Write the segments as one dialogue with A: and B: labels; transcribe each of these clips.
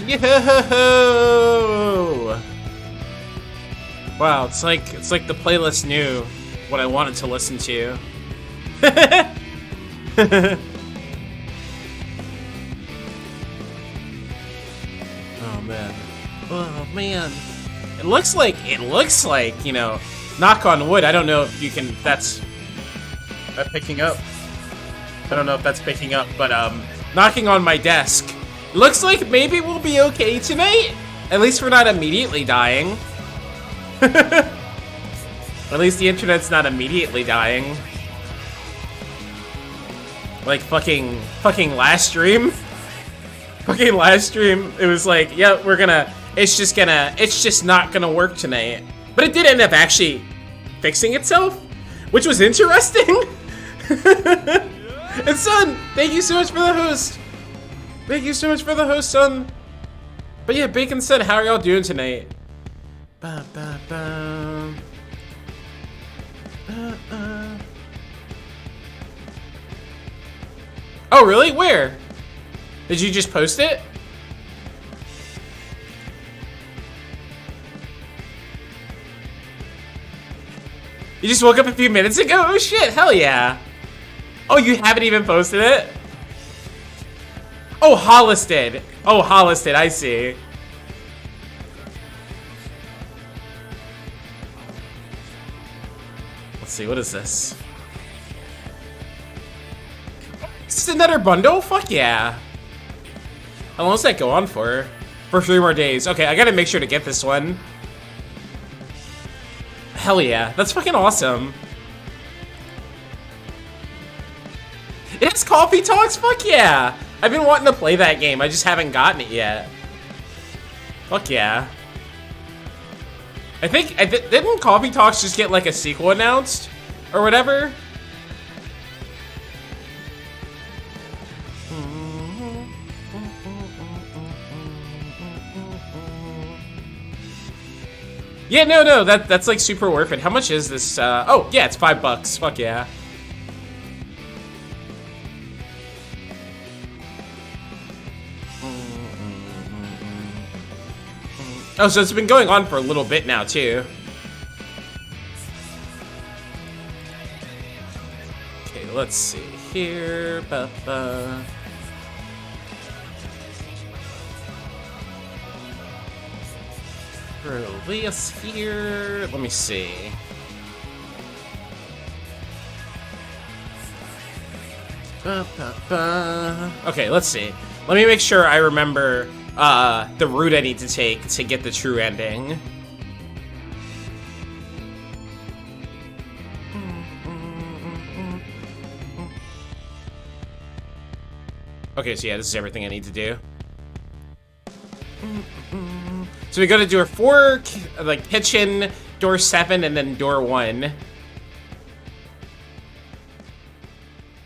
A: Yo! Wow, it's like the playlist knew what I wanted to listen to. Oh man. Oh man. It looks like, you know, knock on wood. I don't know if you can, that's picking up. I don't know if that's picking up, but knocking on my desk. Looks like maybe we'll be okay tonight. At least we're not immediately dying. At least the internet's not immediately dying. Like fucking last stream. Fucking last stream, it was like, yeah, it's just not gonna work tonight. But it did end up actually fixing itself, which was interesting. And son, thank you so much for the host. Thank you so much for the host, son. But yeah, Bacon said, how are y'all doing tonight? Ba, ba, ba. Oh, really? Where? Did you just post it? You just woke up a few minutes ago? Oh shit, hell yeah. Oh, you haven't even posted it? Oh, Hollis did. Oh, Hollis did, I see. Let's see, what is this? Is this another bundle? Fuck yeah. How long does that go on for? For 3 more days. Okay, I gotta make sure to get this one. Hell yeah, that's fucking awesome. It's Coffee Talks? Fuck yeah! I've been wanting to play that game, I just haven't gotten it yet. Fuck yeah. I think, didn't Coffee Talks just get like a sequel announced? Or whatever? Yeah, no, that's like super worth it. How much is this? Oh, yeah, it's $5. Fuck yeah. Oh, so it's been going on for a little bit now, too. Okay, let's see here. Ba-ba. Release here. Let me see. Okay, let's see. Let me make sure I remember the route I need to take to get the true ending. Okay, so yeah, this is everything I need to do. So we gotta do our 4, like, kitchen, door 7, and then door 1.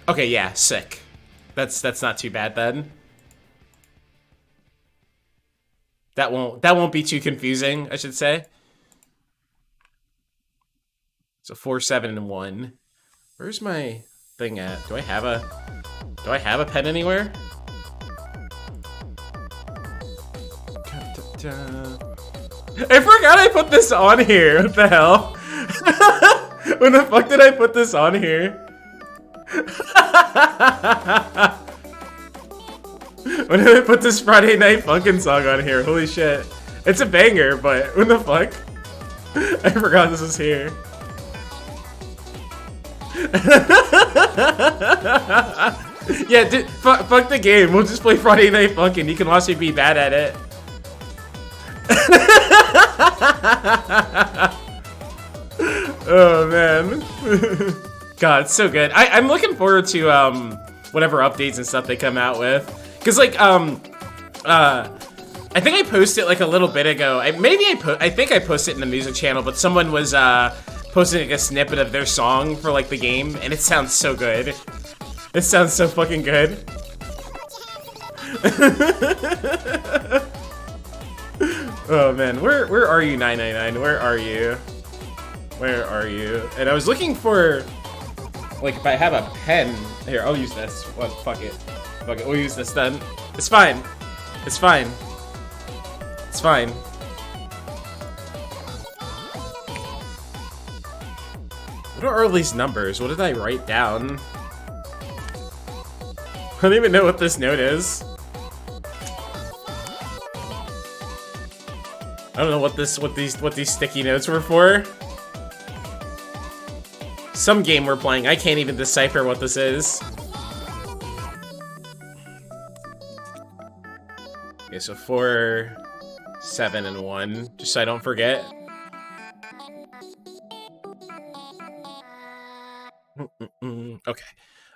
A: Okay, yeah, sick. That's not too bad then. That won't be too confusing, I should say. So 4, 7, and 1. Where's my thing at? Do I have a pen anywhere? I forgot I put this on here. What the hell? When the fuck did I put this on here? When did I put this Friday Night Funkin' song on here? Holy shit. It's a banger, but when the fuck? I forgot this was here. Yeah, dude, fuck the game. We'll just play Friday Night Funkin'. You can watch me be bad at it. Oh man. God, it's so good. I'm looking forward to whatever updates and stuff they come out with. Cause like I think I posted like a little bit ago. I think I posted it in the music channel, but someone was posting like a snippet of their song for like the game, and it sounds so good. It sounds so fucking good. Oh man, where are you, 999? Where are you? Where are you? And I was looking for, like, if I have a pen here, I'll use this. What? Fuck it. Fuck it. We'll use this then. It's fine. It's fine. It's fine. What are all these numbers? What did I write down? I don't even know what this note is. I don't know what these sticky notes were for. Some game we're playing. I can't even decipher what this is. Okay, so 4, 7, and 1, just so I don't forget. Okay.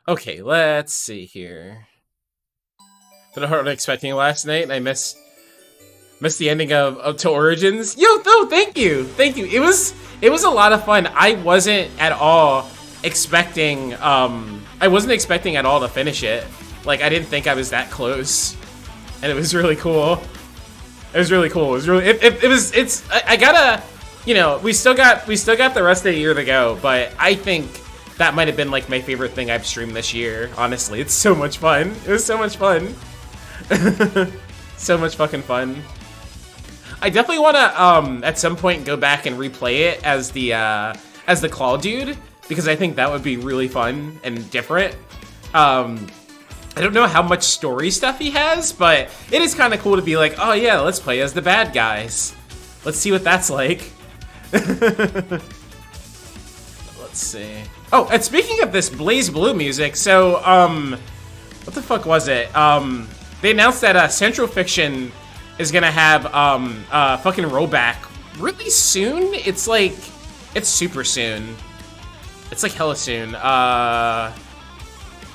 A: Okay, let's see here. Did I wasn't expecting last night. I missed the ending of To Origins. Yo, no, thank you. Thank you. It was a lot of fun. I wasn't at all expecting at all to finish it. Like, I didn't think I was that close. And it was really cool. It was really cool. It was really I gotta, you know, we still got the rest of the year to go, but I think that might have been like my favorite thing I've streamed this year. Honestly, it's so much fun. It was so much fun. So much fucking fun. I definitely want to at some point go back and replay it as the claw dude, because I think that would be really fun and different. I don't know how much story stuff he has, but it is kind of cool to be like, oh yeah, let's play as the bad guys. Let's see what that's like. Let's see. Oh, and speaking of this Blaze Blue music, so, what the fuck was it? They announced that, Central Fiction is gonna have, fucking rollback really soon. It's like, it's super soon. It's like hella soon.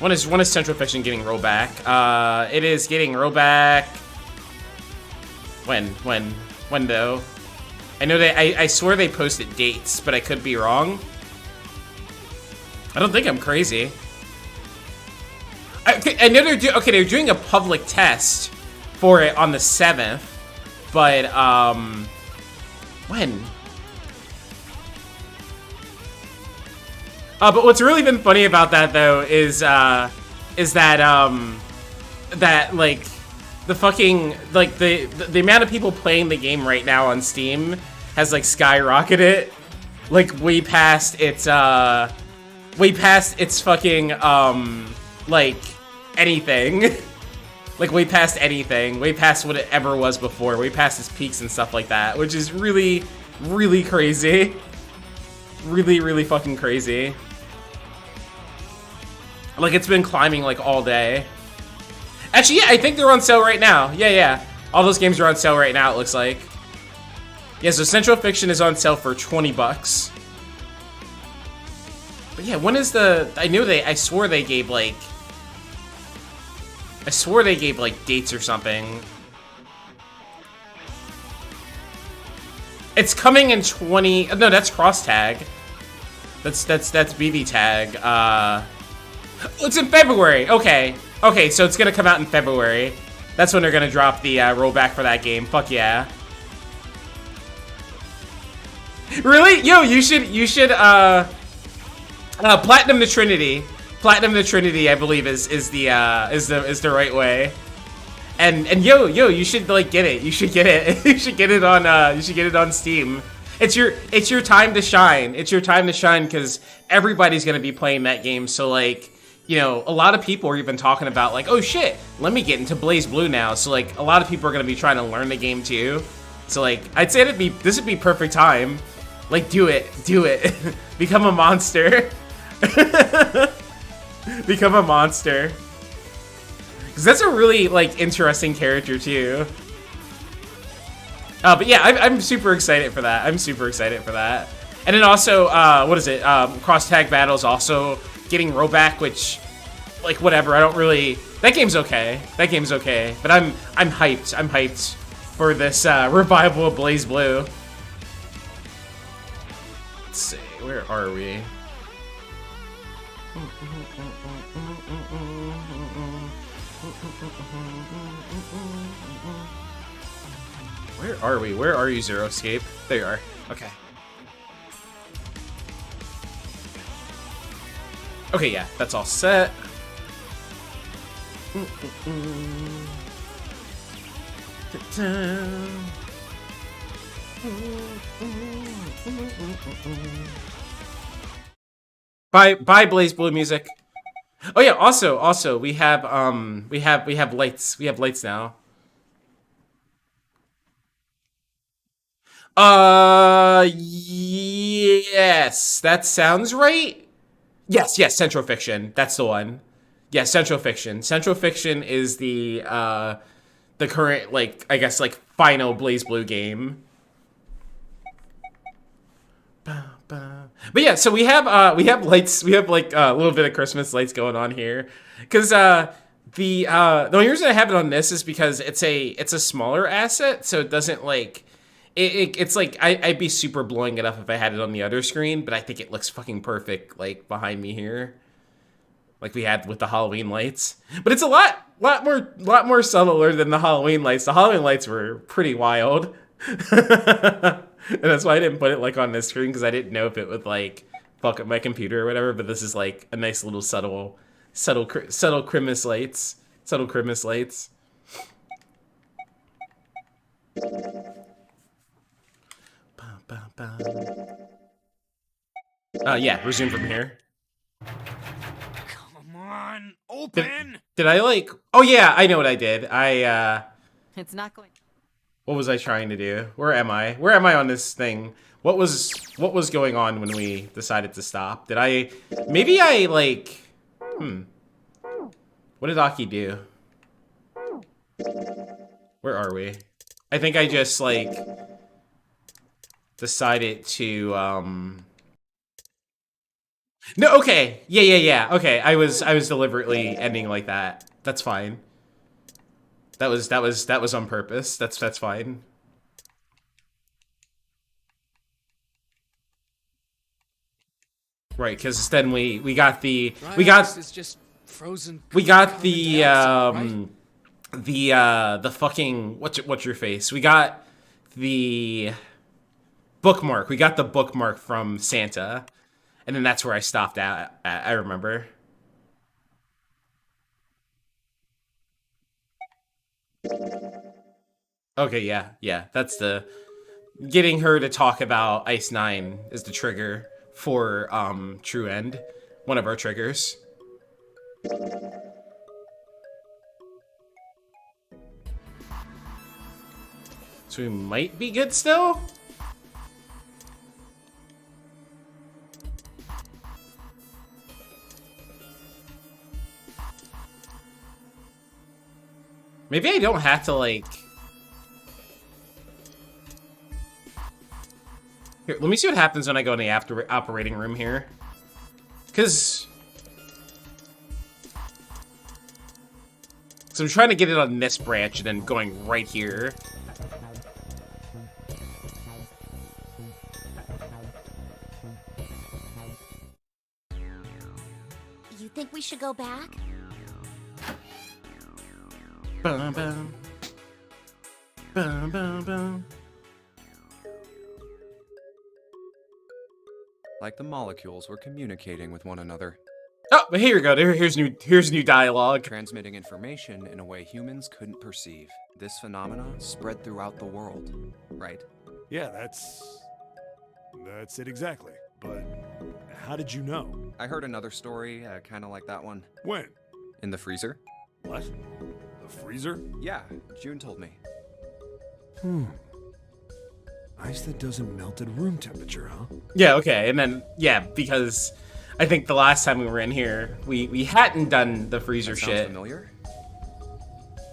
A: When is Central Fiction getting rollback? It is getting rollback. When though? I know I swear they posted dates, but I could be wrong. I don't think I'm crazy. I know they're doing a public test for it on the 7th, but when? But what's really been funny about that though is that that like the fucking like the amount of people playing the game right now on Steam has like skyrocketed, like way past its fucking like anything. Like way past anything, way past what it ever was before, way past its peaks and stuff like that, which is really, really crazy. Really, really fucking crazy. Like, it's been climbing, like, all day. Actually, yeah, I think they're on sale right now. Yeah. All those games are on sale right now, it looks like. Yeah, so Central Fiction is on sale for 20 bucks. But yeah, when is the... I swore they gave, like... dates or something. It's coming in 20... No, that's Cross Tag. That's BB Tag. It's in February. Okay, so it's gonna come out in February. That's when they're gonna drop the rollback for that game. Fuck yeah. Really? Yo, you should Platinum the Trinity. Platinum the Trinity, I believe, is the right way. And yo, you should like get it. You should get it. You should get it on Steam. It's your time to shine. It's your time to shine because everybody's gonna be playing that game. So like, you know, a lot of people are even talking about like, oh shit, let me get into Blaze Blue now. So like, a lot of people are gonna be trying to learn the game too. So like, I'd say this would be perfect time. Like, do it. Become a monster. Become a monster. Because that's a really, like, interesting character, too. But yeah, I'm super excited for that. And then also, what is it? Cross Tag Battle's also getting rollback, which, like, whatever. I don't really... That game's okay. But I'm hyped. I'm hyped for this revival of Blaze Blue. Let's see. Where are we? Where are we? Where are you, Zero Escape? There you are. Okay. Okay, yeah, that's all set. Bye Blaze Blue music. Oh yeah, also we have lights. We have lights now. Yes, that sounds right. Yes, Central Fiction. That's the one. Yeah, Central Fiction. Central Fiction is the current, like, I guess, like, final Blaze Blue game. But yeah, so we have lights, we have like a little bit of Christmas lights going on here, because the only reason I have it on this is because it's a smaller asset, so it doesn't like it's like I'd be super blowing it up if I had it on the other screen, but I think it looks fucking perfect like behind me here, like we had with the Halloween lights. But it's a lot more subtler than the Halloween lights. The Halloween lights were pretty wild. And that's why I didn't put it like on this screen, because I didn't know if it would like fuck up my computer or whatever. But this is like a nice little subtle Christmas lights. Subtle Christmas lights. Yeah, resume from here.
B: Come on, open!
A: Did I like? Oh yeah, I know what I did.
C: It's not going.
A: What was I trying to do? Where am I? Where am I on this thing? What was going on when we decided to stop? Did I... Maybe I, like... What did Aki do? Where are we? I think I just, like... decided to, No, okay. Yeah. Okay, I was deliberately ending like that. That's fine. That was on purpose. That's fine. Right, because then we got the
B: It's just frozen.
A: The fucking what's your face? We got the bookmark. We got the bookmark from Santa, and then that's where I stopped at. I remember. Okay, yeah. That's the getting her to talk about Ice 9 is the trigger for True End. One of our triggers. So we might be good still? Maybe I don't have to, like... Here, let me see what happens when I go in the operating room here. Because I'm trying to get it on this branch and then going right here.
D: You think we should go back?
A: Bum, bum. Bum, bum, bum.
E: Like the molecules were communicating with one another.
A: Oh, but here we go. Here's new dialogue.
E: Transmitting information in a way humans couldn't perceive. This phenomenon spread throughout the world, right?
F: Yeah, that's it exactly. But how did you know?
E: I heard another story, kind of like that one.
F: When?
E: In the freezer?
F: What? The freezer?
E: Yeah, June told me.
F: Ice that doesn't melt at room temperature, huh?
A: Yeah, okay, and then, yeah, because I think the last time we were in here, we hadn't done the freezer
E: That sounds
A: shit.
E: familiar?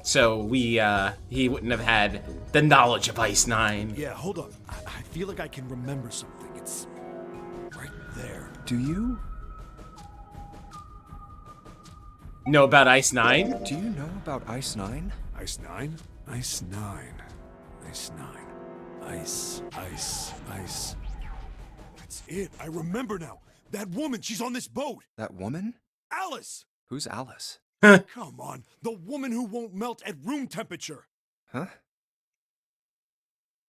A: So he wouldn't have had the knowledge of Ice 9.
F: Yeah, hold on. I feel like I can remember something. It's right there.
E: Do you?
A: Know about Ice 9?
E: Do you know about Ice 9?
F: Ice 9? Ice 9. Ice 9. Ice. That's it. I remember now. That woman, she's on this boat.
E: That woman?
F: Alice!
E: Who's Alice?
F: Come on. The woman who won't melt at room temperature.
E: Huh?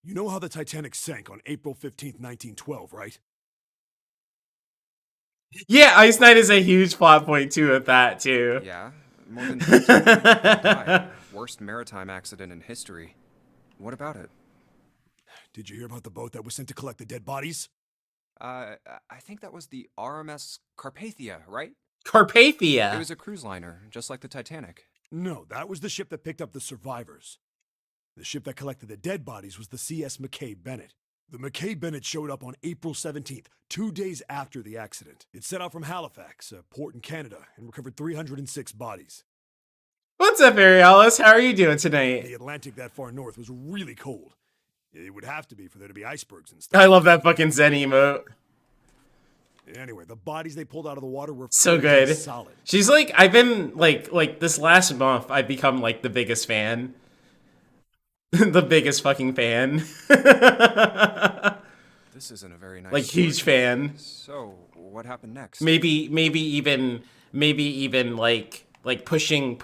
F: You know how the Titanic sank on April 15th, 1912, right?
A: Yeah, Ice 9 is a huge plot point too with that too.
E: Yeah, more than 15 people died. Worst maritime accident in history. What about it?
F: Did you hear about the boat that was sent to collect the dead bodies?
E: I think that was the RMS Carpathia, right?
A: Carpathia.
E: It was a cruise liner, just like the Titanic.
F: No, that was the ship that picked up the survivors. The ship that collected the dead bodies was the CS McKay Bennett. The McKay Bennett showed up on April 17th, 2 days after the accident. It set out from Halifax, a port in Canada, and recovered 306 bodies.
A: What's up, Arialis? How are you doing tonight?
F: The Atlantic that far north was really cold. It would have to be for there to be icebergs and stuff.
A: I love that fucking Zen emote.
F: Anyway, the bodies they pulled out of the water were
A: So good.
F: solid.
A: She's like, I've been like this last month, I've become like the biggest fan. The biggest fucking fan.
E: This isn't a very nice
A: Like
E: story.
A: huge fan.
E: So, what happened next?
A: Maybe even like pushing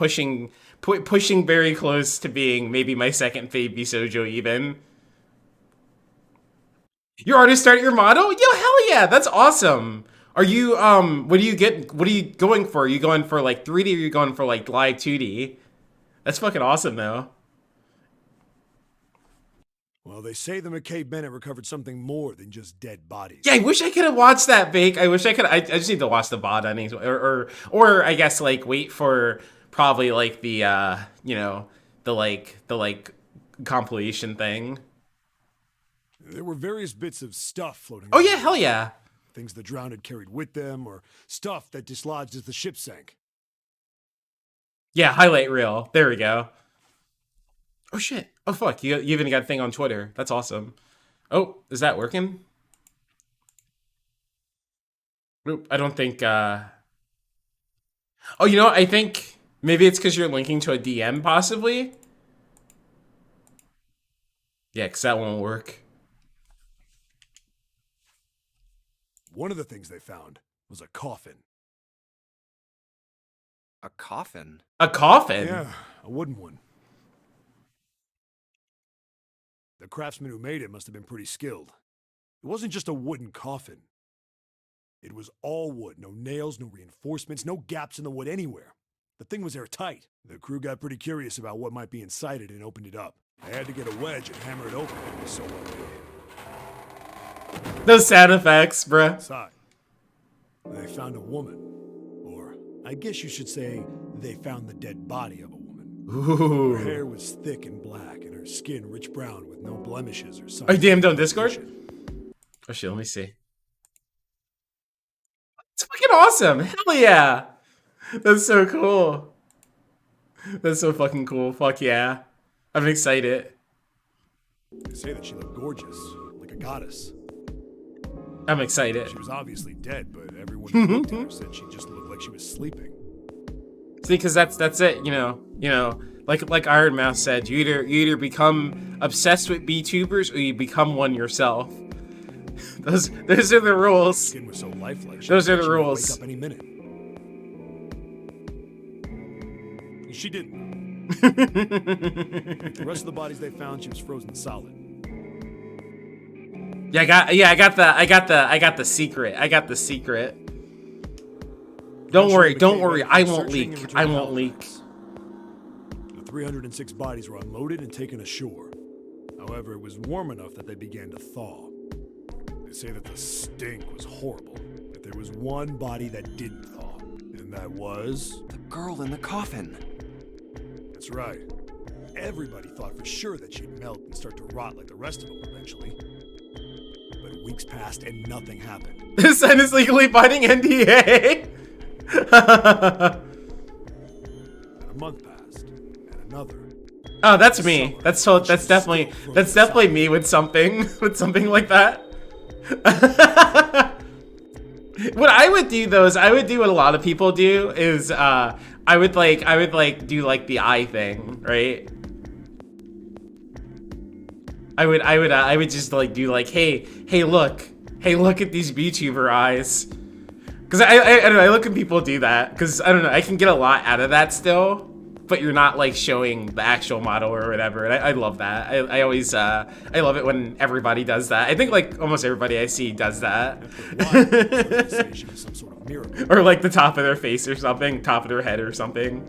A: very close to being maybe my second fave Bisoujo even. You already started your model? Yo, hell yeah, that's awesome. Are you what are you going for? Are you going for like 3D or are you going for like live 2D? That's fucking awesome though.
F: Well, they say the McKay Bennett recovered something more than just dead bodies.
A: Yeah, I wish I could have watched that, Bake. I wish I could. I just need to watch the VOD endings, or I guess like wait for probably like the you know, the like compilation thing.
F: There were various bits of stuff floating
A: Oh
F: around.
A: yeah, hell yeah.
F: Things the drowned had carried with them, or stuff that dislodged as the ship sank.
A: Yeah, highlight reel. There we go. Oh shit. Oh fuck. You even got a thing on Twitter. That's awesome. Oh, is that working? Nope. I don't think. Oh, you know what? I think maybe it's because you're linking to a DM, possibly. Yeah, because that won't work.
F: One of the things they found was a coffin.
E: A coffin?
A: A coffin?
F: Yeah, a wooden one. The craftsman who made it must have been pretty skilled. It wasn't just a wooden coffin. It was all wood, no nails, no reinforcements, no gaps in the wood anywhere. The thing was airtight. The crew got pretty curious about what might be inside it and opened it up. They had to get a wedge and hammer it open. It was so well made.
A: Those sound effects, bruh.
F: Inside, they found a woman. Or, I guess you should say, they found the dead body of a woman.
A: Ooh.
F: Her hair was thick and black, and her skin rich brown with no blemishes or signs.
A: Are you DM'd on
F: of
A: Discord?
F: condition.
A: Oh shit, let me see. It's fucking awesome. Hell yeah. That's so cool. That's so fucking cool. Fuck yeah. I'm excited.
F: They say that she looked gorgeous, like a goddess.
A: I'm excited.
F: She was obviously dead, but everyone who looked at her said she just looked like she was sleeping.
A: See, because that's it. You know, like Iron Mouse said, you either become obsessed with VTubers or you become one yourself. Those are the rules.
F: Skin was so lifelike.
A: Those are the
F: she might
A: rules.
F: Wake up any minute. She didn't. The rest of the bodies they found, she was frozen solid.
A: Yeah, I got the secret. I got the secret. Don't worry. I won't leak. I won't leak.
F: The 306 bodies were unloaded and taken ashore. However, it was warm enough that they began to thaw. They say that the stink was horrible, but there was one body that didn't thaw, and that was...
E: The girl in the coffin.
F: That's right. Everybody thought for sure that she'd melt and start to rot like the rest of them eventually. But weeks passed and nothing happened.
A: This son is legally binding NDA.
F: And a month passed, and another.
A: Oh, that's me. That's definitely me with something like that. What I would do though is I would do what a lot of people do is I would do like the eye thing, right? I would just like do like, hey look at these VTuber eyes. Cause I don't know, I look at people do that because I don't know, I can get a lot out of that still, but you're not like showing the actual model or whatever. And I love that. I always I love it when everybody does that. I think like almost everybody I see does that.
F: Say she was some sort of miracle.
A: Or like the top of their face or something, top of their head or something.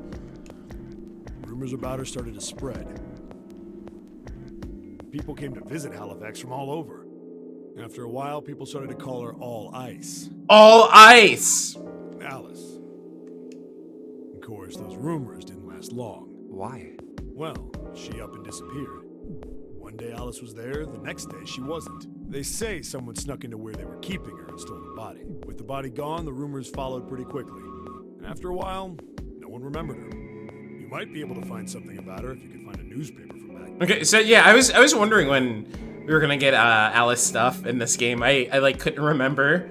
F: Rumors about her started to spread. People came to visit Halifax from all over. After a while, people started to call her All Ice.
A: All ice!
F: Alice. Of course, those rumors didn't last long.
E: Why?
F: Well, she up and disappeared. One day Alice was there, the next day she wasn't. They say someone snuck into where they were keeping her and stole the body. With the body gone, the rumors followed pretty quickly. And after a while, no one remembered her. You might be able to find something about her if you could find a newspaper from back then.
A: Okay, so yeah, I was wondering when we were gonna get Alice stuff in this game. I like couldn't remember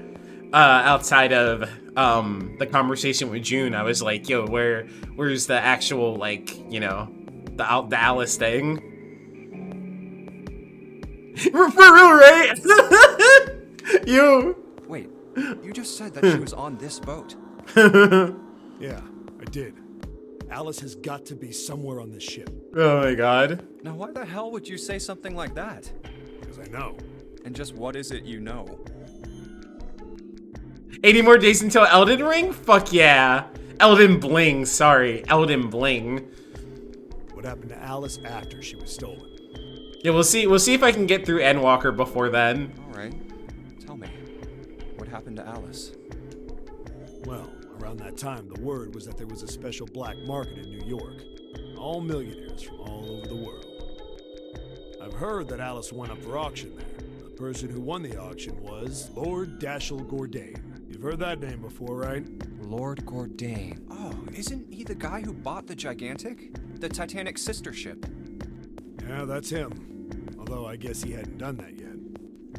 A: outside of the conversation with June. I was like, yo, where's the actual, like, you know, the Alice thing? For real, right? You.
E: Wait, you just said that she was on this boat.
F: Yeah, I did. Alice has got to be somewhere on this ship.
A: Oh my god.
E: Now why the hell would you say something like that?
F: Because I know.
E: And just what is it you know?
A: 80 more days until Elden Ring? Fuck yeah. Elden Bling, sorry. Elden Bling.
F: What happened to Alice after she was stolen?
A: Yeah, we'll see if I can get through Endwalker before then.
E: Alright, tell me. What happened to Alice?
F: Well, around that time, the word was that there was a special black market in New York. All millionaires from all over the world. I've heard that Alice went up for auction there. The person who won the auction was Lord Dashiell Gordain. You've heard that name before, right?
E: Lord Gordain. Oh, isn't he the guy who bought the Gigantic? The Titanic's sister ship?
F: Yeah, that's him. Although I guess he hadn't done that yet.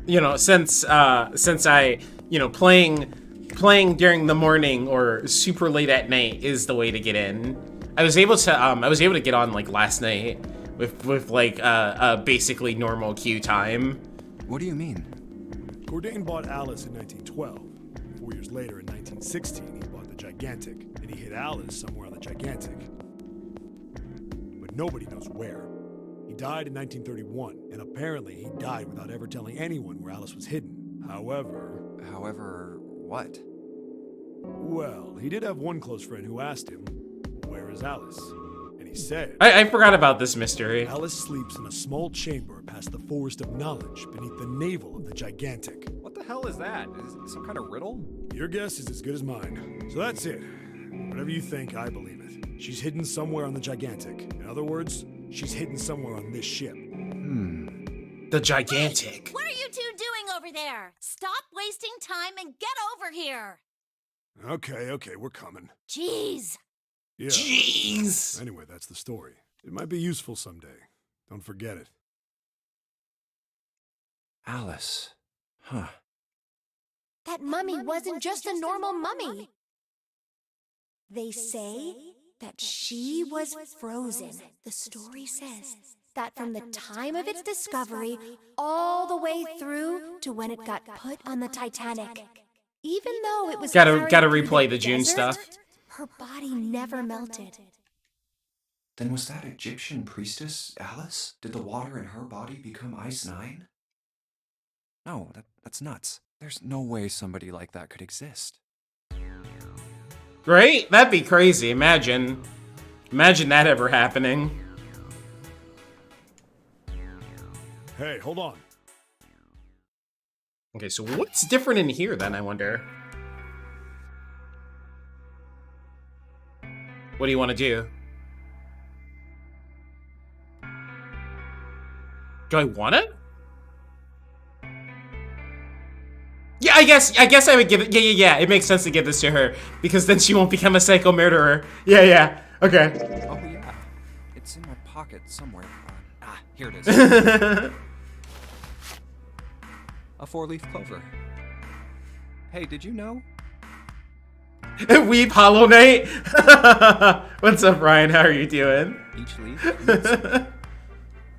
A: You know, since I, you know, playing during the morning or super late at night is the way to get in. I was able to get on like last night with like basically normal queue time.
E: What do you mean?
F: Gordain bought Alice in 1912. 4 years later, in 1916, he bought the Gigantic, and he hid Alice somewhere on the Gigantic. But nobody knows where. He died in 1931, and apparently he died without ever telling anyone where Alice was hidden. However,
E: What?
F: well, he did have one close friend who asked him, "Where is Alice?" And he said,
A: I forgot about this mystery.
F: Alice sleeps in a small chamber past the Forest of Knowledge beneath the navel of the Gigantic.
E: What the hell is that? Is it some kind of riddle?
F: Your guess is as good as mine. So that's it. Whatever you think, I believe it. She's hidden somewhere on the Gigantic. In other words, she's hidden somewhere on this ship.
A: The Gigantic.
D: What are you two doing over there? Stop wasting time and get over here.
F: Okay, we're coming.
D: Jeez.
F: Yeah.
A: Jeez.
F: Anyway, that's the story. It might be useful someday. Don't forget it.
E: Alice. Huh.
D: That mummy wasn't just a normal mummy. They say that she was frozen. The story says that from the time of its discovery all the way through to when it got put on the Titanic. Even though it was
A: Gotta
D: carried through
A: replay the June
D: desert,
A: stuff.
D: her body never melted.
E: Then was that Egyptian priestess, Alice? Did the water in her body become Ice 9? No, that's nuts. There's no way somebody like that could exist.
A: Right? That'd be crazy. Imagine that ever happening.
F: Hey, hold on.
A: Okay, so what's different in here then, I wonder? What do you want to do? Do I want it? Yeah, I guess I would give it. Yeah. It makes sense to give this to her because then she won't become a psycho murderer. Yeah. Okay.
E: Oh yeah, it's in my pocket somewhere. Here it is. A 4-leaf clover. Hey, did you know?
A: Weep Hollow Knight. What's up, Ryan? How are you doing?
E: Each leaf means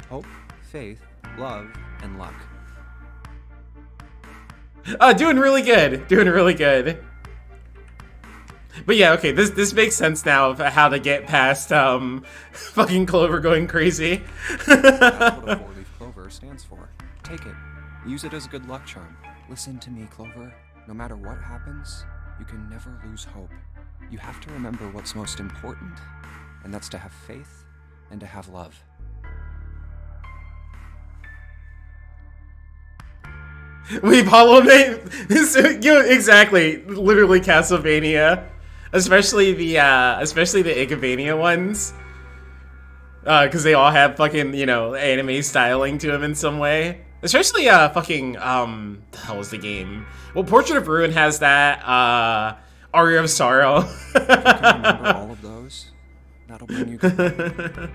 E: hope, faith, love, and luck.
A: Doing really good. But yeah, okay, this makes sense now of how to get past fucking Clover going crazy.
E: That's what a 4-leaf clover stands for. Take it. Use it as a good luck charm. Listen to me, Clover. No matter what happens, you can never lose hope. You have to remember what's most important, and that's to have faith and to have love.
A: We've Hollow Knight. Exactly. Literally Castlevania, especially the Igavania ones, because they all have fucking anime styling to them in some way. Especially fucking the hell was the game? Well, Portrait of Ruin has that. Aria of Sorrow.
E: If you can remember all of those, that'll bring you good luck.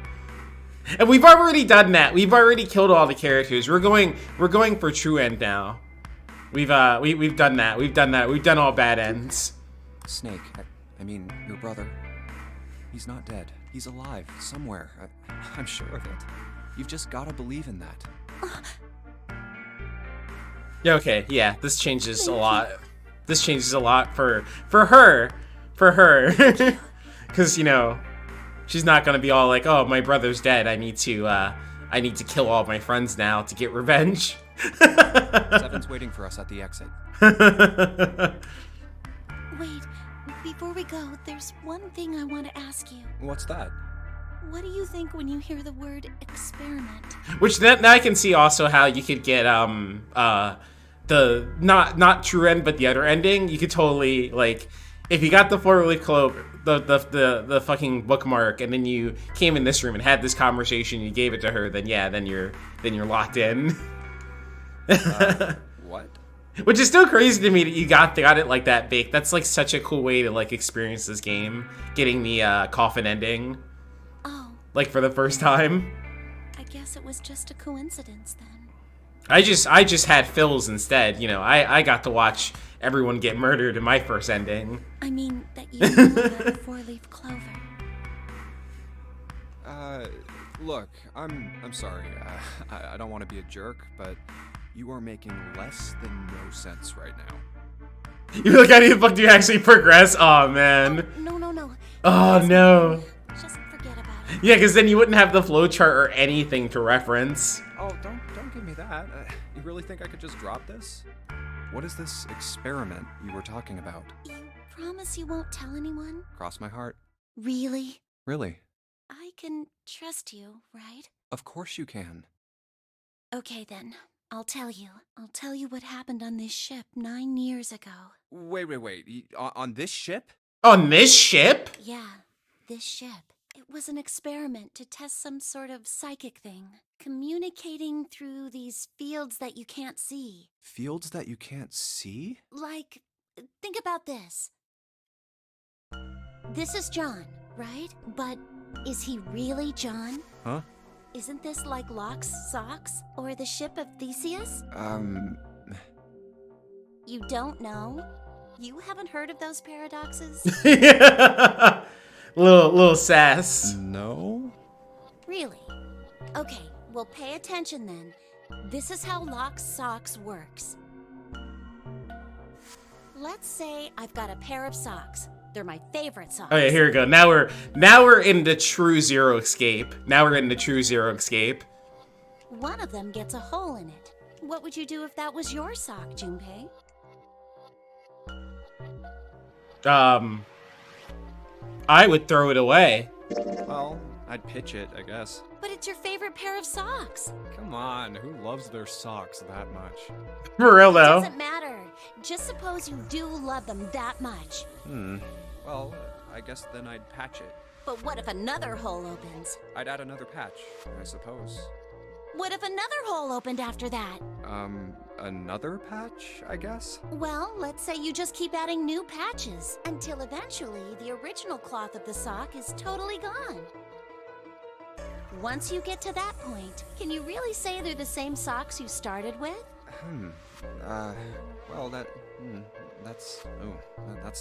A: And we've already done that. We've already killed all the characters. We're going for true end now. We've done that. We've done all bad ends.
E: Snake, I mean, your brother. He's not dead. He's alive somewhere. I'm sure of it. You've just gotta believe in that.
A: Yeah. Okay. Yeah. This changes a lot. This changes a lot for her, because she's not gonna be all like, oh, my brother's dead. I need to kill all my friends now to get revenge.
E: Seven's waiting for us at the exit.
D: Wait, before we go, there's one thing I want to ask you.
E: What's that?
D: What do you think when you hear the word experiment?
A: Which now I can see also how you could get the not true end but the other ending. You could totally, like, if you got the 4-leaf clover, the fucking bookmark, and then you came in this room and had this conversation, you gave it to her, then yeah, then you're locked in.
E: What?
A: Which is still crazy to me that you got it like that baked. That's like such a cool way to like experience this game, getting the coffin ending.
D: Oh.
A: Like for the first time.
D: I guess it was just a coincidence then.
A: I just had Phil's instead. I got to watch everyone get murdered in my first ending.
D: I mean that you know about a 4-leaf clover.
E: Look, I'm sorry. I don't want to be a jerk, but you are making less than no sense right now.
A: You're like, how the fuck do you actually progress? Oh man.
D: No.
A: Oh no.
D: Just forget about it.
A: Yeah, because then you wouldn't have the flowchart or anything to reference.
E: Oh, don't give me that. You really think I could just drop this? What is this experiment you were talking about?
D: You promise you won't tell anyone?
E: Cross my heart.
D: Really?
E: Really?
D: I can trust you, right?
E: Of course you can.
D: Okay then. I'll tell you. I'll tell you what happened on this ship 9 years ago.
E: Wait. On this ship?
A: On this ship?
D: Yeah, this ship. It was an experiment to test some sort of psychic thing. Communicating through these fields that you can't see.
E: Fields that you can't see?
D: Like, think about this. This is John, right? But is he really John?
E: Huh?
D: Isn't this like Locke's socks? Or the ship of Theseus? You don't know? You haven't heard of those paradoxes?
A: little sass.
E: No?
D: Really? Okay, well pay attention then. This is how Locke's socks works. Let's say I've got a pair of socks. They're my favorite socks.
A: Okay, here we go. Now we're in the true Zero escape.
D: One of them gets a hole in it. What would you do if that was your sock, Junpei?
A: I would throw it away.
E: Well, I'd pitch it, I guess.
D: But it's your favorite pair of socks.
E: Come on, who loves their socks that much?
A: For real though.
D: It doesn't matter. Just suppose you do love them that much.
E: Well, I guess then I'd patch it.
D: But what if another hole opens?
E: I'd add another patch, I suppose.
D: What if another hole opened after that?
E: Another patch, I guess?
D: Well, let's say you just keep adding new patches until eventually the original cloth of the sock is totally gone. Once you get to that point, can you really say they're the same socks you started with?
E: Well, that's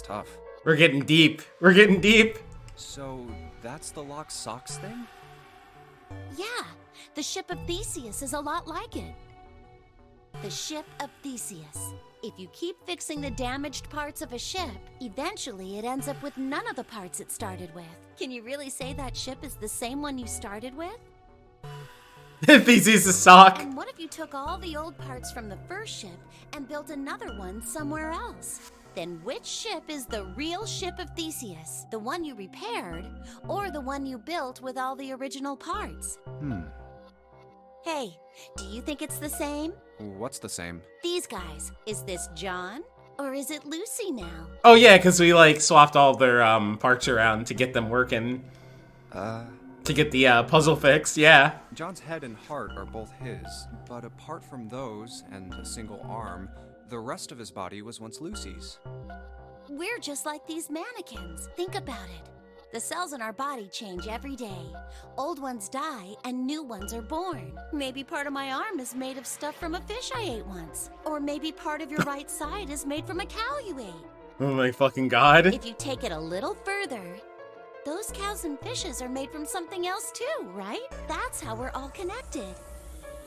E: tough.
A: We're getting deep.
E: So, that's the Locke socks thing?
D: Yeah, the ship of Theseus is a lot like it. The ship of Theseus. If you keep fixing the damaged parts of a ship, eventually it ends up with none of the parts it started with. Can you really say that ship is the same one you started with?
A: Theseus' sock.
D: And what if you took all the old parts from the first ship and built another one somewhere else? Then which ship is the real ship of Theseus? The one you repaired, or the one you built with all the original parts? Hey, do you think it's the same?
E: What's the same?
D: These guys. Is this John? Or is it Lucy now?
A: Oh yeah, because we like swapped all their parts around to get them working. To get the puzzle fixed, yeah.
E: John's head and heart are both his, but apart from those and a single arm, the rest of his body was once Lucy's.
D: We're just like these mannequins. Think about it. The cells in our body change every day. Old ones die and new ones are born. Maybe part of my arm is made of stuff from a fish I ate once. Or maybe part of your right side is made from a cow you ate.
A: Oh my fucking god.
D: If you take it a little further, those cows and fishes are made from something else too, right? That's how we're all connected.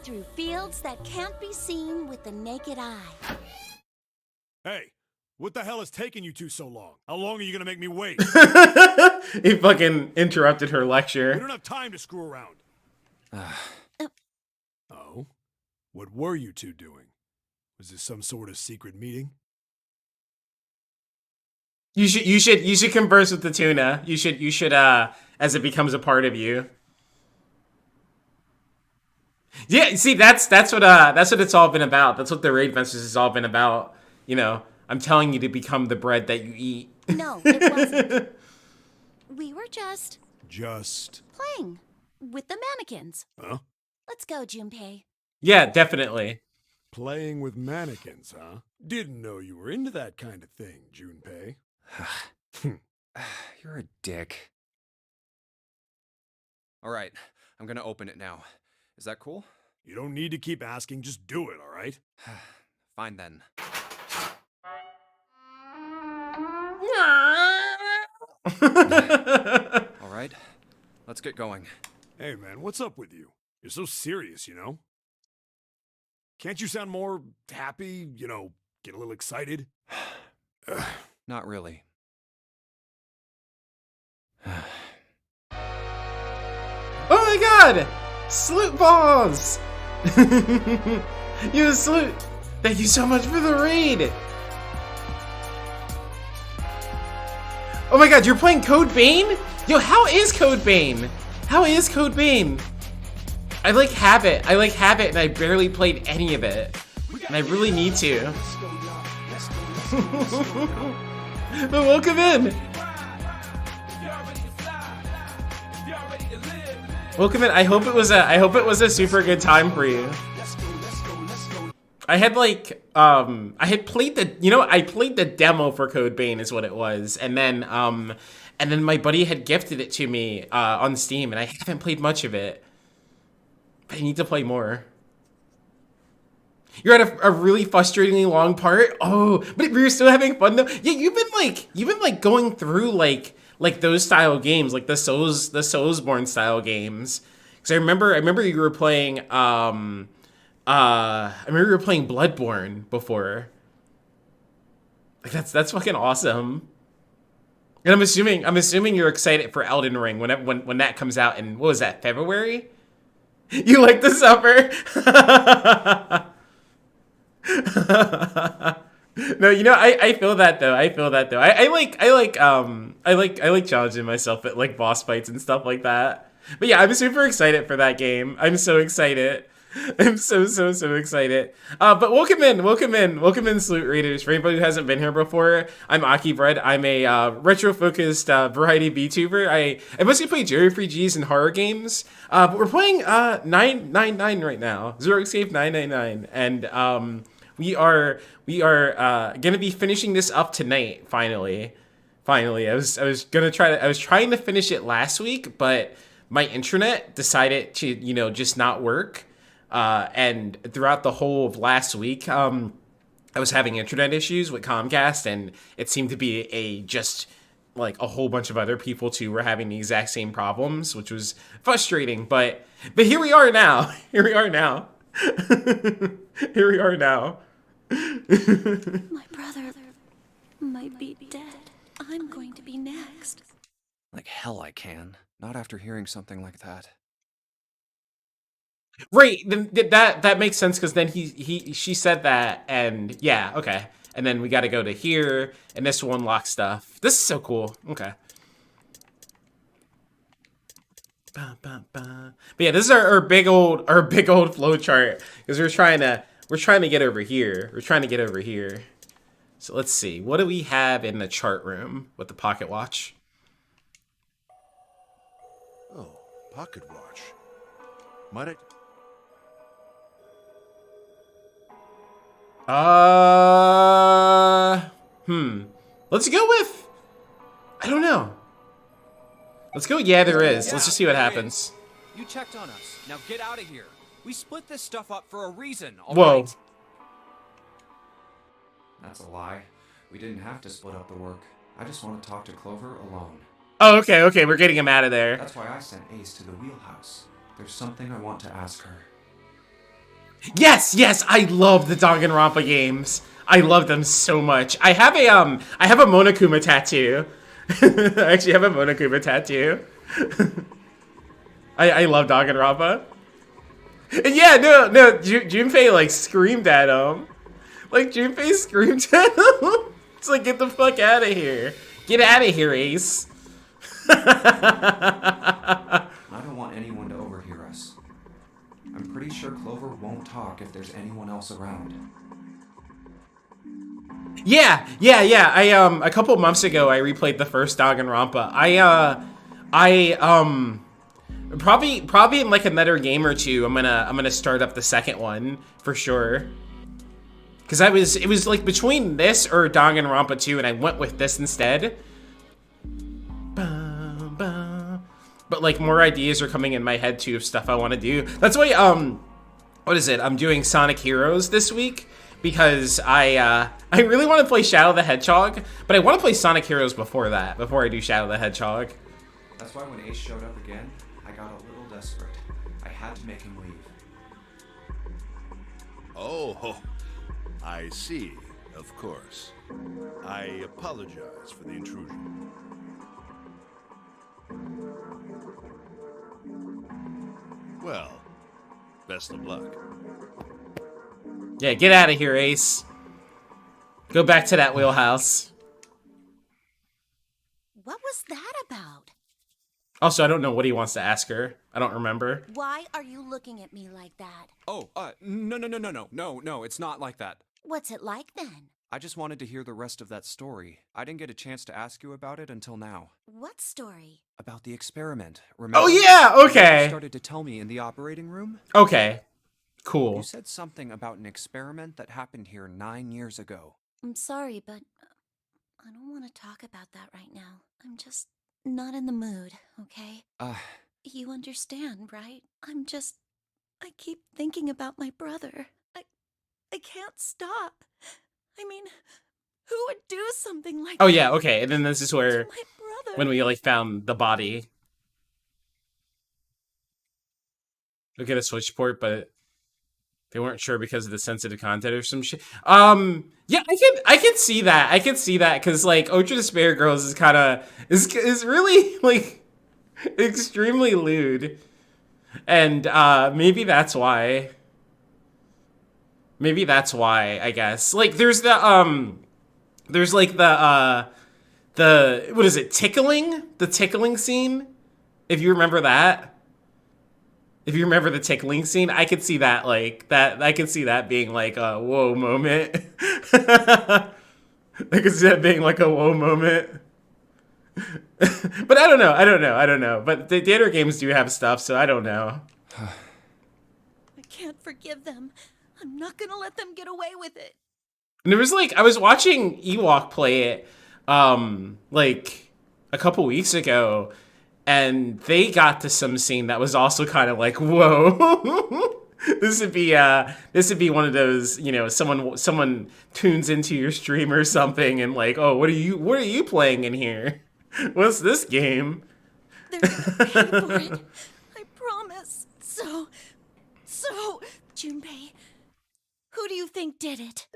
D: Through fields that can't be seen with the naked eye.
F: Hey, what the hell is taking you two so long? How long are you gonna make me wait?
A: He fucking interrupted her
F: We
A: lecture.
F: don't have time to screw around. Oh? What were you two doing? Was this some sort of secret meeting?
A: You should converse with the tuna. You should as it becomes a part of you. Yeah, see that's what it's all been about. That's what the Raid Ventures has all been about. You know, I'm telling you to become the bread that you eat.
D: No, it wasn't. We were just playing with the mannequins.
F: Huh?
D: Let's go, Junpei.
A: Yeah, definitely.
F: Playing with mannequins, huh? Didn't know you were into that kind of thing, Junpei.
E: You're a dick. Alright, I'm gonna open it now. Is that cool?
F: You don't need to keep asking, just do it, alright?
E: Fine then. Alright, let's get going.
F: Hey man, what's up with you? You're so serious, you know? Can't you sound more happy, you know, get a little excited?
E: Not really.
A: Oh my god! Salute balls! You salute! Thank you so much for the raid! Oh my god, you're playing Code Vein? Yo, how is Code Vein? How is Code Vein? I like have it and I barely played any of it. And I really need to. But welcome in! Welcome in. I hope it was a super good time for you. I had like I had played I played the demo for Code Vein is what it was, and then my buddy had gifted it to me on Steam, and I haven't played much of it. But I need to play more. You're at a really frustratingly long part. Oh, but we're still having fun though. Yeah, you've been like going through like those style games, like the Soulsborne style games. Because I remember you were playing I remember you were playing Bloodborne before. Like that's fucking awesome. And I'm assuming you're excited for Elden Ring when that comes out in, what was that, February? You like the suffer? No, you know, I feel that though. I like challenging myself at like boss fights and stuff like that. But yeah, I'm super excited for that game. I'm so excited. I'm so excited. But welcome in, Salute Raiders. For anybody who hasn't been here before, I'm Aki Bread. I'm a retro-focused variety VTuber. I mostly play Jerry Free G's and horror games. But we're playing 999 right now. Zero Escape 999, and we are gonna be finishing this up tonight. Finally, I was trying to finish it last week, but my internet decided to just not work. And throughout the whole of last week, I was having internet issues with Comcast, and it seemed to be just like a whole bunch of other people too were having the exact same problems, which was frustrating. But here we are now. Here we are now.
D: My brother might be dead. I'm going to be next.
E: Like hell I can. Not after hearing something like that.
A: Right, then that makes sense, because then she said that, and yeah, okay. And then we got to go to here, and this will unlock stuff. This is so cool. Okay. But yeah, this is our big old flow chart because we're trying to get over here. We're trying to get over here. So let's see. What do we have in the chart room with the pocket watch?
G: Oh, pocket watch. Might I?
A: Let's go with. I don't know. Let's go. Yeah, there is. Let's just see what happens.
E: You checked on us. Now get out of here. We split this stuff up for a reason, all
A: Whoa.
E: right? That's a lie. We didn't have to split up the work. I just want to talk to Clover alone.
A: Oh, okay, okay. We're getting him out of there.
E: That's why I sent Ace to the wheelhouse. There's something I want to ask her.
A: Yes, yes. I love the Danganronpa games. I love them so much. I have a Monokuma tattoo. I actually have a Monokuma tattoo. I love Danganronpa. And yeah, no, Junpei like screamed at him. Like Junpei screamed at him. It's like, get the fuck out of here. Get out of here, Ace.
E: I don't want anyone to overhear us. I'm pretty sure Clover won't talk if there's anyone else around.
A: Yeah. I a couple months ago I replayed the first Danganronpa. Probably in like another game or two I'm gonna start up the second one for sure. Cause it was like between this or Danganronpa 2 and I went with this instead. But like more ideas are coming in my head too of stuff I want to do. That's why what is it? I'm doing Sonic Heroes this week because I really want to play Shadow the Hedgehog, but I want to play Sonic Heroes before that, before I do Shadow the Hedgehog.
E: That's why when Ace showed up again, I got a little desperate. I had to make him leave.
G: Oh, I see. Of course. I apologize for the intrusion. Well, best of luck.
A: Yeah, get out of here, Ace. Go back to that wheelhouse.
D: What was that about?
A: Also, I don't know what he wants to ask her. I don't remember.
D: Why are you looking at me like that?
E: Oh, no, it's not like that.
D: What's it like then?
E: I just wanted to hear the rest of that story. I didn't get a chance to ask you about it until now.
D: What story?
E: About the experiment, remember?
A: Oh yeah, okay.
E: You started to tell me in the operating room?
A: Okay. Cool.
E: You said something about an experiment that happened here 9 years ago.
D: I'm sorry, but I don't want to talk about that right now. I'm just not in the mood, okay? You understand, right? I keep thinking about my brother. I can't stop. I mean, who would do something like that?
A: Oh yeah, okay. And then this is where
D: to my brother?
A: when we like found the body. Look at a switch port, but they weren't sure because of the sensitive content or some shit. Yeah, I can see that. I can see that because like Ultra Despair Girls is kind of is really like extremely lewd, and maybe that's why. Maybe that's why, I guess. Like there's there's like the what is it? Tickling? The tickling scene? If you remember that. If you remember the tickling scene, I could see that like that. I could see that being like a whoa moment. I could see that being like a whoa moment. But I don't know. But the other games do have stuff, so I don't know.
D: I can't forgive them. I'm not gonna let them get away with it.
A: And there was like I was watching Ewok play it like a couple weeks ago. And they got to some scene that was also kind of like, whoa. This would be one of those, you know, someone tunes into your stream or something and like, oh, what are you playing in here? What's this game?
D: They're gonna pay for it. I promise. So, Junpei, who do you think did it?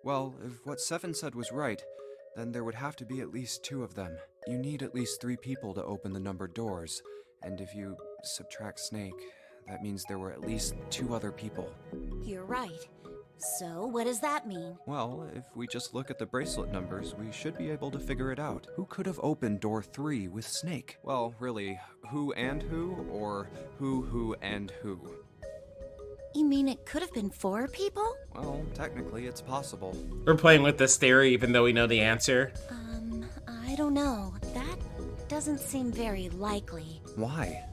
E: Well, if what Seven said was right, then there would have to be at least 2 of them. You need at least 3 people to open the numbered doors, and if you subtract Snake, that means there were at least 2 other people.
D: You're right. So, what does that mean?
E: Well, if we just look at the bracelet numbers, we should be able to figure it out. Who could have opened door 3 with Snake? Well, really, who and who, or who, and who?
D: You mean it could have been 4 people?
E: Well, technically, it's possible.
A: We're playing with this theory even though we know the answer.
D: I don't know. That doesn't seem very likely.
E: Why?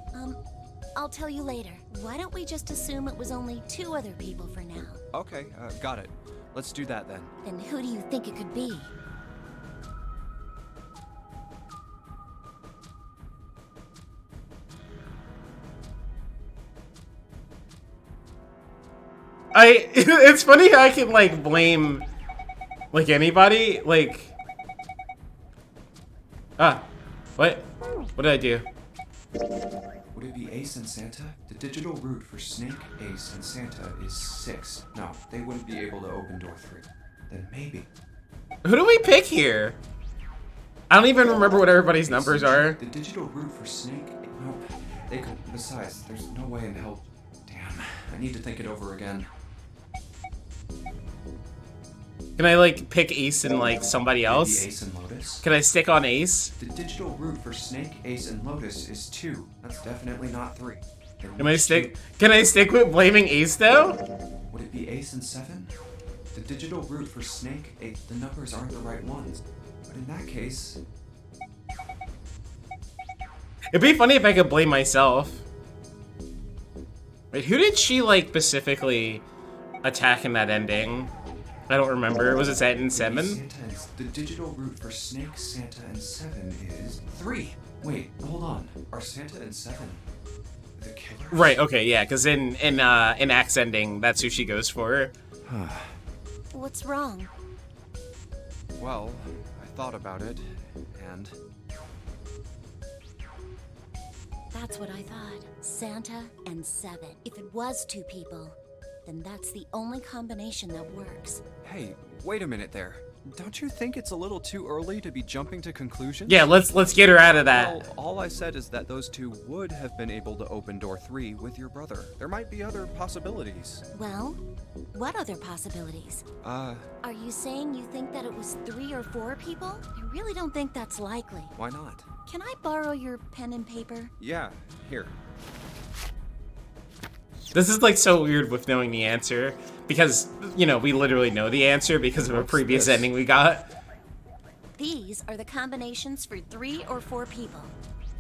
D: I'll tell you later. Why don't we just assume it was only 2 other people for now?
E: Okay, got it. Let's do that then.
D: Then who do you think it could be?
A: It's funny how I can, like, blame, like, anybody, like... What? What did I do?
E: Would it be Ace and Santa? The digital root for Snake, Ace, and Santa is 6. No, they wouldn't be able to open door 3. Then maybe.
A: Who do we pick here? I don't even remember what everybody's numbers are.
E: The digital root for Snake? Nope. They could. Besides, there's no way in hell. Damn. I need to think it over again.
A: Can I, like, pick Ace and, like, somebody else?
E: Maybe Ace and Lotus?
A: Can I stick on Ace?
E: The digital root for Snake, Ace, and Lotus is 2. That's definitely not 3.
A: Can I stick with blaming Ace, though?
E: Would it be Ace and 7? The digital root for Snake, Ace, the numbers aren't the right ones. But in that case...
A: It'd be funny if I could blame myself. Wait, who did she, like, specifically attack in that ending? I don't remember. Was it in 7?
E: The digital root for Snake, Santa, and 7 is 3. Wait, hold on. Are Santa and 7 the killers?
A: Right. Okay. Yeah. Because in Axe ending, that's who she goes for.
D: What's wrong?
E: Well, I thought about it, and
D: That's what I thought. Santa and 7. If it was 2 people, then that's the only combination that works.
E: hey, wait a minute there. Don't you think it's a little too early to be jumping to conclusions?
A: Yeah. Let's get her out of that.
E: Well, all I said is that those 2 would have been able to open door 3 with your brother. There might be other possibilities.
D: Well, what other possibilities? Are you saying you think that it was 3 or 4 people? I really don't think that's likely.
E: Why not?
D: Can I borrow your pen and paper?
E: Yeah, here.
A: This is, like, so weird with knowing the answer. Because, you know, we literally know the answer because of a previous ending we got.
D: These are the combinations for 3 or 4 people.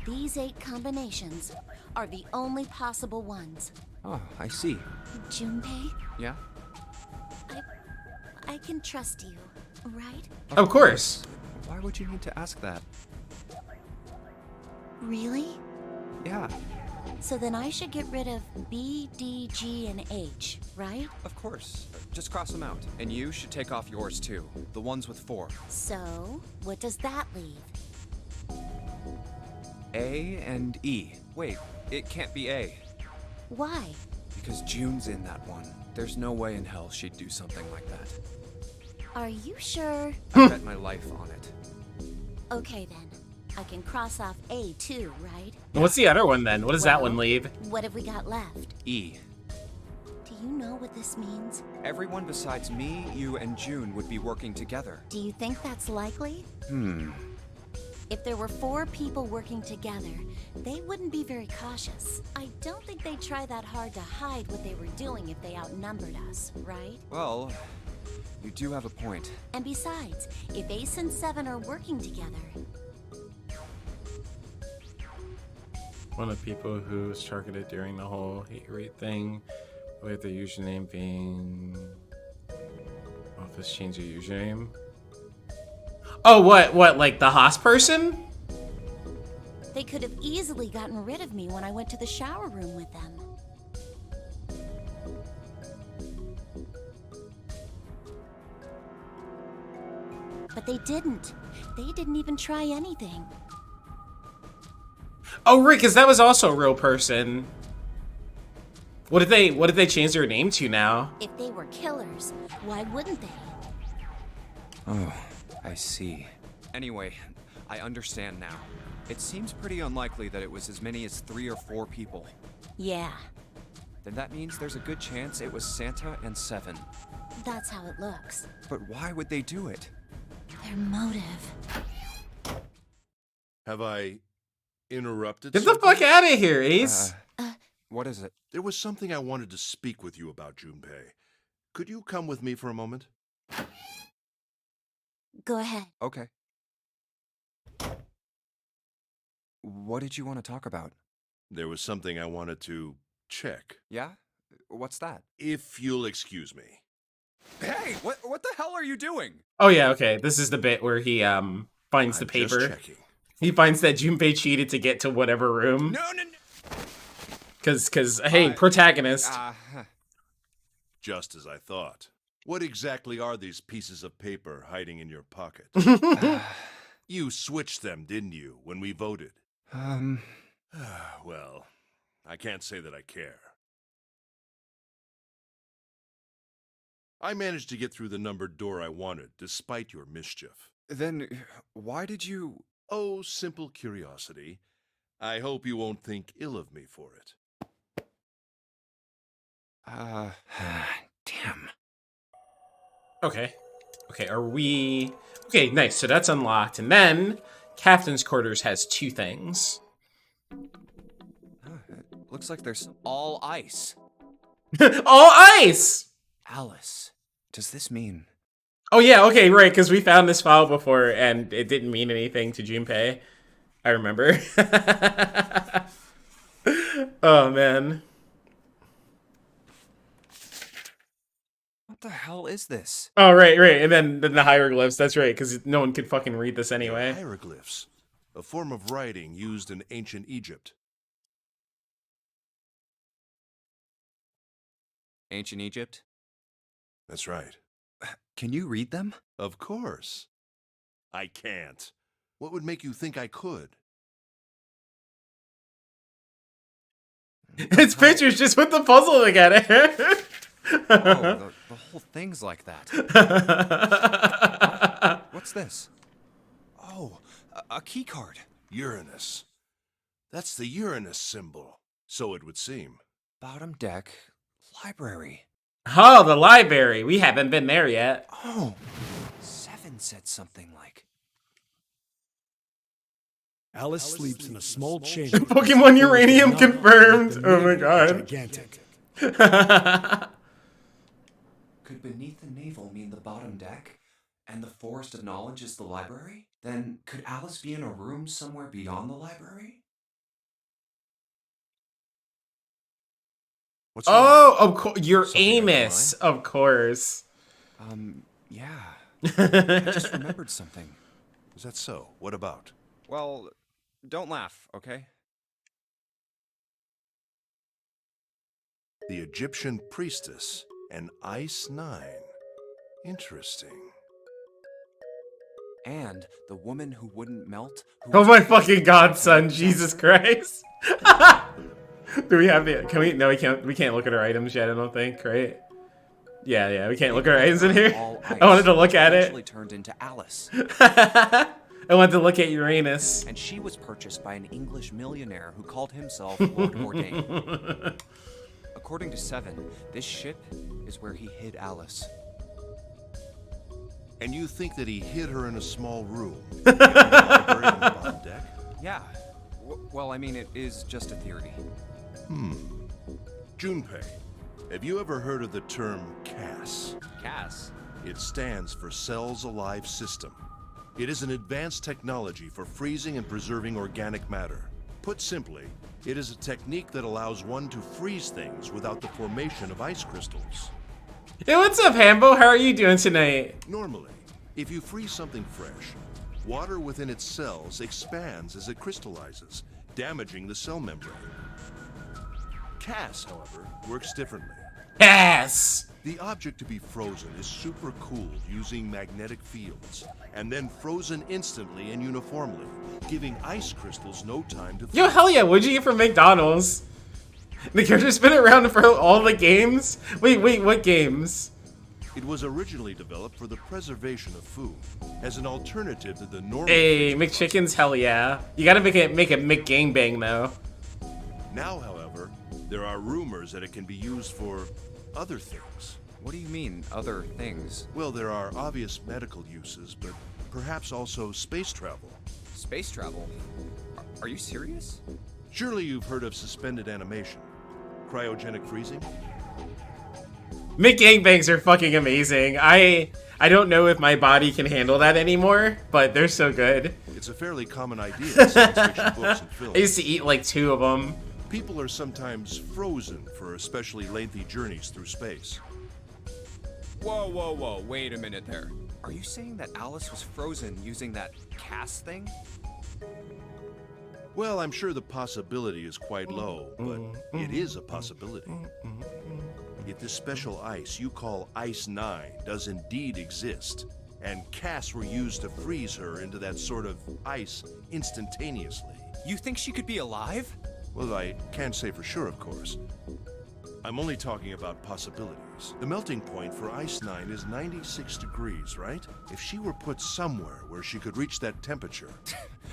D: These 8 combinations are the only possible ones.
E: Oh, I see.
D: Junpei,
E: Yeah?
D: I can trust you, right?
A: Of course.
E: Why would you need to ask that?
D: Really?
E: Yeah,
D: So then I should get rid of B, D, G, and H, right?
E: of course. Just cross them out. And you should take off yours too. The ones with 4.
D: So, what does that leave?
E: A and E. Wait, it can't be A.
D: Why?
E: Because June's in that one. There's no way in hell she'd do something like that.
D: Are you sure?
E: I bet my life on it.
D: Okay then. I can cross off A too, right?
A: What's the other one then? What does that one leave?
D: What have we got left?
E: E.
D: Do you know what this means?
E: Everyone besides me, you, and June would be working together.
D: Do you think that's likely? If there were 4 people working together, they wouldn't be very cautious. I don't think they'd try that hard to hide what they were doing if they outnumbered us, right?
E: Well, you do have a point.
D: And besides, if Ace and 7 are working together,
A: One of the people who was targeted during the whole hate rate thing, with the username being... Office change your username. Oh, what, like the Haas person?
D: they could have easily gotten rid of me when I went to the shower room with them. But they didn't. They didn't even try anything.
A: Oh, right, because that was also a real person. What did they change their name to now?
D: If they were killers, why wouldn't they?
E: Oh, I see. Anyway, I understand now. It seems pretty unlikely that it was as many as 3 or 4 people.
D: Yeah.
E: then that means there's a good chance it was Santa and Seven.
D: That's how it looks.
E: But why would they do it?
D: Their motive.
G: Have I interrupted
A: Get the
G: something?
A: fuck out of here, Ace.
E: What is it?
G: There was something I wanted to speak with you about, Junpei. Could you come with me for a moment?
D: Go ahead.
E: Okay. What did you want to talk about?
G: There was something I wanted to check.
E: Yeah? What's that?
G: If you'll excuse me.
E: Hey, what the hell are you doing?
A: Oh yeah, okay. This is the bit where he finds the
G: I'm just
A: paper.
G: checking.
A: He finds that Junpei cheated to get to whatever room.
E: No.
A: Cause hey, protagonist.
G: Just as I thought. What exactly are these pieces of paper hiding in your pocket? You switched them, didn't you, when we voted? Well, I can't say that I care. I managed to get through the numbered door I wanted, despite your mischief.
E: Then why did you...
G: Oh, simple curiosity. I hope you won't think ill of me for it.
E: Damn.
A: Okay. Okay, are we... Okay, nice. So that's unlocked. And then Captain's Quarters has 2 things.
E: It looks like there's all ice.
A: All ice!
E: Alice, does this mean...
A: Oh yeah, okay, right, because we found this file before and it didn't mean anything to Junpei. I remember. Oh, man.
E: What the hell is this?
A: Oh, right. And then the hieroglyphs, that's right, because no one could fucking read this anyway.
G: Hieroglyphs, a form of writing used in ancient Egypt.
E: Ancient Egypt?
G: That's right.
E: Can you read them?
G: Of course. I can't. What would make you think I could?
A: It's pictures just with the puzzle together.
E: Oh, the whole thing's like that. What's this? Oh, a key card.
G: Uranus. That's the Uranus symbol, so it would seem.
E: Bottom deck, library.
A: Oh, the library. We haven't been there yet.
E: Oh, Seven said something like...
F: Alice sleeps in a small chamber.
A: Pokemon Uranium confirmed. Oh my god.
F: Gigantic.
E: Could beneath the navel mean the bottom deck? And the forest of knowledge is the library? Then could Alice be in a room somewhere beyond the library?
G: What's wrong?
A: Oh, of course.
G: Something
A: Uranus, of course.
E: Yeah. I just remembered something.
G: Is that so? What about?
E: Well, don't laugh, okay?
G: The Egyptian priestess, an Ice 9. Interesting.
E: And the woman who wouldn't melt.
A: Oh my fucking god, son. Jesus Christ. Do we have the... Can we... No, we can't. We can't look at our items yet, I don't think, right? Yeah, we can't look at our items in here. I wanted to look at it.
E: Eventually turned into Alice.
A: I wanted to look at Uranus.
E: And she was purchased by an English millionaire who called himself Lord Bourdain. According to Seven, this ship is where he hid Alice.
G: And you think that he hid her in a small room? In the library on the bottom deck?
E: Yeah. Well, I mean, it is just a theory.
G: Junpei, have you ever heard of the term CAS?
E: Cass?
G: It stands for Cells Alive System. It is an advanced technology for freezing and preserving organic matter. Put simply, it is a technique that allows one to freeze things without the formation of ice crystals.
A: Hey, what's up, Hambo? How are you doing tonight?
G: Normally, if you freeze something fresh, water within its cells expands as it crystallizes, damaging the cell membrane. CAS, however, works differently.
A: Yes!
G: The object to be frozen is supercooled using magnetic fields, and then frozen instantly and uniformly, giving ice crystals no time to
A: Yo, hell yeah, what'd you get from McDonald's? The character's been around for all the games? Wait, what games?
G: It was originally developed for the preservation of food, as an alternative to the normal...
A: Hey, McChicken's hell yeah. You gotta make it McGangbang though.
G: Now, however, there are rumors that it can be used for other things.
E: What do you mean, other things?
G: Well, there are obvious medical uses, but perhaps also space travel.
E: Space travel? Are you serious?
G: Surely you've heard of suspended animation. Cryogenic freezing?
A: McGangbangs are fucking amazing. I don't know if my body can handle that anymore, but they're so good.
G: It's a fairly common idea in science fiction books and films.
A: I used to eat like 2 of them.
G: People are sometimes frozen for especially lengthy journeys through space.
E: Whoa, wait a minute there. Are you saying that Alice was frozen using that cast thing?
G: Well, I'm sure the possibility is quite low, but it is a possibility. If this special ice you call Ice 9 does indeed exist, and casts were used to freeze her into that sort of ice instantaneously.
E: You think she could be alive?
G: Well, I can't say for sure, of course. I'm only talking about possibilities. The melting point for Ice 9 is 96 degrees, right? If she were put somewhere where she could reach that temperature...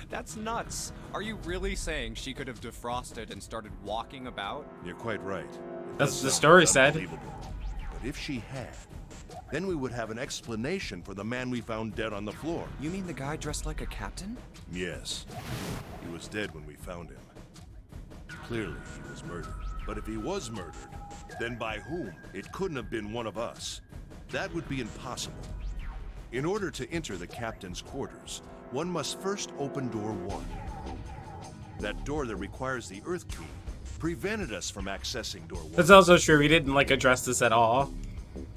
E: That's nuts. Are you really saying she could have defrosted and started walking about?
G: You're quite right. It
A: That's
G: does
A: the
G: sound
A: story said.
G: unbelievable. But if she had, then we would have an explanation for the man we found dead on the floor.
E: You mean the guy dressed like a captain?
G: Yes. He was dead when we found him. Clearly, he was murdered. But if he was murdered, then by whom? It couldn't have been one of us. That would be impossible. In order to enter the captain's quarters, one must first open door 1. That door that requires the Earth key prevented us from accessing door 1.
A: That's also true. We didn't like address this at all.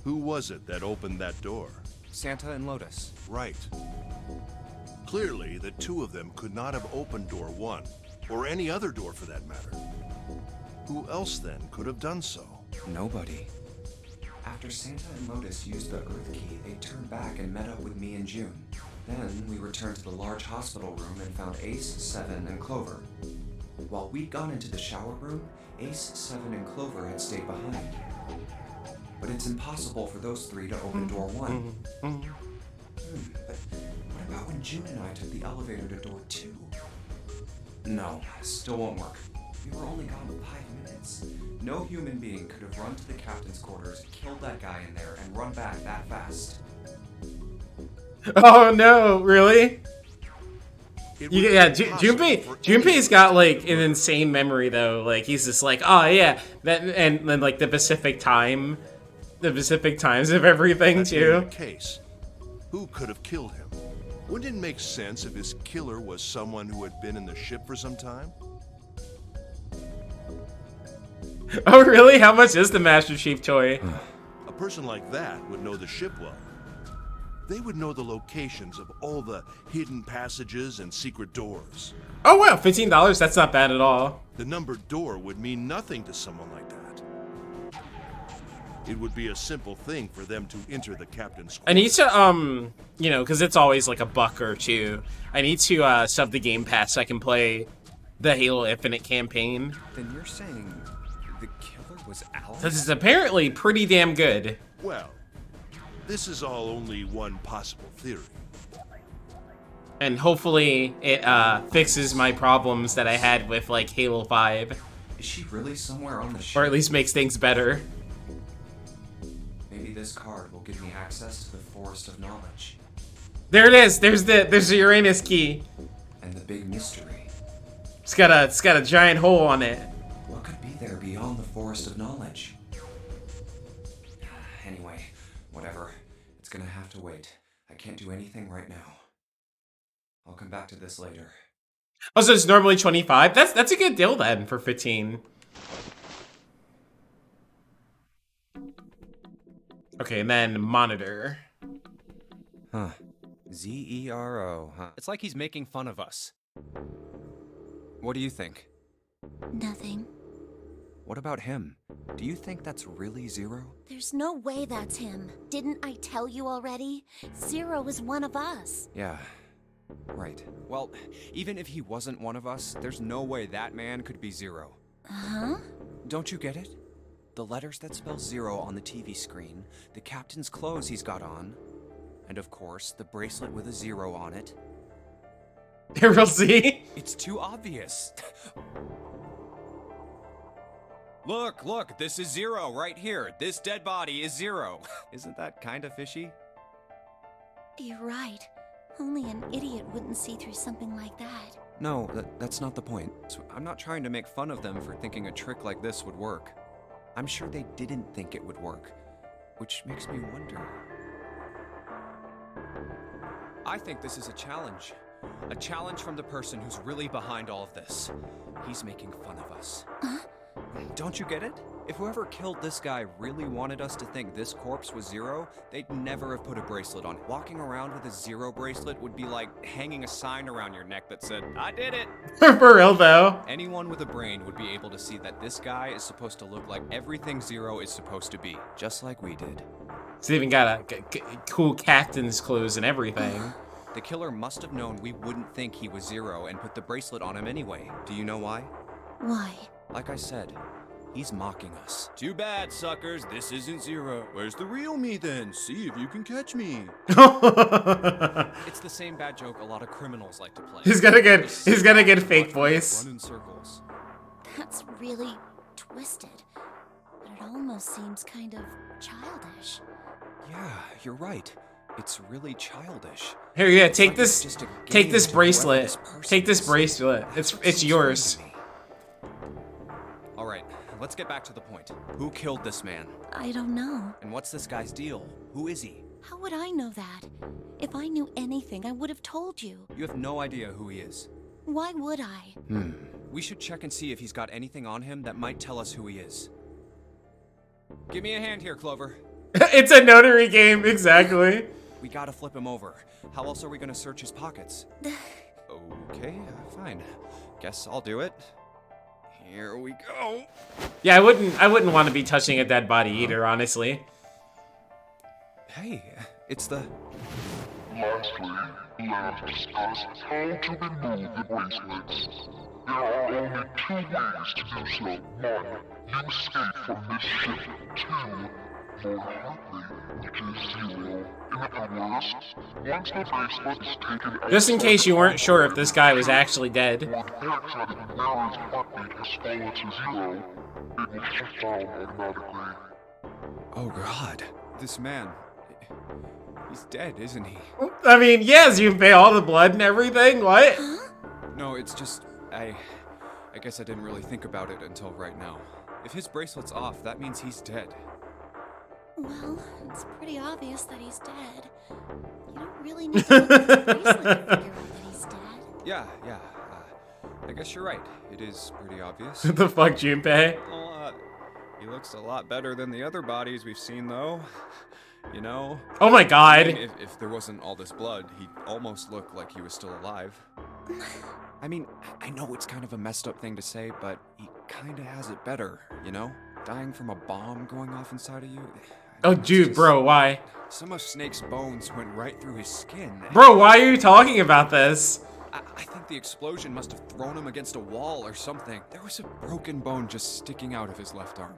G: Who was it that opened that door?
E: Santa and Lotus.
G: Right. Clearly, the two of them could not have opened door 1, or any other door for that matter. Who else then could have done so?
E: Nobody.
H: After Santa and Lotus used the Earth key, they turned back and met up with me and June. Then we returned to the large hospital room and found Ace, Seven, and Clover. While we'd gone into the shower room, Ace, Seven, and Clover had stayed behind. But it's impossible for those 3 to open door 1. But what about when June and I took the elevator to door 2? No, still won't work. We were only gone 5 minutes. No human being could have run to the captain's quarters, killed that guy in there, and run back that fast.
A: Oh no, really?
G: It would
A: Yeah,
G: be impossible for
A: Junpei's got like an insane memory though. Like he's just like, oh yeah, that and then like the Pacific times of everything
G: that being
A: too.
G: the case, who could have killed him? Wouldn't it make sense if his killer was someone who had been in the ship for some time?
A: Oh really? How much is the Master Chief toy?
G: A person like that would know the ship well. They would know the locations of all the hidden passages and secret doors.
A: Oh wow, $15. That's not bad at all.
G: The numbered door would mean nothing to someone like that. It would be a simple thing for them to enter the captain's
A: I need to you know, because it's always like $1 or $2. I need to sub the Game Pass so I can play the Halo Infinite campaign.
E: Then you're saying the killer was Alice?
A: This is apparently pretty damn good.
G: Well, this is all only one possible theory.
A: And hopefully it fixes my problems that I had with like Halo 5.
H: Is she really somewhere on the ship?
A: Or at least makes things better.
H: Maybe this card will give me access to the Forest of Knowledge.
A: There it is. There's the Uranus key.
H: And the big mystery.
A: It's got a giant hole on it.
H: What could be there beyond the Forest of Knowledge? Anyway, whatever. It's gonna have to wait. I can't do anything right now. I'll come back to this later.
A: Oh, so it's normally 25? That's a good deal then for 15. Okay, and then monitor.
E: Huh. Zero, huh? It's like he's making fun of us. What do you think?
D: Nothing.
E: What about him? Do you think that's really Zero?
D: There's no way that's him. Didn't I tell you already? Zero is one of us.
E: Yeah. Right. Well, even if he wasn't one of us, there's no way that man could be Zero.
D: Huh?
E: Don't you get it? The letters that spell Zero on the TV screen, the captain's clothes he's got on, and of course, the bracelet with a 0 on it.
A: We'll see.
E: It's too obvious.
H: Look, this is Zero right here. This dead body is Zero. Isn't that kind of fishy?
D: You're right. Only an idiot wouldn't see through something like that.
H: No, that's not the point. So I'm not trying to make fun of them for thinking a trick like this would work. I'm sure they didn't think it would work, which makes me wonder. I think this is a challenge. A challenge from the person who's really behind all of this. He's making fun of us. Don't you get it? If whoever killed this guy really wanted us to think this corpse was Zero, they'd never have put a bracelet on. Walking around with a Zero bracelet would be like hanging a sign around your neck that said, "I did it!"
A: For real though.
H: Anyone with a brain would be able to see that this guy is supposed to look like everything Zero is supposed to be, just like we did.
A: He's even got a cool captain's clothes and everything.
H: The killer must have known we wouldn't think he was Zero and put the bracelet on him anyway. Do you know why?
D: Why?
H: Like I said, he's mocking us. Too bad, suckers. This isn't Zero. Where's the real me then? See if you can catch me. It's the same bad joke a lot of criminals like to play.
A: He's gonna get fake voice.
H: Run in circles.
D: That's really twisted. But it almost seems kind of childish.
H: Yeah, you're right. It's really childish.
A: Here, yeah,
H: It's
A: take
H: like
A: this.
H: it's just a
A: Take
H: game
A: this
H: to
A: bracelet.
H: whoever this person
A: Take this
H: is.
A: bracelet. It's yours.
H: All right, let's get back to the point. Who killed this man?
D: I don't know.
H: And what's this guy's deal? Who is he?
D: How would I know that? If I knew anything, I would have told you.
H: You have no idea who he is.
D: Why would I?
H: We should check and see if he's got anything on him that might tell us who he is. Give me a hand here, Clover.
A: It's a notary game, exactly.
H: We gotta flip him over. How else are we gonna search his pockets? Okay, fine. Guess I'll do it. Here we go.
A: Yeah, I wouldn't want to be touching a dead body either, honestly.
H: Hey, it's the...
I: Lastly, let us discuss how to remove the bracelets. There are only two ways to do so. One, you escape from this ship. Two, vote Hartley, which is Zero. In other words, once the bracelet is taken out,
A: Just in case you weren't sure if this guy was actually dead.
I: or the character that Mary's heartbeat has fallen to zero, it will shut down automatically.
H: Oh god, this man... He's dead, isn't he?
A: I mean, yes, you pay all the blood and everything. What?
H: No, it's just... I guess I didn't really think about it until right now. If his bracelet's off, that means he's dead.
D: Well, it's pretty obvious that he's dead. You don't really need to look at the bracelet to figure out that he's dead.
H: Yeah. I guess you're right. It is pretty obvious.
A: What the fuck, Junpei?
H: He looks a lot better than the other bodies we've seen, though. You know?
A: Oh my
H: I
A: god.
H: mean, if there wasn't all this blood, he'd almost look like he was still alive. I mean, I know it's kind of a messed up thing to say, but he kind of has it better, you know? Dying from a bomb going off inside of you.
A: Oh, dude, bro, why?
H: Some of Snake's bones went right through his skin.
A: Bro, why are you talking about this?
H: I think the explosion must have thrown him against a wall or something. There was a broken bone just sticking out of his left arm.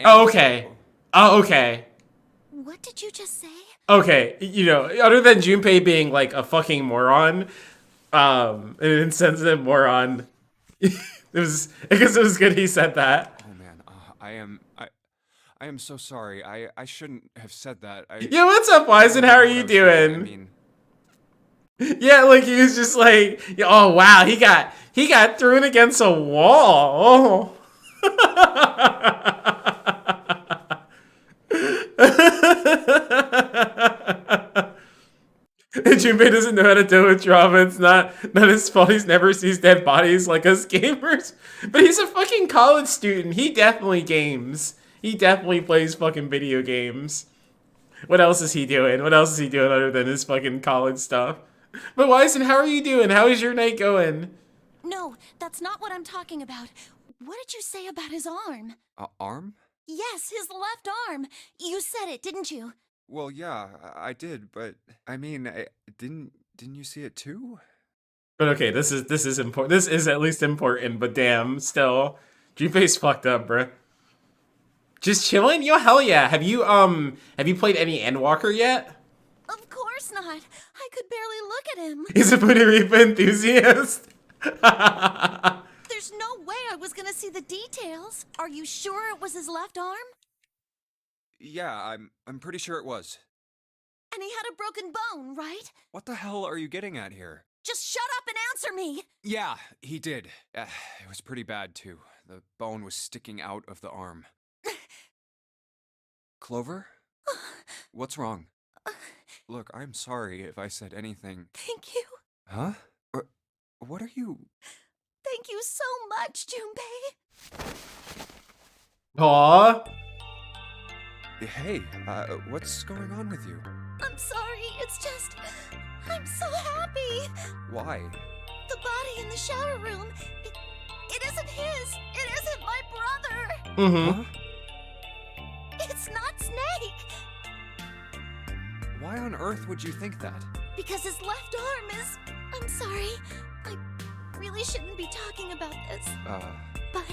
A: Oh, okay. Oh, okay.
D: What did you just say?
A: Okay, you know, other than Junpei being like a fucking moron, an insensitive moron, I guess it was good he said that.
H: Oh man, I am so sorry. I shouldn't have said that.
A: Yeah, what's up, Wisen? How are you doing?
H: I mean,
A: yeah, like he was just like, oh wow, he got thrown against a wall. Junpei doesn't know how to deal with trauma. It's not his fault. He's never sees dead bodies like us gamers. But he's a fucking college student. He definitely games. He definitely plays fucking video games. What else is he doing? What else is he doing other than his fucking college stuff? But Wyson, how are you doing? How is your night going?
D: No, that's not what I'm talking about. What did you say about his arm?
H: arm?
D: Yes, his left arm. You said it, didn't you?
H: Well, yeah, I did, but I mean, didn't you see it too?
A: But okay, this is important. This is at least important. But damn, still, Junpei's fucked up, bruh. Just chilling? Yo, hell yeah. Have you played any Endwalker yet?
D: Of course not. I could barely look at him.
A: He's a Punaripa enthusiast.
D: There's There's no way I was gonna see the details. Are you sure it was his left arm?
H: Yeah, I'm pretty sure it was.
D: And he had a broken bone, right?
H: What the hell are you getting at here?
D: Just shut up and answer me!
H: Yeah, he did. It was pretty bad, too. The bone was sticking out of the arm. Clover? What's wrong? Look, I'm sorry if I said anything.
D: Thank you.
H: Huh? What are you...
D: Thank you so much, Junpei.
A: Aww.
H: Hey, what's going on with you?
D: I'm sorry, it's just... I'm so happy.
H: Why?
D: The body in the shower room, it isn't his. It isn't my brother.
A: Mm-hmm.
H: Huh?
D: It's not Snake.
H: Why on earth would you think that?
D: Because his left arm is... I'm sorry. I really shouldn't be talking about this. But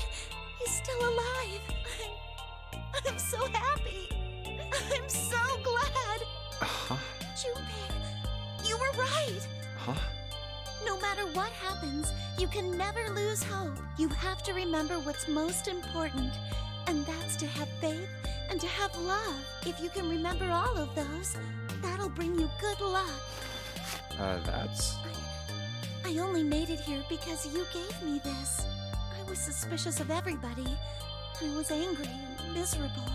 D: he's still alive. I'm so happy. I'm so glad.
H: Huh?
D: Junpei, you were right.
H: Huh?
D: No matter what happens, you can never lose hope. You have to remember what's most important, and that's to have faith and to have love. If you can remember all of those, that'll bring you good luck.
H: That's...
D: I only made it here because you gave me this. I was suspicious of everybody. I was angry and miserable.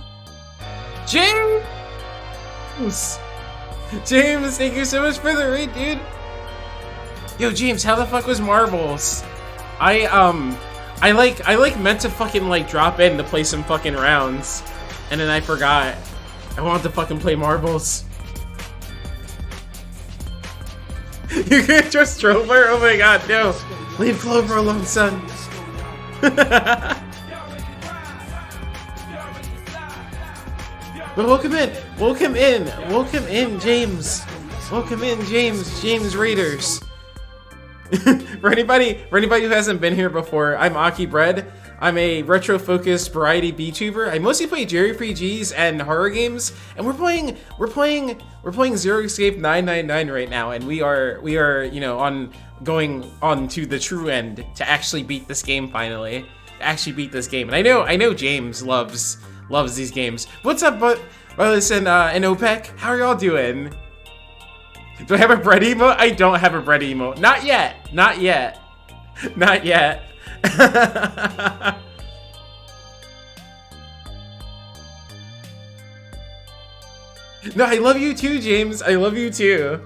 A: James! James, thank you so much for the raid, dude. Yo, James, how the fuck was Marbles? I meant to fucking like drop in to play some fucking rounds, and then I forgot. I wanted to fucking play Marbles. You can't trust Trover? Oh my god, no. Leave Clover alone, son. But welcome in, James. Welcome in, James Raiders. For anybody who hasn't been here before, I'm Aki Bread. I'm a retro-focused variety VTuber. I mostly play JRPGs and horror games, and we're playing Zero Escape 999 right now, and we are you know going on to the true end to actually beat this game finally. To actually beat this game, and I know James loves these games. What's up, brothers and OPEC? How are y'all doing? Do I have a bread emote? I don't have a bread emote. Not yet. Not yet. Not yet. No, I love you too, James. I love you too.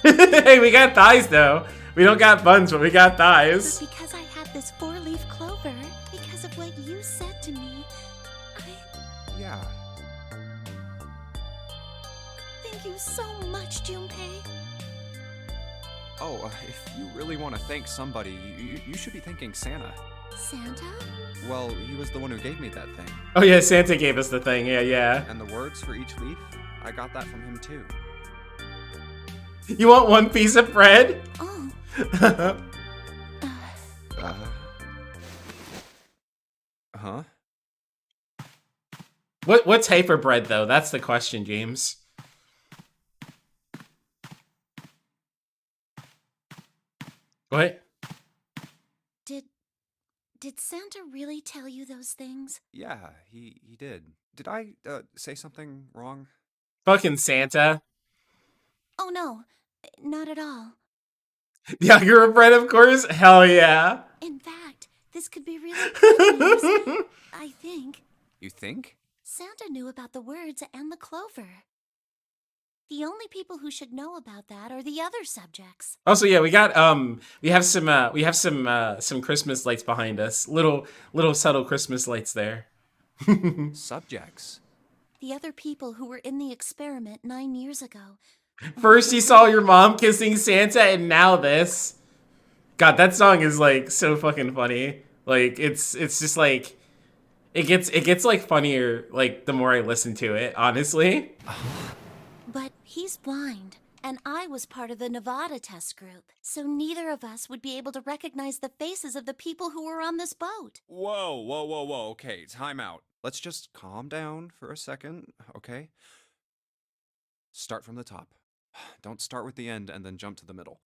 A: Hey, we got thighs though. We don't got buns, but we got thighs.
D: But because I had this four-leaf clover, because of what you said to me,
H: Yeah.
D: thank you so much, Junpei.
H: Oh, if you really want to thank somebody, you should be thanking Santa.
D: Santa?
H: Well, he was the one who gave me that thing.
A: Oh yeah, Santa gave us the thing. Yeah.
H: And the words for each leaf, I got that from him too.
A: You want one piece of bread?
D: Oh.
H: Huh?
A: What type of bread though? That's the question, James. What?
D: Did Santa really tell you those things?
H: Yeah, he did. Did I say something wrong?
A: Fucking Santa.
D: Oh no, not at all.
A: You're a bread, of course? Hell yeah.
D: In fact, this could be really good news. I think.
H: You think?
D: Santa knew about the words and the clover. The only people who should know about that are the other subjects.
A: Also, yeah, we got we have some Christmas lights behind us. Little subtle Christmas lights there.
H: Subjects.
D: The other people who were in the experiment 9 years ago.
A: First you saw your mom kissing Santa, and now this. God, that song is like so fucking funny. Like it's just like it gets like funnier like the more I listen to it, honestly.
D: But he's blind, and I was part of the Nevada test group, so neither of us would be able to recognize the faces of the people who were on this boat.
H: Whoa. Okay, time out. Let's just calm down for a second, okay? Start from the top.
E: Don't start with the end and then jump to the middle.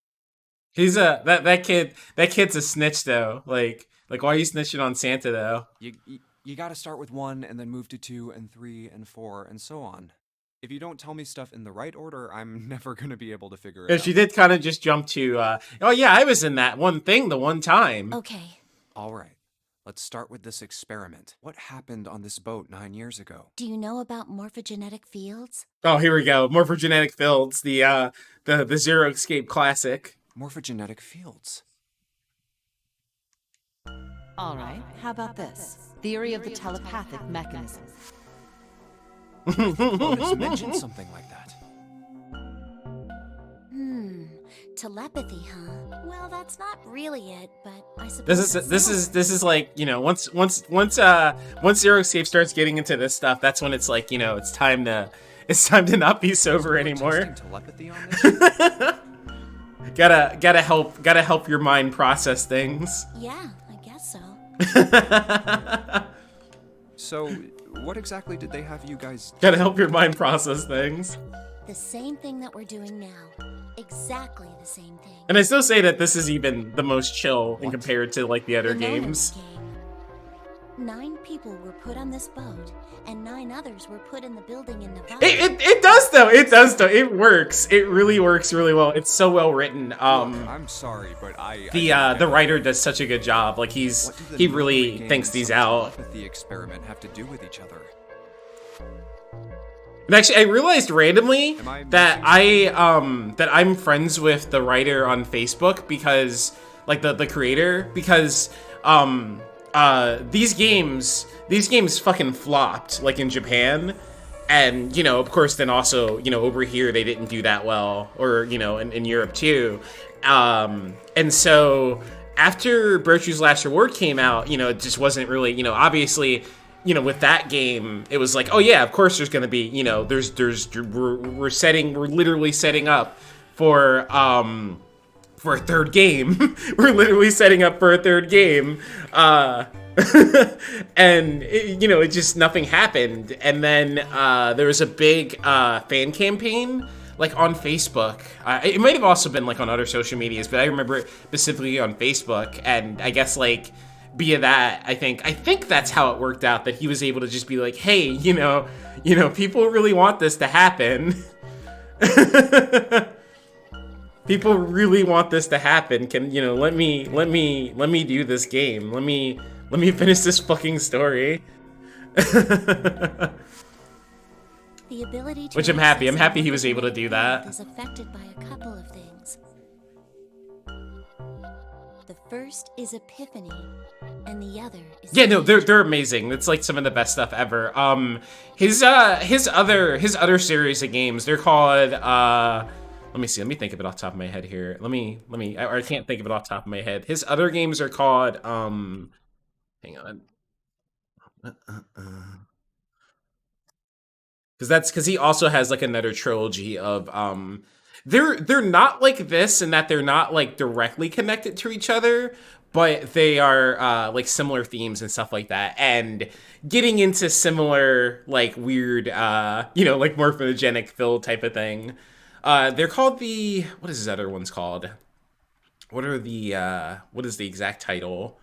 A: He's a that kid's a snitch though. Like why are you snitching on Santa though?
E: You gotta start with 1 and then move to 2 and 3 and 4 and so on. If you don't tell me stuff in the right order, I'm never gonna be able to figure it out.
A: She did kind of just jump to, oh yeah, I was in that one thing the one time.
D: Okay.
E: All right. Let's start with this experiment. What happened on this boat 9 years ago?
D: Do you know about morphogenetic fields?
A: Oh, here we go. Morphogenetic fields, the Zero Escape classic.
E: Morphogenetic fields.
C: All right, how about this? Theory of the telepathic mechanism.
E: Otis mentioned something like that.
D: Telepathy, huh? Well, that's not really it, but I suppose
A: This is like, you know, once Zero Escape starts getting into this stuff, that's when it's like, you know, it's time to not be sober anymore.
E: Telepathy on this?
A: gotta help your mind process things.
D: Yeah, I guess so.
E: So, what exactly did they have you guys...
A: Gotta help your mind process things.
D: The same thing that we're doing now. Exactly the same thing.
A: And I still say that this is even the most chill in compared to like the other
D: The Nolan
A: games.
D: game. 9 people were put on this boat, and 9 others were put in the building in Nevada.
A: It does though. It does though. It works. It really works really well. It's so well written.
E: Look, I'm sorry, but
A: the writer does such a good job. Like he really thinks these out.
E: What does the experiment have to do with each other?
A: And actually, I realized randomly that I'm friends with the writer on Facebook because, like the creator, because these games fucking flopped like in Japan, and you know, of course, then also, you know, over here they didn't do that well, or you know, in Europe too, and so after Virtue's Last Reward came out, you know, it just wasn't really, you know, obviously. You know, with that game, it was like, oh yeah, of course there's gonna be, you know, we're literally setting up for a third game. We're literally setting up for a third game, and you know, it just nothing happened. And then there was a big fan campaign like on Facebook. It might have also been like on other social medias, but I remember it specifically on Facebook. And I guess like via that, I think that's how it worked out, that he was able to just be like, hey, you know, people really want this to happen. People really want this to happen. Can, you know, let me do this game. Let me finish this fucking story.
D: The ability to
A: Which I'm happy. I'm happy he was able to do that.
D: is affected by a couple of things. The first is epiphany, and the other is
A: Yeah, no, they're amazing. It's like some of the best stuff ever. His other series of games, they're called let me see. Let me think of it off the top of my head here. I can't think of it off the top of my head. His other games are called hang on. Because he also has like another trilogy of they're not like this in that they're not like directly connected to each other, but they are like similar themes and stuff like that, and getting into similar like weird you know, like morphogenic fill type of thing. They're called what is his other one's called? What is the exact title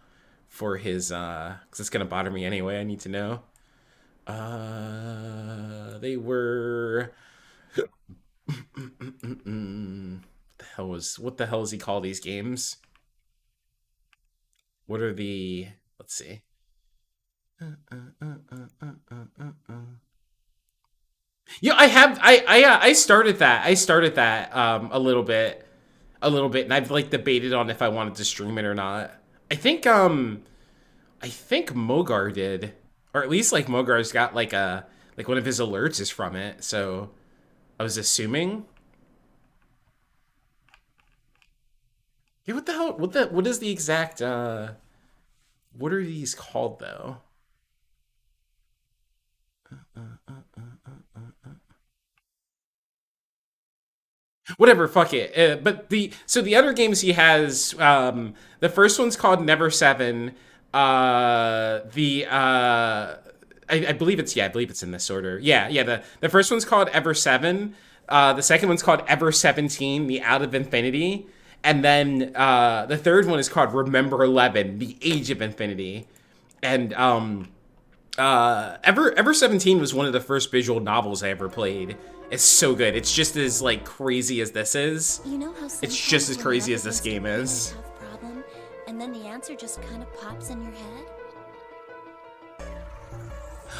A: for his because it's gonna bother me anyway, I need to know. They were what the hell does he call these games? What are let's see. Yeah, I started that. A little bit, and I've like debated on if I wanted to stream it or not. I think Mogar did. Or at least like Mogar's got like one of his alerts is from it, so I was assuming. Yeah, what the hell? What is the exact what are these called though? Whatever, fuck it. But the other games he has, the first one's called Never 7. I believe it's in this order. Yeah. The first one's called Ever 7. The second one's called Ever 17, The Out of Infinity. And then the third one is called Remember 11, The Age of Infinity. And Ever 17 was one of the first visual novels I ever played. It's so good. It's just as like crazy as this is.
D: You know how
A: it's just as crazy as this game is.
D: Tough problem, and then the answer just kind of pops in your head.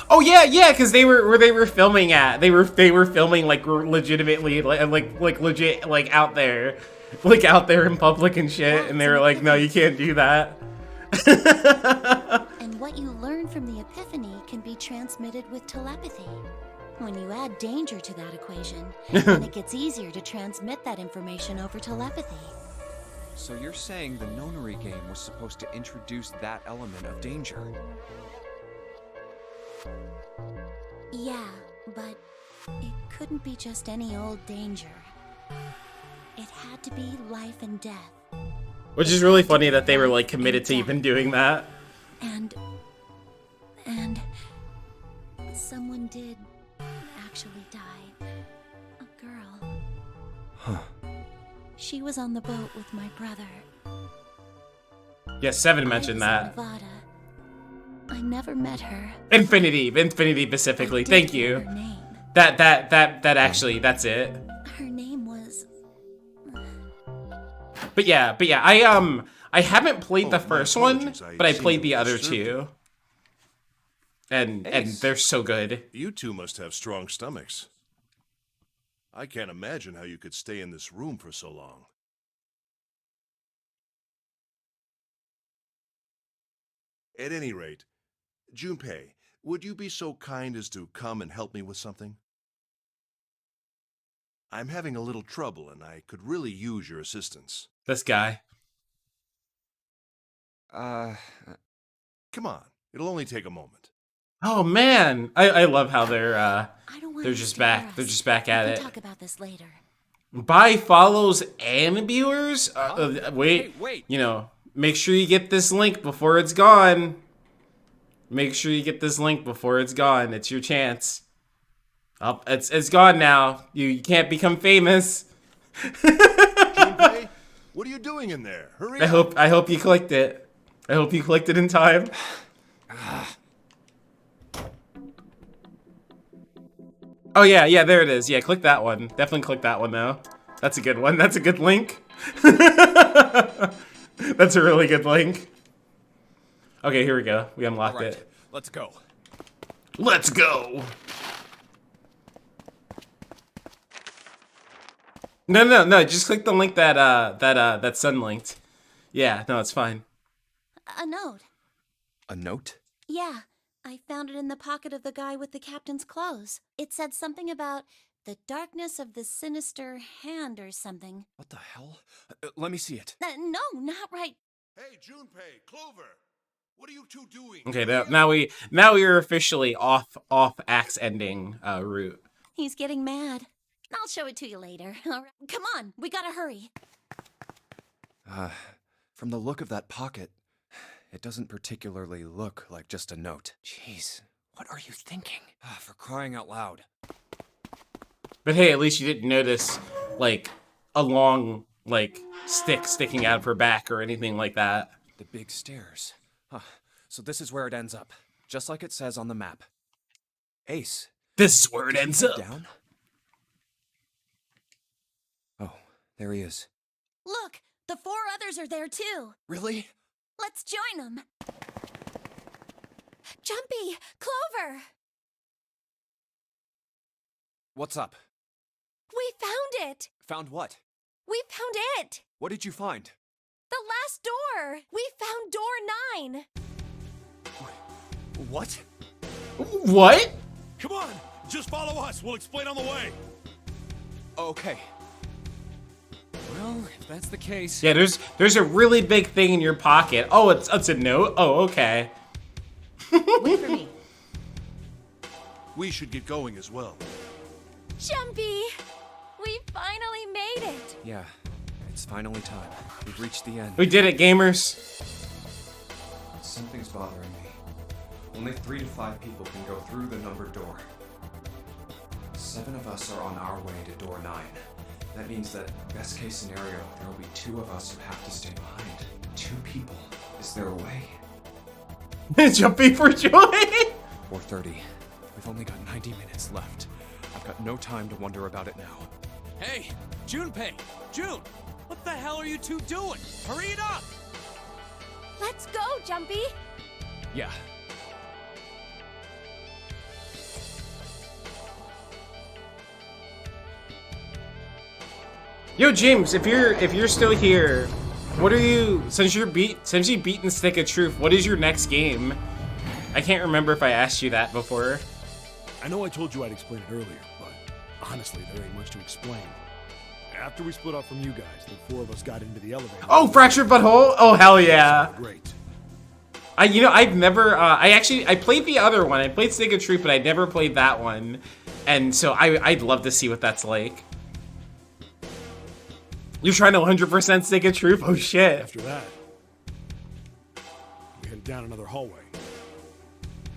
A: Oh yeah, because they were filming at they were filming like legitimately like legit like out there in public and shit, and they were like, no, you can't do that.
D: And what you learn from the epiphany can be transmitted with telepathy. When you add danger to that equation, then it gets easier to transmit that information over telepathy.
E: So you're saying the nonary game was supposed to introduce that element of danger?
D: Yeah, but it couldn't be just any old danger. It had to be life and death.
A: Which is really funny that they were like committed to even doing that.
D: And someone did actually die. A girl.
E: Huh.
D: She was on the boat with my brother.
A: Yeah, 7 mentioned that.
D: Nevada. I never met her.
A: Infinity specifically. Thank you.
D: Her name.
A: That actually, that's it.
D: Her name was.
A: But yeah, I haven't played the first one, but I played the other two. And they're so good.
G: You two must have strong stomachs. I can't imagine how you could stay in this room for so long. At any rate, Junpei, would you be so kind as to come and help me with something? I'm having a little trouble, and I could really use your assistance.
A: This guy.
G: Come on. It'll only take a moment.
A: Oh man, I love how they're just back. They're just back at it.
D: Talk about this later.
A: Buy, follows, and viewers. Wait,
E: wait.
A: You know, make sure you get this link before it's gone. Make sure you get this link before it's gone. It's your chance. Oh, it's gone now. You can't become famous.
G: Junpei, what are you doing in there? Hurry up.
A: I hope you clicked it. I hope you clicked it in time. Oh yeah, there it is. Yeah, click that one. Definitely click that one though. That's a good one. That's a good link. That's a really good link. Okay, here we go. We unlocked it.
E: Let's go.
A: Let's go. No. Just click the link that Sun linked. Yeah, no, it's fine.
D: A note.
E: A note?
D: Yeah, I found it in the pocket of the guy with the captain's clothes. It said something about the darkness of the sinister hand or something.
E: What the hell? Let me see it.
D: No, not right.
G: Hey, Junpei, Clover, what are you two doing?
A: Okay, now we are officially off axe ending route.
D: He's getting mad. I'll show it to you later. All right. Come on, we gotta hurry.
E: From the look of that pocket, it doesn't particularly look like just a note. Jeez, what are you thinking? For crying out loud.
A: But hey, at least you didn't notice, like, a long, like, stick sticking out of her back or anything like that.
E: The big stairs. So this is where it ends up, just like it says on the map. Ace.
A: This is where it ends up.
E: Down? Oh, there he is.
D: Look, the 4 others are there too.
E: Really?
D: Let's join them. Jumpy, Clover.
E: What's up?
D: We found it.
E: Found what?
D: We found it.
E: What did you find?
D: The last door. We found door 9.
E: What?
A: What?
F: Come on, just follow us. We'll explain on the way.
E: Okay.
B: Well, if that's the case.
A: Yeah, there's a really big thing in your pocket. Oh, it's a note. Oh, okay.
C: Wait for me.
G: We should get going as well.
D: Jumpy, we finally made it.
E: Yeah, it's finally time. We've reached the end.
A: We did it, gamers.
H: Something's bothering me. Only 3 to 5 people can go through the numbered door. 7 of us are on our way to door 9. That means that, best case scenario, there will be 2 of us who have to stay behind. 2 people. Is there a way?
A: Jumping for joy.
E: 4:30. We've only got 90 minutes left. I've got no time to wonder about it now.
B: Hey, Junpei! June! What the hell are you two doing? Hurry it up!
D: Let's go, Jumpy!
E: Yeah.
A: Yo, James, if you're still here, what are you? Since you've beaten Stick of Truth, what is your next game? I can't remember if I asked you that before.
F: I know I told you I'd explain it earlier, but honestly, there ain't much to explain. After we split off from you guys, the 4 of us got into the elevator.
A: Oh, Fractured Butthole! Oh, hell yeah!
F: Great.
A: I've never, I played the other one. I played Stick of Truth, but I never played that one. And so I'd love to see what that's like. You're trying to 100% Stick of Truth? Oh, shit.
F: After that, we headed down another hallway.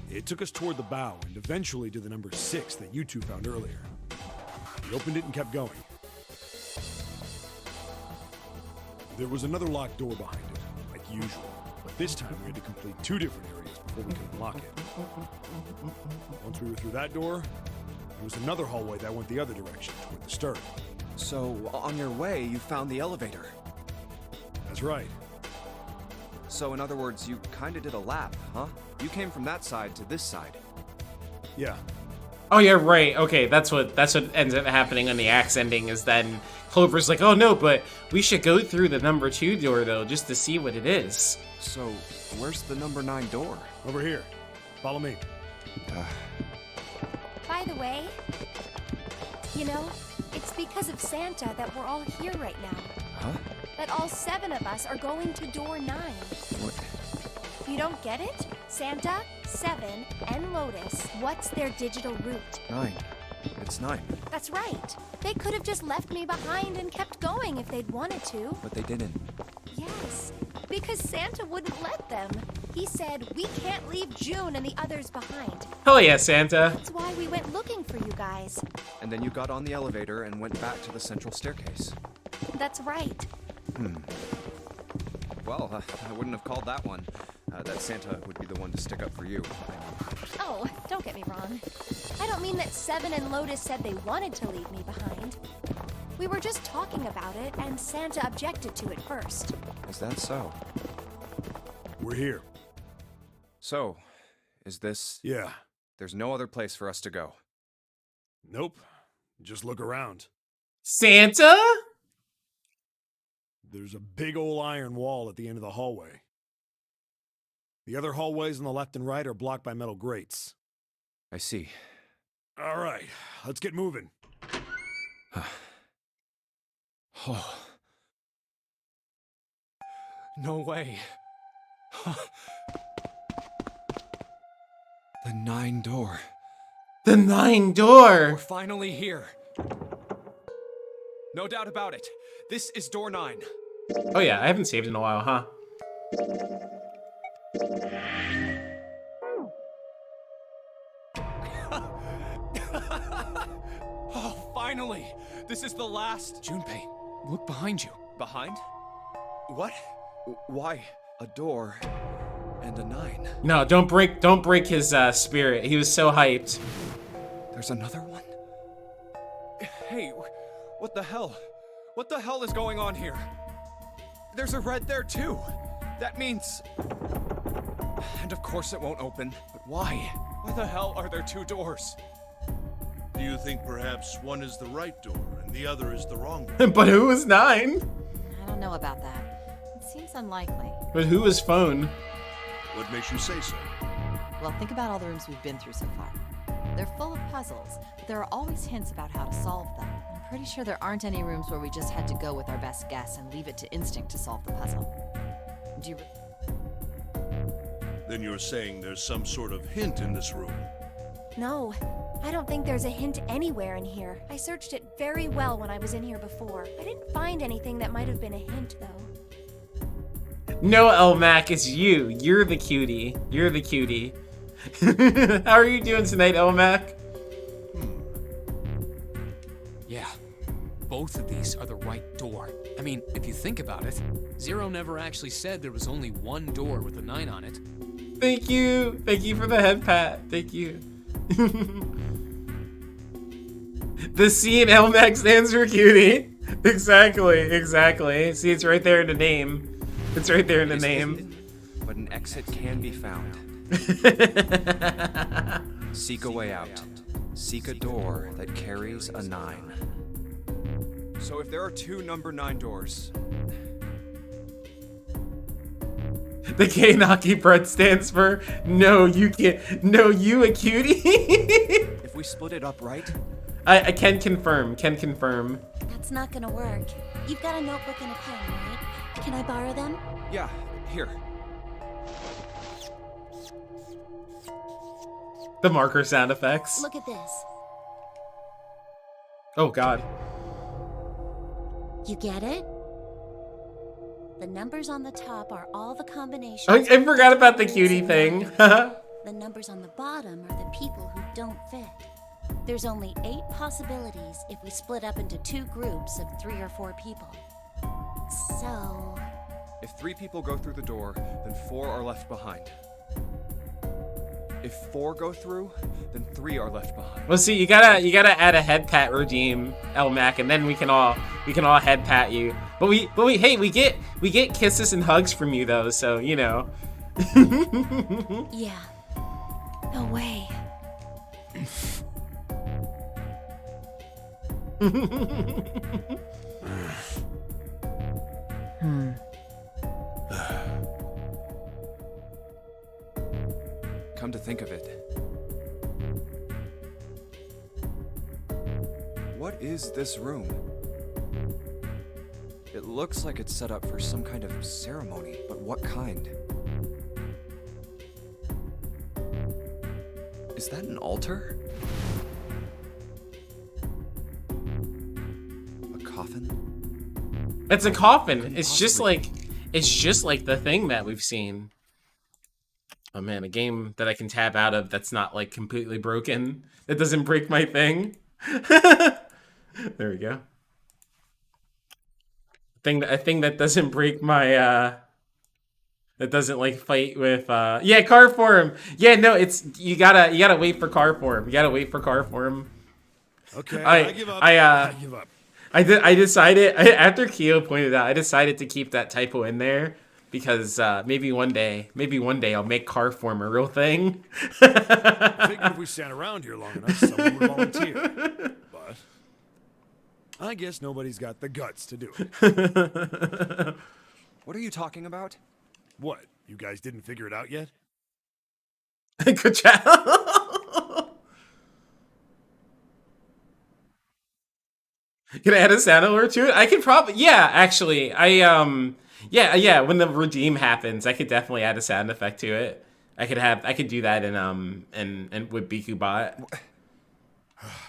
F: It took us toward the bow and eventually to the number 6 that you two found earlier. We opened it and kept going. There was another locked door behind it, like usual. But this time we had to complete 2 different areas before we could unlock it. Once we were through that door, there was another hallway that went the other direction, toward the stern.
E: So, on your way, you found the elevator.
F: That's right.
E: So, in other words, you kinda did a lap, huh? You came from that side to this side.
F: Yeah.
A: Oh yeah, right. Okay, that's what ends up happening on the axe ending is then Clover's like, oh no, but we should go through the number 2 door though, just to see what it is.
E: So, where's the number 9 door?
F: Over here. Follow me.
D: By the way, you know, it's because of Santa that we're all here right now.
E: Huh?
D: That all 7 of us are going to door 9.
E: What?
D: You don't get it? Santa, 7, and Lotus. What's their digital route?
E: 9. It's 9.
D: That's right. They could have just left me behind and kept going if they'd wanted to.
E: But they didn't.
D: Yes, because Santa wouldn't let them. He said, we can't leave June and the others behind.
A: Hell yeah, Santa.
D: That's why we went looking for you guys.
E: And then you got on the elevator and went back to the central staircase.
D: That's right.
E: Well, I wouldn't have called that one. That Santa would be the one to stick up for you.
D: Oh, don't get me wrong. I don't mean that 7 and Lotus said they wanted to leave me behind. We were just talking about it, and Santa objected to it first.
E: Is that so?
F: We're here.
E: So, is this...
F: Yeah.
E: There's no other place for us to go.
F: Nope. Just look around.
A: Santa?
F: There's a big old iron wall at the end of the hallway. The other hallways on the left and right are blocked by metal grates.
E: I see.
F: All right, let's get moving.
E: Oh. No way. The 9 door.
A: The 9 door.
E: We're finally here. No doubt about it. This is door 9.
A: Oh yeah, I haven't saved in a while, huh?
E: Oh, finally! This is the last.
B: Junpei, look behind you.
E: Behind? What? Why? A door and a 9.
A: No, don't break his spirit. He was so hyped.
E: There's another one? Hey, what the hell? What the hell is going on here? There's a red there too. That means... And of course it won't open. But why? Why the hell are there 2 doors?
G: Do you think perhaps one is the right door and the other is the wrong one?
A: But who was 9?
C: I don't know about that. It seems unlikely.
A: But who was phone?
G: What makes you say so?
C: Well, think about all the rooms we've been through so far. They're full of puzzles, but there are always hints about how to solve them. I'm pretty sure there aren't any rooms where we just had to go with our best guess and leave it to instinct to solve the puzzle. Do you...
G: Then you're saying there's some sort of hint in this room?
D: No, I don't think there's a hint anywhere in here. I searched it very well when I was in here before. I didn't find anything that might have been a hint, though.
A: No, Elmac, it's you. You're the cutie. You're the cutie. How are you doing tonight, Elmac?
B: Yeah, both of these are the right door. I mean, if you think about it, Zero never actually said there was only one door with a 9 on it.
A: Thank you. Thank you for the head pat. Thank you. The C in LMAX stands for cutie. Exactly. See, it's right there in the name. It's right there in the name.
E: But an exit can be found. Seek a way out. Seek a door that carries a 9. So if there are 2 number 9 doors...
A: The K-Naki bread stands for no, you can't. No, you a cutie.
E: If we split it up, right?
A: I can confirm.
D: That's not gonna work. You've got a notebook and a pen, right? Can I borrow them?
E: Yeah, here.
A: The marker sound effects.
D: Look at this.
A: Oh God.
D: You get it? The numbers on the top are all the combinations.
A: I forgot about the cutie thing.
D: The numbers on the bottom are the people who don't fit. There's only 8 possibilities if we split up into 2 groups of 3 or 4 people. So...
E: If 3 people go through the door, then 4 are left behind. If 4 go through, then 3 are left behind.
A: Well, see, you gotta add a head pat regime, Elmac, and then we can all head pat you. But hey, we get kisses and hugs from you though, so you know.
D: Yeah. No way.
E: Come to think of it. What is this room? It looks like it's set up for some kind of ceremony, but what kind? Is that an altar? A coffin?
A: It's a coffin. It's just like the thing that we've seen. Oh man, a game that I can tab out of that's not like completely broken. That doesn't break my thing. There we go. A thing that doesn't break my that doesn't like fight with yeah, car form. Yeah, no, it's you gotta wait for car form. You gotta wait for car form.
F: Okay, I give up. I give up.
A: I decided after Keo pointed out, I decided to keep that typo in there because maybe one day I'll make car form a real thing.
F: I figured if we sat around here long enough, someone would volunteer. But I guess nobody's got the guts to do it.
E: What are you talking about?
F: What? You guys didn't figure it out yet?
A: Good job. Can I add a sound alert to it? I could probably, yeah, actually, yeah, when the redeem happens, I could definitely add a sound effect to it. I could do that in with BikuBot.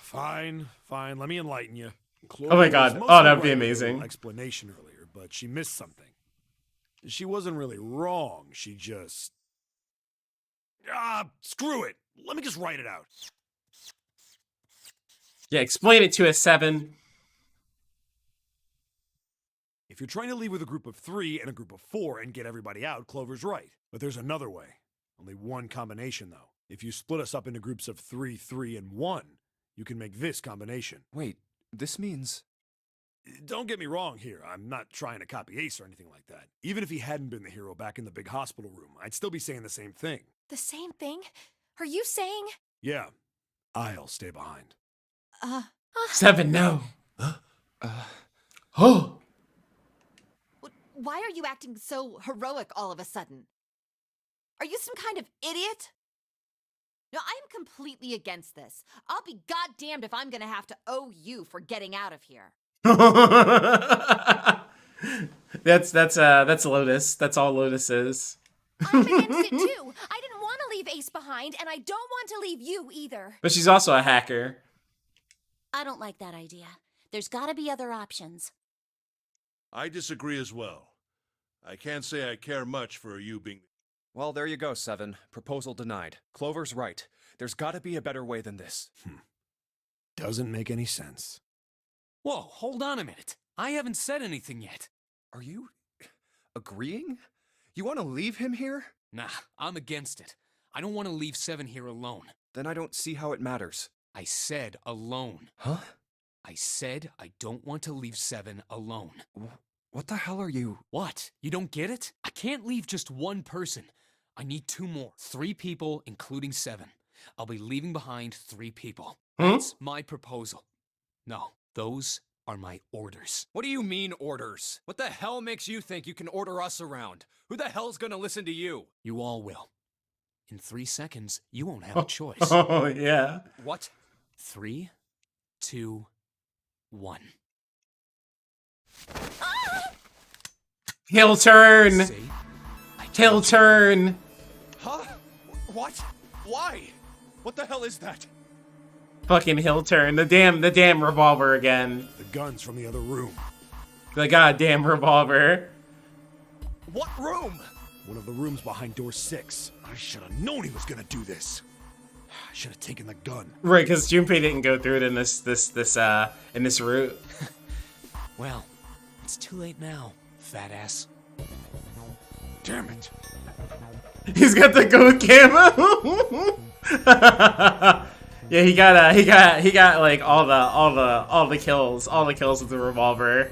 F: Fine. Let me enlighten you. Clover
A: Oh my God.
F: was
A: Oh,
F: mostly
A: that'd be
F: right with
A: amazing.
F: the explanation earlier, but she missed something. She wasn't really wrong. She just... screw it. Let me just write it out.
A: Yeah, explain it to us, 7.
F: If you're trying to leave with a group of 3 and a group of 4 and get everybody out, Clover's right. But there's another way. Only one combination, though. If you split us up into groups of 3, 3, and 1, you can make this combination.
E: Wait, this means...
F: Don't get me wrong here. I'm not trying to copy Ace or anything like that. Even if he hadn't been the hero back in the big hospital room, I'd still be saying the same thing.
D: The same thing? Are you saying?
F: Yeah, I'll stay behind.
A: 7, no. Oh.
C: Why are you acting so heroic all of a sudden? Are you some kind of idiot? No, I am completely against this. I'll be goddamned if I'm gonna have to owe you for getting out of here.
A: That's Lotus. That's all Lotus is.
D: I'm against it too. I didn't want to leave Ace behind, and I don't want to leave you either.
A: But she's also a hacker.
D: I don't like that idea. There's gotta be other options.
G: I disagree as well. I can't say I care much for you being...
E: Well, there you go, 7. Proposal denied. Clover's right. There's gotta be a better way than this.
F: Doesn't make any sense.
B: Whoa, hold on a minute. I haven't said anything yet.
E: Are you agreeing? You want to leave him here?
B: Nah, I'm against it. I don't want to leave Seven here alone.
E: Then I don't see how it matters.
B: I said alone.
E: Huh?
B: I said I don't want to leave Seven alone.
E: What the hell are you?
B: What? You don't get it? I can't leave just one person. I need 2 more. 3 people, including Seven. I'll be leaving behind 3 people. That's my proposal. No, those are my orders.
E: What do you mean, orders? What the hell makes you think you can order us around? Who the hell's gonna listen to you?
B: You all will. In 3 seconds, you won't have a choice.
A: Oh, yeah.
E: What?
B: 3, 2, 1.
A: He'll turn.
B: See?
A: He'll turn.
E: Huh? What? Why? What the hell is that?
A: Fucking he'll turn. The damn revolver again.
F: The gun's from the other room.
A: The goddamn revolver.
E: What room?
F: One of the rooms behind door 6. I should have known he was gonna do this. I should have taken the gun.
A: Right, because Junpei didn't go through it in this route.
B: Well, it's too late now, fat ass.
F: Damn it.
A: He's got the goat camo. Yeah, he got like all the kills with the revolver.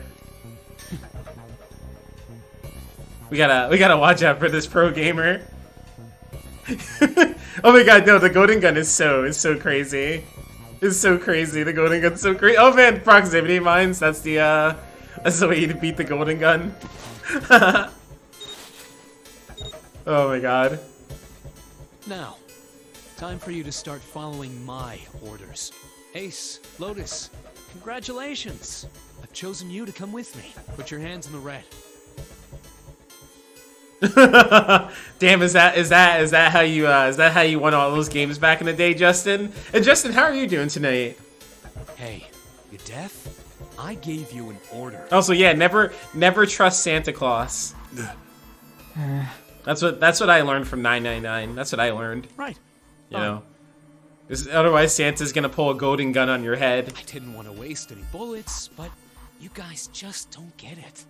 A: We gotta watch out for this pro gamer. Oh my god, no, the golden gun is so crazy. It's so crazy. The golden gun's so crazy. Oh man, proximity mines. That's the way you beat the golden gun. Oh my god.
B: Now, time for you to start following my orders. Ace, Lotus, congratulations. I've chosen you to come with me. Put your hands in the red.
A: Damn, is that how you won all those games back in the day, Justin? And Justin, how are you doing tonight?
B: Hey, you deaf? I gave you an order.
A: Also, yeah, never trust Santa Claus. That's what I learned from 999. That's what I learned.
B: Right.
A: You know, 'cause otherwise Santa's gonna pull a golden gun on your head.
B: I didn't want to waste any bullets, but you guys just don't get it.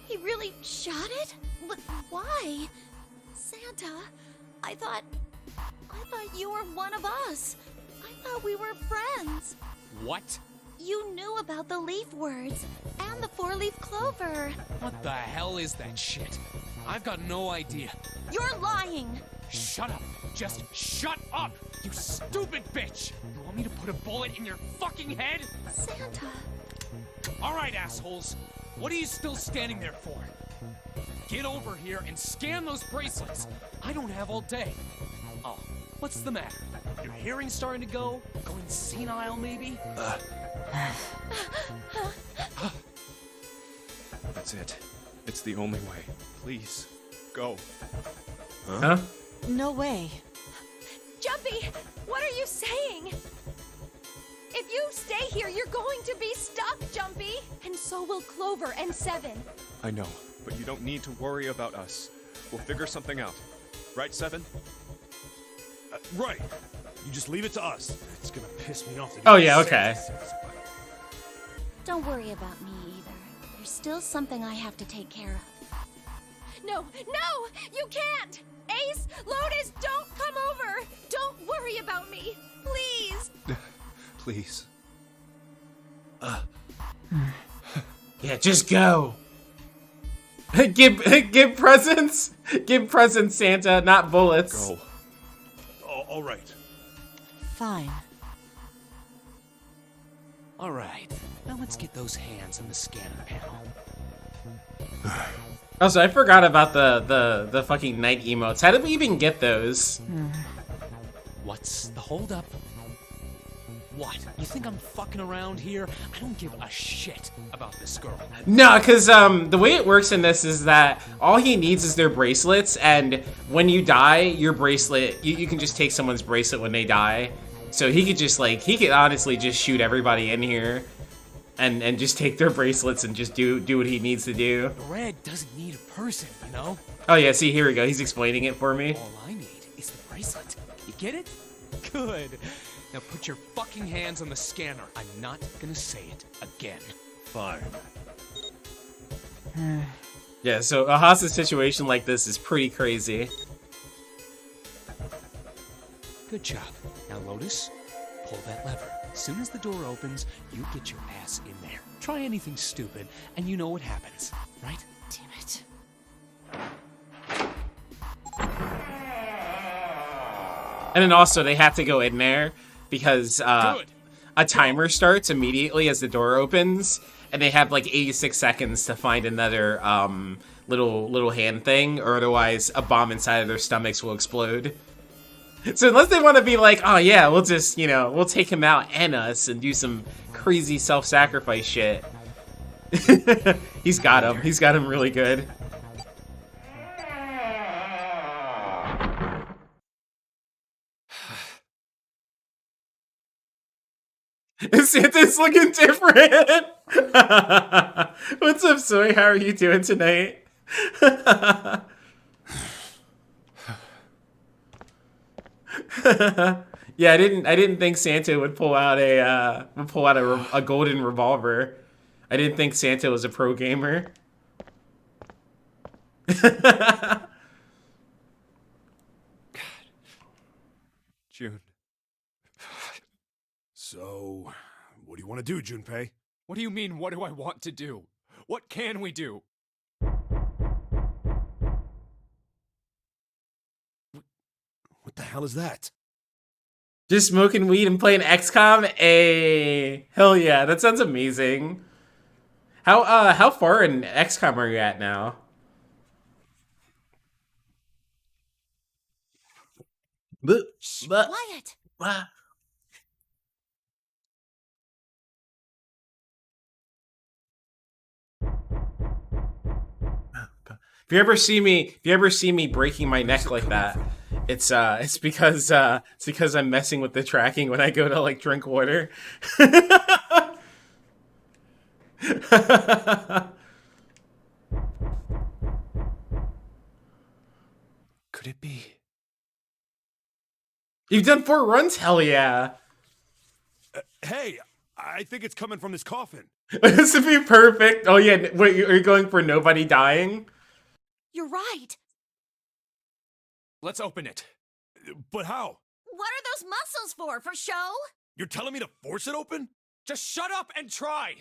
D: He really shot it? But why? Santa, I thought you were one of us. I thought we were friends.
B: What?
D: You knew about the leaf words and the 4-leaf clover.
B: What the hell is that shit? I've got no idea.
D: You're lying.
B: Shut up. Just shut up, you stupid bitch. You want me to put a bullet in your fucking head?
D: Santa.
B: All right, assholes. What are you still standing there for? Get over here and scan those bracelets. I don't have all day. Oh, what's the matter? Your hearing's starting to go? Going senile, maybe?
E: That's it. It's the only way. Please, go.
A: Huh?
C: No way.
D: Jumpy, what are you saying? If you stay here, you're going to be stuck, Jumpy. And so will Clover and Seven.
E: I know, but you don't need to worry about us. We'll figure something out. Right, Seven?
F: Right. You just leave it to us. It's gonna piss me off.
A: Oh yeah, okay.
D: Don't worry about me either. There's still something I have to take care of. No, you can't! Ace, Lotus, don't come over! Don't worry about me, please!
E: Please.
A: Yeah, just go. give presents. Give presents, Santa, not bullets.
E: Go.
F: All right.
C: Fine.
B: All right. Now let's get those hands on the scanner panel.
A: Also, I forgot about the fucking night emotes. How did we even get those?
B: What's the holdup? What? You think I'm fucking around here? I don't give a shit about this girl.
A: No, because the way it works in this is that all he needs is their bracelets, and when you die, your bracelet, you can just take someone's bracelet when they die. So he could just he could honestly just shoot everybody in here and just take their bracelets and just do what he needs to do.
B: The red doesn't need a person, you know?
A: Oh yeah, see, here we go. He's explaining it for me.
B: All I need is the bracelet. You get it? Good. Now put your fucking hands on the scanner. I'm not gonna say it again.
F: Fine.
A: Yeah, so a hostage situation like this is pretty crazy.
B: Good job. Now, Lotus, pull that lever. As soon as the door opens, you get your ass in there. Try anything stupid, and you know what happens, right?
C: Damn it.
A: And then also they have to go in there because
B: Good.
A: a timer starts immediately as the door opens, and they have like 86 seconds to find another little hand thing, or otherwise a bomb inside of their stomachs will explode. So unless they want to be like, oh yeah, we'll just, we'll take him out and us and do some crazy self-sacrifice shit. He's got him. He's got him really good. Santa's looking different. What's up, Soy? How are you doing tonight? Yeah, I didn't think Santa would pull out a golden revolver. I didn't think Santa was a pro gamer.
E: June.
F: So, what do you want to do, Junpei?
E: What do you mean, what do I want to do? What can we do?
F: What the hell is that?
A: Just smoking weed and playing XCOM? Hell yeah, that sounds amazing. How far in XCOM are you at now?
D: Quiet.
A: If you ever see me breaking my neck like that, it's because I'm messing with the tracking when I go to like drink water.
E: Could it be?
A: You've done 4 runs? Hell yeah.
F: Hey, I think it's coming from this coffin.
A: This would be perfect. Oh yeah, wait, are you going for nobody dying?
D: You're right.
E: Let's open it.
F: But how?
D: What are those muscles for? For show?
F: You're telling me to force it open?
E: Just shut up and try!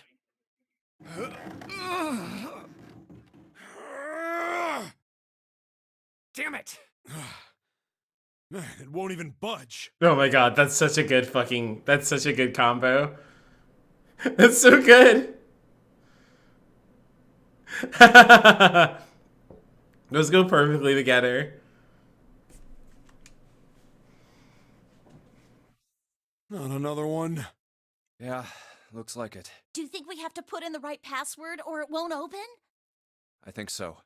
E: Damn it!
F: Man, it won't even budge.
A: Oh my god, that's such a good combo. That's so good. Those go perfectly together.
F: Not another one.
E: Yeah, looks like it.
D: Do you think we have to put in the right password or it won't open?
E: I think so.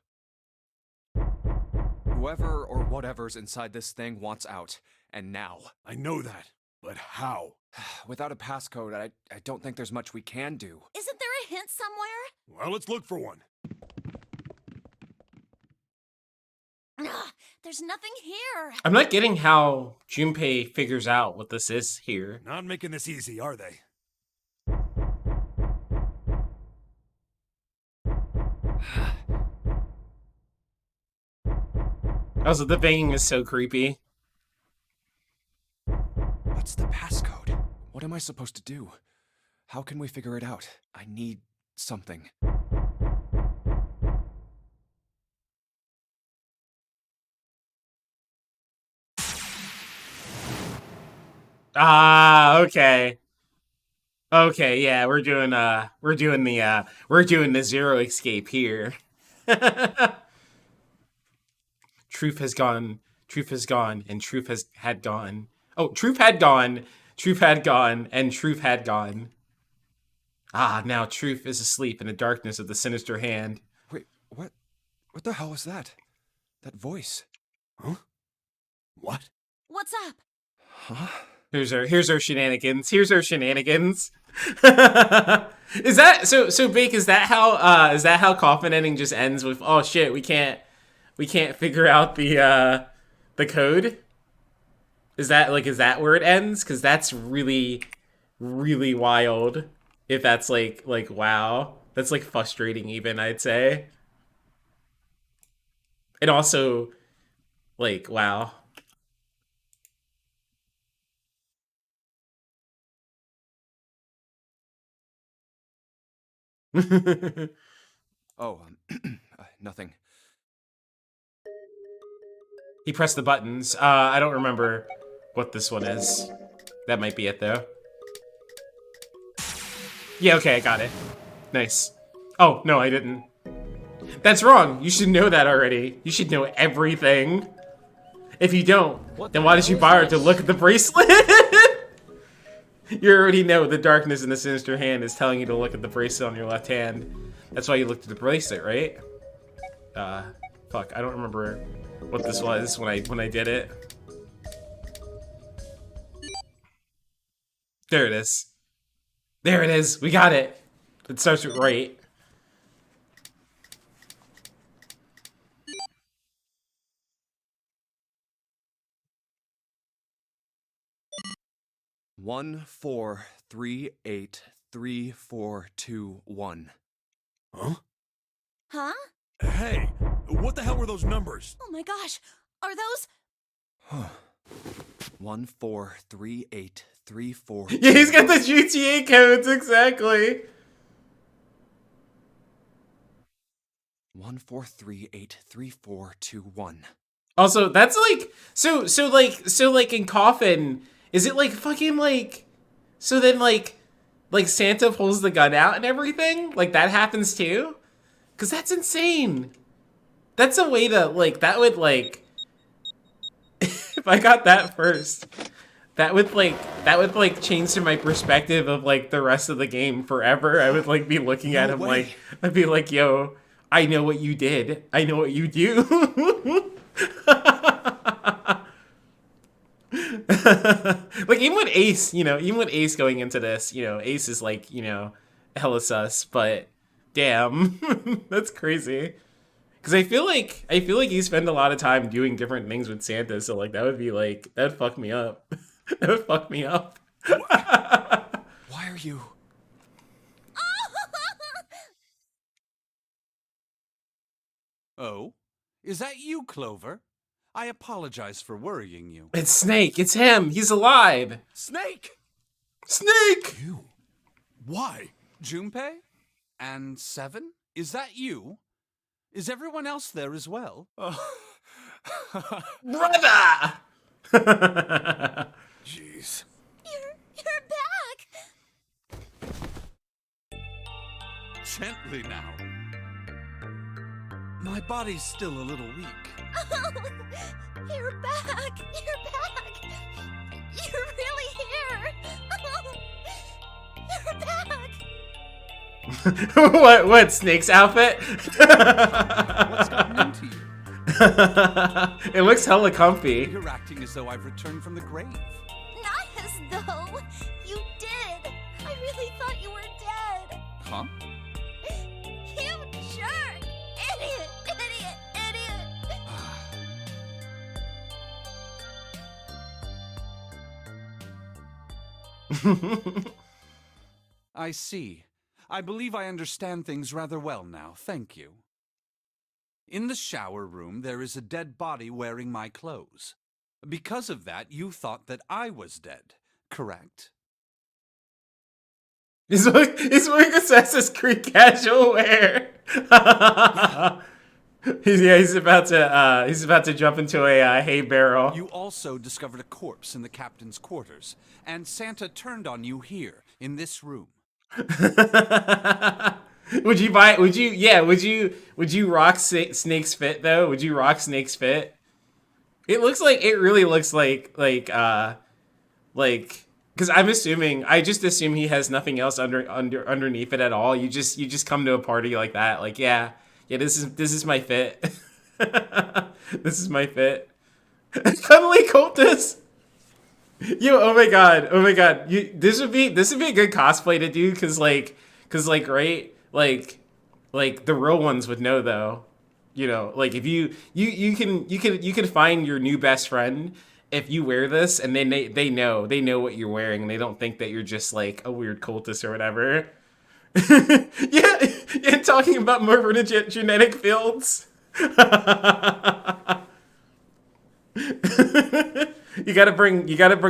E: Whoever or whatever's inside this thing wants out, and now.
F: I know that, but how?
E: Without a passcode, I don't think there's much we can do.
D: Isn't there a hint somewhere?
F: Well, let's look for one.
D: Ugh, there's nothing here.
A: I'm not getting how Junpei figures out what this is here.
F: Not making this easy, are they?
A: Also, the banging is so creepy.
E: What's the passcode? What am I supposed to do? How can we figure it out? I need something.
A: Ah, okay. Okay, yeah, we're doing the zero escape here. Truth has gone, and truth had gone. Oh, truth had gone, and truth had gone. Ah, now truth is asleep in the darkness of the sinister hand.
E: Wait, what? What the hell was that? That voice?
F: Huh? What?
D: What's up?
E: Huh?
A: Here's our shenanigans. Is that so Bake, is that how Coffin Ending just ends with, oh shit, we can't figure out the code? Is that where it ends? Because that's really, really wild. If that's like wow, that's like frustrating even, I'd say. And also like wow.
E: Oh, nothing.
A: He pressed the buttons. I don't remember what this one is. That might be it though. Yeah, okay, I got it. Nice. Oh, no, I didn't. That's wrong. You should know that already. You should know everything. If you don't, then why did you bother to look at the bracelet? You already know the darkness in the sinister hand is telling you to look at the bracelet on your left hand. That's why you looked at the bracelet, right? Fuck, I don't remember what this was when I did it. There it is. There it is. We got it. It starts with right.
E: One, 4, 3, 8, 3, 4, 2, 1.
F: Huh?
D: Huh?
F: Hey, what the hell were those numbers?
D: Oh my gosh. Are those?
E: 1, 4, 3, 8, 3, 4.
A: Yeah, he's got the GTA codes, exactly.
E: 1, 4, 3, 8, 3, 4, 2, 1.
A: Also, that's like so like in Coffin, is it like fucking like so then like Santa pulls the gun out and everything? Like that happens too? Cause that's insane. That's a way to like that would like if I got that first, that would like change to my perspective of like the rest of the game forever. I would like be looking at him like I'd be like, yo, I know what you did. I know what you do. Like even with Ace, even with Ace going into this, Ace is like, hella sus, but damn, that's crazy. Because I feel like you spend a lot of time doing different things with Santa, so like that would fuck me up. That would fuck me up.
E: Why are you?
J: Oh? Is that you, Clover? I apologize for worrying you.
A: It's Snake. It's him. He's alive.
J: Snake!
A: Snake!
F: You? Why?
J: Junpei? And Seven? Is that you? Is everyone else there as well?
A: Brother!
F: Jeez.
D: You're back!
J: Gently now. My body's still a little weak.
D: Oh, you're back! You're back! You're really here! Oh, you're back!
A: What, Snake's outfit?
J: What's gotten into you?
A: It looks hella comfy.
J: You're acting as though I've returned from the grave.
D: Not as though you did. I really thought you were dead.
J: Huh?
D: You jerk! Idiot! Idiot! Idiot!
J: I see. I believe I understand things rather well now, thank you. In the shower room, there is a dead body wearing my clothes. Because of that, you thought that I was dead, correct?
A: He's wearing Assassin's Creed casual wear. He's about to jump into a hay barrel.
J: You also discovered a corpse in the captain's quarters, and Santa turned on you here, in this room.
A: Would you rock Snake's fit though? Would you rock Snake's fit? It really looks like because I just assume he has nothing else underneath it at all. You just come to a party like that, like yeah, this is my fit. This is my fit. Cuddly cultist. Yo, oh my god. This would be a good cosplay to do, cause right, like the real ones would know though. Like if you can find your new best friend if you wear this and they know what you're wearing and they don't think that you're just like a weird cultist or whatever. yeah, talking about more genetic fields. You gotta bring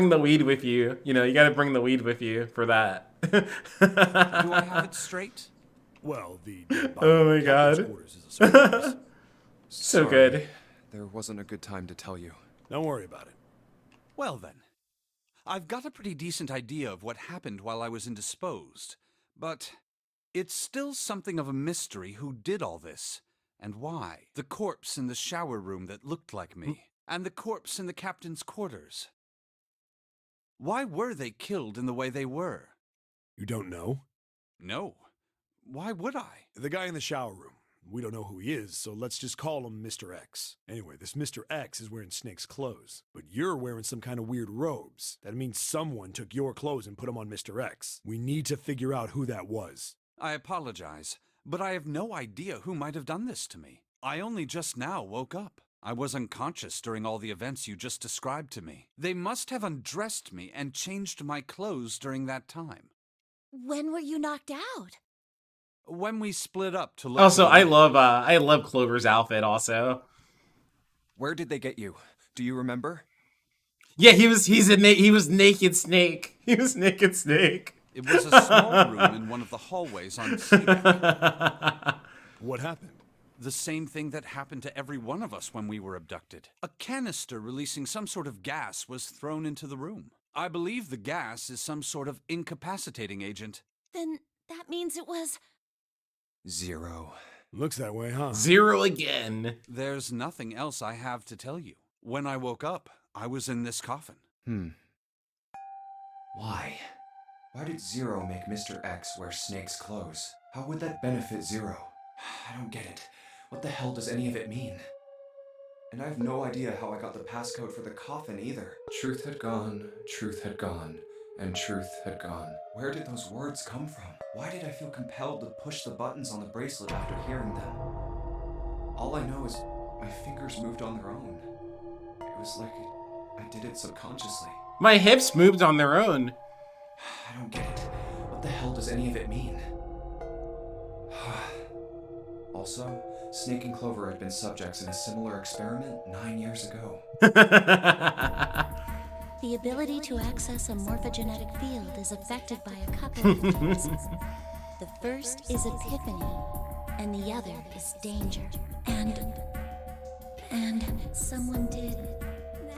A: the weed with you. You know, you gotta bring the weed with you for that.
J: Do I have it straight?
F: Well, the
A: Oh my God.
F: quarters is a surprise.
A: So
E: Sorry,
A: good.
E: There wasn't a good time to tell you.
F: Don't worry about it.
J: Well then, I've got a pretty decent idea of what happened while I was indisposed, but it's still something of a mystery who did all this, and why. The corpse in the shower room that looked like me, and the corpse in the captain's quarters. Why were they killed in the way they were?
F: You don't know?
J: No. Why would I?
F: The guy in the shower room. We don't know who he is, so let's just call him Mr. X. Anyway, this Mr. X is wearing Snake's clothes, but you're wearing some kind of weird robes. That means someone took your clothes and put them on Mr. X. We need to figure out who that was.
J: I apologize, but I have no idea who might have done this to me. I only just now woke up. I was unconscious during all the events you just described to me. They must have undressed me and changed my clothes during that time.
D: When were you knocked out?
J: When we split up to look.
A: Also, I love Clover's outfit. Also,
E: Where did they get you? Do you remember?
A: yeah, he was naked Snake. He was naked Snake.
J: It was a small room in one of the hallways on C-Deck.
F: What happened?
J: The same thing that happened to every one of us when we were abducted. A canister releasing some sort of gas was thrown into the room. I believe the gas is some sort of incapacitating agent.
D: Then that means it was...
E: 0.
F: Looks that way, huh?
A: 0 again.
J: There's nothing else I have to tell you. When I woke up, I was in this coffin.
H: Why? Why did Zero make Mr. X wear Snake's clothes? How would that benefit Zero? I don't get it. What the hell does any of it mean? And I have no idea how I got the passcode for the coffin either. Truth had gone, and truth had gone. Where did those words come from? Why did I feel compelled to push the buttons on the bracelet after hearing them? All I know is my fingers moved on their own. It was like I did it subconsciously.
A: My hips moved on their own.
H: I don't get it. What the hell does any of it mean? Also, Snake and Clover had been subjects in a similar experiment 9 years ago.
D: The ability to access a morphogenetic field is affected by a couple of things. The first is epiphany, and the other is danger. And someone did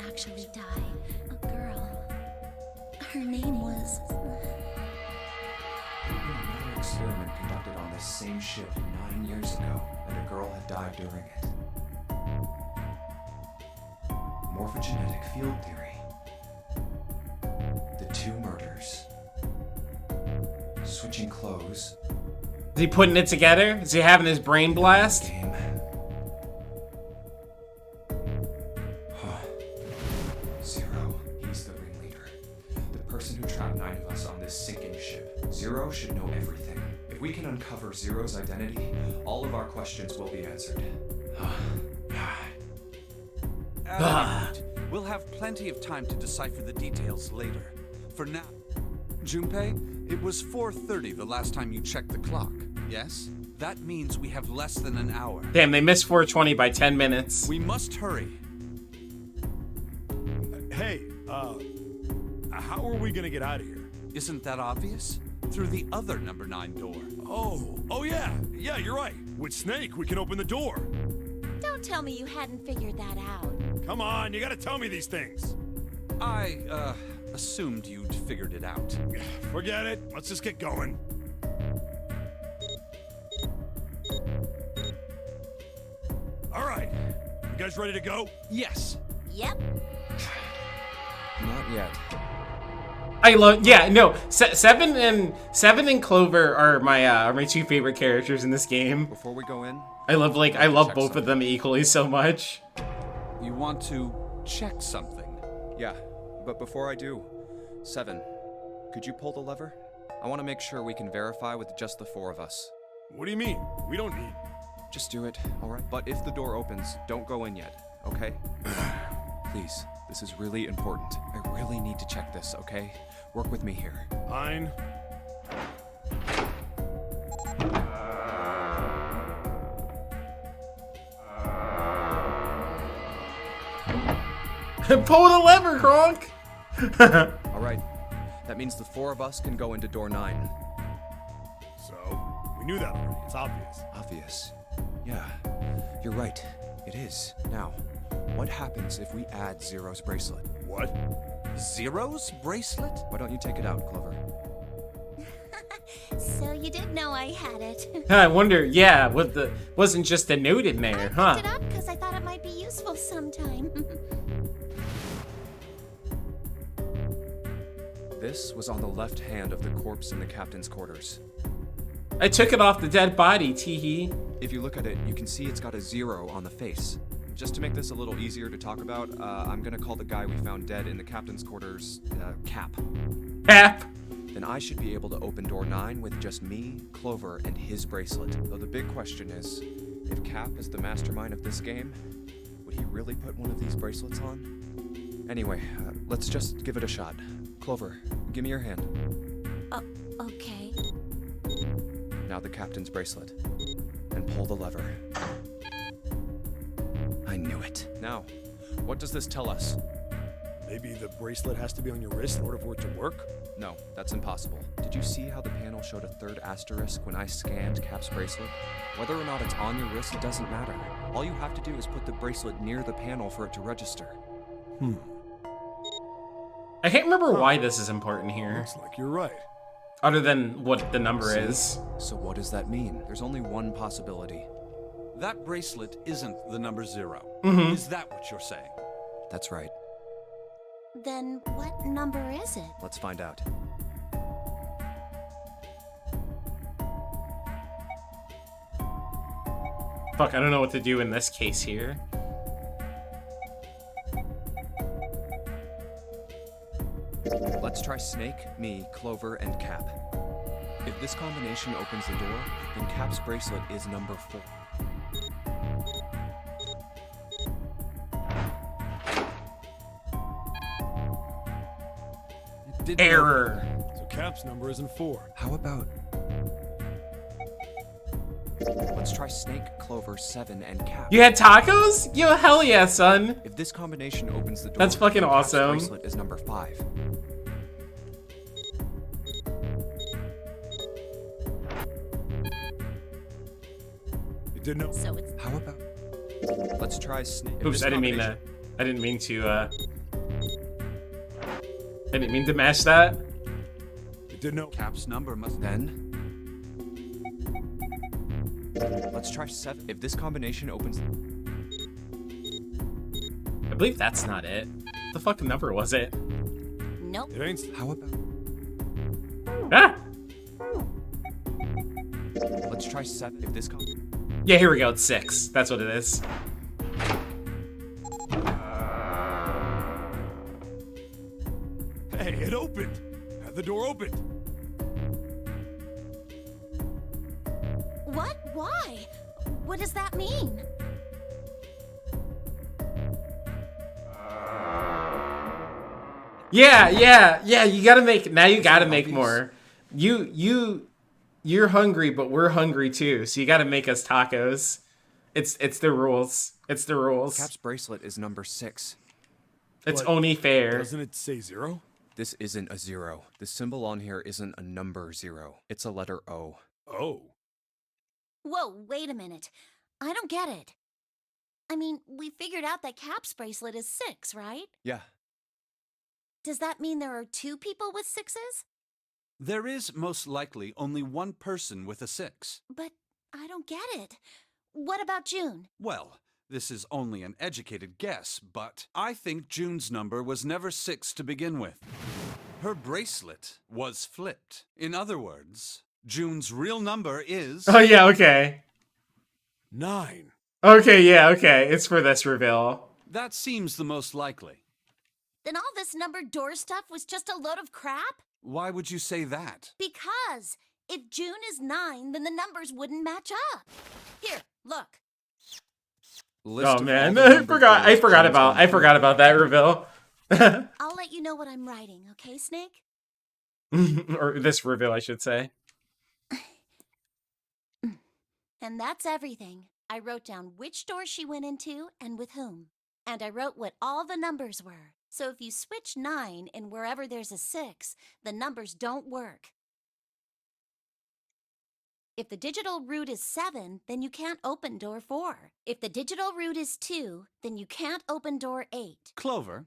D: actually die. A girl. Her name was...
H: Another experiment conducted on this same ship 9 years ago, and a girl had died during it. Morphogenetic field theory. The 2 murders. Switching clothes.
A: Is he putting it together? Is he having his brain blast?
H: Game. Zero. He's the ringleader. The person who trapped 9 of us on this sinking ship. Zero should know everything. If we can uncover Zero's identity, all of our questions will be answered.
J: We'll have plenty of time to decipher the details later. For now, Junpei, it was 4:30 the last time you checked the clock, yes? That means we have less than an hour.
A: Damn, they missed 420 by 10 minutes.
J: We must hurry.
F: Hey, how are we gonna get out of here?
J: Isn't that obvious? Through the other number 9 door.
F: Oh yeah, you're right. With Snake, we can open the door.
D: Don't tell me you hadn't figured that out.
F: Come on, you gotta tell me these things.
J: I, assumed you'd figured it out.
F: Forget it. Let's just get going. All right. You guys ready to go?
J: Yes.
D: Yep.
E: Not yet.
A: I love, yeah, no, Seven and Clover are my 2 favorite characters in this game.
E: Before we go in,
A: I love both of them equally so much.
J: You want to check something?
E: yeah, but before I do, 7, could you pull the lever? I want to make sure we can verify with just the 4 of us.
F: What do you mean? We don't need...
E: Just do it, alright? But if the door opens, don't go in yet, okay? Please, This is really important. I really need to check this, okay? Work with me here.
F: Fine.
A: Pull the lever, Kronk!
E: All right. That means the 4 of us can go into door 9.
F: So, we knew that already. It's obvious.
E: Obvious. Yeah, you're right. It is. Now, what happens if we add Zero's bracelet?
F: What?
J: Zero's bracelet?
E: Why don't you take it out, Clover?
D: So you did know I had it.
A: I wonder, yeah, wasn't just a note in there,
D: I
A: huh?
D: picked it up because I thought it might be useful sometime.
E: This was on the left hand of the corpse in the captain's quarters.
A: I took it off the dead body, teehee.
E: If you look at it, you can see it's got a 0 on the face. Just to make this a little easier to talk about, I'm gonna call the guy we found dead in the captain's quarters, Cap.
A: Cap!
E: Then I should be able to open door 9 with just me, Clover, and his bracelet. Though the big question is, if Cap is the mastermind of this game, would he really put one of these bracelets on? Anyway, let's just give it a shot. Clover, give me your hand.
D: Okay.
E: Now the captain's bracelet. And pull the lever. I knew it. Now, what does this tell us?
F: Maybe the bracelet has to be on your wrist in order for it to work?
E: No, that's impossible. Did you see how the panel showed a 3rd asterisk when I scanned Cap's bracelet? Whether or not it's on your wrist, it doesn't matter. All you have to do is put the bracelet near the panel for it to register.
A: I can't remember why this is important here,
F: Looks like you're right.
A: other than what the number is.
E: So what does that mean? There's only one possibility.
J: That bracelet isn't the number 0.
A: Mhm.
J: Is that what you're saying?
E: That's right.
D: Then what number is it?
E: Let's find out.
A: Fuck, I don't know what to do in this case here.
E: Let's try Snake, me, Clover, and Cap. If this combination opens the door, then Cap's bracelet is number 4.
J: It didn't
A: Error.
F: So Cap's number isn't 4.
E: How about... Let's try Snake, Clover, 7, and Cap.
A: You had tacos? Yo, hell yeah, son.
E: If this combination opens the door,
A: That's fucking
E: then Cap's
A: awesome.
E: bracelet is number 5.
F: You didn't know?
D: So it's
E: How about... Let's try Snake.
A: Oops, I didn't mean to. I didn't mean to, I didn't mean to mash that.
F: You didn't know?
J: Cap's number must...
E: Then... Let's try 7. If this combination opens...
A: I believe that's not it. The fucking number was it?
D: nope.
F: It ain't.
E: How about...
A: Ah!
E: Let's try 7. If this
A: Yeah, here we go. It's 6. That's what it is.
F: Hey, it opened. Had the door opened.
D: What? Why? What does that mean?
A: Yeah. You gotta make. Now you gotta make
E: obvious?
A: more. You're hungry, but we're hungry too. So you gotta make us tacos. It's the rules. It's the rules.
E: Cap's bracelet is number 6.
A: It's
F: But
A: only fair.
F: Doesn't it say 0?
E: This isn't a 0. The symbol on here isn't a number 0. It's a letter O.
F: Oh.
D: Whoa, wait a minute. I don't get it. I mean, we figured out that Cap's bracelet is 6, right?
E: Yeah.
D: Does that mean there are 2 people with 6s?
J: There is most likely only one person with a 6.
D: But I don't get it. What about June?
J: Well, this is only an educated guess, but I think June's number was never 6 to begin with. Her bracelet was flipped. In other words, June's real number is...
A: Oh yeah. Okay.
F: 9.
A: Okay. Yeah. Okay. It's for this reveal.
J: That seems the most likely.
D: Then all this numbered door stuff was just a load of crap?
J: Why would you say that?
D: Because if June is 9, then the numbers wouldn't match up. Here, look.
E: List
A: Oh
E: of
A: man,
E: all the numbered doors
A: I forgot
E: June's
A: about
E: gone through.
A: that reveal.
D: I'll let you know what I'm writing, okay, Snake?
A: Or this reveal, I should say.
D: And that's everything. I wrote down which door she went into and with whom. And I wrote what all the numbers were. So if you switch 9 in wherever there's a 6, the numbers don't work. If the digital root is 7, then you can't open door 4. If the digital root is 2, then you can't open door 8.
J: Clover,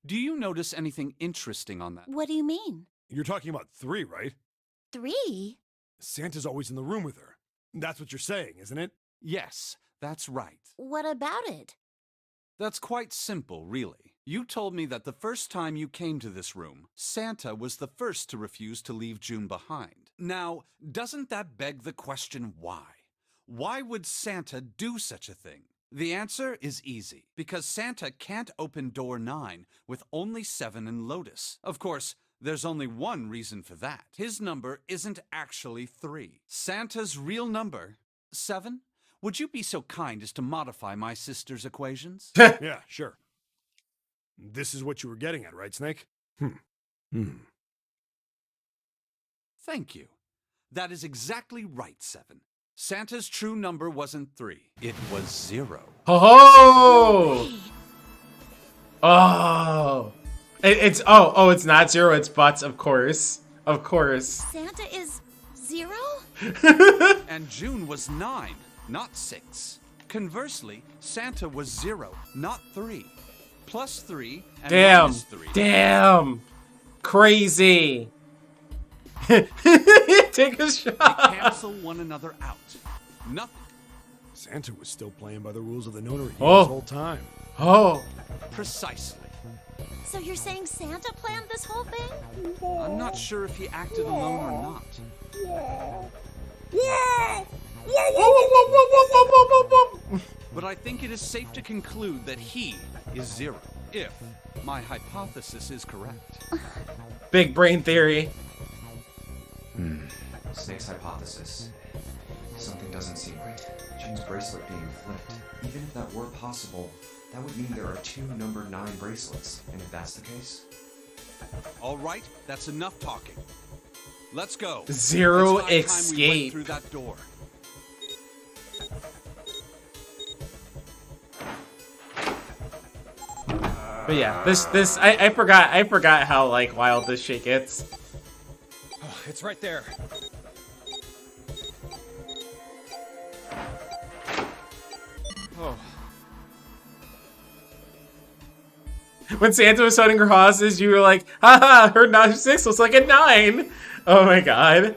J: do you notice anything interesting on that?
D: What do you mean?
F: You're talking about 3, right?
D: 3?
F: Santa's always in the room with her. That's what you're saying, isn't it?
J: Yes, that's right.
D: What about it?
J: That's quite simple, really. You told me that the first time you came to this room, Santa was the first to refuse to leave June behind. Now, doesn't that beg the question why? Why would Santa do such a thing? The answer is easy, because Santa can't open door 9 with only 7 and Lotus. Of course, there's only one reason for that. His number isn't actually 3. Santa's real number, 7? Would you be so kind as to modify my sister's equations?
F: Yeah, sure. This is what you were getting at, right, Snake?
J: Thank you. That is exactly right, 7. Santa's true number wasn't 3. It was 0.
A: Oh! Oh! It's it's not 0, it's butts, of course. Of course.
D: Santa is 0?
J: And June was 9, not 6. Conversely, Santa was 0, not 3. Plus 3 and
A: Damn.
J: minus 3.
A: Damn. Crazy. Take a shot.
J: They cancel one another out. Nothing.
F: Santa was still playing by the rules of the notary game
A: Oh.
F: this whole time.
A: Oh.
J: Precisely.
D: So you're saying Santa planned this whole thing?
J: I'm not sure if he acted alone or not. But I think it is safe to conclude that he is 0, if my hypothesis is correct.
A: Big brain theory.
H: Snake's hypothesis. Something doesn't seem right. June's bracelet being flipped. Even if that were possible, that would mean there are 2 number 9 bracelets. And if that's the case...
J: All right, that's enough talking. Let's go.
A: Zero
J: It's high time we went
A: escape.
J: through that door.
A: But yeah, this I forgot how like wild this shit gets.
B: Oh, it's right there. Oh.
A: When Santa was setting her hostage, you were like, haha, her 6 looks like a 9. Oh my god.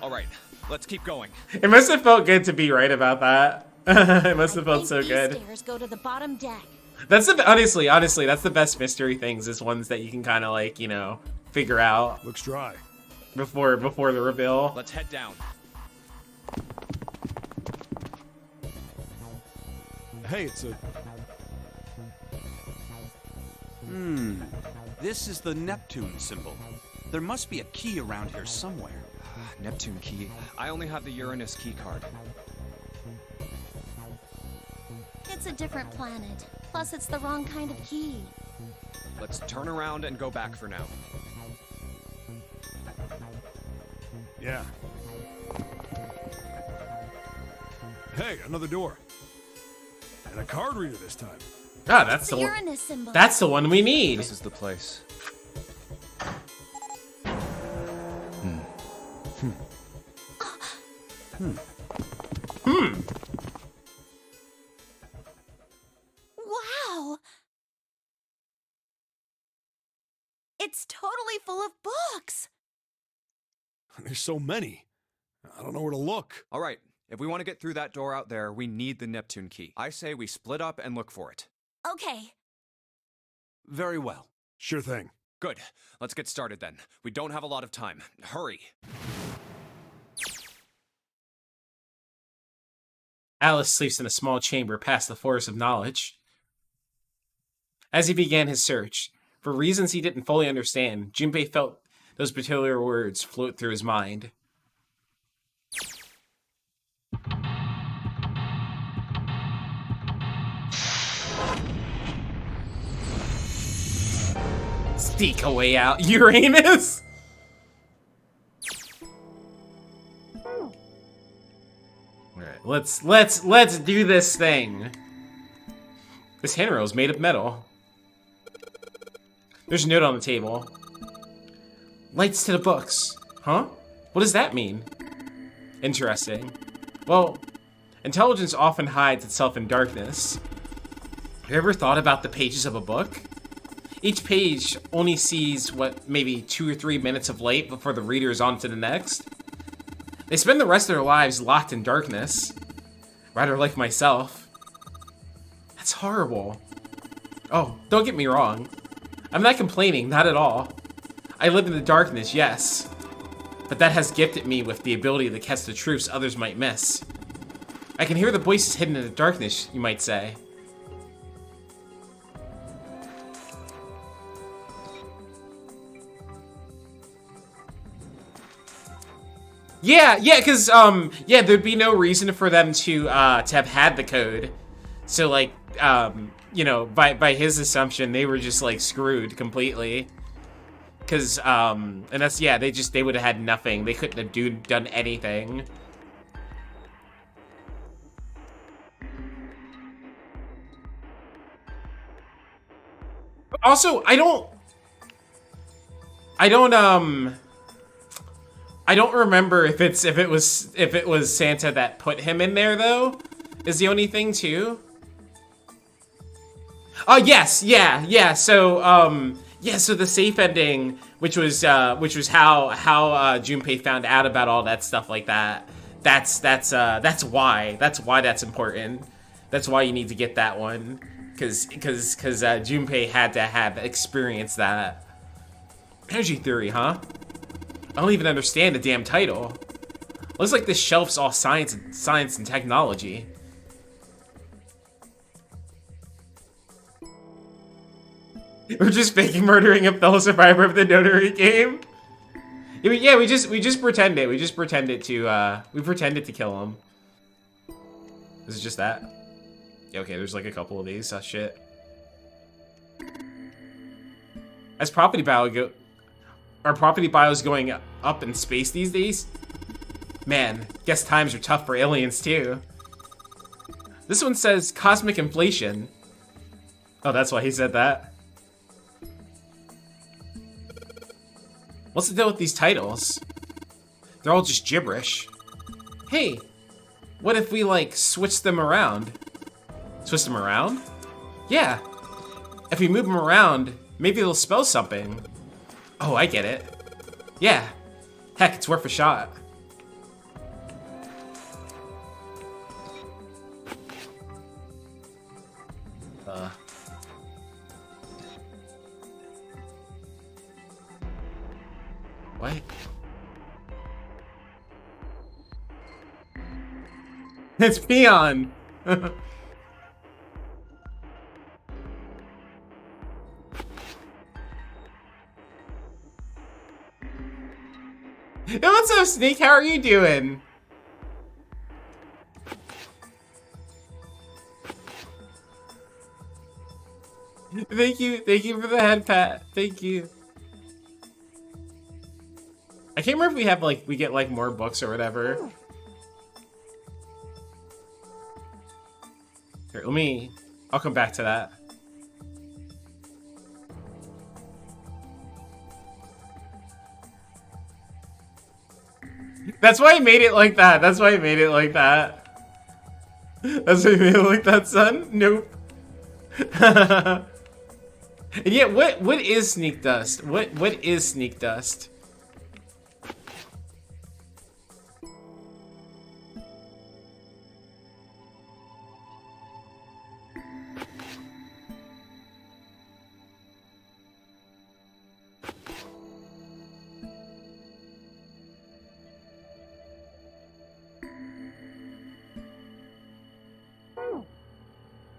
B: All right, let's keep going.
A: It must have felt good to be right about that. It must have felt so
D: These
A: good.
D: stairs go to the bottom deck.
A: That's the honestly, that's the best mystery things is ones that you can kind of like, you know, figure out
F: Looks dry.
A: before the reveal.
B: Let's head down.
F: Hey, it's a...
J: This is the Neptune symbol. There must be a key around here somewhere.
E: Neptune key. I only have the Uranus key card.
D: It's a different planet. Plus, it's the wrong kind of key.
E: Let's turn around and go back for now.
F: Yeah. Hey, another door. And a card reader this time.
A: Ah, that's
D: It's
A: the
D: the
A: one.
D: Uranus symbol.
A: That's the one we need.
E: This is the place.
D: Wow! It's totally full of books!
F: There's so many. I don't know where to look.
E: All right, if we want to get through that door out there, we need the Neptune key. I say we split up and look for it.
D: Okay.
J: Very well.
F: Sure thing.
E: Good. Let's get started then. We don't have a lot of time. Hurry.
A: Alice sleeps in a small chamber past the Forest of Knowledge. As he began his search, for reasons he didn't fully understand, Junpei felt those peculiar words float through his mind. Sneak a way out, Uranus. Alright, let's do this thing. This handrail is made of metal. There's a note on the table. Lights to the books. Huh? What does that mean? Interesting. Well, intelligence often hides itself in darkness. Have you ever thought about the pages of a book? Each page only sees, what, maybe 2 or 3 minutes of light before the reader is on to the next. They spend the rest of their lives locked in darkness. Rather like myself. That's horrible. Oh, don't get me wrong. I'm not complaining, not at all. I live in the darkness, yes. But that has gifted me with the ability to catch the truths others might miss. I can hear the voices hidden in the darkness, you might say. Yeah, because, yeah, there'd be no reason for them to have had the code. So, like, you know, by his assumption, they were just, like, screwed completely. Because, and that's, yeah, they would have had nothing. They couldn't have done anything. Also, I don't remember if it was Santa that put him in there though. Is the only thing too. Oh yes, yeah. So so the safe ending, which was how Junpei found out about all that stuff like that. That's why that's important. That's why you need to get that one, because Junpei had to have experienced that. Energy theory, huh? I don't even understand the damn title. Looks like this shelf's all science and technology. We're just faking murdering a fellow survivor of the notary game. Yeah, we just pretend it. We pretended to kill him. Is it just that? Yeah, okay, there's like a couple of these. Shit. As property value Are property bios going up in space these days? Man, guess times are tough for aliens too. This one says cosmic inflation. Oh, that's why he said that. What's the deal with these titles? They're all just gibberish. Hey, what if we, like, switch them around? Switch them around? Yeah. If we move them around, maybe they'll spell something. Oh, I get it. Yeah. Heck, it's worth a shot. What? It's Peon! Hey, what's up, Sneak? How are you doing? Thank you for the head pat. Thank you. I can't remember if we get like more books or whatever. Here, I'll come back to that. That's why I made it like that. That's why I made it like that. That's why I made it like that, son. Nope. And yet, what is sneak dust? What is sneak dust?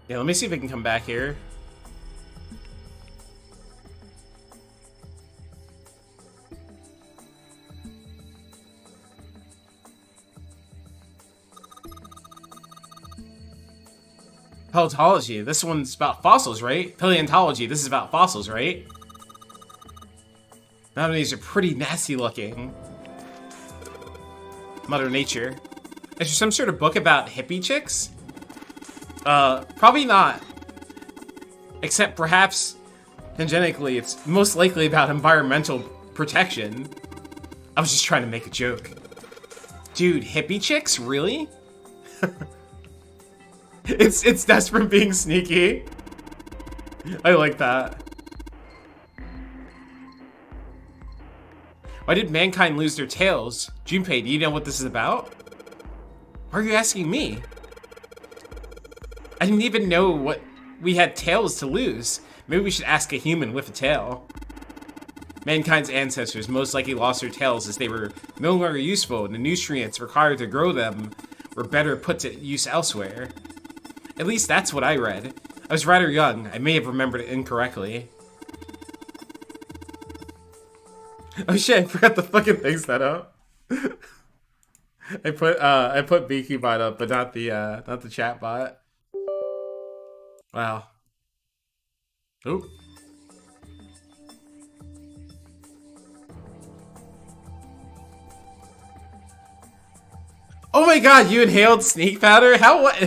A: Yeah, let me see if I can come back here. Paleontology. This one's about fossils, right? Paleontology. This is about fossils, right? Nowadays are pretty nasty looking. Mother Nature. Is there some sort of book about hippie chicks? Probably not. Except perhaps, tangentially, it's most likely about environmental protection. I was just trying to make a joke. Dude, hippie chicks? Really? It's desperate being sneaky. I like that. Why did mankind lose their tails? Junpei, do you know what this is about? Why are you asking me? I didn't even know what we had tails to lose. Maybe we should ask a human with a tail. Mankind's ancestors most likely lost their tails as they were no longer useful and the nutrients required to grow them were better put to use elsewhere. At least that's what I read. I was rather young. I may have remembered it incorrectly. Oh shit, I forgot the fucking thing set up. I put BQ bot up, but not the chat bot. Wow. Oh. Oh my god, you inhaled sneak powder? How what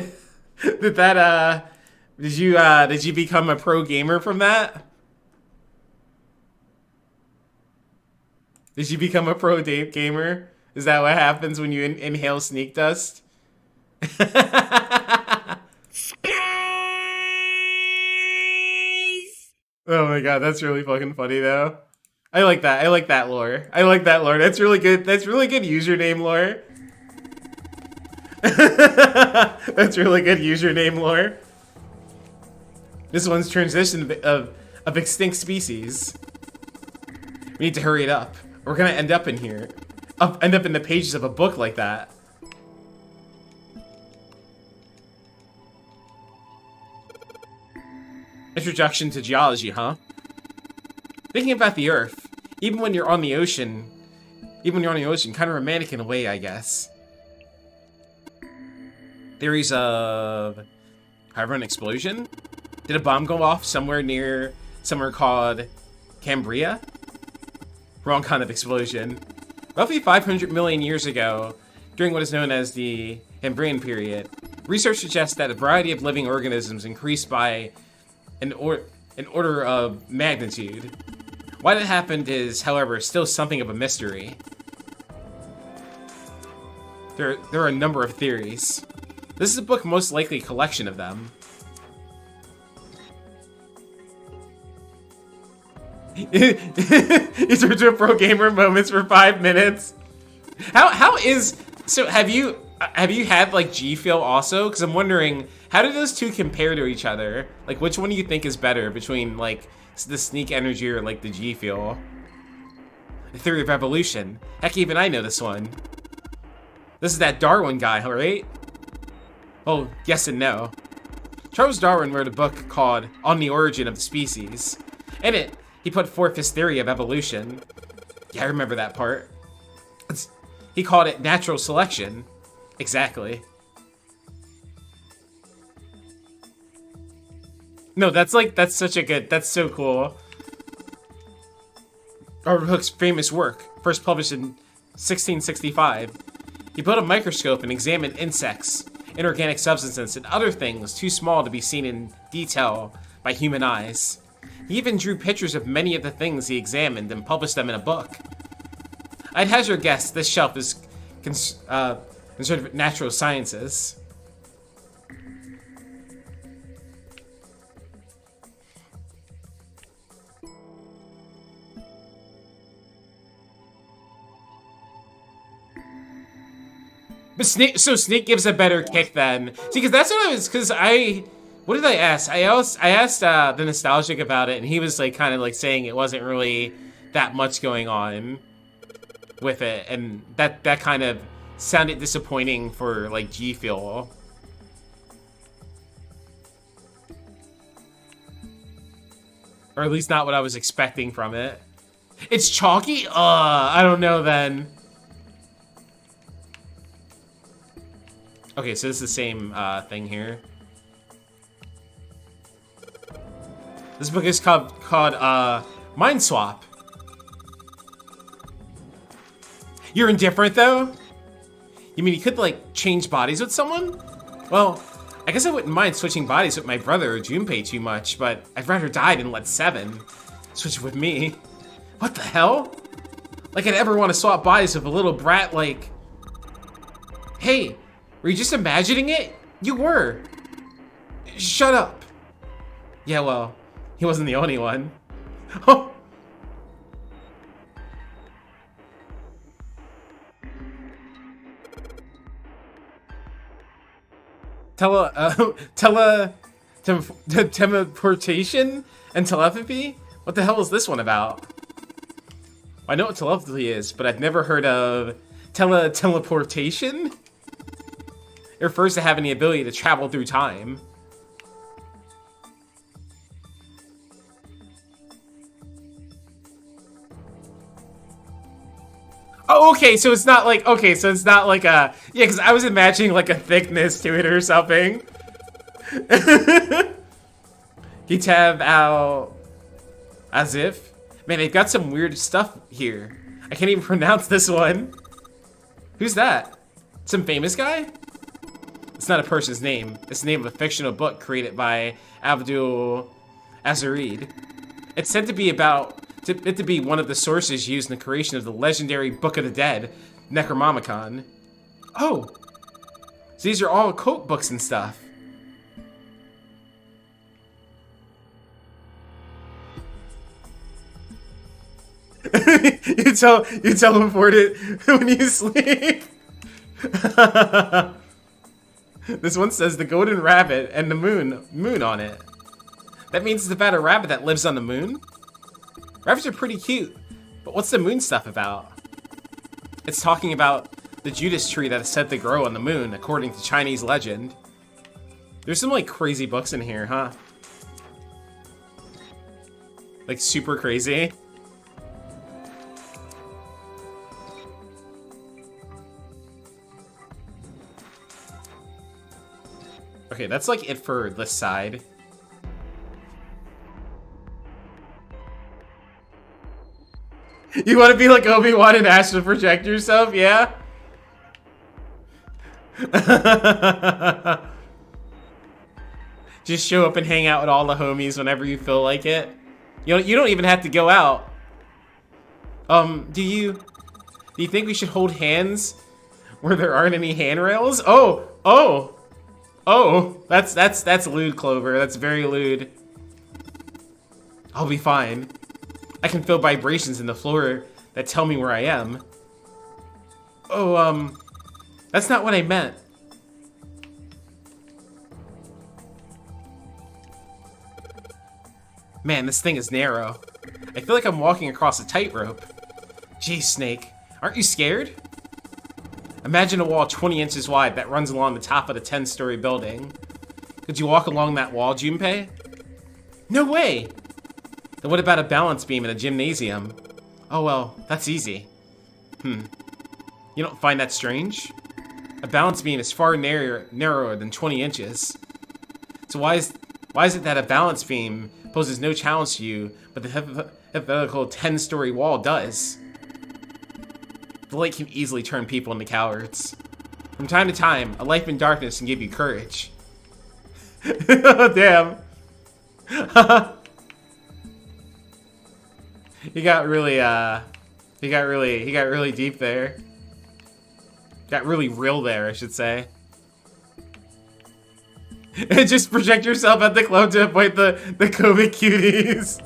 A: did that did you become a pro gamer from that? Did you become a pro gamer? Is that what happens when you inhale sneak dust? Oh my god, that's really fucking funny though. I like that. I like that lore. I like that lore. That's really good. That's really good username lore. That's really good username lore. This one's transition of extinct species. We need to hurry it up. We're gonna end up in here. End up in the pages of a book like that. Introduction to geology, huh? Thinking about the Earth, even when you're on the ocean, kind of romantic in a way, I guess. Theories of an explosion? Did a bomb go off somewhere called Cambria? Wrong kind of explosion. Roughly 500 million years ago, during what is known as the Cambrian period, research suggests that a variety of living organisms increased by an order of magnitude. Why that happened is, however, still something of a mystery. There are a number of theories. This is a book most likely a collection of them. These are two pro gamer moments for 5 minutes. So have you had like G Feel also? Because I'm wondering, how do those two compare to each other? Like, which one do you think is better between like the sneak energy or like the G Feel? The theory of evolution. Heck, even I know this one. This is that Darwin guy, right? Oh, yes and no. Charles Darwin wrote a book called On the Origin of the Species. In it, he put forth his theory of evolution. Yeah, I remember that part. He called it natural selection. Exactly. No, that's so cool. Robert Hooke's famous work, first published in 1665. He built a microscope and examined insects, inorganic substances, and other things too small to be seen in detail by human eyes. He even drew pictures of many of the things he examined and published them in a book. I'd hazard a guess this shelf is concerned with natural sciences. But Snake gives a better kick then. See, because that's what I was, what did I ask? I asked the Nostalgic about it, and he was like kind of like saying it wasn't really that much going on with it, and that kind of sounded disappointing for like G Fuel. Or at least not what I was expecting from it. It's chalky? I don't know then. Okay, so this is the same thing here. This book is called Mind Swap. You're indifferent, though? You mean you could, like, change bodies with someone? Well, I guess I wouldn't mind switching bodies with my brother or Junpei too much, but I'd rather die than let Seven switch with me. What the hell? Like I'd ever want to swap bodies with a little brat like... Hey, were you just imagining it? You were. Shut up. Yeah, well, he wasn't the only one. Oh. Teleportation and telepathy? What the hell is this one about? I know what telepathy is, but I've never heard of teleportation. It refers to having the ability to travel through time. Oh, okay, so it's not like, okay, so it's not like a, yeah, because I was imagining like a thickness to it or something. Gitab al as if. Man, they've got some weird stuff here. I can't even pronounce this one. Who's that? Some famous guy? It's not a person's name. It's the name of a fictional book created by Abdul Azarid. It's said to be to be one of the sources used in the creation of the legendary Book of the Dead, Necronomicon. Oh, so these are all occult books and stuff. you teleport it when you sleep. This one says the golden rabbit and the moon on it. That means it's about a rabbit that lives on the moon? Rabbits are pretty cute, but what's the moon stuff about? It's talking about the Judas tree that is said to grow on the moon, according to Chinese legend. There's some like crazy books in here, huh? Like super crazy. Okay, that's like it for this side. You want to be like Obi-Wan and astral project yourself, yeah? Just show up and hang out with all the homies whenever you feel like it. You don't even have to go out. Do you think we should hold hands where there aren't any handrails? Oh, that's lewd, Clover. That's very lewd. I'll be fine. I can feel vibrations in the floor that tell me where I am. Oh, that's not what I meant. Man, this thing is narrow. I feel like I'm walking across a tightrope. Geez, Snake, aren't you scared? Imagine a wall 20 inches wide that runs along the top of a 10-story building. Could you walk along that wall, Junpei? No way! Then what about a balance beam in a gymnasium? Oh well, that's easy. You don't find that strange? A balance beam is far narrower than 20 inches. So why is it that a balance beam poses no challenge to you, but the hypothetical 10-story wall does? The light can easily turn people into cowards. From time to time, a life in darkness can give you courage. Oh, damn. He got really deep there. Got really real there, I should say. And just project yourself at the club to avoid the COVID cuties.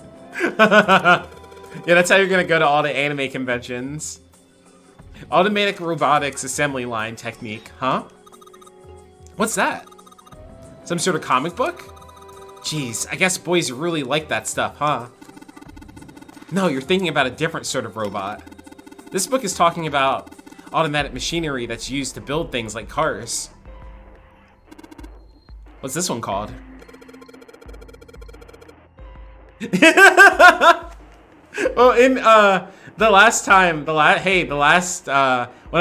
A: Yeah, that's how you're gonna go to all the anime conventions. Automatic robotics assembly line technique, huh? What's that? Some sort of comic book? Jeez, I guess boys really like that stuff, huh? No, you're thinking about a different sort of robot. This book is talking about automatic machinery that's used to build things like cars. What's this one called? Well, in the last one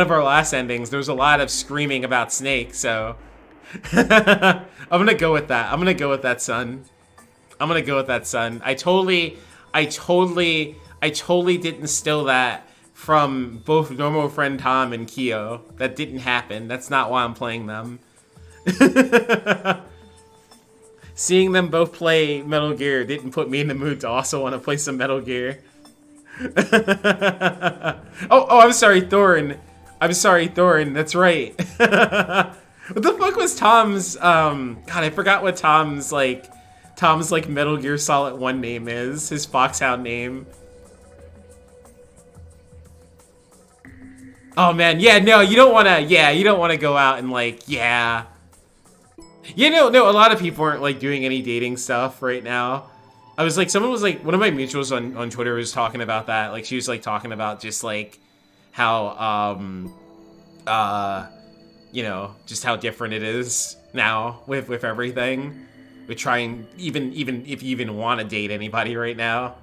A: of our last endings, there was a lot of screaming about Snake, so I'm gonna go with that. I'm gonna go with that, son. I'm gonna go with that, son. I totally didn't steal that from both normal friend Tom and Kyo. That didn't happen. That's not why I'm playing them. Seeing them both play Metal Gear didn't put me in the mood to also want to play some Metal Gear. oh, I'm sorry, Thorin. I'm sorry, Thorin. That's right. What the fuck was Tom's, God, I forgot what Tom's Metal Gear Solid 1 name is. His Foxhound name. Oh man, yeah, no, you don't wanna go out and like, yeah. You know, no, a lot of people aren't like doing any dating stuff right now. I was like, someone was like, one of my mutuals on Twitter was talking about that. Like, she was like talking about just like how, you know, just how different it is now with everything. With trying, even if you even want to date anybody right now.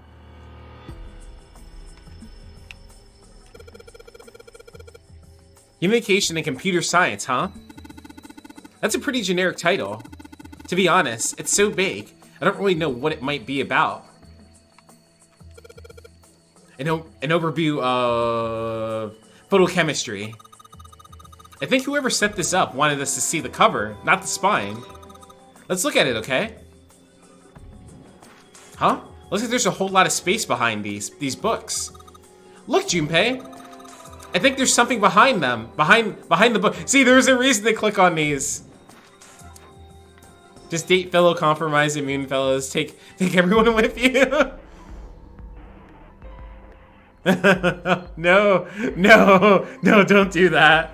A: Communication and computer science, huh? That's a pretty generic title. To be honest, it's so vague. I don't really know what it might be about. An overview of photochemistry. I think whoever set this up wanted us to see the cover, not the spine. Let's look at it, okay? Huh? Looks like there's a whole lot of space behind these books. Look, Junpei. I think there's something behind them. Behind the book. See, there's a reason to click on these. Just date fellow compromised immune fellows. Take everyone with you. No, don't do that.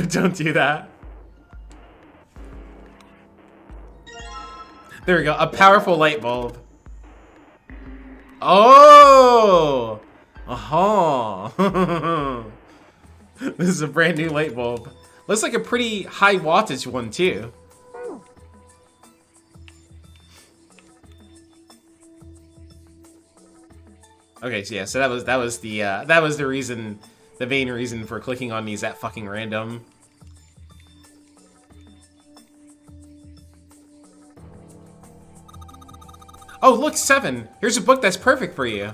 A: Don't do that. There we go, a powerful light bulb. Oh! Uh-huh. This is a brand new light bulb. Looks like a pretty high wattage one too. Okay, so yeah, so that was the reason, the main reason for clicking on these at fucking random. Oh, look, 7. Here's a book that's perfect for you.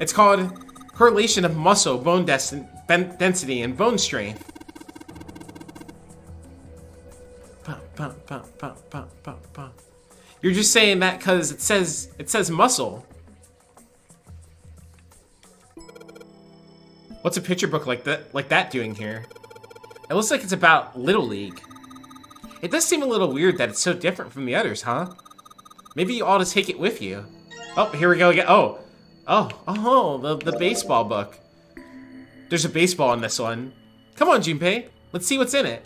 A: It's called Correlation of Muscle, Bone Density, and Bone Strength. You're just saying that because it says muscle. What's a picture book like that doing here? It looks like it's about Little League. It does seem a little weird that it's so different from the others, huh? Maybe you ought to take it with you. Oh, here we go again. Oh, the baseball book. There's a baseball in this one. Come on, Junpei. Let's see what's in it.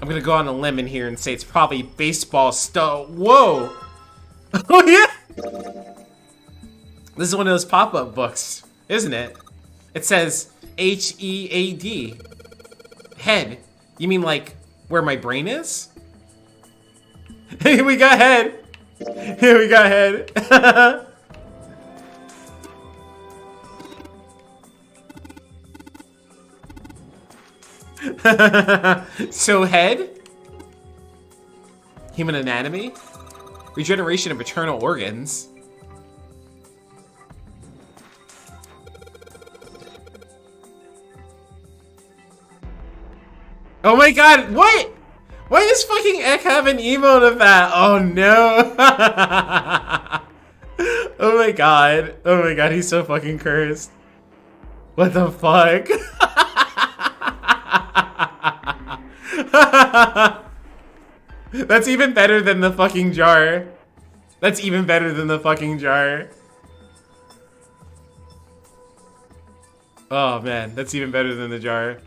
A: I'm gonna go on a limb in here and say it's probably baseball stuff. Whoa! Oh yeah! This is one of those pop-up books, isn't it? It says H-E-A-D. Head. You mean like where my brain is? Hey, we got head. Here we got head. So head? Human anatomy? Regeneration of maternal organs. Oh my god, what? Why does fucking Ek have an emote of that? Oh no. Oh my god. Oh my god, he's so fucking cursed. What the fuck? That's even better than the fucking jar. That's even better than the fucking jar. Oh man, that's even better than the jar.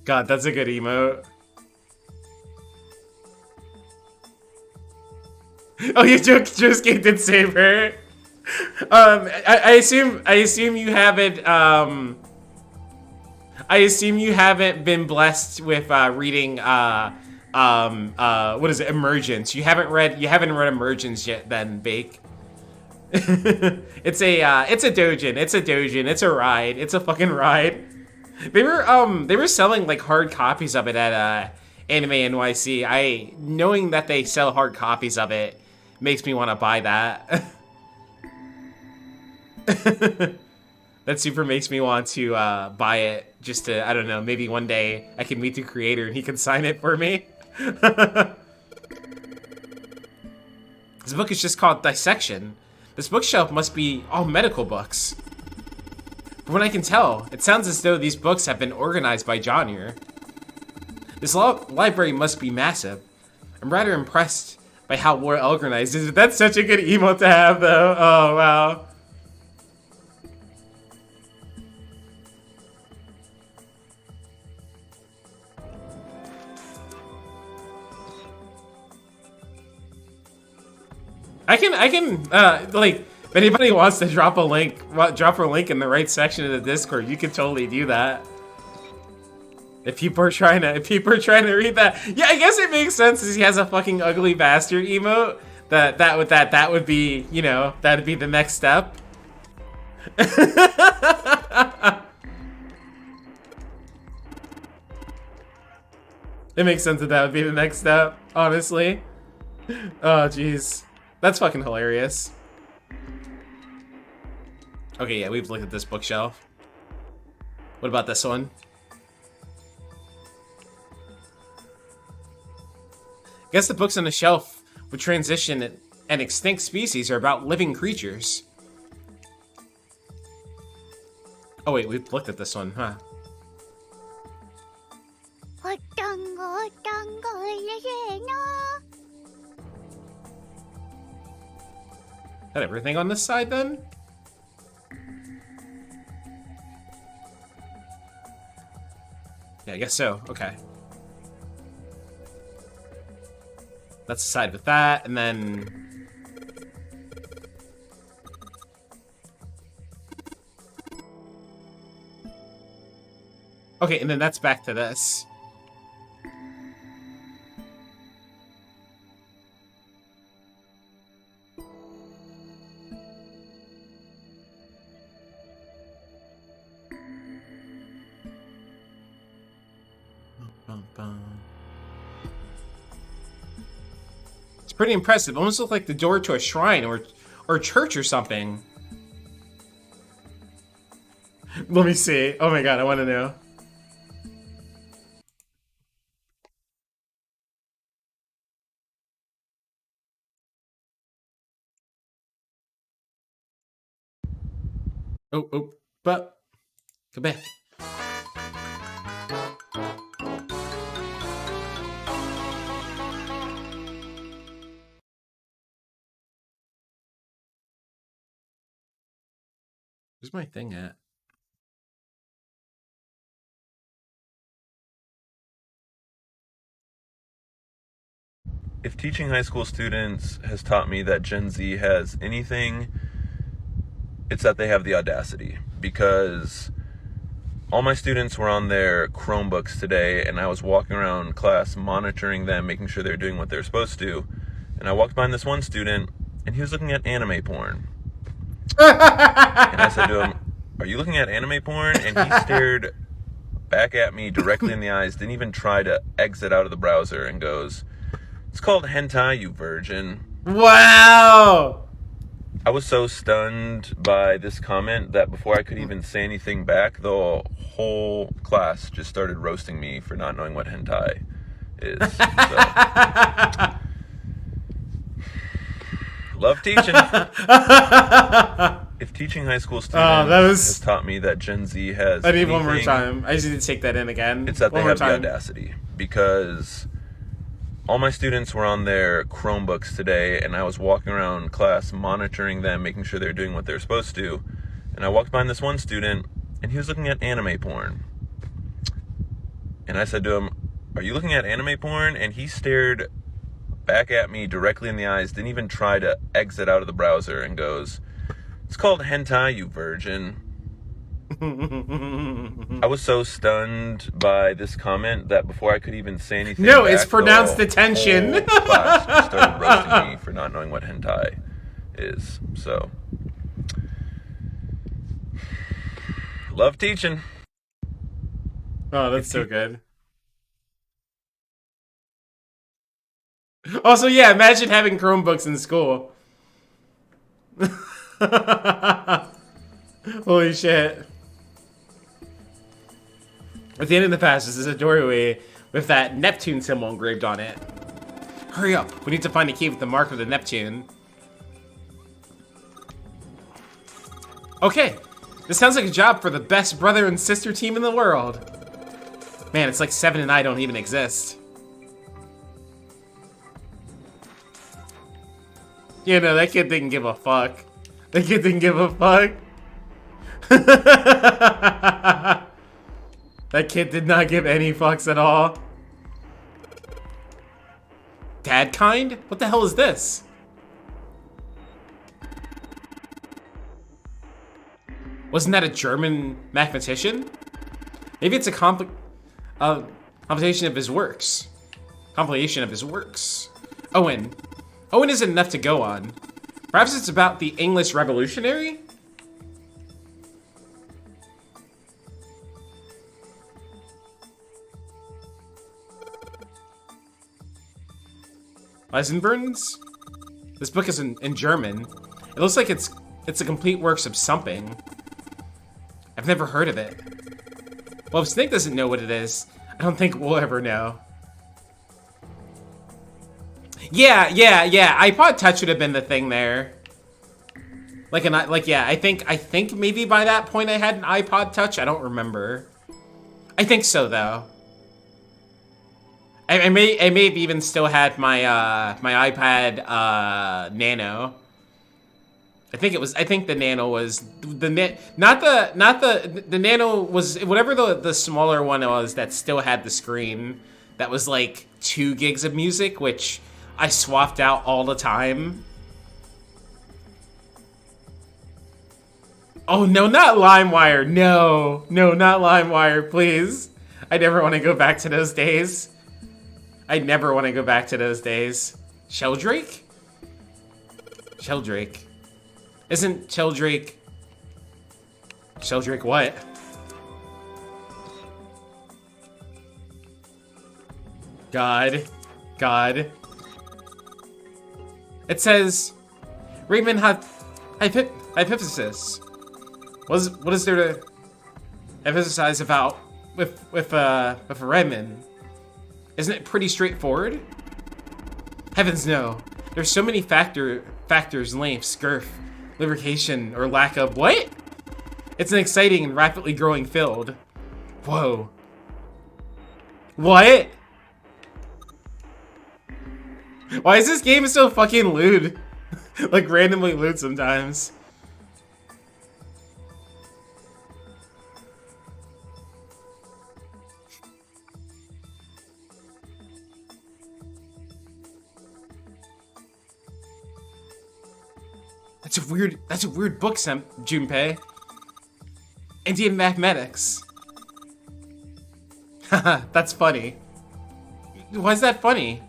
A: God, that's a good emote. Oh, you just did save her. I assume you haven't I assume you haven't been blessed with reading what is it, Emergence. You haven't read Emergence yet then, Bake. It's a doujin. It's a doujin. It's a ride. It's a fucking ride. They were selling like hard copies of it at Anime NYC. Knowing that they sell hard copies of it makes me want to buy that. That super makes me want to buy it just to, I don't know, maybe one day I can meet the creator and he can sign it for me. This book is just called Dissection. This bookshelf must be all medical books. From what I can tell, it sounds as though these books have been organized by John here. This library must be massive. I'm rather impressed by how well organized it is. That's such a good emote to have, though. Oh, wow. I can, like, if anybody wants to drop a link in the right section of the Discord, you can totally do that. If people are trying to read that, yeah, I guess it makes sense as he has a fucking ugly bastard emote. That would be, you know, that'd be the next step. It makes sense that would be the next step, honestly. Oh, jeez. That's fucking hilarious. Okay, yeah, we've looked at this bookshelf. What about this one? I guess the books on the shelf with transition and extinct species are about living creatures. Oh wait, we've looked at this one, huh? That everything on this side then? Yeah, I guess so. Okay. That's the side with that, and then... Okay, and then that's back to this. It's pretty impressive. Almost looks like the door to a shrine or church or something. Let me see. Oh my god, I want to know. But come back. Where's my thing at?
K: If teaching high school students has taught me that Gen Z has anything, it's that they have the audacity. Because all my students were on their Chromebooks today, and I was walking around class monitoring them, making sure they're doing what they're supposed to. And I walked behind this one student, and he was looking at anime porn. And I said to him, "Are you looking at anime porn?" And he stared back at me directly in the eyes, didn't even try to exit out of the browser, and goes, "It's called hentai, you virgin."
A: Wow!
K: I was so stunned by this comment that before I could even say anything back, the whole class just started roasting me for not knowing what hentai is. So. Love teaching. If teaching high school students has taught me that Gen Z has
A: I need
K: anything,
A: one more time. I just need to take that in again.
K: It's that they have the audacity. Because all my students were on their Chromebooks today, and I was walking around class monitoring them, making sure they're doing what they're supposed to. And I walked behind this one student, and he was looking at anime porn. And I said to him, "Are you looking at anime porn?" And he stared back at me directly in the eyes, didn't even try to exit out of the browser, and goes, "It's called hentai, you virgin." I was so stunned by this comment that before I could even say anything
A: No,
K: back,
A: it's pronounced attention.
K: The whole class just started roasting me for not knowing what hentai is. So, love teaching.
A: Oh, that's so good. Also, yeah, imagine having Chromebooks in school. Holy shit. At the end of the passage is a doorway with that Neptune symbol engraved on it. Hurry up. We need to find a key with the mark of the Neptune. Okay. This sounds like a job for the best brother and sister team in the world. Man, it's like Seven and I don't even exist. You know, that kid didn't give a fuck. That kid didn't give a fuck. That kid did not give any fucks at all. Dad kind? What the hell is this? Wasn't that a German mathematician? Maybe it's a compilation of his works. Compilation of his works. Owen. Owen isn't enough to go on. Perhaps it's about the English Revolutionary? Eisenberns? This book is in German. It looks like it's a complete works of something. I've never heard of it. Well, if Snake doesn't know what it is, I don't think we'll ever know. Yeah. iPod Touch would have been the thing there. Yeah, I think maybe by that point I had an iPod Touch. I don't remember. I think so though. I may have even still had my my iPad Nano. I think the Nano was the Nano was whatever the smaller one was that still had the screen that was like 2 gigs of music, which I swapped out all the time. Oh no, not LimeWire. No, not LimeWire, please. I never want to go back to those days. I never want to go back to those days. Sheldrake? Sheldrake. Isn't Sheldrake... Sheldrake what? God. It says... Raymond hypothesis. What is there to hypothesize about with Raymond? Isn't it pretty straightforward? Heavens no. There's so many factors, length, girth, lubrication, or lack of what? It's an exciting and rapidly growing field. Whoa. What? Why is this game so fucking lewd? Like randomly lewd sometimes. That's a weird book, Junpei. Indian mathematics. Haha, that's funny. Why is that funny?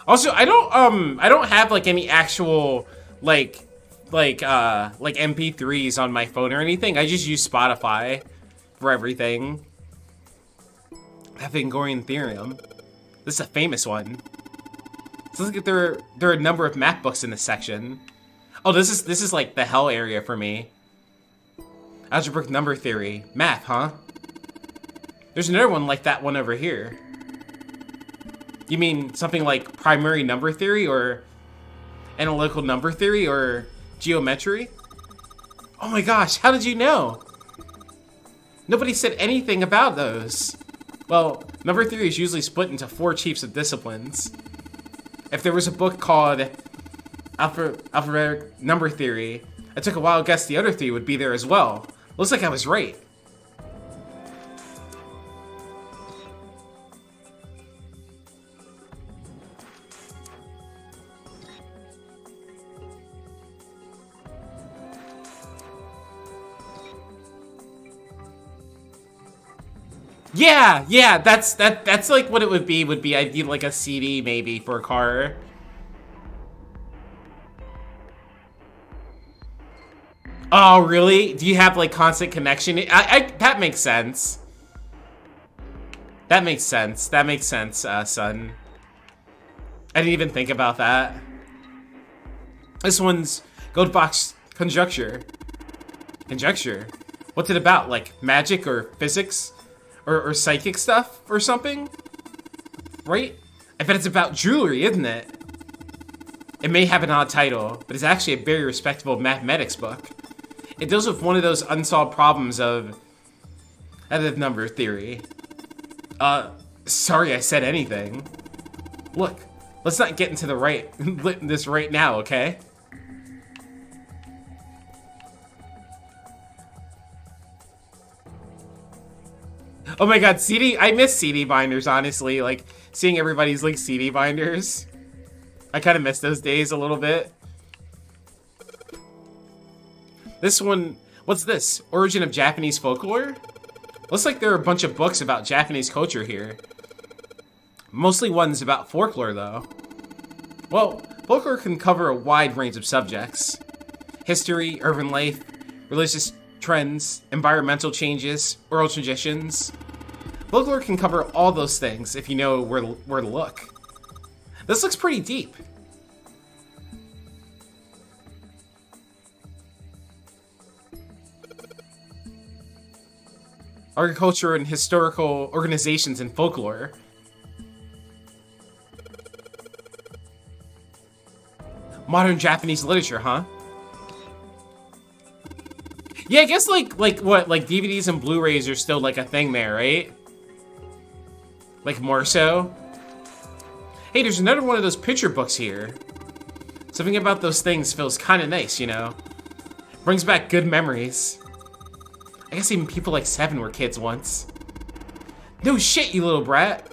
A: Also, I don't have like any actual like MP3s on my phone or anything. I just use Spotify for everything. Pythagorean theorem. This is a famous one. So look at there are a number of math books in this section. Oh, this is like the hell area for me. Algebraic number theory. Math, huh? There's another one like that one over here. You mean something like primary number theory or analytical number theory or geometry? Oh my gosh, how did you know? Nobody said anything about those. Well, number theory is usually split into 4 chiefs of disciplines. If there was a book called Algebraic Number Theory, I took a wild guess the other 3 would be there as well. Looks like I was right. Yeah, that's like what it would be. I'd need like a CD maybe for a car. Oh, really? Do you have like constant connection? That makes sense. That makes sense, son. I didn't even think about that. This one's Gold Box Conjecture. Conjecture? What's it about? Like magic or physics? Or psychic stuff or something? Right? I bet it's about jewelry, isn't it? It may have an odd title, but it's actually a very respectable mathematics book. It deals with one of those unsolved problems of additive number theory. Sorry I said anything. Look, let's not get into this right now, okay? Oh my god, CD, I miss CD binders, honestly. Like, seeing everybody's, like, CD binders. I kind of miss those days a little bit. This one, what's this? Origin of Japanese Folklore? Looks like there are a bunch of books about Japanese culture here. Mostly ones about folklore, though. Well, folklore can cover a wide range of subjects. History, urban life, religious trends, environmental changes, oral traditions. Folklore can cover all those things if you know where to look. This looks pretty deep. Agriculture and historical organizations in folklore. Modern Japanese literature, huh? Yeah, I guess like what, like DVDs and Blu-rays are still like a thing there, right? Like more so. Hey, there's another one of those picture books here. Something about those things feels kind of nice, you know? Brings back good memories. I guess even people like 7 were kids once. No shit, you little brat.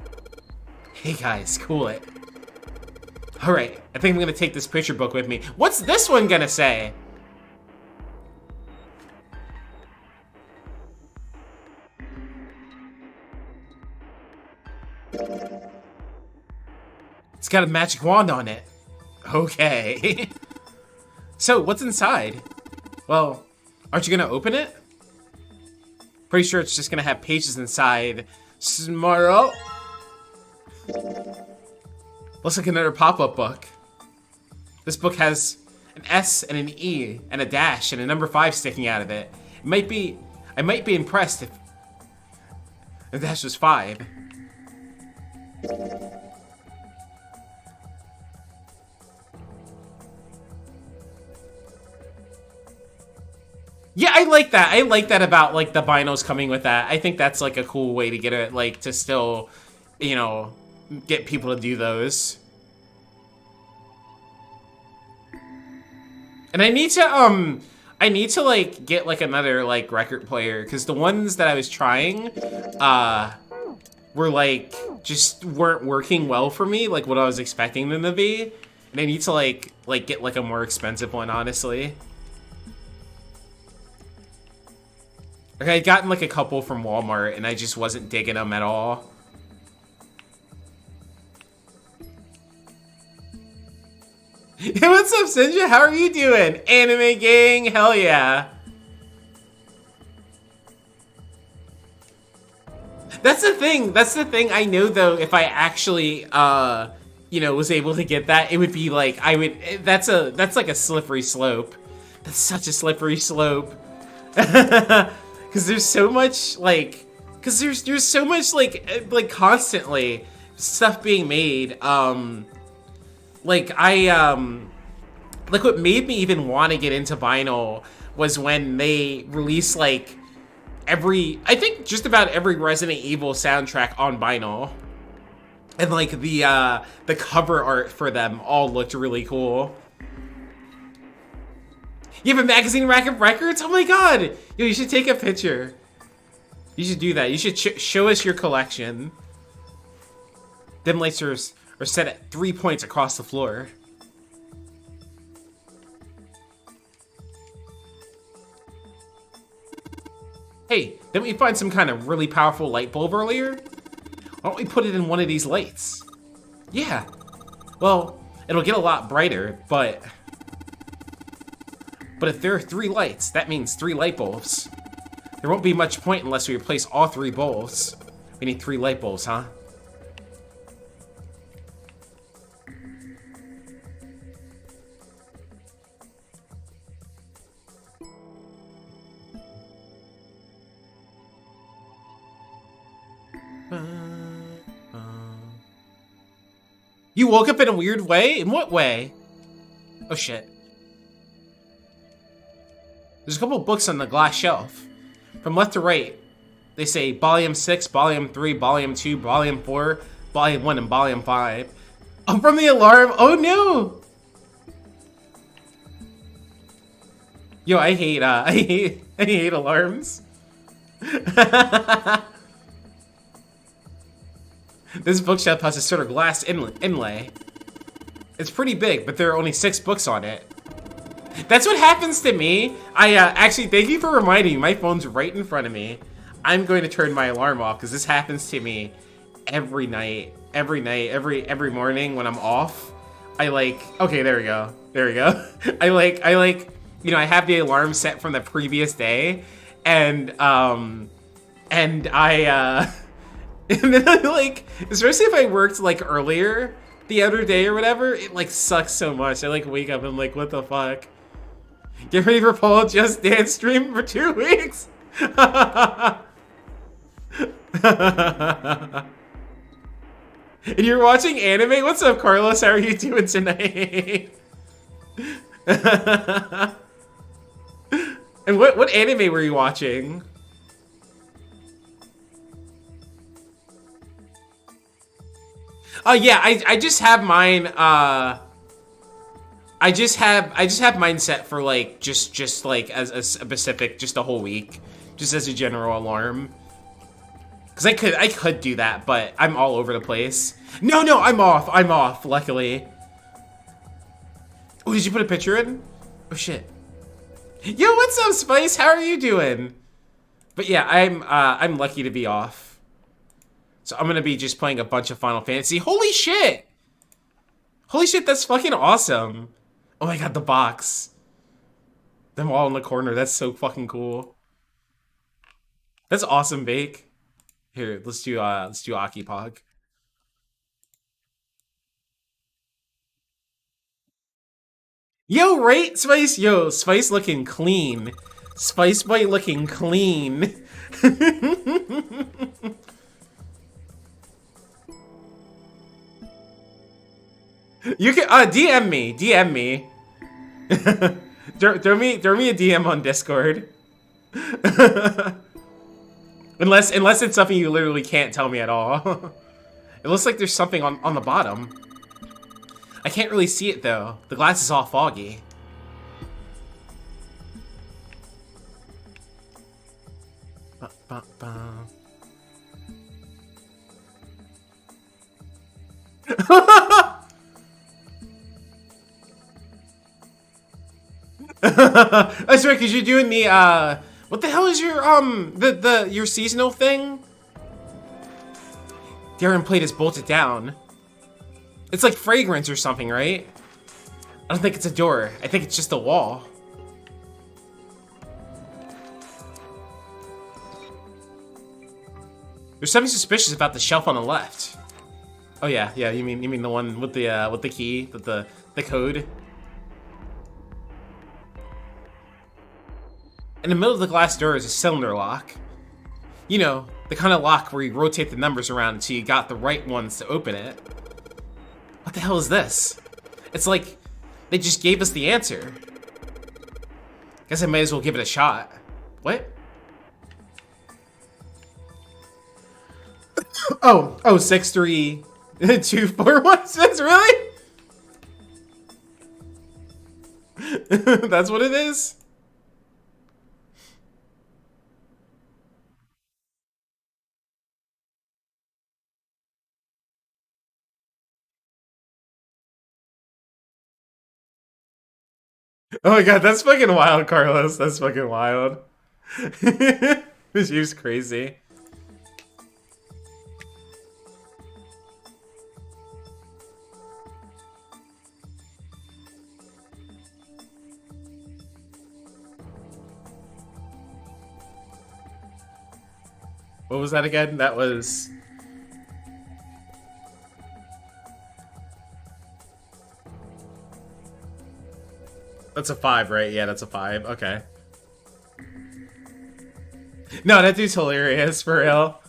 A: Hey guys, cool it. Alright, I think I'm gonna take this picture book with me. What's this one gonna say? It's got a magic wand on it. Okay. So, what's inside? Well, aren't you gonna open it? Pretty sure it's just gonna have pages inside. Smart. Looks like another pop-up book. This book has an S and an E and a dash and a number 5 sticking out of it. I might be impressed if the dash was 5. Yeah, I like that. I like that about, like, the binos coming with that. I think that's, like, a cool way to get it, like, to still, you know, get people to do those. And I need to, like, get, like, another, like, record player, because the ones that I was trying, were, like, just weren't working well for me, like, what I was expecting them to be. And I need to, like, get, like, a more expensive one, honestly. Okay, I'd gotten like a couple from Walmart and I just wasn't digging them at all. Hey, what's up, Sinja? How are you doing? Anime gang, hell yeah. That's the thing I know though, if I actually, you know, was able to get that, it would be like, that's like a slippery slope. That's such a slippery slope. Because there's so much, like, there's so much, like, constantly stuff being made, like, like, what made me even want to get into vinyl was when they released, like, I think just about every Resident Evil soundtrack on vinyl. And, like, the cover art for them all looked really cool. You have a magazine rack of records? Oh my god! Yo, you should take a picture. You should do that. You should show us your collection. Dim lights are set at 3 points across the floor. Hey, didn't we find some kind of really powerful light bulb earlier? Why don't we put it in one of these lights? Yeah. Well, it'll get a lot brighter, but if there are 3 lights, that means 3 light bulbs. There won't be much point unless we replace all 3 bulbs. We need 3 light bulbs, huh? You woke up in a weird way? In what way? Oh shit. There's a couple of books on the glass shelf. From left to right, they say Volume 6, Volume 3, Volume 2, Volume 4, Volume 1, and Volume 5. Oh, from the alarm. Oh no! Yo, I hate alarms. This bookshelf has a sort of glass inlay. It's pretty big, but there are only 6 books on it. That's what happens to me. Actually, thank you for reminding me. My phone's right in front of me. I'm going to turn my alarm off because this happens to me every night, every morning when I'm off. Okay, there we go. You know, I have the alarm set from the previous day, and then especially if I worked like earlier the other day or whatever, it like sucks so much. I like wake up and I'm like, what the fuck? Get ready for Paul Just Dance stream for 2 weeks. And you're watching anime? What's up, Carlos? How are you doing tonight? And what anime were you watching? Oh yeah, I just have mine. I just have mine set for like just like as a specific, just a whole week, just as a general alarm. Cause I could do that, but I'm all over the place. No, I'm off. Luckily. Oh, did you put a picture in? Oh shit. Yo, what's up, Spice? How are you doing? But yeah, I'm lucky to be off. So I'm gonna be just playing a bunch of Final Fantasy. Holy shit! Holy shit, that's fucking awesome. Oh my god, the box. Them all in the corner, that's so fucking cool. That's awesome, Bake. Here, let's do Aki Pog. Yo, right? Spice, yo, Spice looking clean. Spice Boy looking clean. You can DM me. throw me a DM on Discord. unless it's something you literally can't tell me at all. It looks like there's something on the bottom. I can't really see it though. The glass is all foggy. That's right, cause you're doing the what the hell is your your seasonal thing? The iron plate is bolted down. It's like fragrance or something, right? I don't think it's a door. I think it's just a wall. There's something suspicious about the shelf on the left. Oh yeah, you mean the one with the key, the code. In the middle of the glass door is a cylinder lock. You know, the kind of lock where you rotate the numbers around until you got the right ones to open it. What the hell is this? It's like they just gave us the answer. Guess I might as well give it a shot. What? Oh, 63241. Really? That's what it is? Oh my god, that's fucking wild, Carlos. That's fucking wild. This year's crazy. What was that again? That was... That's a 5, right? Yeah, that's a 5. Okay. No, that dude's hilarious, for real.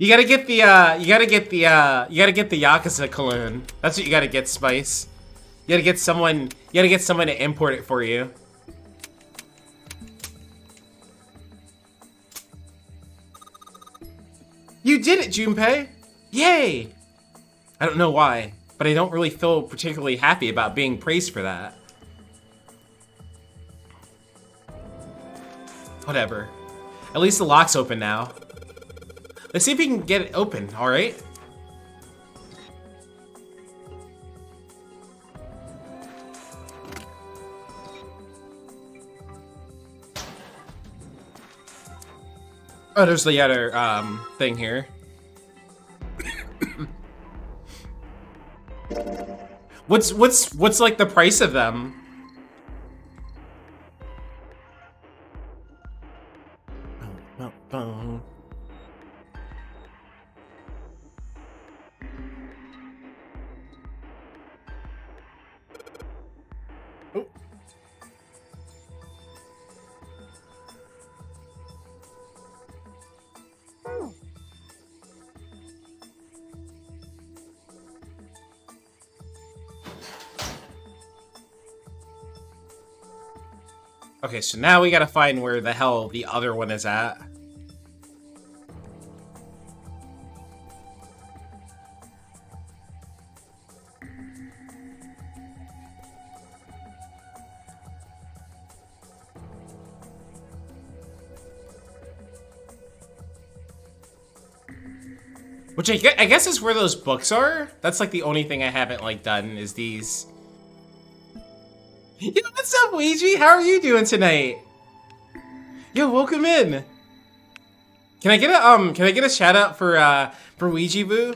A: You gotta get the you gotta get the Yakuza cologne. That's what you gotta get, Spice. You gotta get someone to import it for you. You did it, Junpei! Yay! I don't know why, but I don't really feel particularly happy about being praised for that. Whatever. At least the lock's open now. Let's see if we can get it open, alright? Oh, there's the other thing here. What's like the price of them? Okay, so now we gotta find where the hell the other one is at. Which I guess is where those books are. That's like the only thing I haven't like done is these. Yo, what's up, Ouija? How are you doing tonight? Yo, welcome in. Can I get a shout out for Ouija Boo?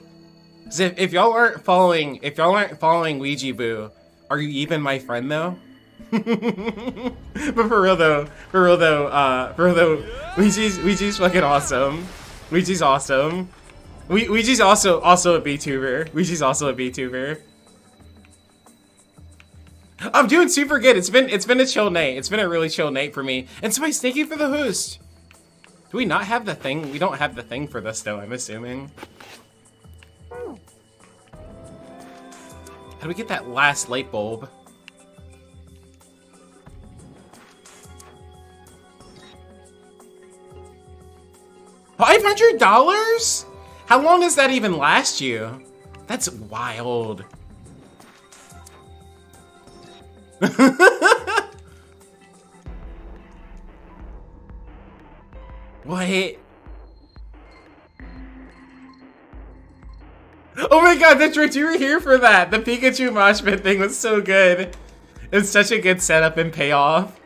A: 'Cause if y'all aren't following Ouija Boo, are you even my friend though? But for real though, Ouija's fucking awesome. Ouija's awesome. Ouija's also a VTuber. Ouija's also a VTuber. I'm doing super good. It's been a chill night. It's been a really chill night for me. And Spice, thank you for the host. Do we not have the thing? We don't have the thing for this though, I'm assuming. How do we get that last light bulb? $500? How long does that even last you? That's wild. What? Oh my god, that's right, you were here for that. The Pikachu mosh pit thing was so good. It's such a good setup and payoff.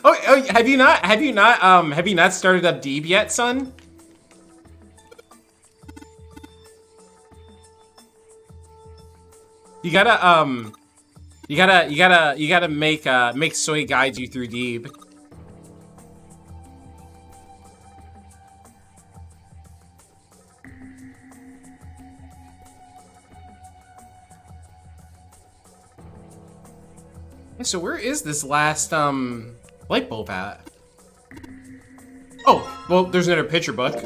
A: Oh, have you not started up Deeb yet, son? You gotta make Soy guide you through Deeb. So where is this last light bulb at? Oh, well, there's another picture book.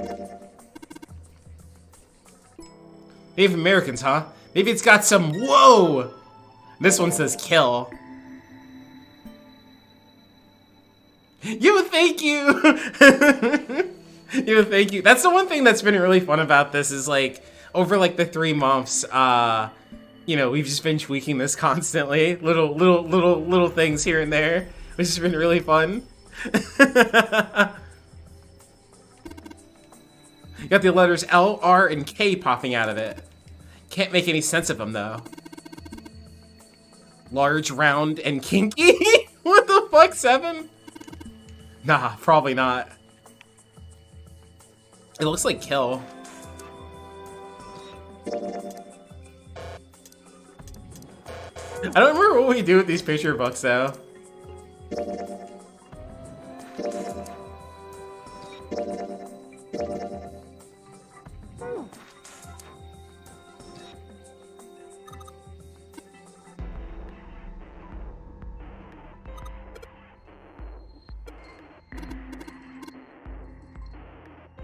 A: Native Americans, huh? Maybe it's got some, whoa! This one says kill. Yo, thank you! Yo, thank you. That's the one thing that's been really fun about this is like, over like the 3 months, you know, we've just been tweaking this constantly. Little things here and there, which has been really fun. You got the letters L, R, and K popping out of it. Can't make any sense of them, though. Large, round, and kinky? What the fuck, 7? Nah, probably not. It looks like kill. I don't remember what we do with these picture books, though.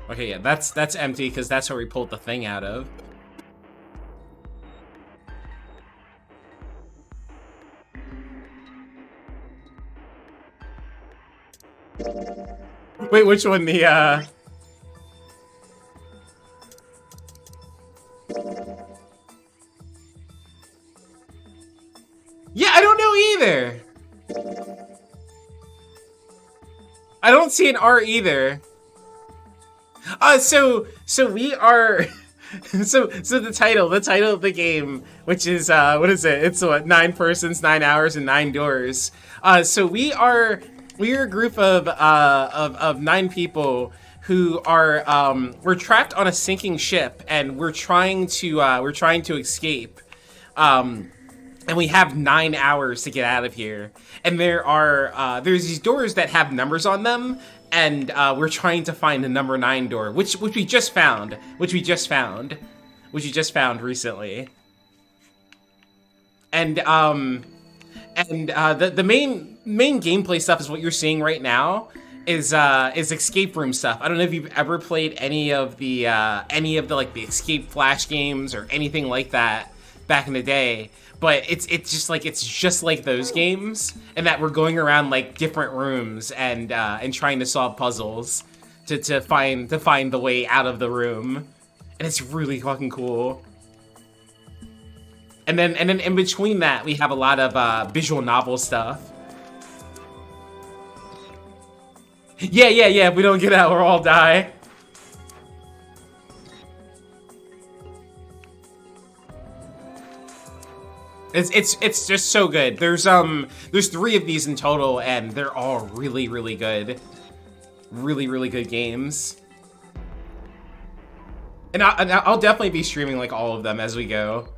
A: Okay, yeah, that's empty because that's where we pulled the thing out of. Wait, which one? The Yeah, I don't know either. I don't see an R either. So we are so the title of the game, which is what is it? It's what, 9 persons, 9 hours, and 9 doors. So we're a group of 9 people who are we're trapped on a sinking ship, and we're trying to escape. And we have 9 hours to get out of here. And there's these doors that have numbers on them, and we're trying to find the number 9 door, which we just found recently. And the main gameplay stuff is what you're seeing right now is escape room stuff. I don't know if you've ever played any of the like the escape flash games or anything like that back in the day. But it's just like those games, and that we're going around like different rooms and trying to solve puzzles to find the way out of the room, and it's really fucking cool. And then in between that, we have a lot of visual novel stuff. Yeah. If we don't get out, we'll all die. It's just so good. There's 3 of these in total, and they're all really good, really good games. And I'll definitely be streaming like all of them as we go.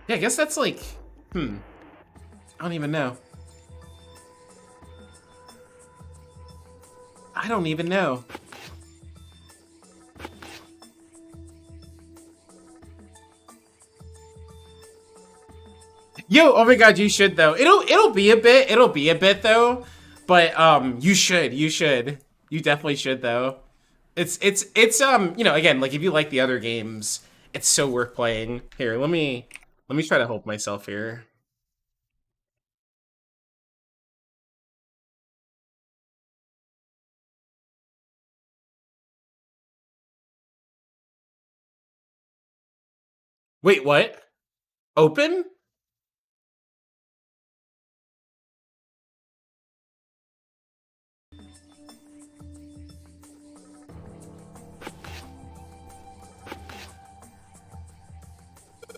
A: Yeah, I guess that's like, I don't even know. I don't even know. Yo, oh my god, you should though. It'll be a bit though. But you should. You definitely should though. It's you know, again, like if you like the other games, it's so worth playing. Here, let me try to help myself here. Wait, what? Open?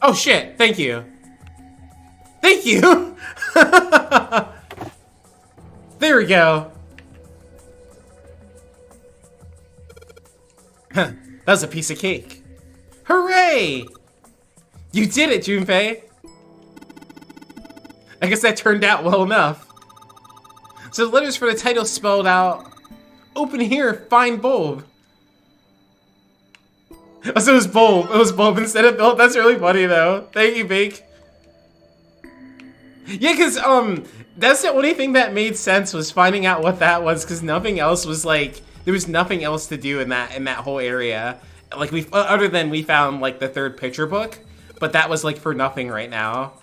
A: Oh shit, thank you. Thank you! There we go. That was a piece of cake. Hooray! You did it, Junpei! I guess that turned out well enough. So the letters for the title spelled out, open here, find bulb. Oh, so it was bulb. It was bulb instead of built. That's really funny though. Thank you, Bake. Yeah, cause that's the only thing that made sense was finding out what that was, cause nothing else was like, there was nothing else to do in that whole area. Like other than we found like the 3rd picture book, but that was like for nothing right now.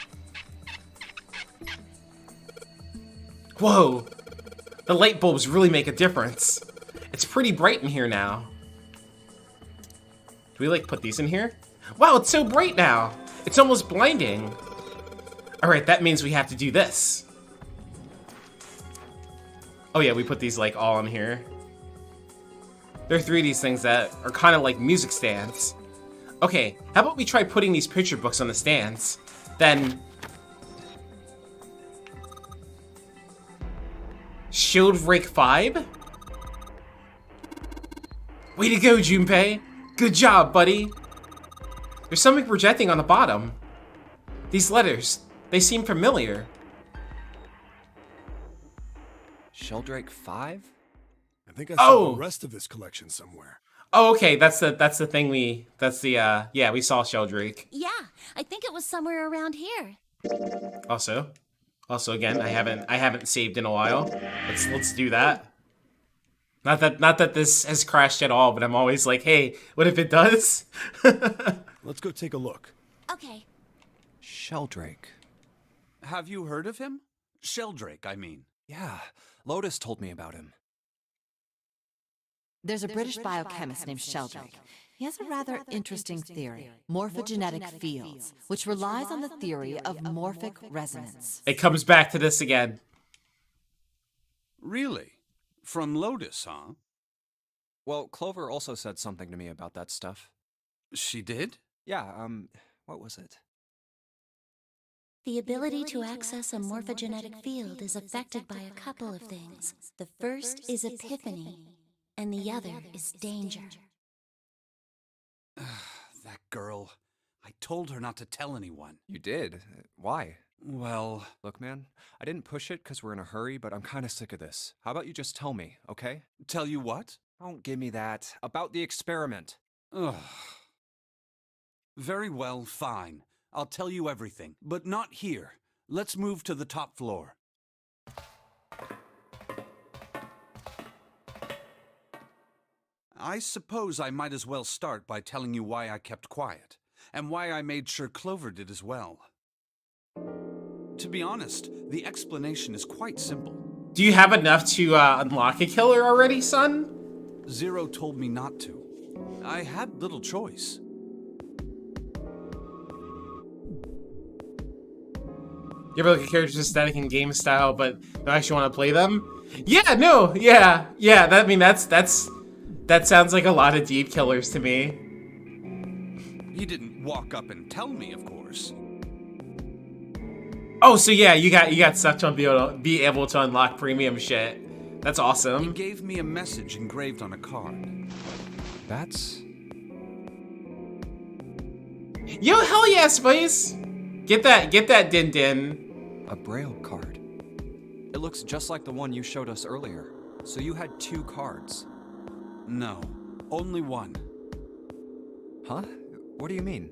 A: Whoa, the light bulbs really make a difference. It's pretty bright in here now. Do we like put these in here? Wow, it's so bright now. It's almost blinding. All right, that means we have to do this. Oh yeah, we put these like all in here. There are 3 of these things that are kind of like music stands. Okay, how about we try putting these picture books on the stands? Then... Shield Rake 5? Way to go, Junpei! Good job, buddy! There's something projecting on the bottom. These letters, they seem familiar.
E: Sheldrake 5?
F: I think I saw the rest of this collection somewhere.
A: Oh, okay, that's the thing yeah, we saw Sheldrake.
L: Yeah, I think it was somewhere around here.
A: Also again, I haven't saved in a while. Let's do that. Not that this has crashed at all, but I'm always like, hey, what if it does?
F: Let's go take a look.
L: Okay.
E: Sheldrake.
J: Have you heard of him? Sheldrake, I mean.
E: Yeah, Lotus told me about him.
C: There's a British biochemist named Sheldrake. He has a rather interesting theory, morphogenetic fields, which relies on the theory of morphic resonance.
A: It comes back to this again.
J: Really? From Lotus, huh?
E: Well, Clover also said something to me about that stuff.
J: She did?
E: Yeah, what was it?
L: The ability to access a morphogenetic field is affected by a couple of things. The first is epiphany, and the other is danger.
J: That girl. I told her not to tell anyone.
E: You did? Why?
J: Well...
E: Look, man, I didn't push it because we're in a hurry, but I'm kind of sick of this. How about you just tell me, okay?
J: Tell you what?
E: Don't give me that. About the experiment.
J: Ugh. Very well, fine. I'll tell you everything, but not here. Let's move to the top floor. I suppose I might as well start by telling you why I kept quiet, and why I made sure Clover did as well. To be honest, the explanation is quite simple.
A: Do you have enough to unlock a killer already, son?
J: Zero told me not to. I had little choice.
A: You ever look at characters aesthetic and game style, but don't actually want to play them? Yeah, no, yeah. That sounds like a lot of deep killers to me.
J: He didn't walk up and tell me, of course.
A: Oh, so yeah, you got stuff to be able to unlock premium shit. That's awesome.
J: He gave me a message engraved on a card.
E: That's...
A: Yo, hell yeah, Spice! Get that din din.
E: a Braille card. It looks just like the one you showed us earlier. So you had 2 cards.
J: No, only one.
E: Huh? What do you mean?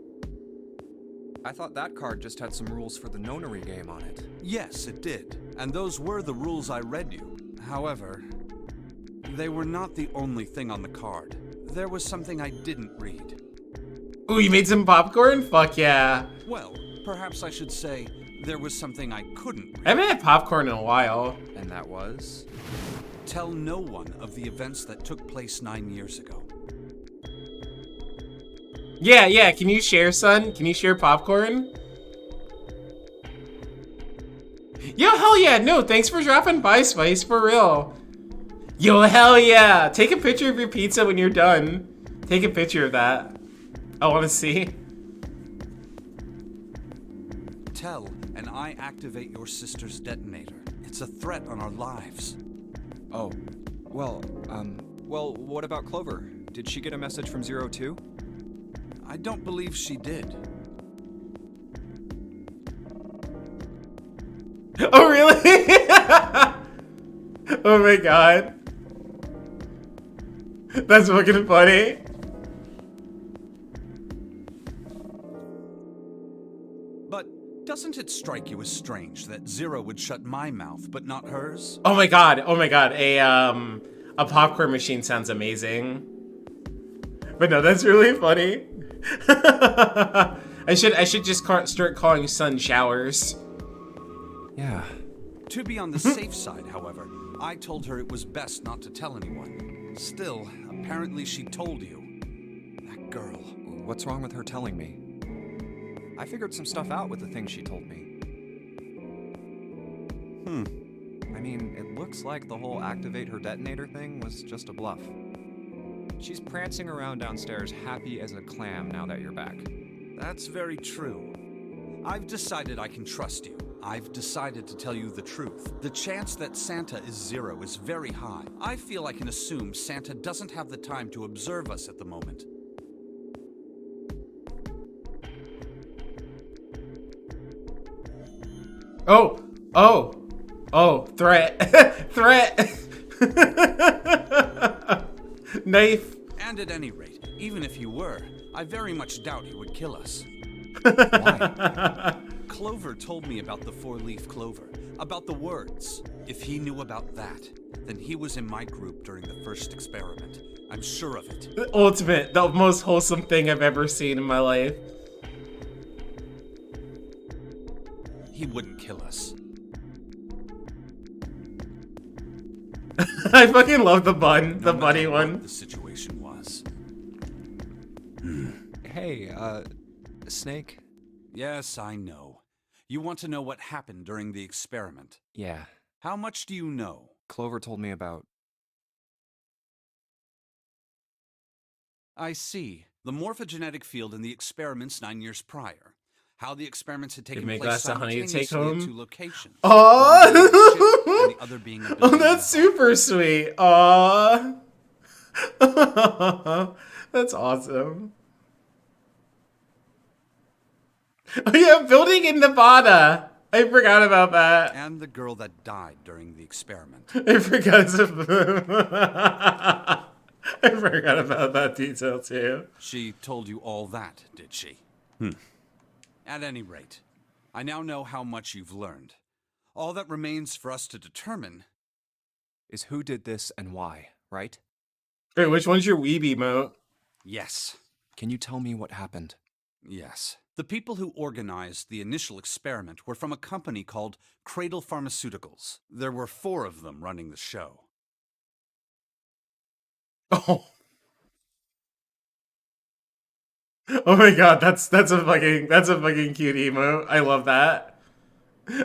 E: I thought that card just had some rules for the nonary game on it.
J: Yes, it did. And those were the rules I read you. However, they were not the only thing on the card. There was something I didn't read.
A: Ooh, you made some popcorn? Fuck yeah.
J: Well, perhaps I should say there was something I couldn't read.
A: I haven't had popcorn in a while.
E: And that was?
J: Tell no one of the events that took place 9 years ago.
A: Yeah, can you share, son? Can you share popcorn? Yo, hell yeah, no, thanks for dropping by, Spice, for real. Yo, hell yeah. Take a picture of your pizza when you're done. Take a picture of that. I want to see.
J: Tell, and I activate your sister's detonator. It's a threat on our lives.
E: Oh, well, what about Clover? Did she get a message from Zero too?
J: I don't believe she did.
A: Oh, really? Oh my god. That's fucking funny.
J: But doesn't it strike you as strange that Zero would shut my mouth, but not hers?
A: Oh my god. A popcorn machine sounds amazing. But no, that's really funny. I should just start calling Sun Showers.
E: Yeah.
J: To be on the safe side, however, I told her it was best not to tell anyone. Still, apparently she told you. That girl.
E: What's wrong with her telling me? I figured some stuff out with the things she told me. I mean, it looks like the whole activate her detonator thing was just a bluff. She's prancing around downstairs happy as a clam now that you're back.
J: That's very true. I've decided I can trust you. I've decided to tell you the truth. The chance that Santa is Zero is very high. I feel I can assume Santa doesn't have the time to observe us at the moment. Threat.
A: Threat. Knife.
J: And at any rate, even if he were, I very much doubt he would kill us.
E: Why?
J: Clover told me about the four-leaf clover, about the words. If he knew about that, then he was in my group during the first experiment. I'm sure of it.
A: The ultimate, the most wholesome thing I've ever seen in my life.
J: He wouldn't kill us.
A: I fucking love the bun, the
J: No
A: bunny
J: matter what
A: one.
J: the situation was.
E: Hey, Snake?
J: Yes, I know. You want to know what happened during the experiment.
E: Yeah.
J: How much do you know?
E: Clover told me about...
J: I see. The morphogenetic field in the experiments 9 years prior. How the experiments had taken
A: make
J: place
A: glass of honey to take
J: simultaneously in
A: home?
J: 2 locations.
A: Aww.
J: One being a ship and the other being a
A: Oh,
J: building
A: that's
J: in a
A: super sweet. Aww. That's awesome. Oh yeah, building in Nevada. I forgot about that.
J: and the girl that died during the experiment.
A: I forgot I forgot about that detail too.
J: She told you all that, did she? At any rate, I now know how much you've learned. All that remains for us to determine
E: is who did this and why, right?
A: Wait, which one's your weeb emote?
J: Yes.
E: Can you tell me what happened?
J: Yes. The people who organized the initial experiment were from a company called Cradle Pharmaceuticals. There were 4 of them running the show.
A: Oh. Oh my god, that's a fucking cute emote. I love that.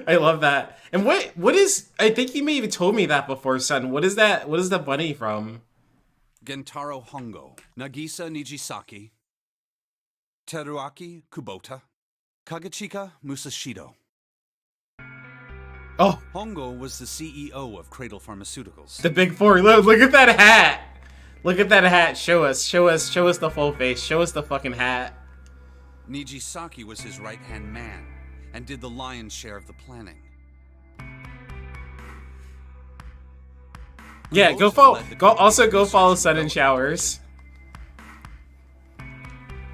A: I love that. And what is, I think you may have told me that before, son. What is that? What is the bunny from?
J: Gentaro Hongo, Nagisa Nijisaki, Teruaki Kubota, Kagechika Musashido.
A: Oh,
J: Hongo was the CEO of Cradle Pharmaceuticals.
A: the big 4. Look at that hat. Look at that hat. Show us the full face. Show us the fucking hat.
J: Nijisaki was his right-hand man and did the lion's share of the planning.
A: Yeah, go follow Sun and Showers.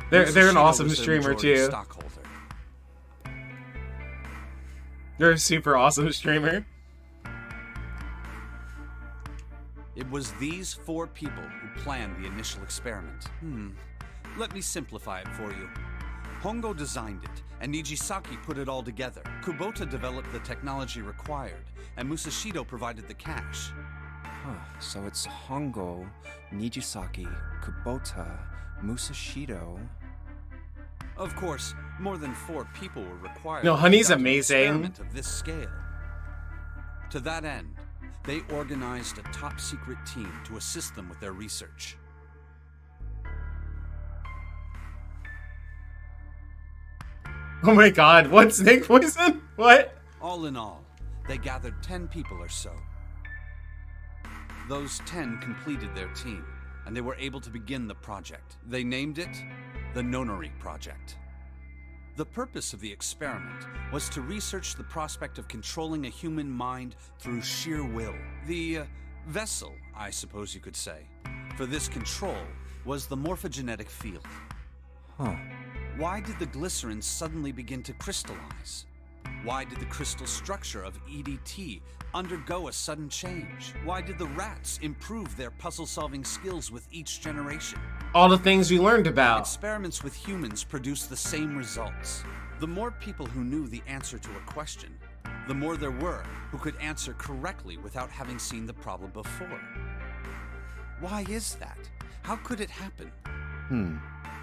A: They're an
J: Musashido
A: awesome
J: was their
A: streamer
J: majority
A: too.
J: stockholder.
A: They're a super awesome streamer.
J: It was these 4 people who planned the initial experiment. Let me simplify it for you. Hongo designed it, and Nijisaki put it all together. Kubota developed the technology required, and Musashido provided the cash.
E: So it's Hongo, Nijisaki, Kubota, Musashido...
J: Of course, more than 4 people were required.
A: No,
J: to
A: Honey's
J: conduct an
A: amazing.
J: experiment of this scale. To that end, they organized a top-secret team to assist them with their research.
A: Oh my god, what, snake poison? What?
J: All in all, they gathered 10 people or so. Those 10 completed their team, and they were able to begin the project. They named it the Nonori Project. The purpose of the experiment was to research the prospect of controlling a human mind through sheer will. The vessel, I suppose you could say, for this control was the morphogenetic field. Why did the glycerin suddenly begin to crystallize? Why did the crystal structure of EDT undergo a sudden change? Why did the rats improve their puzzle-solving skills with each generation?
A: All the things we learned about.
J: Experiments with humans produced the same results. The more people who knew the answer to a question, the more there were who could answer correctly without having seen the problem before. Why is that? How could it happen?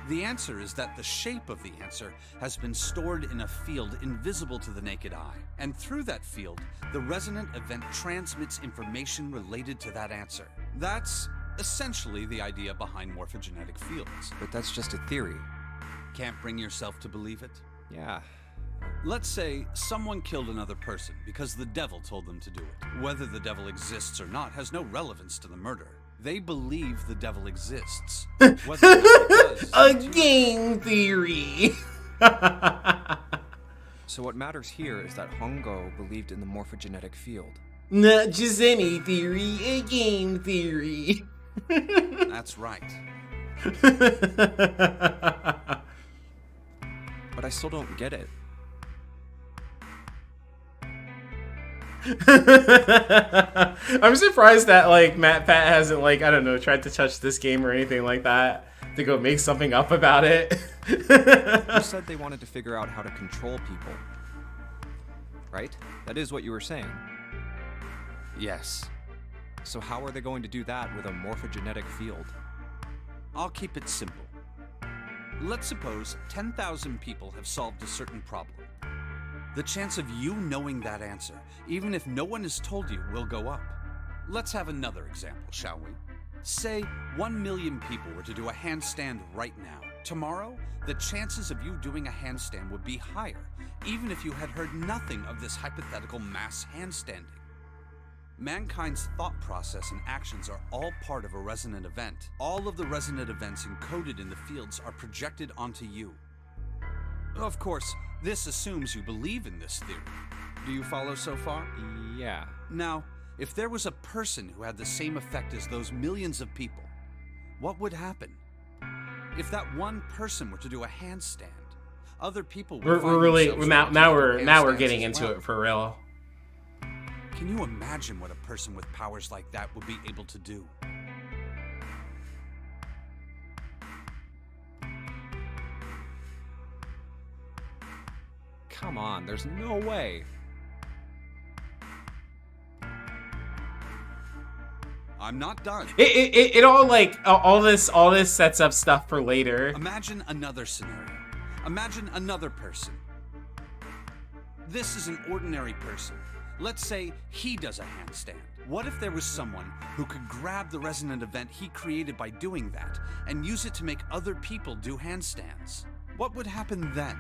J: The answer is that the shape of the answer has been stored in a field invisible to the naked eye. And through that field, the resonant event transmits information related to that answer. That's essentially the idea behind morphogenetic fields.
E: But that's just a theory.
J: Can't bring yourself to believe it?
E: Yeah.
J: Let's say someone killed another person because the devil told them to do it. Whether the devil exists or not has no relevance to the murder. They believe the devil exists. Whether or not it does,
A: A game theory.
E: So what matters here is that Hongo believed in the morphogenetic field.
A: Not just any theory, a game theory.
J: That's right.
E: But I still don't get it.
A: I'm surprised that like Matt Pat hasn't like, I don't know, tried to touch this game or anything like that to go make something up about it.
E: You said they wanted to figure out how to control people. Right? That is what you were saying.
J: Yes.
E: So how are they going to do that with a morphogenetic field?
J: I'll keep it simple. Let's suppose 10,000 people have solved a certain problem. The chance of you knowing that answer, even if no one has told you, will go up. Let's have another example, shall we? Say 1 million people were to do a handstand right now. Tomorrow, the chances of you doing a handstand would be higher, even if you had heard nothing of this hypothetical mass handstanding. Mankind's thought process and actions are all part of a resonant event. All of the resonant events encoded in the fields are projected onto you. Of course, this assumes you believe in this theory. Do you follow so far?
E: Yeah.
J: Now, if there was a person who had the same effect as those millions of people, what would happen? If that one person were to do a handstand, other people would
A: We're really now we're getting into it for real.
J: Can you imagine what a person with powers like that would be able to do?
E: Come on, there's no way.
J: I'm not done.
A: It all like all this sets up stuff for later.
J: Imagine another scenario. Imagine another person. This is an ordinary person. Let's say he does a handstand. What if there was someone who could grab the resonant event he created by doing that and use it to make other people do handstands? What would happen then?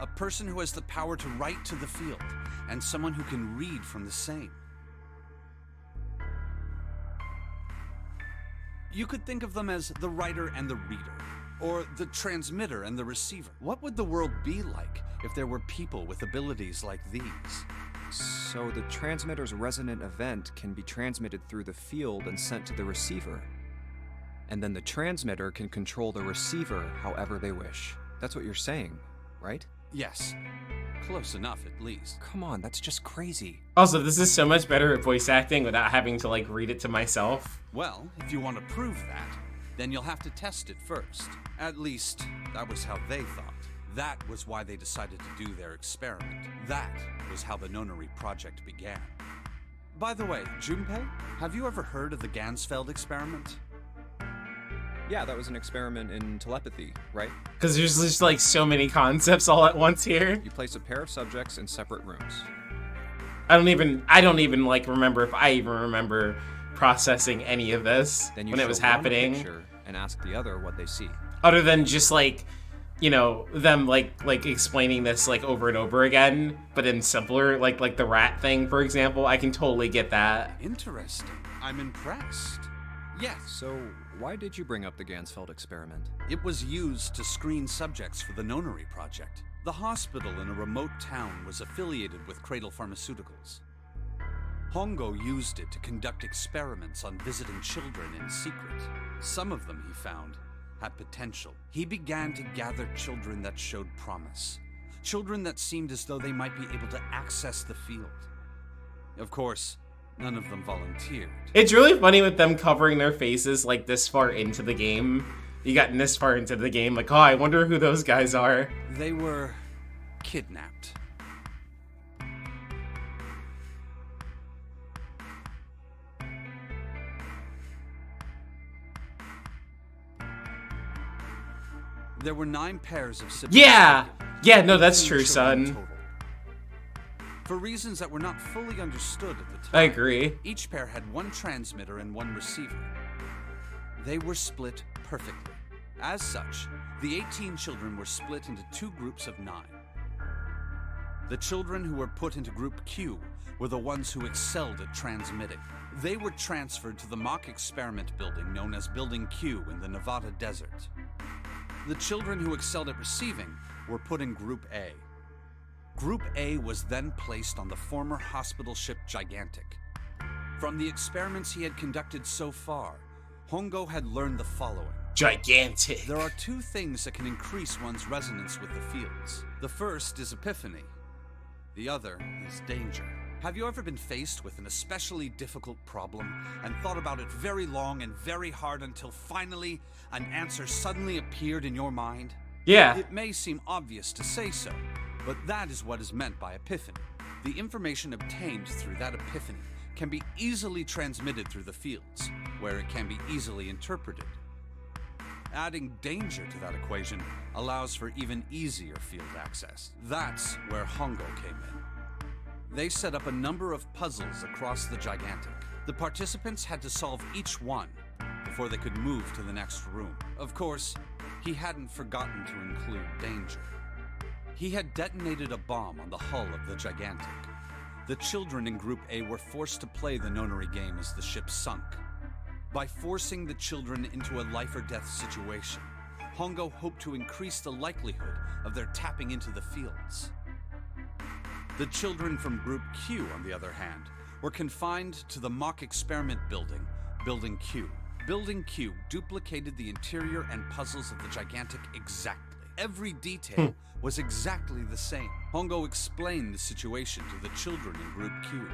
J: A person who has the power to write to the field, and someone who can read from the same. You could think of them as the writer and the reader, or the transmitter and the receiver. What would the world be like if there were people with abilities like these?
E: So the transmitter's resonant event can be transmitted through the field and sent to the receiver. And then the transmitter can control the receiver however they wish. That's what you're saying, right?
J: Yes. Close enough, at least.
E: Come on, that's just crazy.
A: Also, this is so much better at voice acting without having to like read it to myself.
J: Well, if you want to prove that, then you'll have to test it first. At least, that was how they thought. That was why they decided to do their experiment. That was how the Nonary project began. By the way, Junpei, have you ever heard of the Gansfeld experiment?
E: Yeah, that was an experiment in telepathy, right?
A: Because there's just like so many concepts all at once here.
E: You place a pair of subjects in separate rooms.
A: I don't even like remember if I even remember processing any of this
E: Then you
A: when it was
E: show one a
A: happening.
E: picture and ask the other what they see.
A: Other than just like, you know, them like explaining this like over and over again, but in simpler, like the rat thing, for example. I can totally get that.
J: Interesting. I'm impressed. Yes.
E: So, why did you bring up the Gansfeld experiment?
J: It was used to screen subjects for the Nonary project. The hospital in a remote town was affiliated with Cradle Pharmaceuticals. Hongo used it to conduct experiments on visiting children in secret. Some of them, he found, had potential. He began to gather children that showed promise. Children that seemed as though they might be able to access the field. Of course, none of them volunteered.
A: It's really funny with them covering their faces like this far into the game. You gotten this far into the game, like, oh, I wonder who those guys are.
J: They were kidnapped. There were 9 pairs of siblings.
A: Yeah! Yeah, no, that's
J: 18
A: true,
J: children
A: son.
J: total. For reasons that were not fully understood at the time,
A: I agree.
J: each pair had 1 transmitter and 1 receiver. They were split perfectly. As such, the 18 children were split into 2 groups of 9. The children who were put into Group Q were the ones who excelled at transmitting. They were transferred to the mock experiment building known as Building Q in the Nevada desert. The children who excelled at receiving were put in Group A. Group A was then placed on the former hospital ship Gigantic. From the experiments he had conducted so far, Hongo had learned the following.
A: Gigantic.
J: There are two things that can increase one's resonance with the fields. The first is epiphany. The other is danger. Have you ever been faced with an especially difficult problem and thought about it very long and very hard until finally an answer suddenly appeared in your mind?
A: Yeah.
J: It may seem obvious to say so, but that is what is meant by epiphany. The information obtained through that epiphany can be easily transmitted through the fields, where it can be easily interpreted. Adding danger to that equation allows for even easier field access. That's where Hongo came in. They set up a number of puzzles across the Gigantic. The participants had to solve each one before they could move to the next room. Of course, he hadn't forgotten to include danger. He had detonated a bomb on the hull of the Gigantic. The children in Group A were forced to play the nonary game as the ship sunk. By forcing the children into a life-or-death situation, Hongo hoped to increase the likelihood of their tapping into the fields. The children from Group Q, on the other hand, were confined to the mock experiment building, Building Q. Building Q duplicated the interior and puzzles of the Gigantic exactly. Every detail was exactly the same. Hongo explained the situation to the children in Group Q.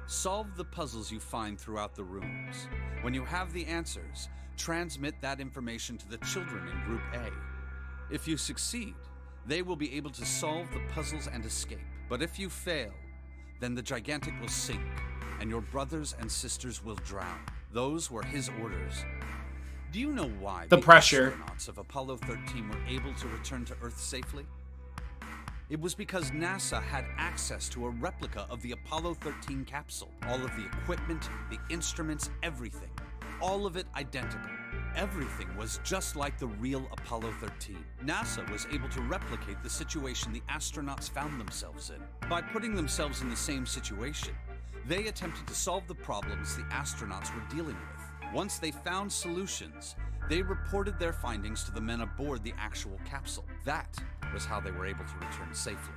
J: Solve the puzzles you find throughout the rooms. When you have the answers, transmit that information to the children in Group A. If you succeed, they will be able to solve the puzzles and escape. But if you fail, then the Gigantic will sink, and your brothers and sisters will drown. Those were his orders. Do you know why
A: the pressure
J: astronauts of Apollo 13 were able to return to Earth safely? It was because NASA had access to a replica of the Apollo 13 capsule. All of the equipment, the instruments, everything. All of it identical. Everything was just like the real Apollo 13. NASA was able to replicate the situation the astronauts found themselves in. By putting themselves in the same situation, they attempted to solve the problems the astronauts were dealing with. Once they found solutions, they reported their findings to the men aboard the actual capsule. That was how they were able to return safely.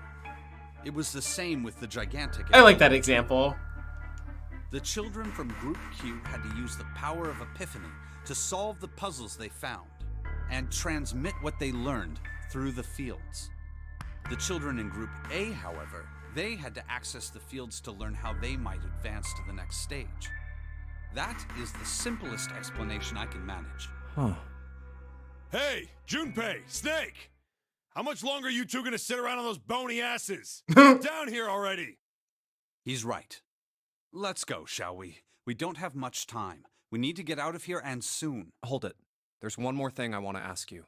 J: It was the same with the Gigantic.
A: I like that example.
J: The children from Group Q had to use the power of epiphany to solve the puzzles they found and transmit what they learned through the fields. The children in Group A, however, they had to access the fields to learn how they might advance to the next stage. That is the simplest explanation I can manage.
A: Huh.
F: Hey, Junpei, Snake! How much longer are you two gonna sit around on those bony asses? Get down here already!
J: He's right. Let's go, shall we? We don't have much time. We need to get out of here, and soon.
E: Hold it. There's one more thing I want to ask you.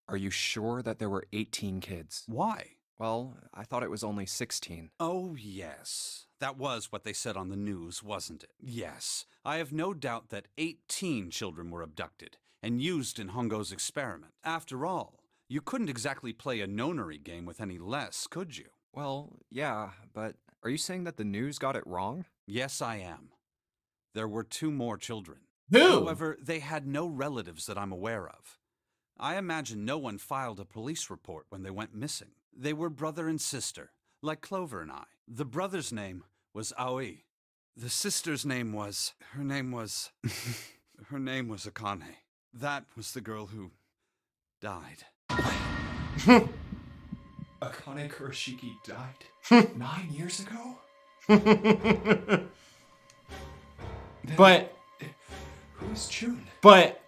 E: Are you sure that there were 18 kids?
J: Why?
E: Well, I thought it was only 16.
J: Oh, yes. That was what they said on the news, wasn't it? Yes. I have no doubt that 18 children were abducted and used in Hongo's experiment. After all, you couldn't exactly play a nonary game with any less, could you?
E: Well, yeah, but are you saying that the news got it wrong?
J: Yes, I am. There were 2 more children.
A: Who?
J: However, they had no relatives that I'm aware of. I imagine no one filed a police report when they went missing. They were brother and sister, like Clover and I. The brother's name was Aoi. The sister's name was... Her name was Akane. That was the girl who died.
E: Akane Kurashiki died 9 years ago?
A: But...
E: Who's June?
A: But...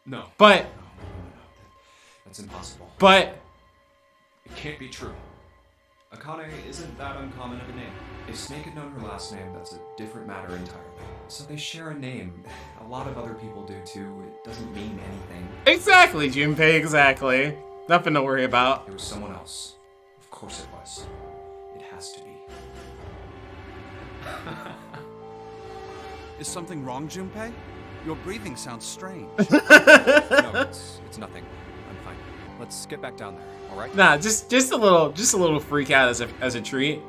E: No.
A: But...
E: That's impossible.
A: But...
E: It can't be true. Akane isn't that uncommon of a name. If Snake had known her last name, that's a different matter entirely. So they share a name. A lot of other people do too. It doesn't mean anything.
A: Exactly, Junpei, exactly. Nothing to worry about.
E: It was someone else. Of course it was. It has to be.
J: Is something wrong, Junpei? Your breathing sounds strange.
E: No, it's nothing. I'm fine. Let's get back down there, all right?
A: Nah, just a little freak out as a treat.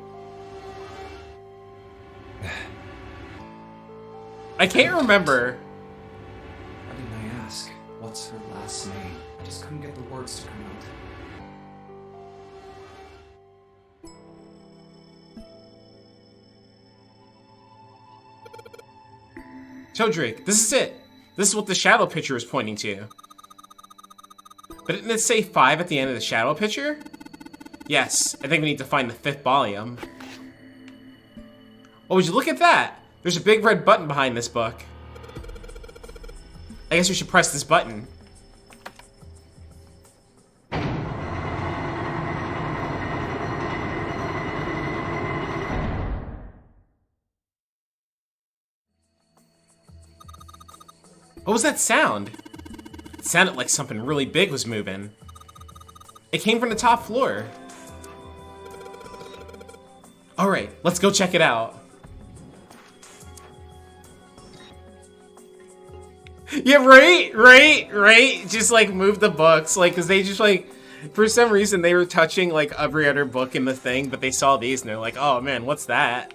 A: I can't remember.
E: Why didn't I ask? What's her last name? I just couldn't get the words to come out.
A: Drake, this is it. This is what the shadow picture is pointing to. But didn't it say 5 at the end of the shadow picture? Yes, I think we need to find the 5th volume. Oh, would you look at that? There's a big red button behind this book. I guess we should press this button. What was that sound? It sounded like something really big was moving. It came from the top floor. Alright, let's go check it out. Yeah, right? Just like move the books, like, cause they just like, for some reason they were touching like every other book in the thing, but they saw these and they're like, oh man, what's that?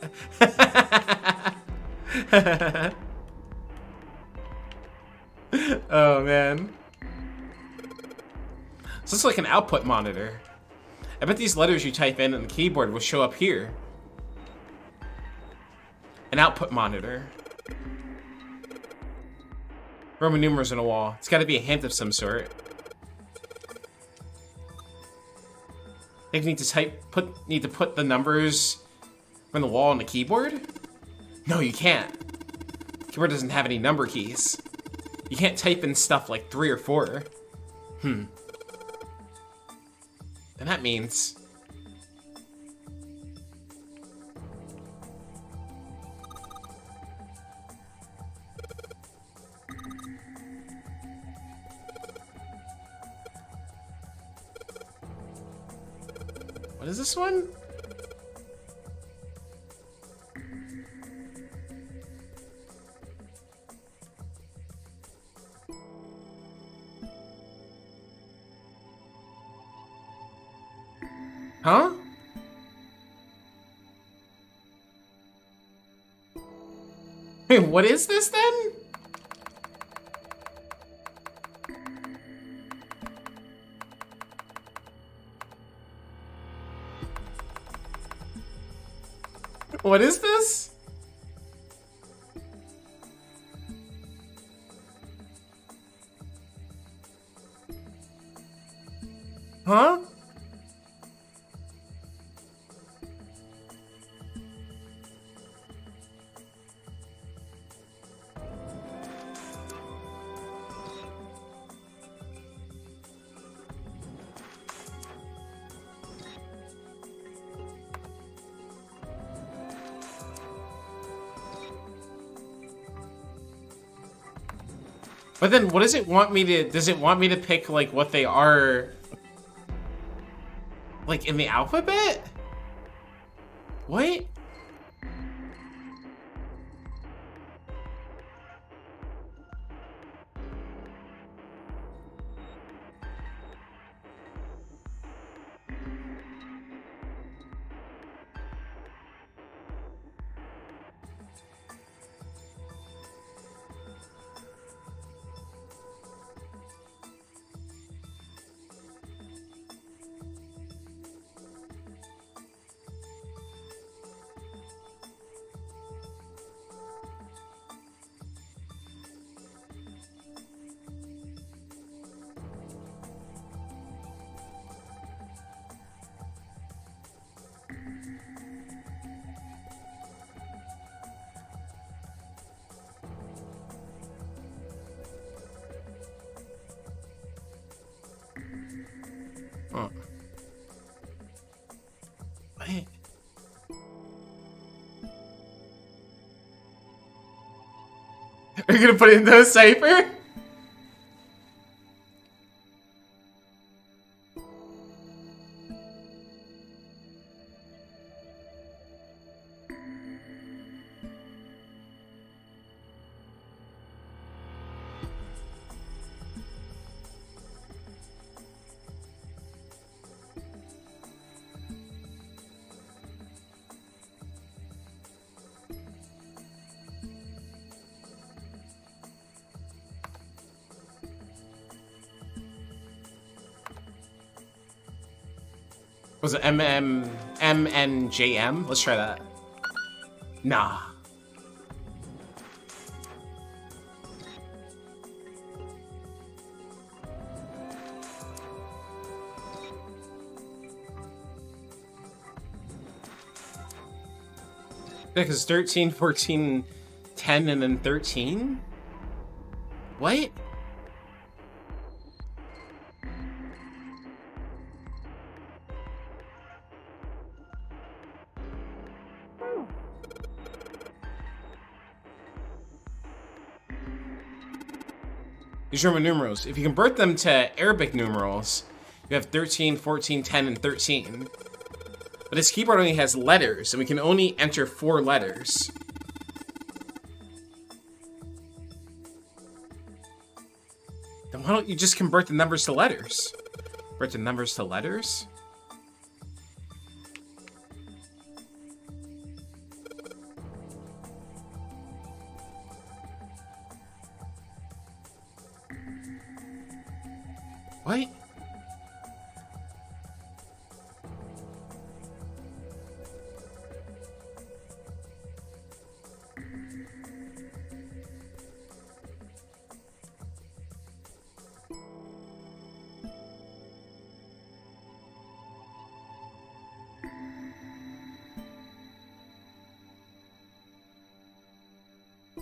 A: Oh man. So it's like an output monitor. I bet these letters you type in on the keyboard will show up here. An output monitor. Roman numerals on a wall. It's gotta be a hint of some sort. I think you need to put the numbers from the wall on the keyboard? No, you can't. Keyboard doesn't have any number keys. You can't type in stuff like 3 or 4. Then that means... What is this one? Huh? Wait, what is this then? What is this? Huh? But then what does it want me to, does it want me to pick like what they are like in the alphabet? What? Huh. What? Are you gonna put it in the cipher? Was it MNJM? Let's try that. Nah. Because 13, 14, 10, and then 13? What? These Roman numerals. If you convert them to Arabic numerals, you have 13, 14, 10, and 13. But this keyboard only has letters, and we can only enter 4 letters. Then why don't you just convert the numbers to letters? Convert the numbers to letters? What?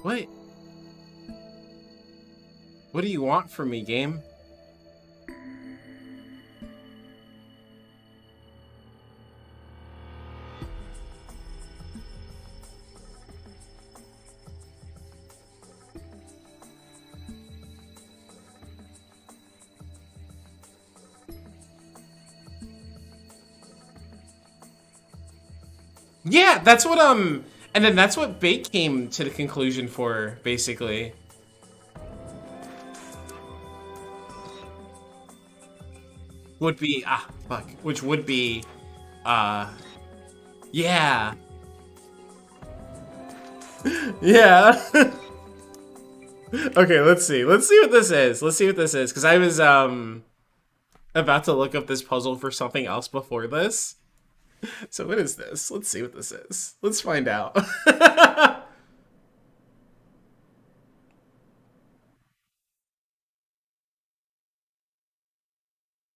A: What? What do you want from me, game? Yeah, that's what, and then that's what Bake came to the conclusion for, basically. Would be, which would be, yeah. Yeah. Okay, let's see what this is. Let's see what this is, because I was, about to look up this puzzle for something else before this. So what is this? Let's see what this is. Let's find out.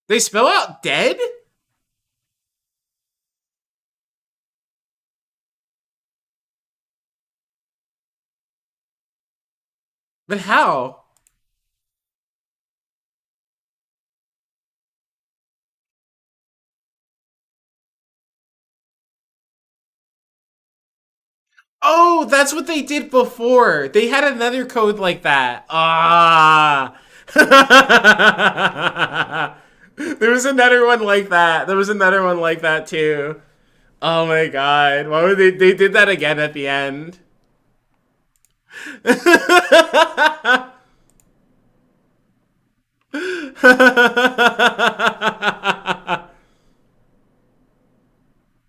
A: They spell out dead? But how? Oh, that's what they did before. They had another code like that. Ah. There was another one like that. There was another one like that too. Oh my god. Why would they did that again at the end?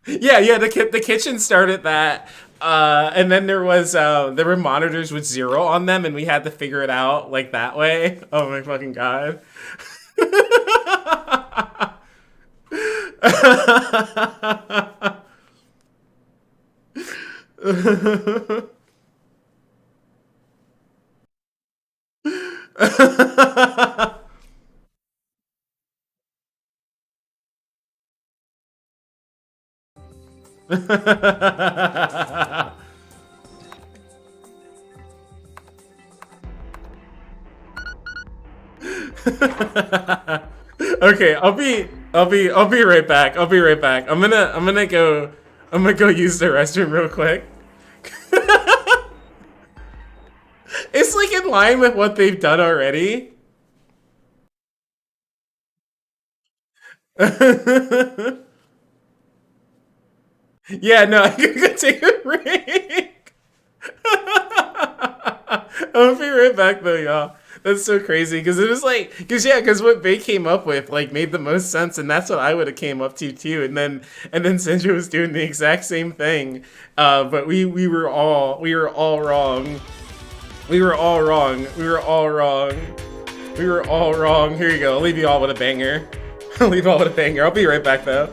A: Yeah, the kitchen started that, and then there were monitors with 0 on them, and we had to figure it out like that way. Oh my fucking god. Okay, I'll be right back. I'll be right back. I'm gonna go use the restroom real quick. It's like in line with what they've done already. Yeah, no, I can go take a break. I'll be right back though, y'all. That's so crazy because it was like, because what Bay came up with like made the most sense, and that's what I would have came up to too. And then Senju was doing the exact same thing, but we were all wrong. We were all wrong. We were all wrong. We were all wrong. Here you go. I'll leave you all with a banger. I'll leave you all with a banger. I'll be right back though.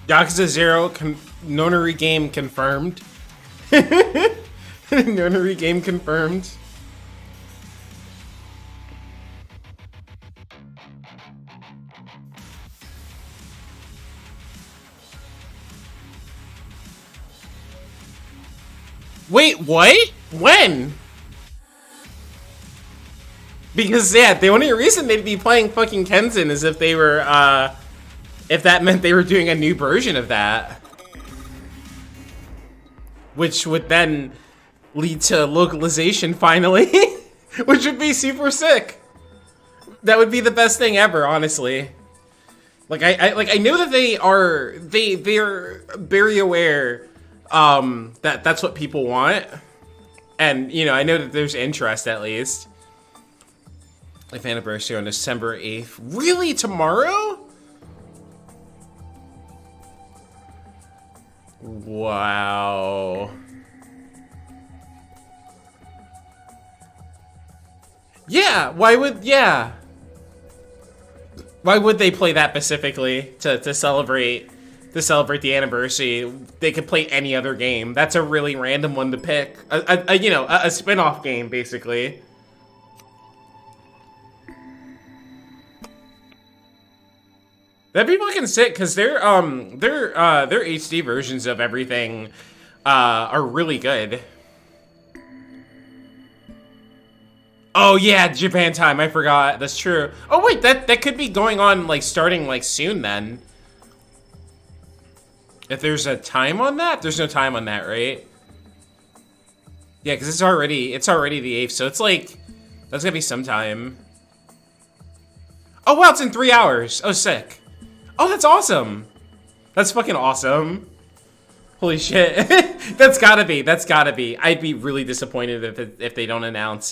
A: Yakuza 0 nonary game confirmed. Nonary game confirmed. Wait, what? When? Because, yeah, the only reason they'd be playing fucking Kenzin is if they were, if that meant they were doing a new version of that. Which would then lead to localization, finally. Which would be super sick. That would be the best thing ever, honestly. Like, I know that they're very aware, that that's what people want. And, you know, I know that there's interest, at least. Life anniversary on December 8th. Really? Tomorrow? Wow. Yeah, why would they play that specifically to celebrate the anniversary? They could play any other game. That's a really random one to pick. A spin-off game, basically. That'd be fucking sick, because their HD versions of everything are really good. Oh yeah, Japan time, I forgot. That's true. Oh wait, that could be going on, like, starting, like, soon then. If there's a time on that? There's no time on that, right? Yeah, because it's already the 8th, so it's like, that's gonna be some time. Oh wow, it's in 3 hours. Oh, sick. Oh, that's awesome. That's fucking awesome. Holy shit. That's gotta be. I'd be really disappointed if they don't announce,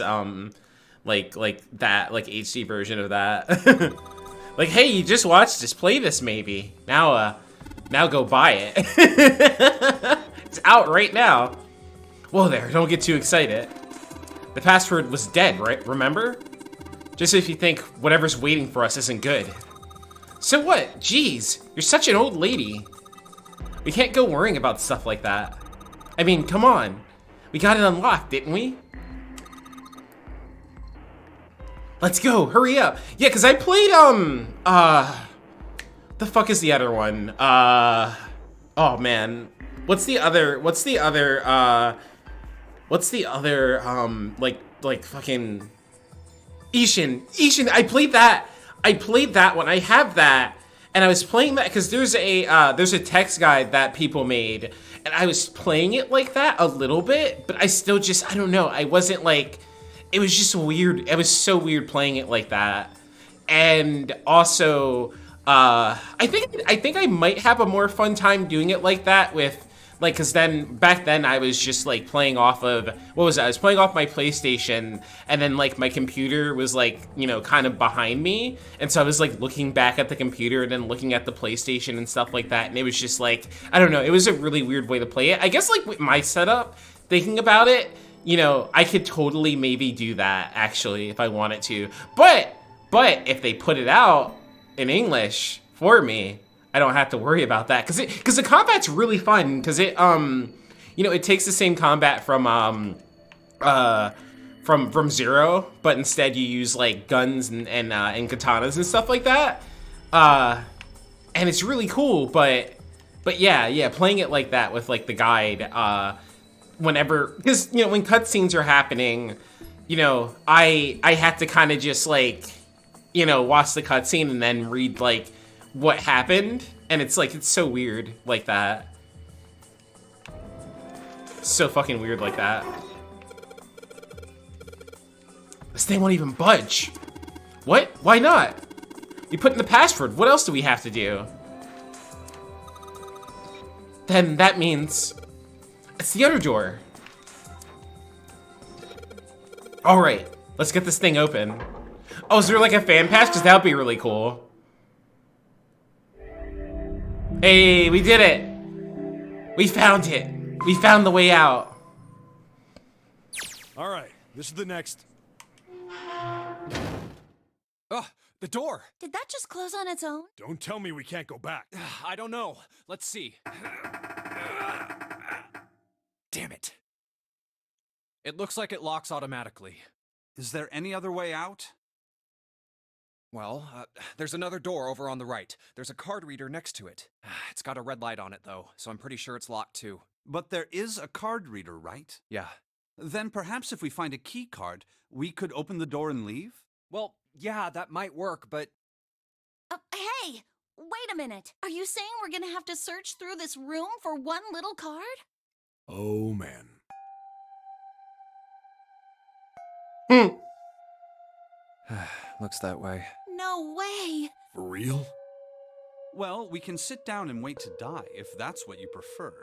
A: like that, like, HD version of that. Like, hey, you just watched us play this, maybe. Now go buy it. It's out right now. Whoa there, don't get too excited. The password was dead, right? Remember? Just if you think whatever's waiting for us isn't good. So what? Jeez, you're such an old lady. We can't go worrying about stuff like that. I mean, come on. We got it unlocked, didn't we? Let's go, hurry up. Yeah, because I played, the fuck is the other one? Oh man. What's the other, like fucking... Ishin, I played that one. I have that, and I was playing that because there's a text guide that people made, and I was playing it like that a little bit, but I still just, I don't know, I wasn't like, it was just weird. It was so weird playing it like that. And also, I think I might have a more fun time doing it like that with, like, cause back then I was just like playing off of, what was that? I was playing off my PlayStation, and then like my computer was like, you know, kind of behind me. And so I was like looking back at the computer and then looking at the PlayStation and stuff like that. And it was just like, I don't know, it was a really weird way to play it. I guess like with my setup, thinking about it, you know, I could totally maybe do that actually if I wanted to. But if they put it out in English for me, I don't have to worry about that, because the combat's really fun, because it you know, it takes the same combat from Zero, but instead you use like guns and katanas and stuff like that, and it's really cool. But yeah, playing it like that with like the guide, whenever, because you know, when cutscenes are happening, you know, I have to kind of just like, you know, watch the cutscene and then read like what happened, and it's like, it's so weird like that. So fucking weird like that. This thing won't even budge. What? Why not? We put in the password. What else do we have to do? Then that means it's the other door. All right, let's get this thing open. Oh, is there like a fan pass? Because that would be really cool. Hey, we did it! We found it! We found the way out!
F: Alright, this is the next...
B: The door!
L: Did that just close on its own?
F: Don't tell me we can't go back.
B: I don't know. Let's see. Damn it. It looks like it locks automatically.
J: Is there any other way out?
E: Well, there's another door over on the right. There's a card reader next to it. It's got a red light on it, though, so I'm pretty sure it's locked too.
J: But there is a card reader, right?
E: Yeah.
J: Then perhaps if we find a key card, we could open the door and leave?
E: Well, yeah, that might work, but...
L: Hey! Wait a minute. Are you saying we're gonna have to search through this room for one little card?
F: Oh, man.
E: Looks that way.
L: No way!
F: For real?
J: Well, we can sit down and wait to die, if that's what you prefer.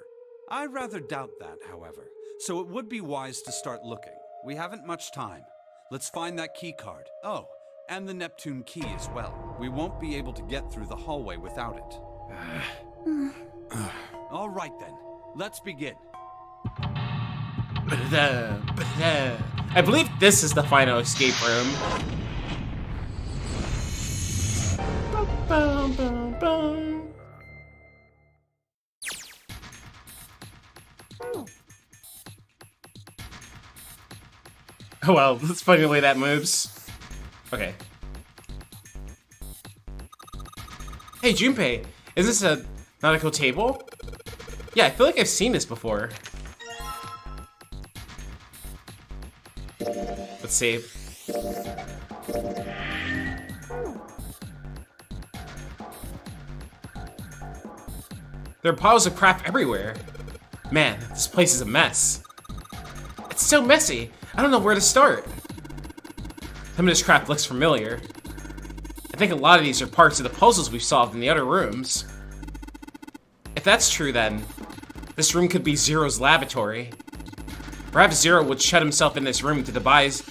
J: I rather doubt that, however, so it would be wise to start looking. We haven't much time. Let's find that key card. Oh, and the Neptune key as well. We won't be able to get through the hallway without it. All right then, let's begin.
A: I believe this is the final escape room. Oh well, that's funny the way that moves. Okay. Hey Junpei, is this a nautical table? Yeah, I feel like I've seen this before. Let's save. There are piles of crap everywhere. Man, this place is a mess. It's so messy. I don't know where to start. Some of this crap looks familiar. I think a lot of these are parts of the puzzles we've solved in the other rooms. If that's true, then this room could be Zero's laboratory. Perhaps Zero would shut himself in this room to devise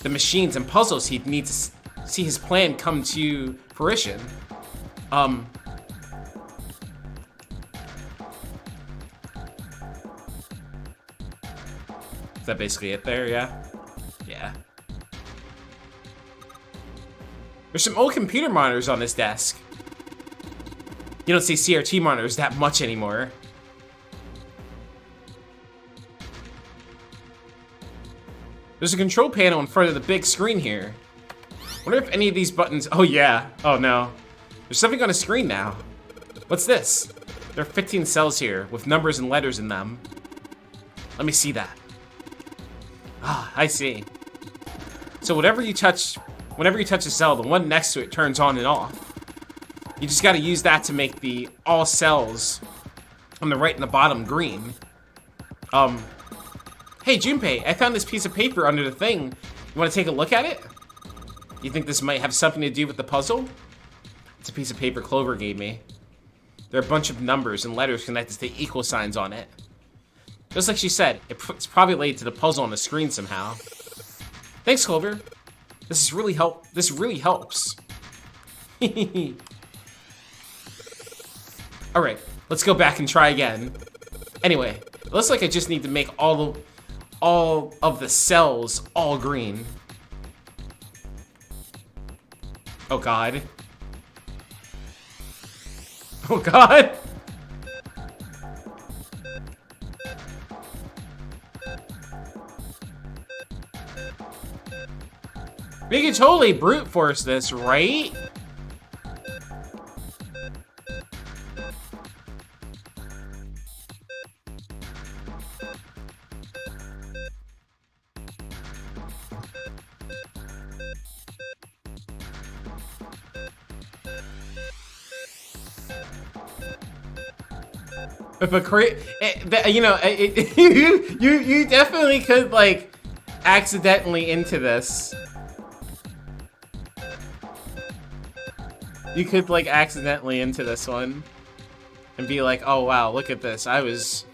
A: the machines and puzzles he'd need to see his plan come to fruition. Is that basically it there, yeah? Yeah. There's some old computer monitors on this desk. You don't see CRT monitors that much anymore. There's a control panel in front of the big screen here. Wonder if any of these buttons... Oh yeah. Oh no. There's something on the screen now. What's this? There are 15 cells here with numbers and letters in them. Let me see that. Ah, I see. So whenever you touch a cell, the one next to it turns on and off. You just gotta use that to make the all cells on the right and the bottom green. Hey Junpei, I found this piece of paper under the thing. You wanna take a look at it? You think this might have something to do with the puzzle? It's a piece of paper Clover gave me. There are a bunch of numbers and letters connected to equal signs on it. Just like she said, it's probably related to the puzzle on the screen somehow. Thanks, Clover. This really helps. Alright, let's go back and try again. Anyway, it looks like I just need to make all of the cells all green. Oh god. Oh god! We can totally brute force this, right? If you definitely could like accidentally into this. You could like accidentally into this one and be like, oh wow, look at this. I was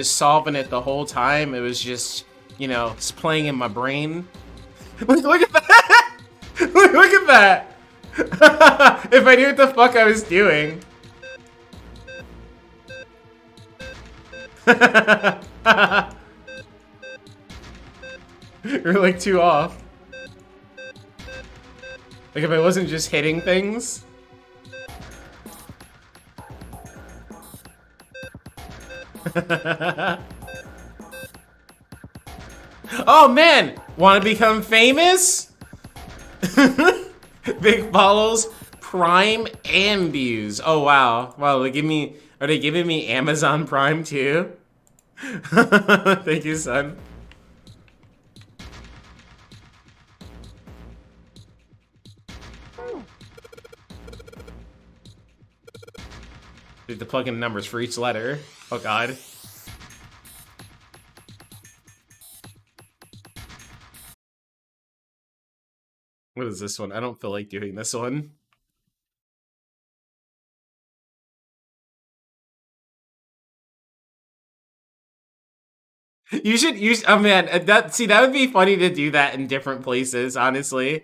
A: solving it the whole time. It was just, it's playing in my brain. Look at that! Look at that! If I knew what the fuck I was doing. You're like too off. Like if I wasn't just hitting things. Oh man, want to become famous? Big follows, Prime, and views. Oh wow, wow! Are they giving me Amazon Prime too? Thank you, son. Need to plug in numbers for each letter. Oh god. What is this one? I don't feel like doing this one. You should use. Oh man, that would be funny to do that in different places. Honestly.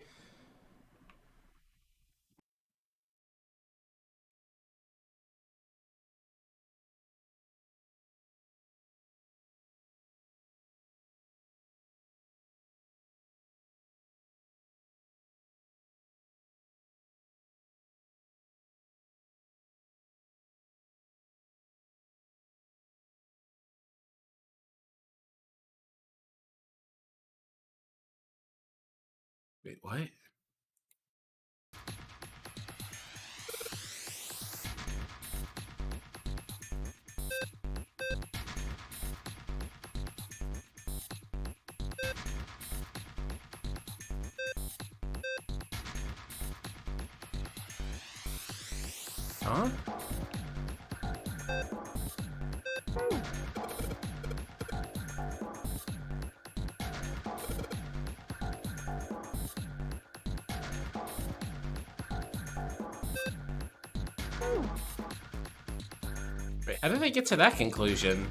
A: Wait, what? Huh? Wait, how did I get to that conclusion?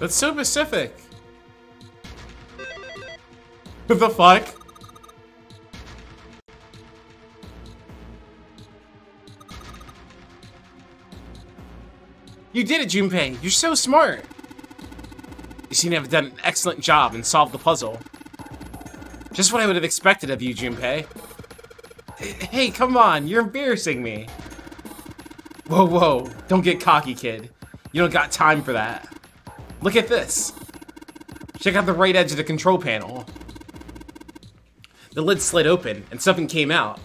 A: That's so specific. What the fuck? You did it, Junpei. You're so smart. You seem to have done an excellent job and solved the puzzle. Just what I would have expected of you, Junpei. Hey, come on. You're embarrassing me. Whoa, whoa. Don't get cocky, kid. You don't got time for that. Look at this. Check out the right edge of the control panel. The lid slid open and something came out.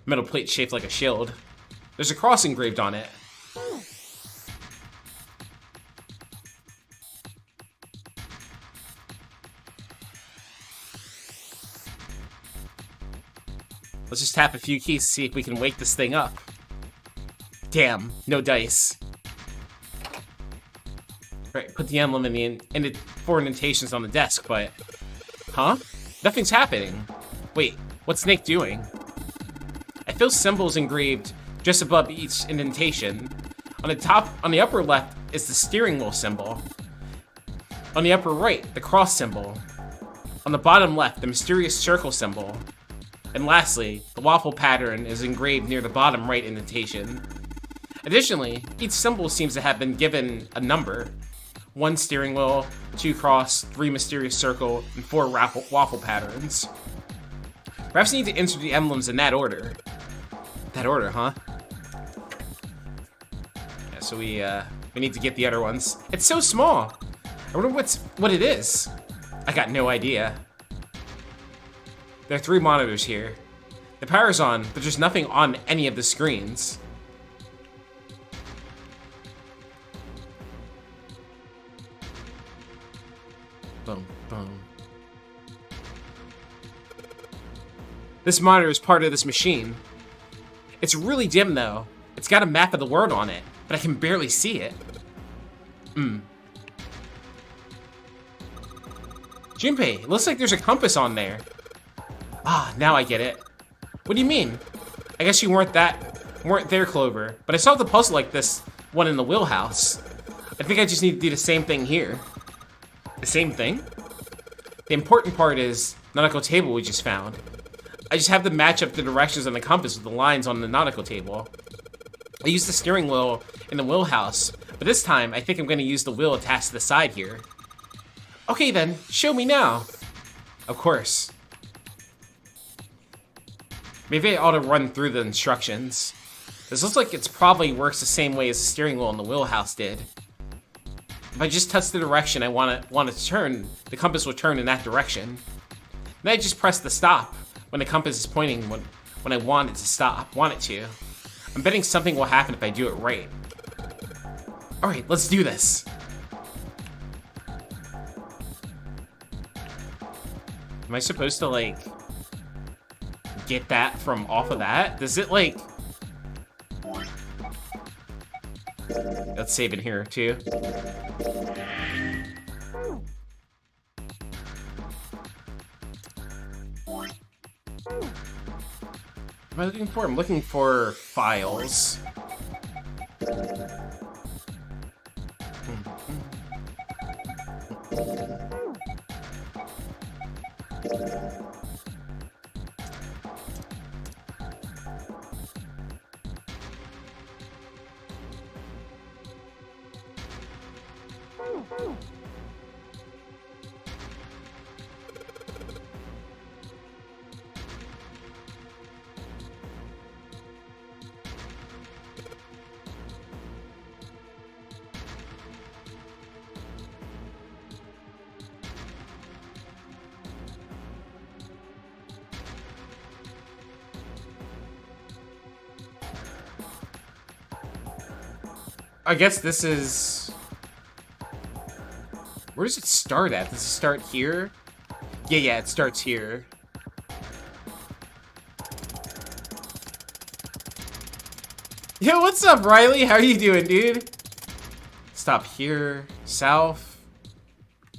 A: Metal plate shaped like a shield. There's a cross engraved on it. Let's just tap a few keys to see if we can wake this thing up. Damn, no dice. Right, put the emblem in the four indentations on the desk, but... Huh? Nothing's happening. Wait, what's Snake doing? I feel symbols engraved just above each indentation. On the upper left is the steering wheel symbol. On the upper right, the cross symbol. On the bottom left, the mysterious circle symbol. And lastly, the waffle pattern is engraved near the bottom right indentation. Additionally, each symbol seems to have been given a number. 1 steering wheel, 2 cross, 3 mysterious circle, and 4 waffle patterns. Perhaps you need to insert the emblems in that order. That order, huh? Yeah, so we need to get the other ones. It's so small. I wonder what it is. I got no idea. There are 3 monitors here. The power's on, but there's nothing on any of the screens. Boom, boom. This monitor is part of this machine. It's really dim though. It's got a map of the world on it, but I can barely see it. Junpei, it looks like there's a compass on there. Ah, now I get it. What do you mean? I guess you weren't there, Clover. But I solved the puzzle like this one in the wheelhouse. I think I just need to do the same thing here. The same thing? The important part is nautical table we just found. I just have to match up the directions on the compass with the lines on the nautical table. I used the steering wheel in the wheelhouse, but this time I think I'm going to use the wheel attached to the side here. Okay then, show me now. Of course. Maybe I ought to run through the instructions. This looks like it probably works the same way as the steering wheel in the wheelhouse did. If I just touch the direction I want it to turn, the compass will turn in that direction. Then I just press the stop when the compass is pointing when I want it to stop, want it to. I'm betting something will happen if I do it right. Alright, let's do this. Am I supposed to, like, get that from off of that? Does it, like... Let's save in here, too. What am I looking for? I'm looking for files. I guess this is... Where does it start at? Does it start here? Yeah, it starts here. Yo, what's up, Riley? How are you doing, dude? Stop here. South.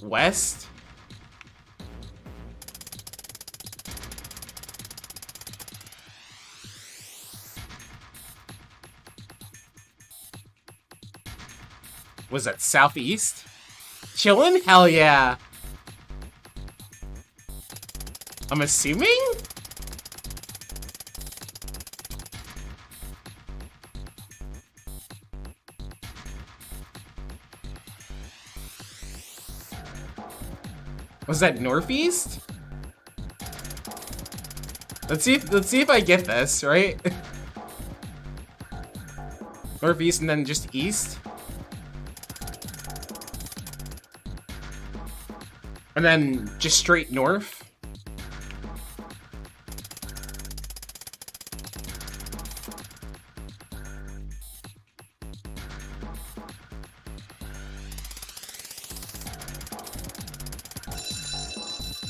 A: West. Was that southeast? Chillin'? Hell yeah. I'm assuming? Was that northeast? Let's see if I get this, right? Northeast and then just east. And then just straight north.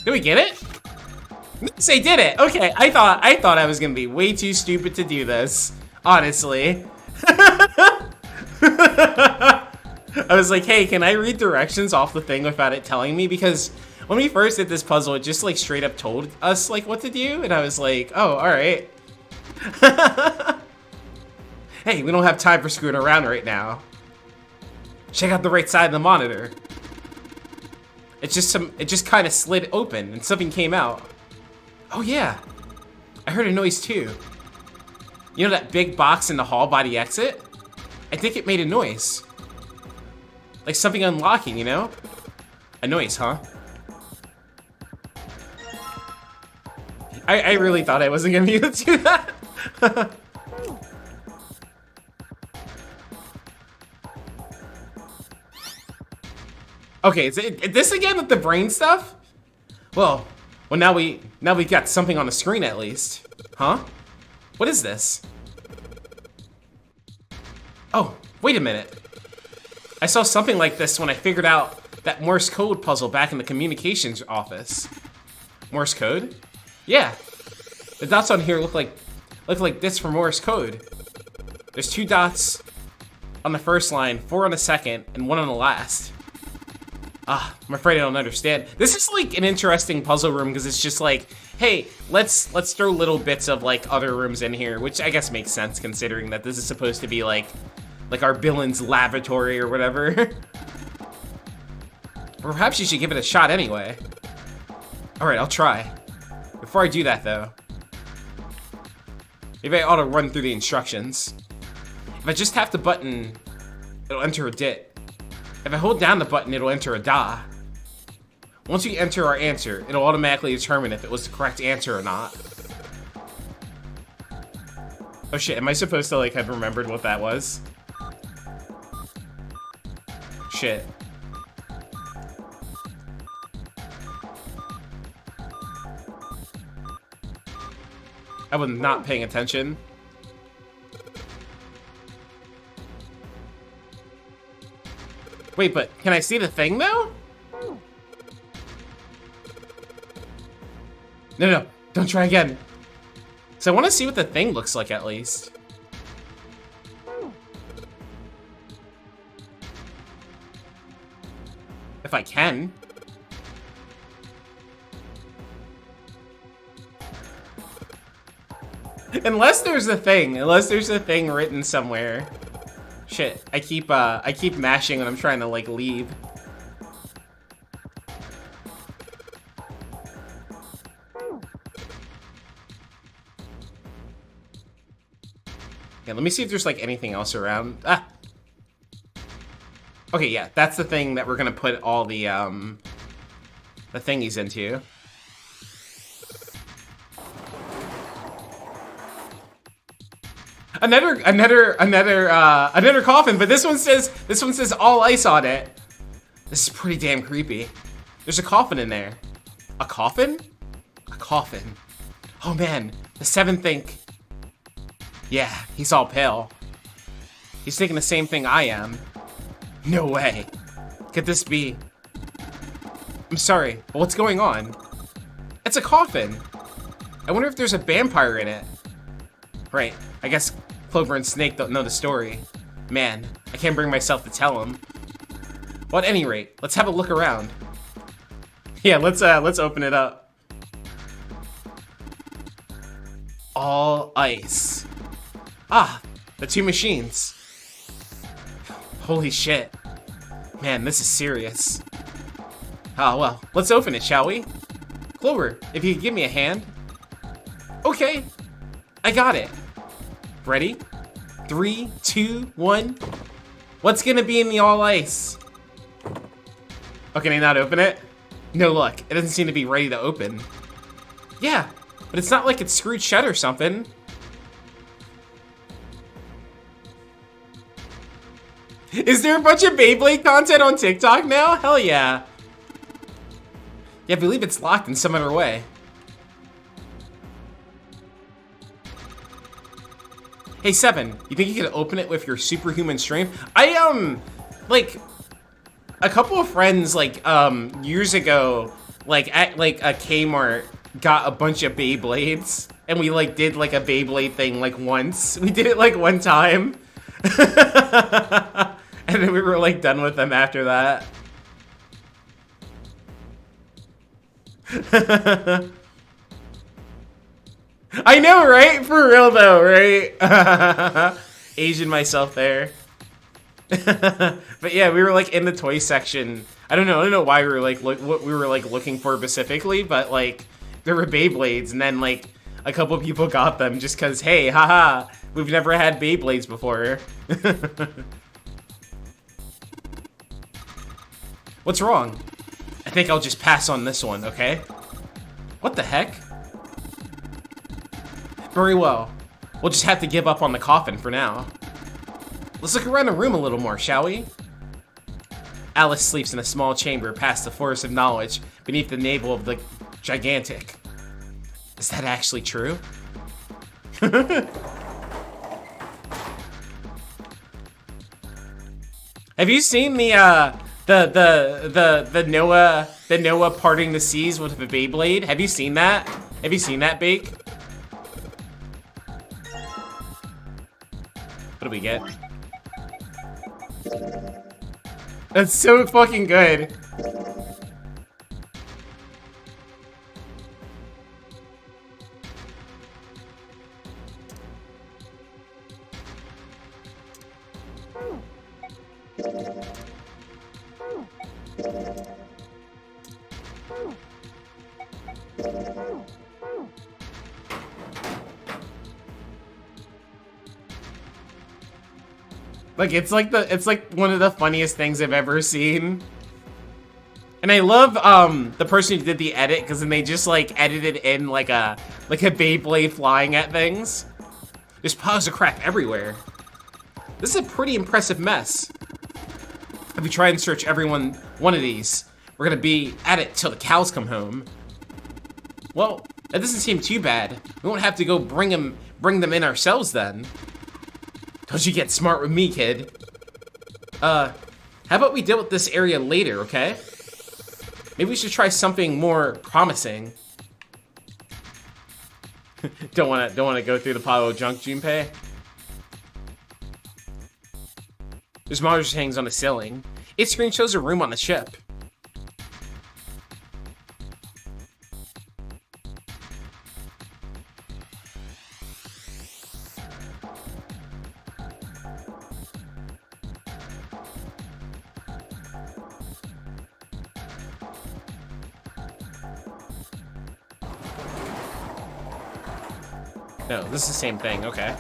A: Did we get it? Say did it. Okay, I thought I was gonna be way too stupid to do this. Honestly. I was like, hey, can I read directions off the thing without it telling me? Because when we first did this puzzle, it just like straight up told us like what to do. And I was like, oh, all right. Hey, we don't have time for screwing around right now. Check out the right side of the monitor. It just kind of slid open and something came out. Oh yeah, I heard a noise too. You know that big box in the hall by the exit? I think it made a noise. Like something unlocking, you know? A noise, huh? I really thought I wasn't gonna be able to do that. Okay, is it this again with the brain stuff? Well, now we got something on the screen at least. Huh? What is this? Oh, wait a minute. I saw something like this when I figured out that Morse code puzzle back in the communications office. Morse code? Yeah. The dots on here look like this for Morse code. There's 2 dots on the first line, 4 on the second, and 1 on the last. Ah, I'm afraid I don't understand. This is like an interesting puzzle room because it's just like, hey, let's throw little bits of like other rooms in here, which I guess makes sense considering that this is supposed to be like our villain's lavatory or whatever. Or perhaps you should give it a shot anyway. All right, I'll try. Before I do that though, maybe I ought to run through the instructions. If I just tap the button, it'll enter a dit. If I hold down the button, it'll enter a da. Once we enter our answer, it'll automatically determine if it was the correct answer or not. Oh shit, am I supposed to like have remembered what that was? Shit. I was not paying attention. Wait, but can I see the thing though? No, don't try again. So I want to see what the thing looks like at least. If I can. Unless there's a thing written somewhere. Shit, I keep mashing when I'm trying to like leave. Yeah, let me see if there's like anything else around. Ah. Okay, yeah, that's the thing that we're gonna put all the thingies into. Another coffin, but this one says all ice on it. This is pretty damn creepy. There's a coffin in there. A coffin? A coffin. Oh man, the 7 think. Yeah, he's all pale. He's thinking the same thing I am. No way. Could this be? I'm sorry, but what's going on? It's a coffin. I wonder if there's a vampire in it. Right, I guess Clover and Snake don't know the story. Man, I can't bring myself to tell them. Well, at any rate, let's have a look around. Yeah, let's open it up. All ice. Ah, the 2 machines. Holy shit. Man, this is serious. Ah, well, let's open it, shall we? Clover, if you could give me a hand. Okay, I got it. Ready? 3, 2, 1. What's gonna be in the all ice? Oh, can I not open it? No luck. It doesn't seem to be ready to open. Yeah, but it's not like it's screwed shut or something. Is there a bunch of Beyblade content on TikTok now? Hell yeah. Yeah, I believe it's locked in some other way. Hey, 7, you think you could open it with your superhuman strength? Like, a couple of friends, like, years ago, like, at, like, a Kmart, got a bunch of Beyblades, and we, like, did, like, a Beyblade thing, like, once. We did it, like, one time. And then we were, like, done with them after that. I know, right? For real though, right? Asian myself there. But yeah, we were like in the toy section. I don't know why we were like what we were like looking for specifically, but like there were Beyblades, and then like a couple people got them just cause hey, haha, we've never had Beyblades before. What's wrong? I think I'll just pass on this one, okay? What the heck? Very well. We'll just have to give up on the coffin for now. Let's look around the room a little more, shall we? Alice sleeps in a small chamber past the forest of knowledge beneath the navel of the gigantic. Is that actually true? Have you seen the Noah parting the seas with a Beyblade? Have you seen that? Have you seen that, Bake? But do we get? That's so fucking good. Like it's like one of the funniest things I've ever seen. And I love the person who did the edit, because then they just like edited in like a Beyblade flying at things. There's piles of crap everywhere. This is a pretty impressive mess. If we try and search one of these, we're gonna be at it till the cows come home. Well, that doesn't seem too bad. We won't have to go bring them in ourselves then. Don't you get smart with me, kid. How about we deal with this area later, okay? Maybe we should try something more promising. don't wanna go through the pile of junk, Junpei. This monitor just hangs on the ceiling. Its screen shows a room on the ship. No, this is the same thing, okay.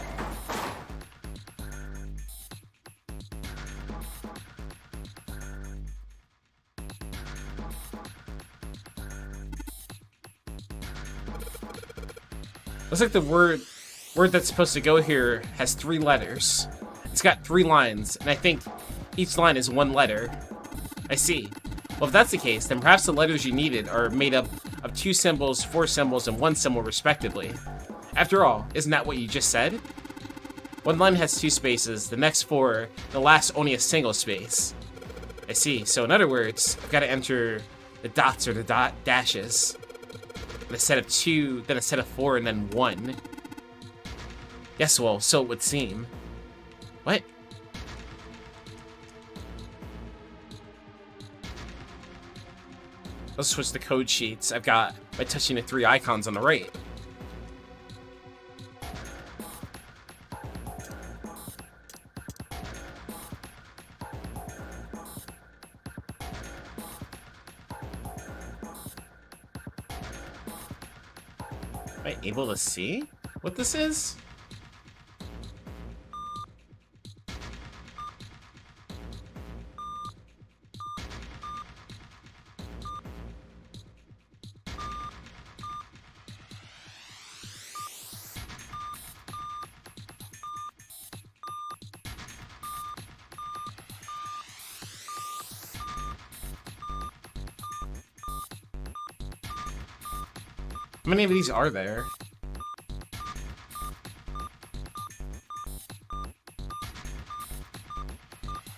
A: Looks like the word that's supposed to go here has 3 letters. It's got 3 lines, and I think each line is 1 letter. I see. Well, if that's the case, then perhaps the letters you needed are made up of 2 symbols, 4 symbols, and 1 symbol respectively. After all, isn't that what you just said? One line has 2 spaces, the next 4, the last only a single space. I see. So in other words, I've got to enter the dots or the dashes. A set of 2, then a set of 4, and then 1. Yes, well, so it would seem. What? Let's switch the code sheets I've got by touching the 3 icons on the right. Am I able to see what this is? How many of these are there?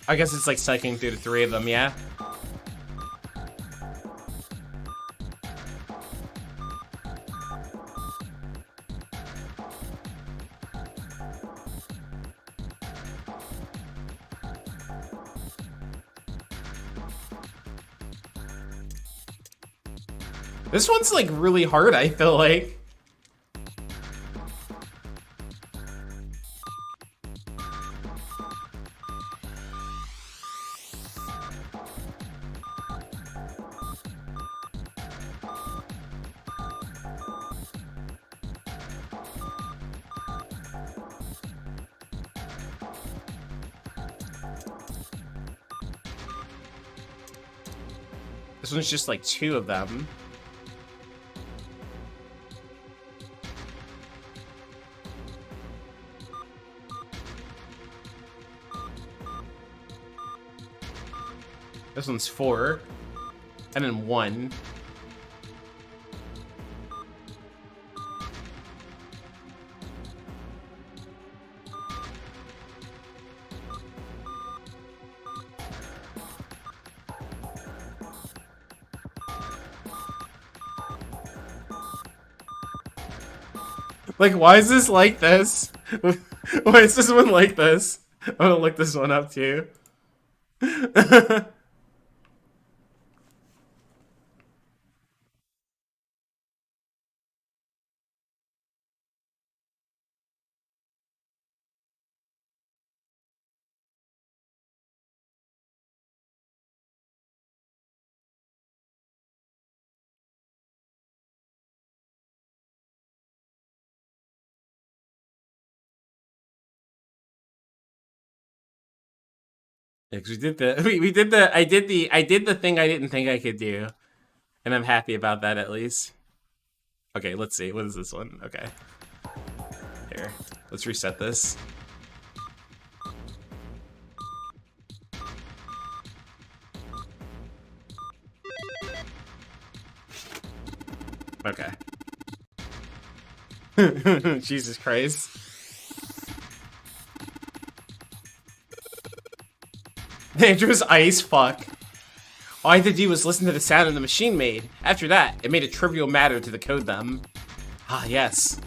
A: I guess it's like cycling through the 3 of them, yeah? This one's like really hard, I feel like. This one's just like 2 of them. This one's 4, and then 1. Like, why is this like this? Why is this one like this? I'm gonna look this one up too. Yeah, 'cause we did the I did the thing I didn't think I could do, and I'm happy about that at least. Okay, let's see. What is this one? Okay, here, let's reset this. Okay. Jesus Christ. Andrew's ice, fuck. All I had to do was listen to the sound the machine made. After that, it made a trivial matter to decode them. Ah, yes.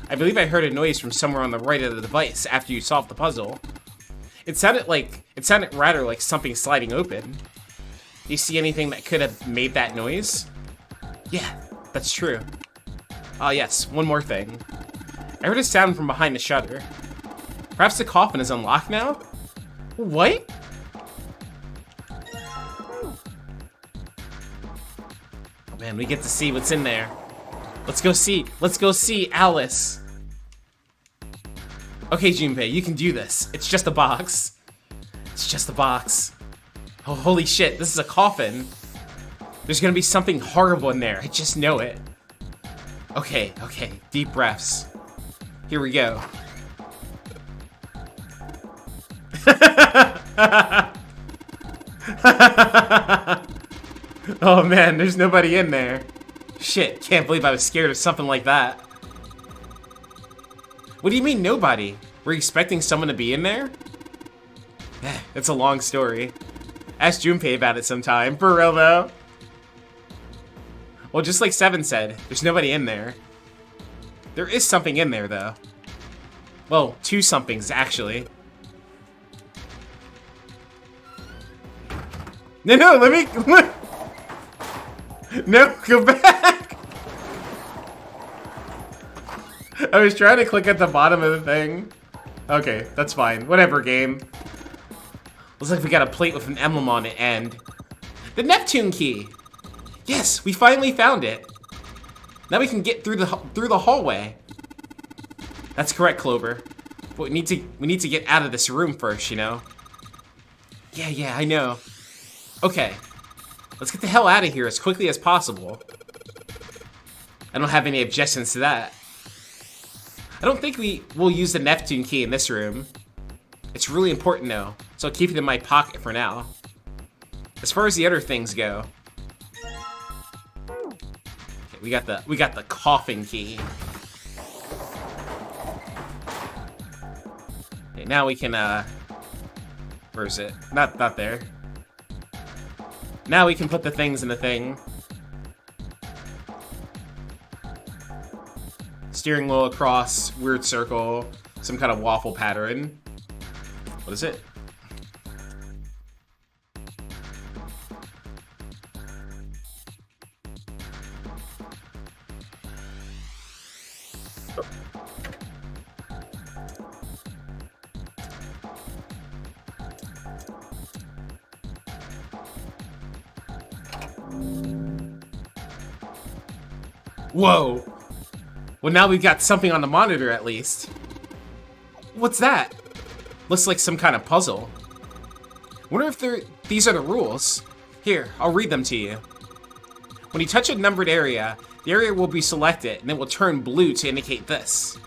A: I believe I heard a noise from somewhere on the right of the device after you solved the puzzle. It sounded rather like something sliding open. Do you see anything that could have made that noise? Yeah, that's true. Ah, yes, one more thing. I heard a sound from behind the shutter. Perhaps the coffin is unlocked now? What? Oh man, we get to see what's in there. Let's go see Alice. Okay, Junpei, you can do this. It's just a box. It's just a box. Oh, holy shit, this is a coffin. There's gonna be something horrible in there. I just know it. Okay, deep breaths. Here we go. Oh man, there's nobody in there. Shit, can't believe I was scared of something like that. What do you mean nobody? Were you expecting someone to be in there? It's a long story. Ask Junpei about it sometime. For real though. Well, just like Seven said, there's nobody in there. There is something in there though. Well, two somethings actually. No, let me... No, go back! I was trying to click at the bottom of the thing. Okay, that's fine. Whatever, game. Looks like we got a plate with an emblem on it, and... The Neptune key! Yes, we finally found it! Now we can get through the hallway. That's correct, Clover. But we need to get out of this room first, you know? Yeah, I know. Okay. Let's get the hell out of here as quickly as possible. I don't have any objections to that. I don't think we will use the Neptune key in this room. It's really important though, so I'll keep it in my pocket for now. As far as the other things go. Okay, we got the coffin key. Okay, now we can where is it? Not there. Now we can put the things in the thing. Steering wheel across, weird circle, some kind of waffle pattern. What is it? Whoa! Well, now we've got something on the monitor at least. What's that? Looks like some kind of puzzle. Wonder if these are the rules. Here, I'll read them to you. When you touch a numbered area, the area will be selected and it will turn blue to indicate this.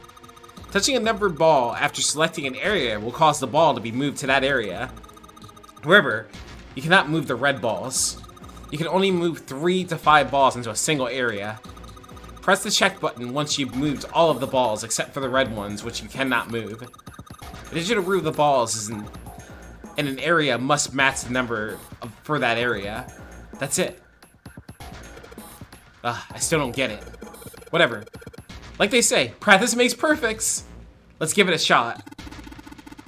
A: Touching a numbered ball after selecting an area will cause the ball to be moved to that area. However, you cannot move the red balls. You can only move 3 to 5 balls into a single area. Press the check button once you've moved all of the balls except for the red ones, which you cannot move. The digital root of the balls is in an area must match the number for that area. That's it. I still don't get it. Whatever. Like they say, practice makes perfects. Let's give it a shot.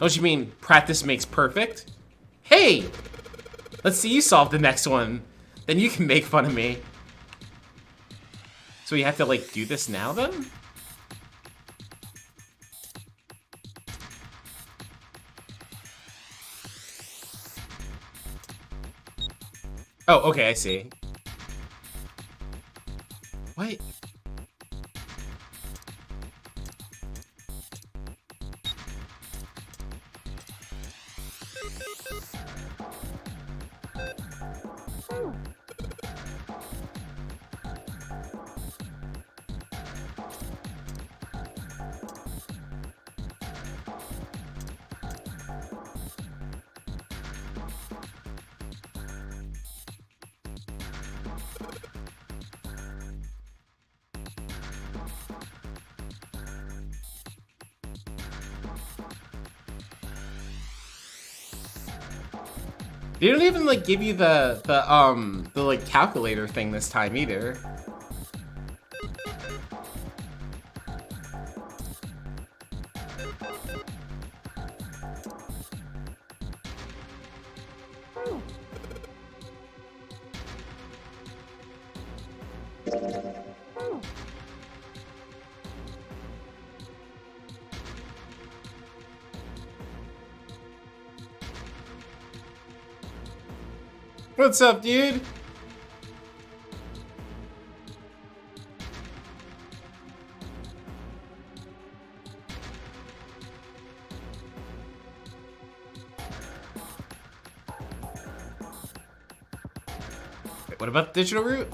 A: Don't you mean practice makes perfect? Hey! Let's see you solve the next one. Then you can make fun of me. So we have to, like, do this now, then? Oh, okay, I see. What? They don't even, like, give you the like, calculator thing this time, either. What's up, dude? Wait, what about the digital route?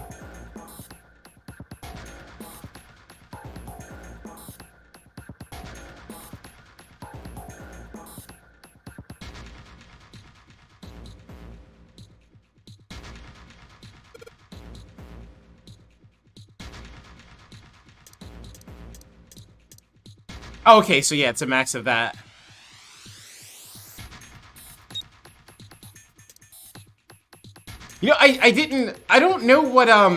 A: Oh, okay, so yeah, it's a max of that. You know, I don't know what, I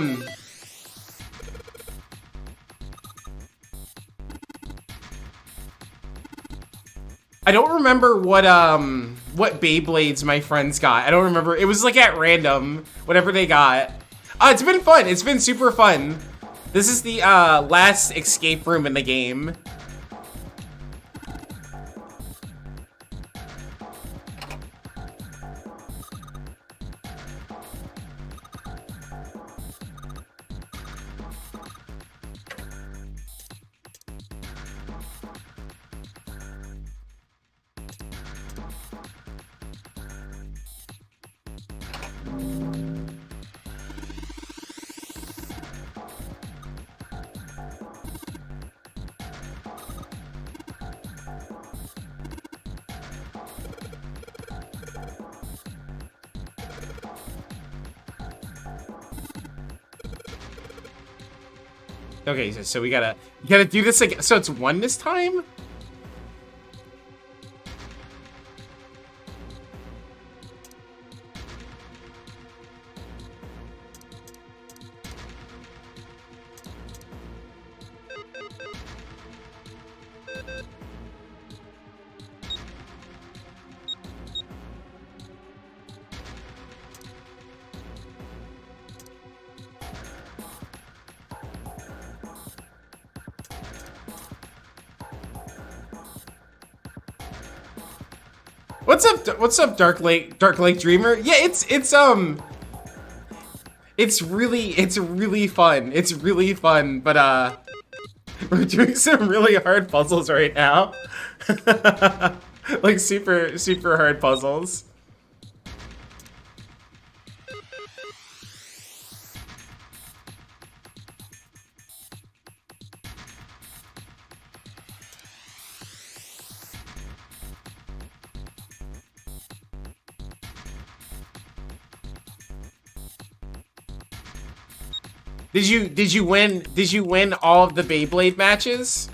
A: don't remember what Beyblades my friends got. I don't remember. It was like at random, whatever they got. It's been fun. It's been super fun. This is the, last escape room in the game. Okay, so we gotta do this again. So it's 1 this time? What's up, Dark Lake Dreamer? Yeah, it's really fun. It's really fun, but we're doing some really hard puzzles right now. Like super hard puzzles. Did you win all of the Beyblade matches?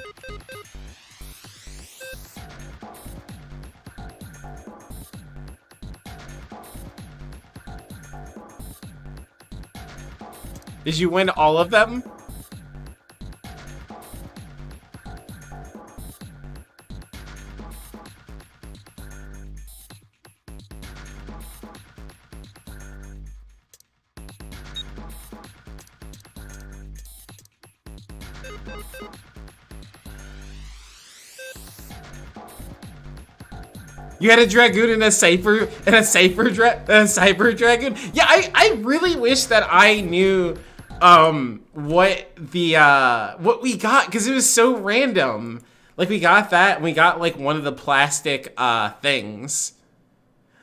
A: Did you win all of them? You had a dragoon and a cyber dragoon. Yeah, I really wish that I knew what we got, because it was so random. Like, we got that, and we got like one of the plastic things.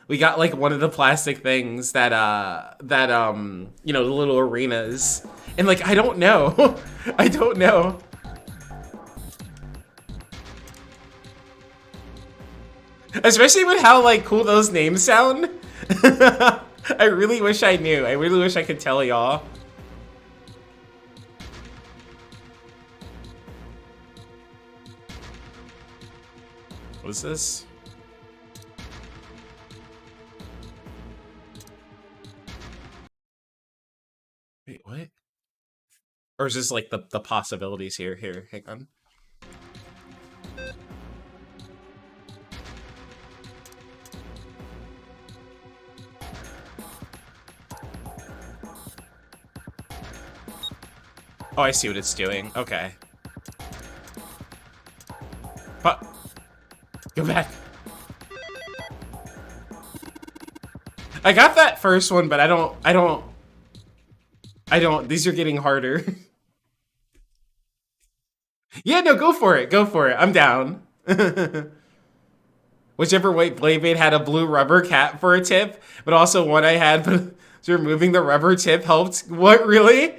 A: We got like one of the plastic things that you know, the little arenas. And like, I don't know. I don't know. Especially with how like cool those names sound. I really wish I knew. I really wish I could tell y'all. What is this? Wait, what? Or is this like the possibilities here? Here, hang on. Oh, I see what it's doing. Okay. But go back. I got that first one, but I don't. These are getting harder. Yeah, no, go for it. Go for it. I'm down. Whichever white Blade had a blue rubber cap for a tip, but also one I had, but removing the rubber tip helped. What, really?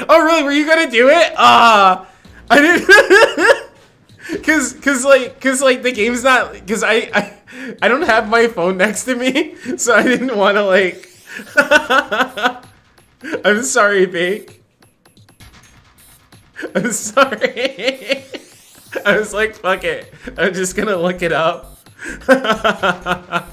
A: Oh, really? Were you gonna do it? I didn't. cause like the game's not. Cause I don't have my phone next to me, so I didn't want to like. I'm sorry, Bake. I'm sorry. I was like, fuck it. I'm just gonna look it up. Back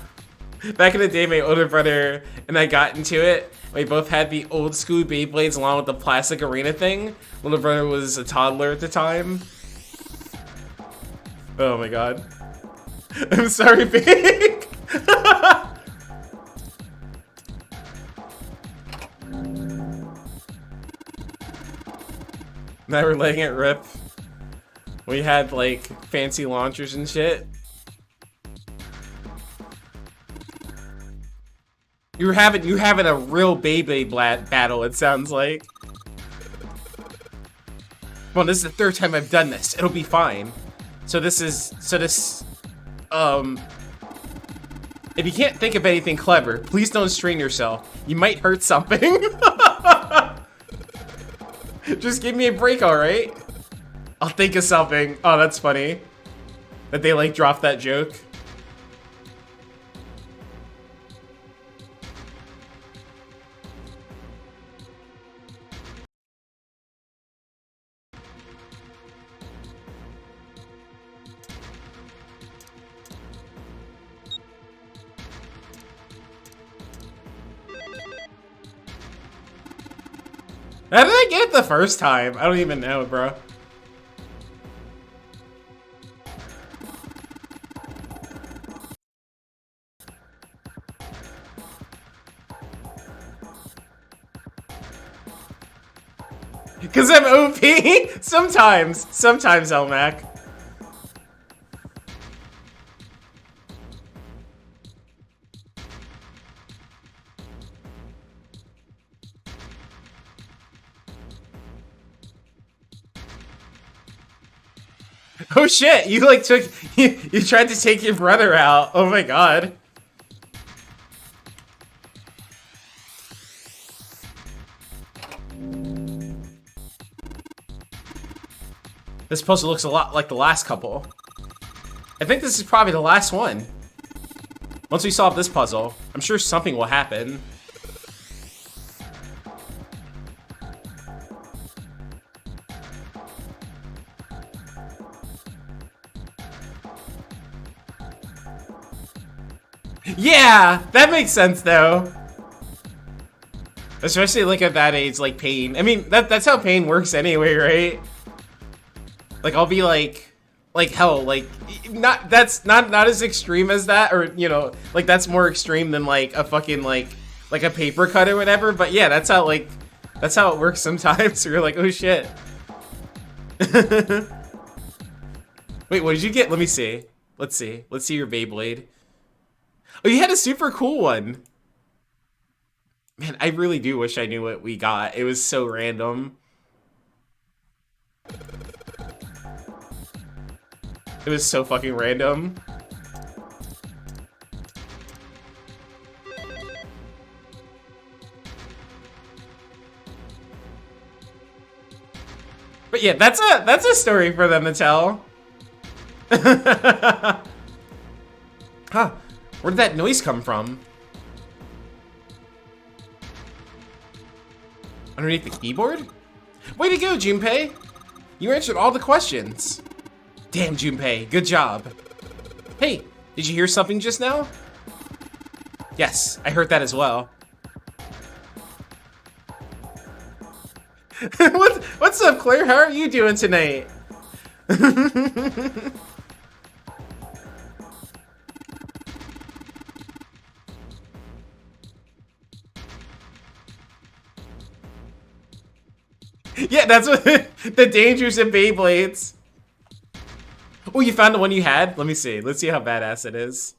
A: in the day, my older brother and I got into it. We both had the old school Beyblades along with the plastic arena thing. Little brother was a toddler at the time. Oh my god. I'm sorry, Big. Now we're letting it rip. We had like fancy launchers and shit. You're having a real Beyblade battle, it sounds like. Well, this is the third time I've done this. It'll be fine. If you can't think of anything clever, please don't strain yourself. You might hurt something. Just give me a break, alright? I'll think of something. Oh, that's funny. That they like dropped that joke. How did I get it the first time? I don't even know, bro. Because I'm OP? Sometimes, Elmac. Oh shit, you like took, you tried to take your brother out. Oh my god. This puzzle looks a lot like the last couple. I think this is probably the last one. Once we solve this puzzle, I'm sure something will happen. Yeah, that makes sense though. Especially like at that age, like pain. I mean, that's how pain works anyway, right? Like I'll be like hell, like that's not as extreme as that, or you know, like that's more extreme than like a fucking like a paper cut or whatever. But yeah, that's how it works sometimes. You're like, oh shit. Wait, what did you get? Let me see. Let's see. Let's see your Beyblade. Oh, you had a super cool one. Man, I really do wish I knew what we got. It was so random. It was so fucking random. But yeah, that's a story for them to tell. Huh. Where did that noise come from? Underneath the keyboard? Way to go, Junpei! You answered all the questions. Damn, Junpei, good job. Hey, did you hear something just now? Yes, I heard that as well. What's up, Claire? How are you doing tonight? Yeah, that's what the dangers of Beyblades. Oh, you found the one you had? Let me see. Let's see how badass it is.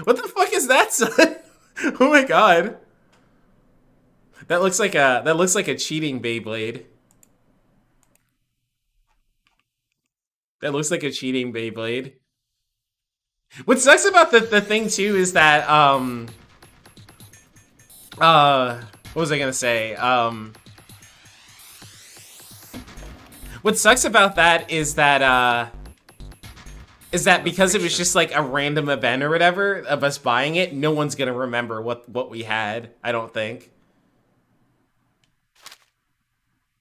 A: What the fuck is that, son? Oh my god. That looks like a cheating Beyblade. That looks like a cheating Beyblade. What sucks about the thing too is that what was I gonna say? What sucks about that is that because it was just like a random event or whatever of us buying it, no one's gonna remember what we had, I don't think.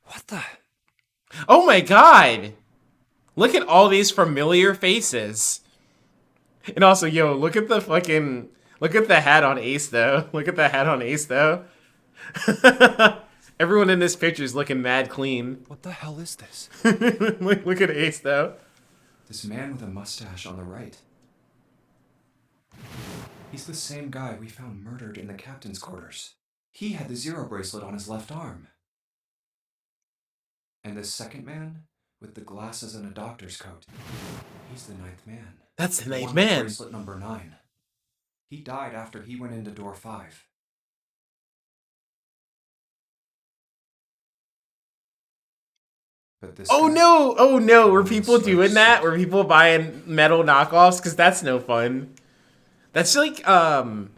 E: What the?
A: Oh my god! Look at all these familiar faces. And also, yo, look at the hat on Ace though. Look at the hat on Ace though. Everyone in this picture is looking mad clean.
E: What the hell is this?
A: Look at Ace though.
H: This man with a mustache on the right. He's the same guy we found murdered in the captain's quarters. He had the zero bracelet on his left arm. And this second man, with the glasses and a doctor's coat, he's the ninth man.
A: That's the ninth
H: one
A: man.
H: With bracelet number 9. He died after he went into door 5. But this
A: Oh
H: guy,
A: no! Oh no! Were people doing that? Were people buying metal knockoffs? Because that's no fun. That's like
E: Man,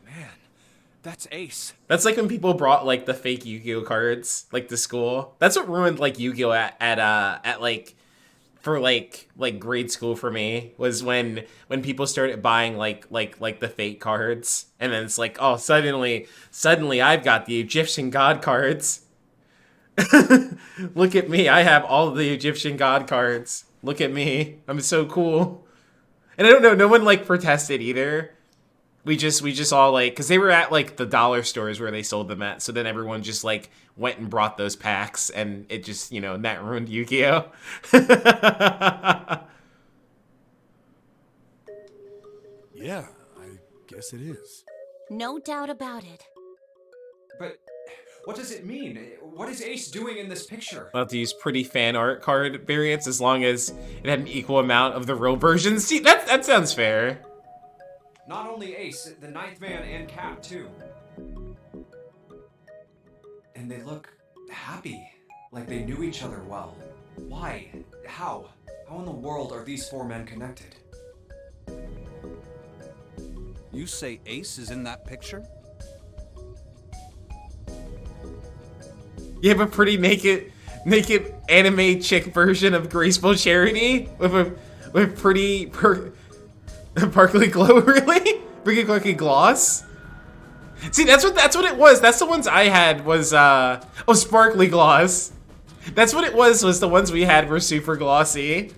E: that's Ace.
A: that's like when people brought like the fake Yu-Gi-Oh cards like to school. That's what ruined like Yu-Gi-Oh at like for like grade school for me, was when people started buying like the fake cards, and then it's like, oh, suddenly I've got the Egyptian god cards. Look at me, I have all of the Egyptian god cards. Look at me, I'm so cool. And I don't know, no one like protested either. We just all like, because they were at like the dollar stores where they sold them at, so then everyone just like went and brought those packs, and it just, you know, that ruined Yu-Gi-Oh.
F: Yeah, I guess it is.
L: No doubt about it.
H: But what does it mean? What is Ace doing in this picture?
A: I'll have to use pretty fan art card variants as long as it had an equal amount of the real versions. See, that sounds fair.
H: Not only Ace, the ninth man and Cap too. And they look happy, like they knew each other well. Why? How? How in the world are these 4 men connected?
J: You say Ace is in that picture?
A: You have a pretty naked anime chick version of Graceful Charity with pretty sparkly glow, really? Sparkly gloss? See, that's what it was. That's the ones I had was sparkly gloss. That's what it was the ones we had were super glossy.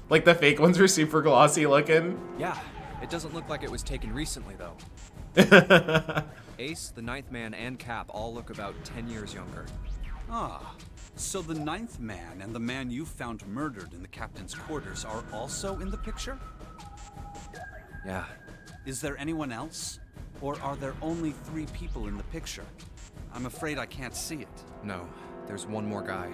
A: Like the fake ones were super glossy looking.
E: Yeah, it doesn't look like it was taken recently, though. Ace, the ninth man, and Cap all look about 10 years younger.
J: Ah, so the ninth man and the man you found murdered in the captain's quarters are also in the picture?
E: Yeah.
J: Is there anyone else? Or are there only 3 people in the picture? I'm afraid I can't see it.
E: No, there's one more guy.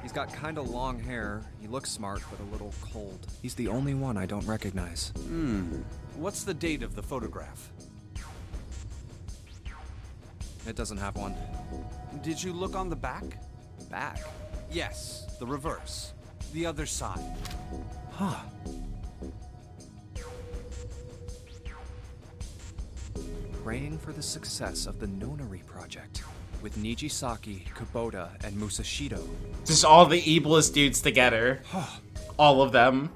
E: He's got kinda long hair. He looks smart, but a little cold. He's the only one I don't recognize.
J: What's the date of the photograph?
E: It doesn't have one.
J: Did you look on the back?
E: Back?
J: Yes, the reverse. The other side.
E: Huh. Praying for the success of the Nonary project with Nijisaki, Kubota, and Musashido.
A: Just all the evilest dudes together. All of them.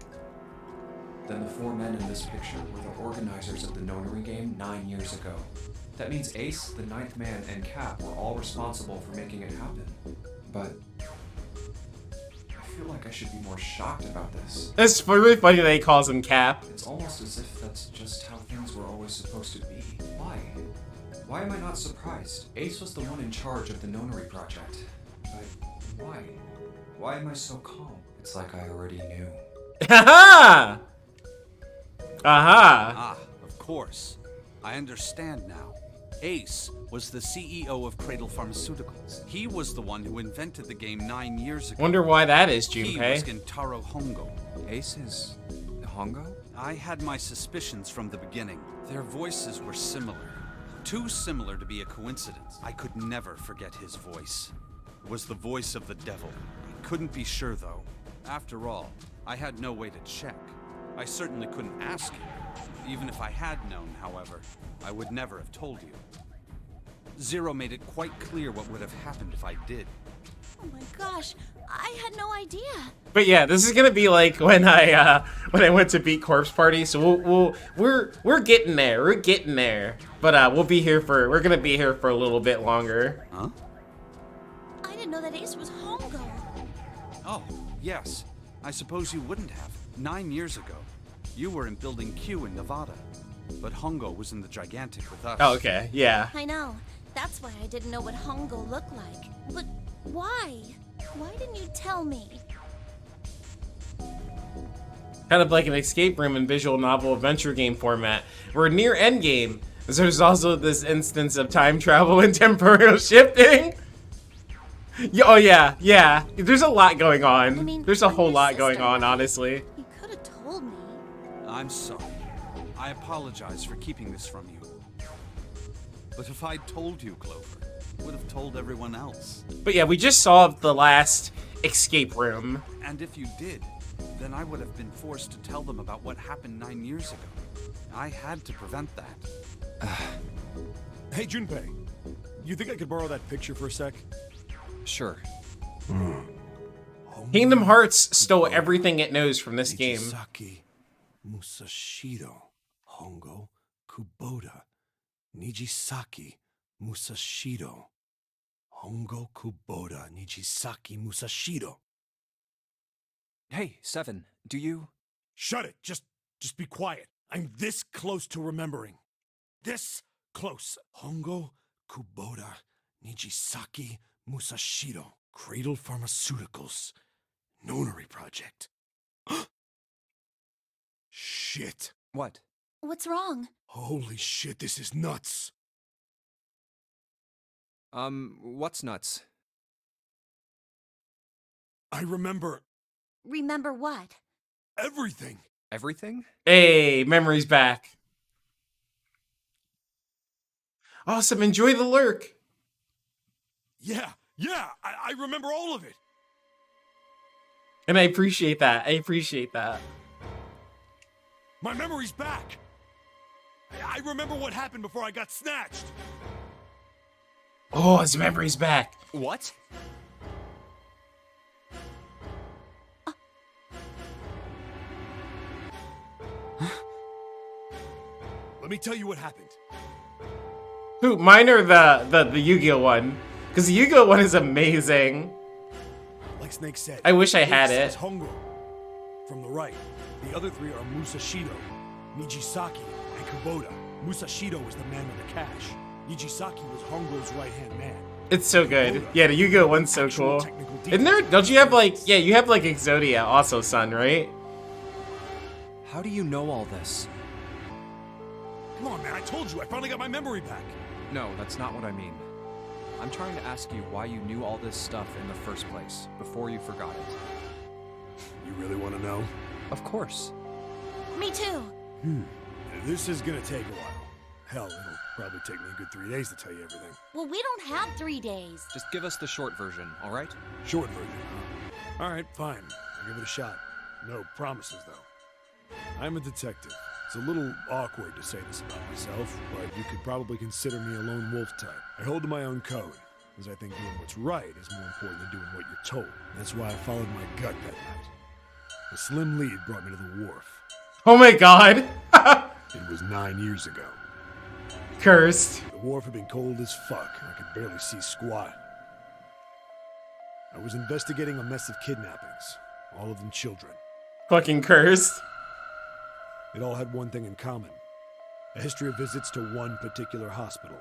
H: Then the 4 men in this picture were the organizers of the Nonary game 9 years ago. That means Ace, the 9th man, and Cap were all responsible for making it happen. But I feel like I should be more shocked about this.
A: It's really funny that he calls him Cap.
H: It's almost as if that's just how things were always supposed to be. Why? Why am I not surprised? Ace was the one in charge of the Nonary project. But why? Why am I so calm? It's like I already knew.
A: Aha!
J: Ah, of course. I understand now. Ace was the CEO of Cradle Pharmaceuticals. He was the one who invented the game 9 years ago.
A: Wonder why that is,
J: He
A: Junpei.
J: was Gentaro Hongo.
E: Ace is Hongo?
J: I had my suspicions from the beginning. Their voices were similar. Too similar to be a coincidence. I could never forget his voice. It was the voice of the devil. I couldn't be sure, though. After all, I had no way to check. I certainly couldn't ask you. Even if I had known, however, I would never have told you. Zero made it quite clear what would have happened if I did.
L: Oh my gosh, I had no idea.
A: But yeah, this is gonna be like when I went to beat Corpse Party. So we're getting there. We're getting there. But we're gonna be here for a little bit longer.
J: Huh?
L: I didn't know that Ace was Hongo.
J: Oh, yes. I suppose you wouldn't have. 9 years ago, you were in Building Q in Nevada. But Hongo was in the Gigantic with us.
A: Oh, okay, yeah.
L: I know. That's why I didn't know what Hongo looked like. But why? Why didn't you tell me?
A: Kind of like an escape room in visual novel adventure game format. We're near endgame. There's also this instance of time travel and temporal shifting. Oh yeah, yeah. There's a lot going on.
L: I mean,
A: There's a
L: I'm
A: whole
L: your
A: lot going
L: sister.
A: on, honestly.
L: You could have told me.
J: I'm sorry. I apologize for keeping this from you. But if I'd told you, Clover, I would have told everyone else.
A: But yeah, we just solved the last escape room.
J: And if you did, then I would have been forced to tell them about what happened 9 years ago. I had to prevent that.
F: Hey, Junpei. You think I could borrow that picture for a sec?
E: Sure.
A: Kingdom Hearts stole everything it knows from this game.
F: Nijisaki, Musashido, Hongo, Kubota. Nijisaki, Musashido. Hongo, Kubota, Nijisaki, Musashido.
E: Hey, Seven, do you...
F: Shut it! Just be quiet. I'm this close to remembering. This close. Hongo, Kubota, Nijisaki, Musashido. Cradle Pharmaceuticals. Nonary project. Shit.
E: What?
L: What's wrong?
F: Holy shit, this is nuts.
E: What's nuts?
F: I remember
L: Remember what?
F: everything.
E: Everything?
A: Hey, memory's back. Awesome, enjoy the lurk.
F: Yeah, I remember all of it.
A: And I appreciate that. I appreciate that.
F: My memory's back. I remember what happened before I got snatched.
A: Oh, his memory's back.
E: What?
F: Let me tell you what happened.
A: Who, mine or the Yu-Gi-Oh one? Because the Yu-Gi-Oh one is amazing.
F: Like Snake said,
A: I wish I had
F: Ace
A: it.
F: is Hongo. From the right, the other three are Musashido, Nijisaki, and Kubota. Musashido was the man with the cash. Nijisaki was Hongo's right-hand man.
A: It's so good.
F: Kubota,
A: Yeah, the Yu-Gi-Oh one's so
F: actual
A: cool.
F: technical
A: Isn't there, don't you have like, yeah, you have like Exodia also, son, right?
E: How do you know all this?
F: Come on, man, I told you, I finally got my memory back.
E: No, that's not what I mean. I'm trying to ask you why you knew all this stuff in the first place, before you forgot it.
F: You really want to know?
E: Of course.
L: Me too.
F: This is gonna take a while. Hell, it'll probably take me a good 3 days to tell you everything.
L: Well, we don't have 3 days.
E: Just give us the short version, all right?
F: Short version, huh? All right, fine. I'll give it a shot. No promises, though. I'm a detective. It's a little awkward to say this about myself, but you could probably consider me a lone wolf type. I hold to my own code, because I think doing what's right is more important than doing what you're told. That's why I followed my gut that night. A slim lead brought me to the wharf.
A: Oh my god.
F: It was 9 years ago.
A: Cursed.
F: The wharf had been cold as fuck, and I could barely see squat. I was investigating a mess of kidnappings, all of them children.
A: Fucking cursed.
F: It all had one thing in common. A history of visits to one particular hospital.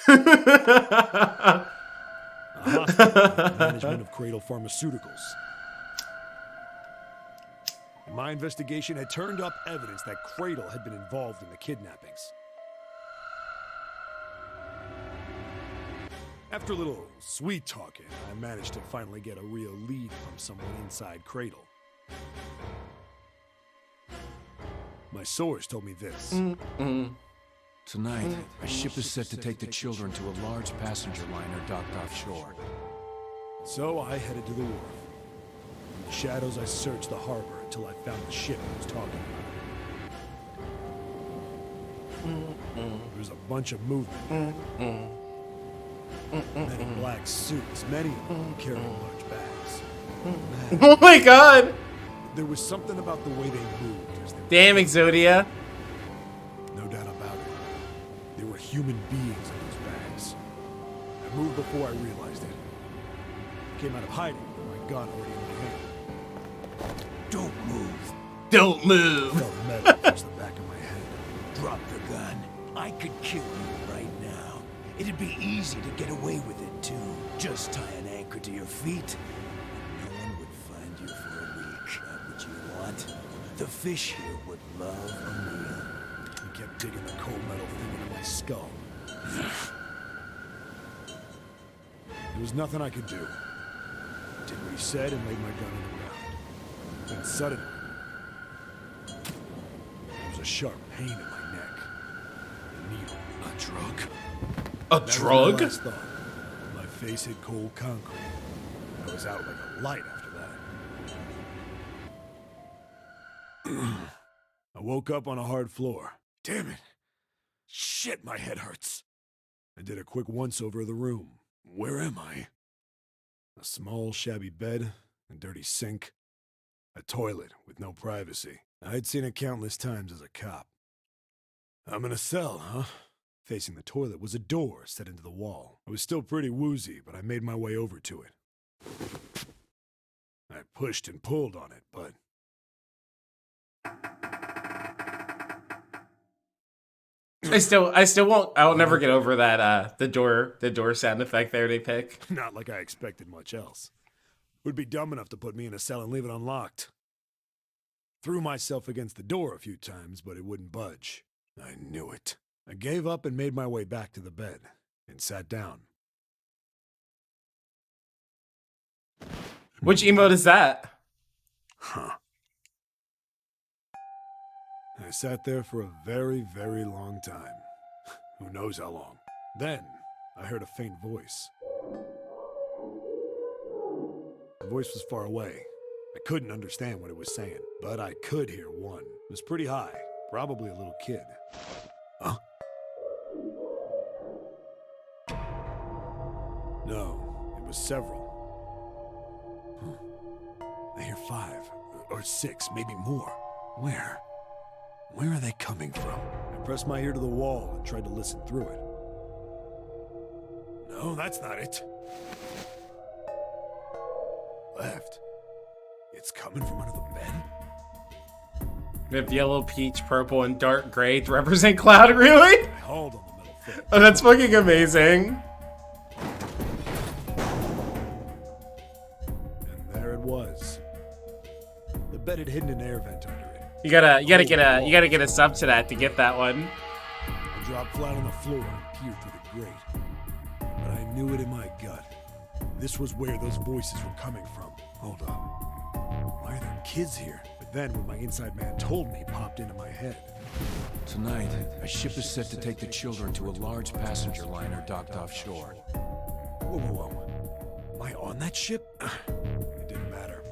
F: A hospital with management of Cradle Pharmaceuticals. And my investigation had turned up evidence that Cradle had been involved in the kidnappings. After a little sweet talking, I managed to finally get a real lead from someone inside Cradle. My source told me this.
M: Tonight, a ship is set to take the children to a large passenger liner docked offshore.
F: So I headed to the wharf. In the shadows, I searched the harbor until I found the ship I was talking about. There was a bunch of movement. Men in black suits, many of them carrying large bags.
A: Oh my god!
F: There was something about the way they moved. As they
A: Damn, Exodia.
F: No doubt about it. There were human beings in those bags. I moved before I realized it. I came out of hiding with my gun already in my hand.
M: Don't move.
A: Don't move.
F: I felt metal across the back of my head.
M: Drop the gun. I could kill you right now. It'd be easy to get away with it, too. Just tie an anchor to your feet. No one would find you for a week. Not what you want. The fish here would love a meal.
F: He kept digging the cold metal thing into my skull. There was nothing I could do. I did what he said and laid my gun on the ground. Then suddenly, there was a sharp pain in my neck. A needle.
M: A drug?
A: A
F: That was
A: drug?
F: my last thought. My face hit cold concrete. I was out like a light after that. I woke up on a hard floor. Damn it. Shit, my head hurts. I did a quick once-over of the room. Where am I? A small, shabby bed, a dirty sink, a toilet with no privacy. I'd seen it countless times as a cop. I'm in a cell, huh? Facing the toilet was a door set into the wall. I was still pretty woozy, but I made my way over to it. I pushed and pulled on it, but...
A: I still won't. I'll never get over that. The door sound effect there they pick.
F: Not like I expected much else. Would be dumb enough to put me in a cell and leave it unlocked. Threw myself against the door a few times, but it wouldn't budge. I knew it. I gave up and made my way back to the bed and sat down.
A: Which emote is that?
F: Huh. I sat there for a very, very long time. Who knows how long. Then, I heard a faint voice. The voice was far away. I couldn't understand what it was saying, but I could hear one. It was pretty high, probably a little kid. Huh? No, it was several. I hear 5 or 6, maybe more. Where? Where are they coming from? I pressed my ear to the wall and tried to listen through it. No, that's not it. Left. It's coming from under the bed?
A: We have yellow, peach, purple, and dark gray to represent cloud, really?
F: I hauled on the middle foot.
A: Oh, that's fucking amazing.
F: And there it was. The bed had hidden an air vent under it.
A: You gotta get a sub to that to get that one.
F: I dropped flat on the floor and peered through the grate. But I knew it in my gut. This was where those voices were coming from. Hold on. Why are there kids here? But then what my inside man told me popped into my head.
M: Tonight, a ship is set to take the children to a large passenger liner docked offshore.
F: Whoa, whoa, whoa. Am I on that ship? It didn't matter.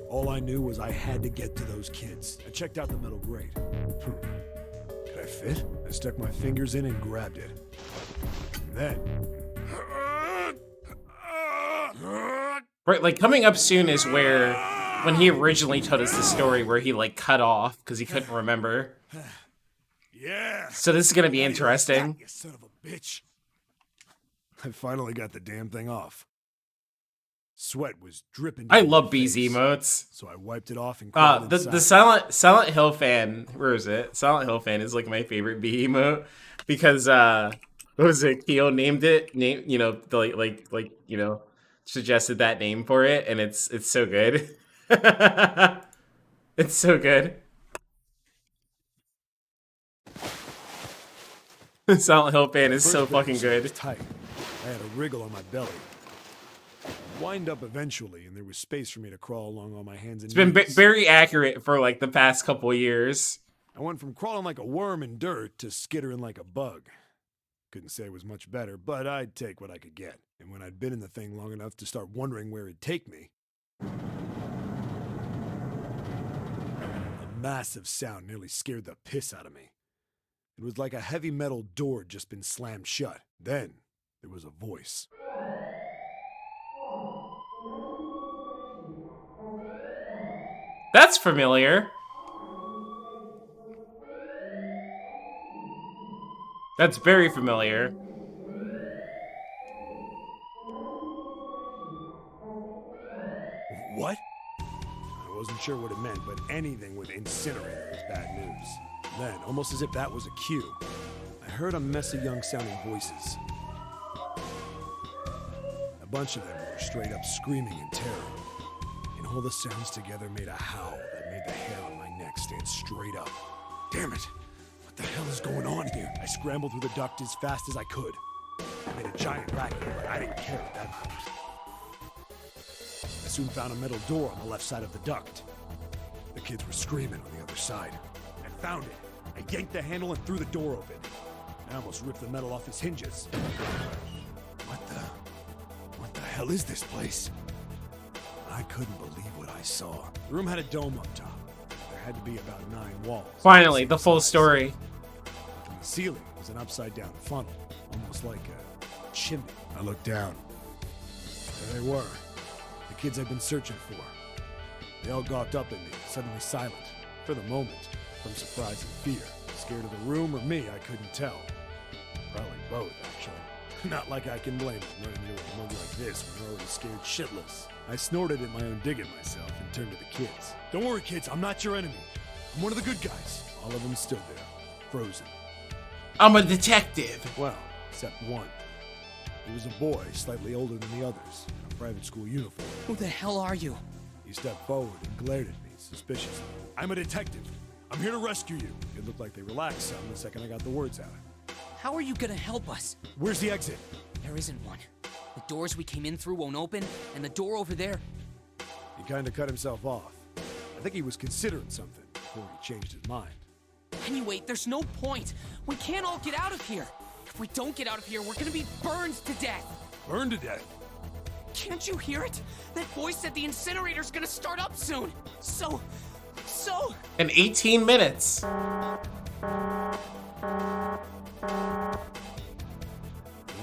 F: All I knew was I had to get to those kids. I checked out the metal grate. Could I fit? I stuck my fingers in and grabbed it. And then...
A: Right, like, coming up soon is where, when he originally told us the story where he, like, cut off because he couldn't remember.
F: Yeah.
A: So this is gonna be interesting.
F: You son of a bitch. I finally got the damn thing off. Sweat was dripping.
A: I love B's emotes.
F: So I wiped it off and
A: the Silent Hill fan, where is it? Silent Hill fan is like my favorite B emote because what was it? Keo named it, suggested that name for it, and it's so good. It's so good. Silent Hill fan is so fucking good.
F: Tight. I had a wriggle on my belly. Wind up eventually, and there was space for me to crawl along on my hands and knees.
A: It's been very accurate for like the past couple years.
F: I went from crawling like a worm in dirt to skittering like a bug. Couldn't say it was much better, but I'd take what I could get. And when I'd been in the thing long enough to start wondering where it'd take me, a massive sound nearly scared the piss out of me. It was like a heavy metal door had just been slammed shut. Then there was a voice.
A: That's familiar. That's very familiar.
F: What? I wasn't sure what it meant, but anything with incinerator is bad news. Then, almost as if that was a cue, I heard a mess of young-sounding voices. A bunch of them were straight up screaming in terror. And all the sounds together made a howl that made the hair on my neck stand straight up. Damn it! What the hell is going on here? I scrambled through the duct as fast as I could. I made a giant racket, but I didn't care at that point. I soon found a metal door on the left side of the duct. The kids were screaming on the other side. I found it. I yanked the handle and threw the door open. I almost ripped the metal off its hinges. What the hell is this place? I couldn't believe what I saw. The room had a dome up top. There had to be about 9 walls.
A: Finally, the full story.
F: On the ceiling was an upside-down funnel, almost like a chimney. I looked down. There they were. The kids I'd been searching for. They all gawked up at me, suddenly silent. For the moment, from surprise and fear. Scared of the room or me, I couldn't tell. Probably both, actually. Not like I can blame them running into a mug like this when they're already scared shitless. I snorted at my own dig at myself and turned to the kids. Don't worry, kids, I'm not your enemy. I'm one of the good guys. All of them stood there, frozen.
A: I'm a detective.
F: Well, except one. He was a boy, slightly older than the others, in a private school uniform.
B: Who the hell are you?
F: He stepped forward and glared at me suspiciously. I'm a detective. I'm here to rescue you. It looked like they relaxed some the second I got the words out.
B: How are you gonna help us?
F: Where's the exit?
B: There isn't one. The doors we came in through won't open, and the door over there...
F: He kinda cut himself off. I think he was considering something before he changed his mind.
B: Anyway, there's no point. We can't all get out of here. If we don't get out of here, we're gonna be burned to death.
F: Burned to death?
B: Can't you hear it? That voice said the incinerator's gonna start up soon. So...
A: In 18 minutes.
F: The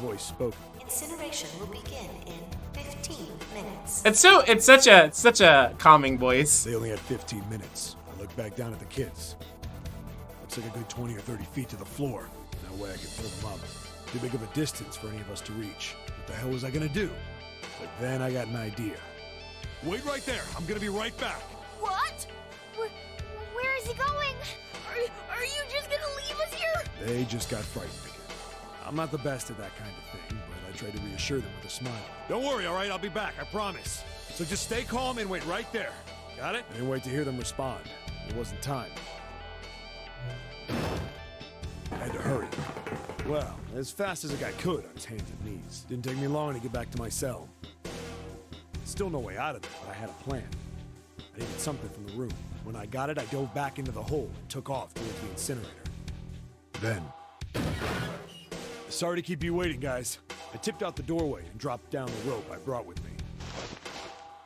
F: voice spoke.
L: Incineration will begin in 15 minutes.
A: It's such a calming voice.
F: They only had 15 minutes. I looked back down at the kids. Looks like a good 20 or 30 feet to the floor. No way I could pull them up. Too big of a distance for any of us to reach. What the hell was I gonna do? But then I got an idea. Wait right there. I'm gonna be right back.
D: What? Where is he going? Are you just gonna leave us here?
F: They just got frightened again. I'm not the best at that kind of thing, but I tried to reassure them with a smile. Don't worry, all right? I'll be back, I promise. So just stay calm and wait right there. Got it? I didn't wait to hear them respond. There wasn't time. I had to hurry. Well, as fast as a guy could on his hands and knees. Didn't take me long to get back to my cell. Still no way out of there, but I had a plan. I needed something from the room. When I got it, I dove back into the hole and took off towards the incinerator. Then... Sorry to keep you waiting, guys. I tipped out the doorway and dropped down the rope I brought with me.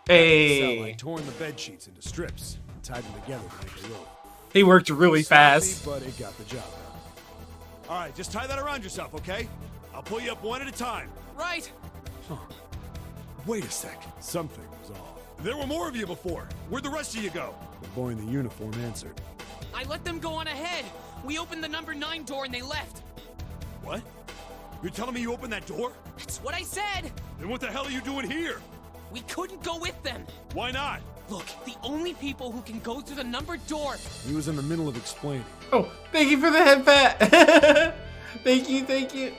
A: Hey.
F: So I torn the bed sheets into strips and tied them together to make a rope.
A: He worked really fast.
F: But it got the job done. All right, just tie that around yourself, okay? I'll pull you up one at a time.
B: Right.
F: Huh. Wait a sec. Something was off. There were more of you before. Where'd the rest of you go? The boy in the uniform answered.
B: I let them go on ahead. We opened the number 9 door and they left.
F: What? You're telling me you opened that door?
B: That's what I said.
F: Then what the hell are you doing here?
B: We couldn't go with them.
F: Why not?
B: Look, the only people who can go through the numbered door.
F: He was in the middle of explaining.
A: Oh, thank you for the head pat. Thank you, thank you.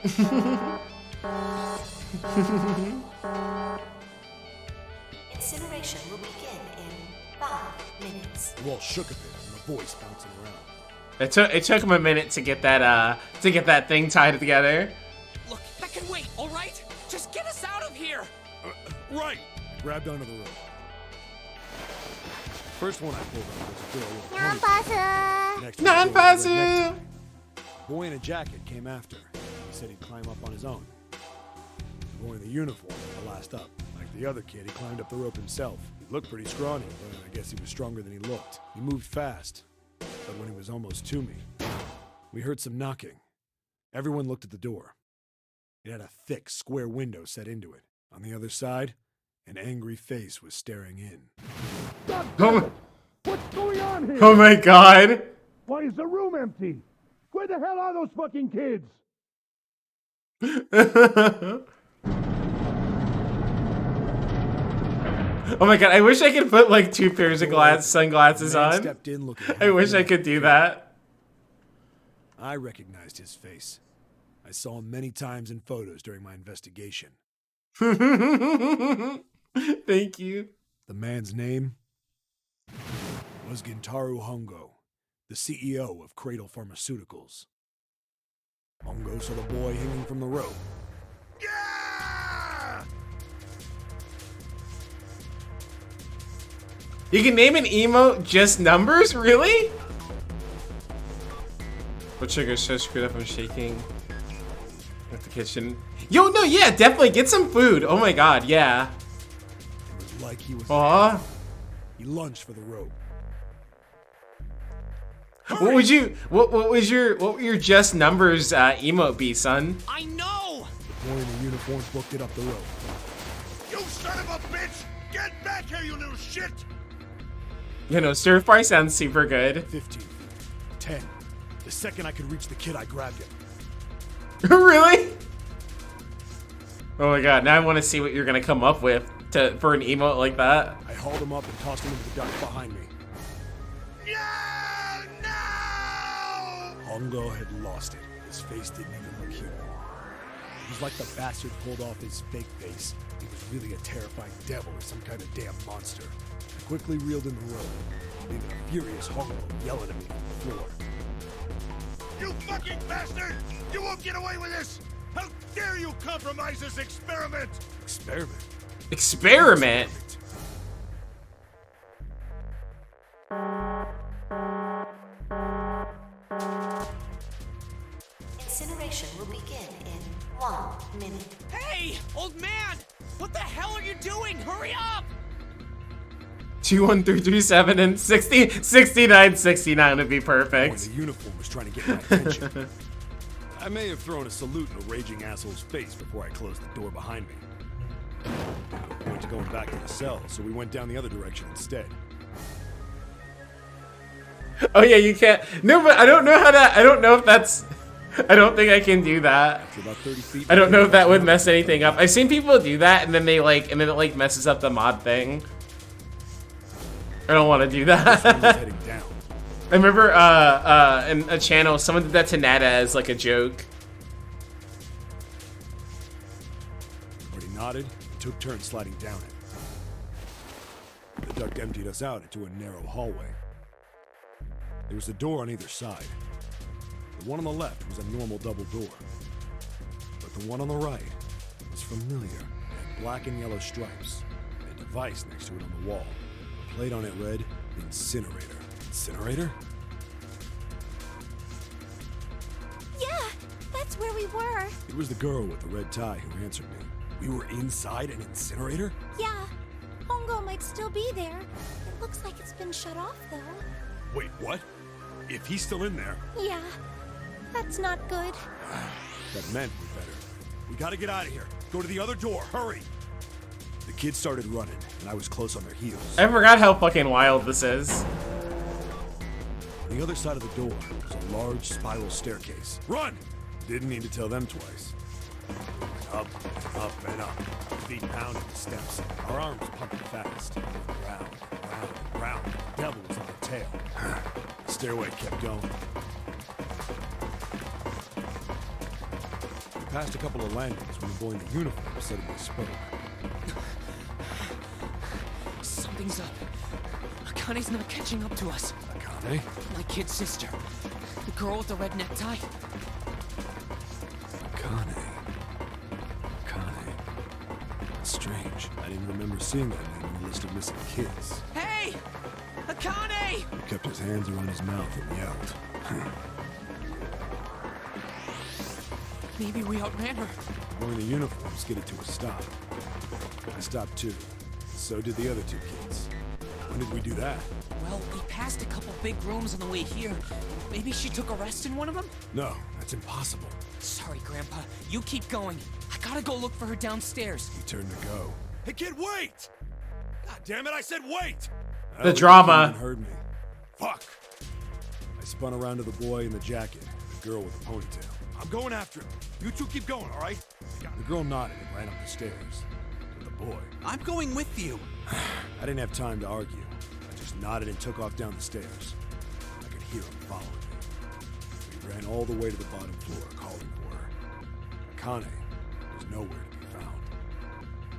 L: Incineration will begin in 5 minutes.
F: The wall shook a bit and the voice bouncing around.
A: It took him a minute to get that thing tied together.
B: Look, that can wait, all right? Just get us out of here.
F: Right. I grabbed onto the rope. First one I pulled up was a girl with a ponytail. Next one was a red necktie. The boy in a jacket came after. He said he'd climb up on his own. The boy in the uniform was the last up. Like the other kid, he climbed up the rope himself. He looked pretty scrawny, but I guess he was stronger than he looked. He moved fast, but when he was almost to me, we heard some knocking. Everyone looked at the door. It had a thick, square window set into it. On the other side, an angry face was staring in.
A: Oh,
F: What's going on here?
A: oh my god.
F: Why is the room empty? Where the hell are those fucking kids?
A: Oh my god, I wish I could put like 2 pairs of sunglasses on.
F: Stepped in looking
A: I wish I could do that.
F: I recognized his face. I saw him many times in photos during my investigation.
A: Thank you.
F: The man's name was Gintaru Hongo, the CEO of Cradle Pharmaceuticals. Hongo saw the boy hanging from the rope.
A: You can name an emote just numbers? Really? What sugar's so screwed up I'm shaking. At the kitchen. Yo, no, yeah, definitely get some food. Oh my god, yeah.
F: It was like he was.
A: Aw.
F: He lunged for the rope.
A: What would you? What was your just numbers emote be, son?
B: I know.
F: The boy in the uniform booked it up the rope.
G: You son of a bitch! Get back here, you little shit!
A: You know, stir fry sounds super good.
F: 15, 10. The second I could reach the kid, I grabbed him.
A: Really? Oh my god, now I want to see what you're gonna come up with for an emote like that.
F: I hauled him up and tossed him into the dark behind me.
G: No!
F: Hongo had lost it. His face didn't even look human. It was like the bastard pulled off his fake face. He was really a terrifying devil or some kind of damn monster. I quickly reeled in the rope, leaving a furious Hongo yelling at me from the floor.
G: You fucking bastard! You won't get away with this! How dare you compromise this experiment!
F: Experiment?
A: Experiment?
L: Incineration will begin in 1 minute.
B: Hey, old man! What the hell are you doing? Hurry up!
A: 21337 and 69 would be perfect.
F: The uniform was trying to get my attention. I may have thrown a salute in a raging asshole's face before I closed the door behind me. I went to going back to the cell, so we went down the other direction instead.
A: Oh yeah, you can't. No, but I don't know how to. I don't know if that's. I don't think I can do that.
F: After about 30 feet,
A: I don't know if that would mess anything up. I've seen people do that, and then it like messes up the mod thing. I don't want to do that. I remember in a channel, someone did that to Nada as like a joke.
F: But he nodded and took turns sliding down it. The duct emptied us out into a narrow hallway. There was a door on either side. The one on the left was a normal double door. but the one on the right was familiar. It had black and yellow stripes, and a device next to it on the wall. A plate on it read, Incinerator. Incinerator?
D: Yeah, that's where we were.
F: It was the girl with the red tie who answered me. We were inside an incinerator?
D: Yeah, Hongo might still be there. It looks like it's been shut off, though.
F: Wait, what? If he's still in there...
D: Yeah, that's not good.
F: That meant we better. We gotta get out of here. Go to the other door, hurry! The kids started running, and I was close on their heels.
A: I forgot how fucking wild this is.
F: On the other side of the door was a large spiral staircase. Run! Didn't need to tell them twice. Up, and up. Feet pounding the steps. Our arms pumping fast. Round, round, round. The devil was on the tail. The stairway kept going. We passed a couple of landings when the boy in the uniform suddenly spoke.
B: Something's up. Akane's not catching up to us.
F: Akane?
B: My kid's sister. The girl with the red necktie.
F: Akane. That's strange. I didn't remember seeing that name on the list of missing kids.
B: Hey! Akane!
F: He kept his hands around his mouth and yelled.
B: Maybe we outran her.
F: The boy in the uniform skidded to a stop. I stopped too. So did the other two kids. When did we do that?
B: Well, we passed a couple big rooms on the way here. Maybe she took a rest in one of them?
F: No, that's impossible.
B: Sorry, Grandpa. You keep going. I gotta go look for her downstairs.
F: He turned to go. Hey, kid, wait! God damn it, I said wait!
A: The drama.
F: Heard me. Fuck! I spun around to the boy in the jacket, the girl with the ponytail. I'm going after him. You two keep going, all right? The girl nodded and ran up the stairs. But the boy...
J: I'm going with you.
F: I didn't have time to argue. I just nodded and took off down the stairs. I could hear him following me. We ran all the way to the bottom floor, calling for her. Akane was nowhere to be found.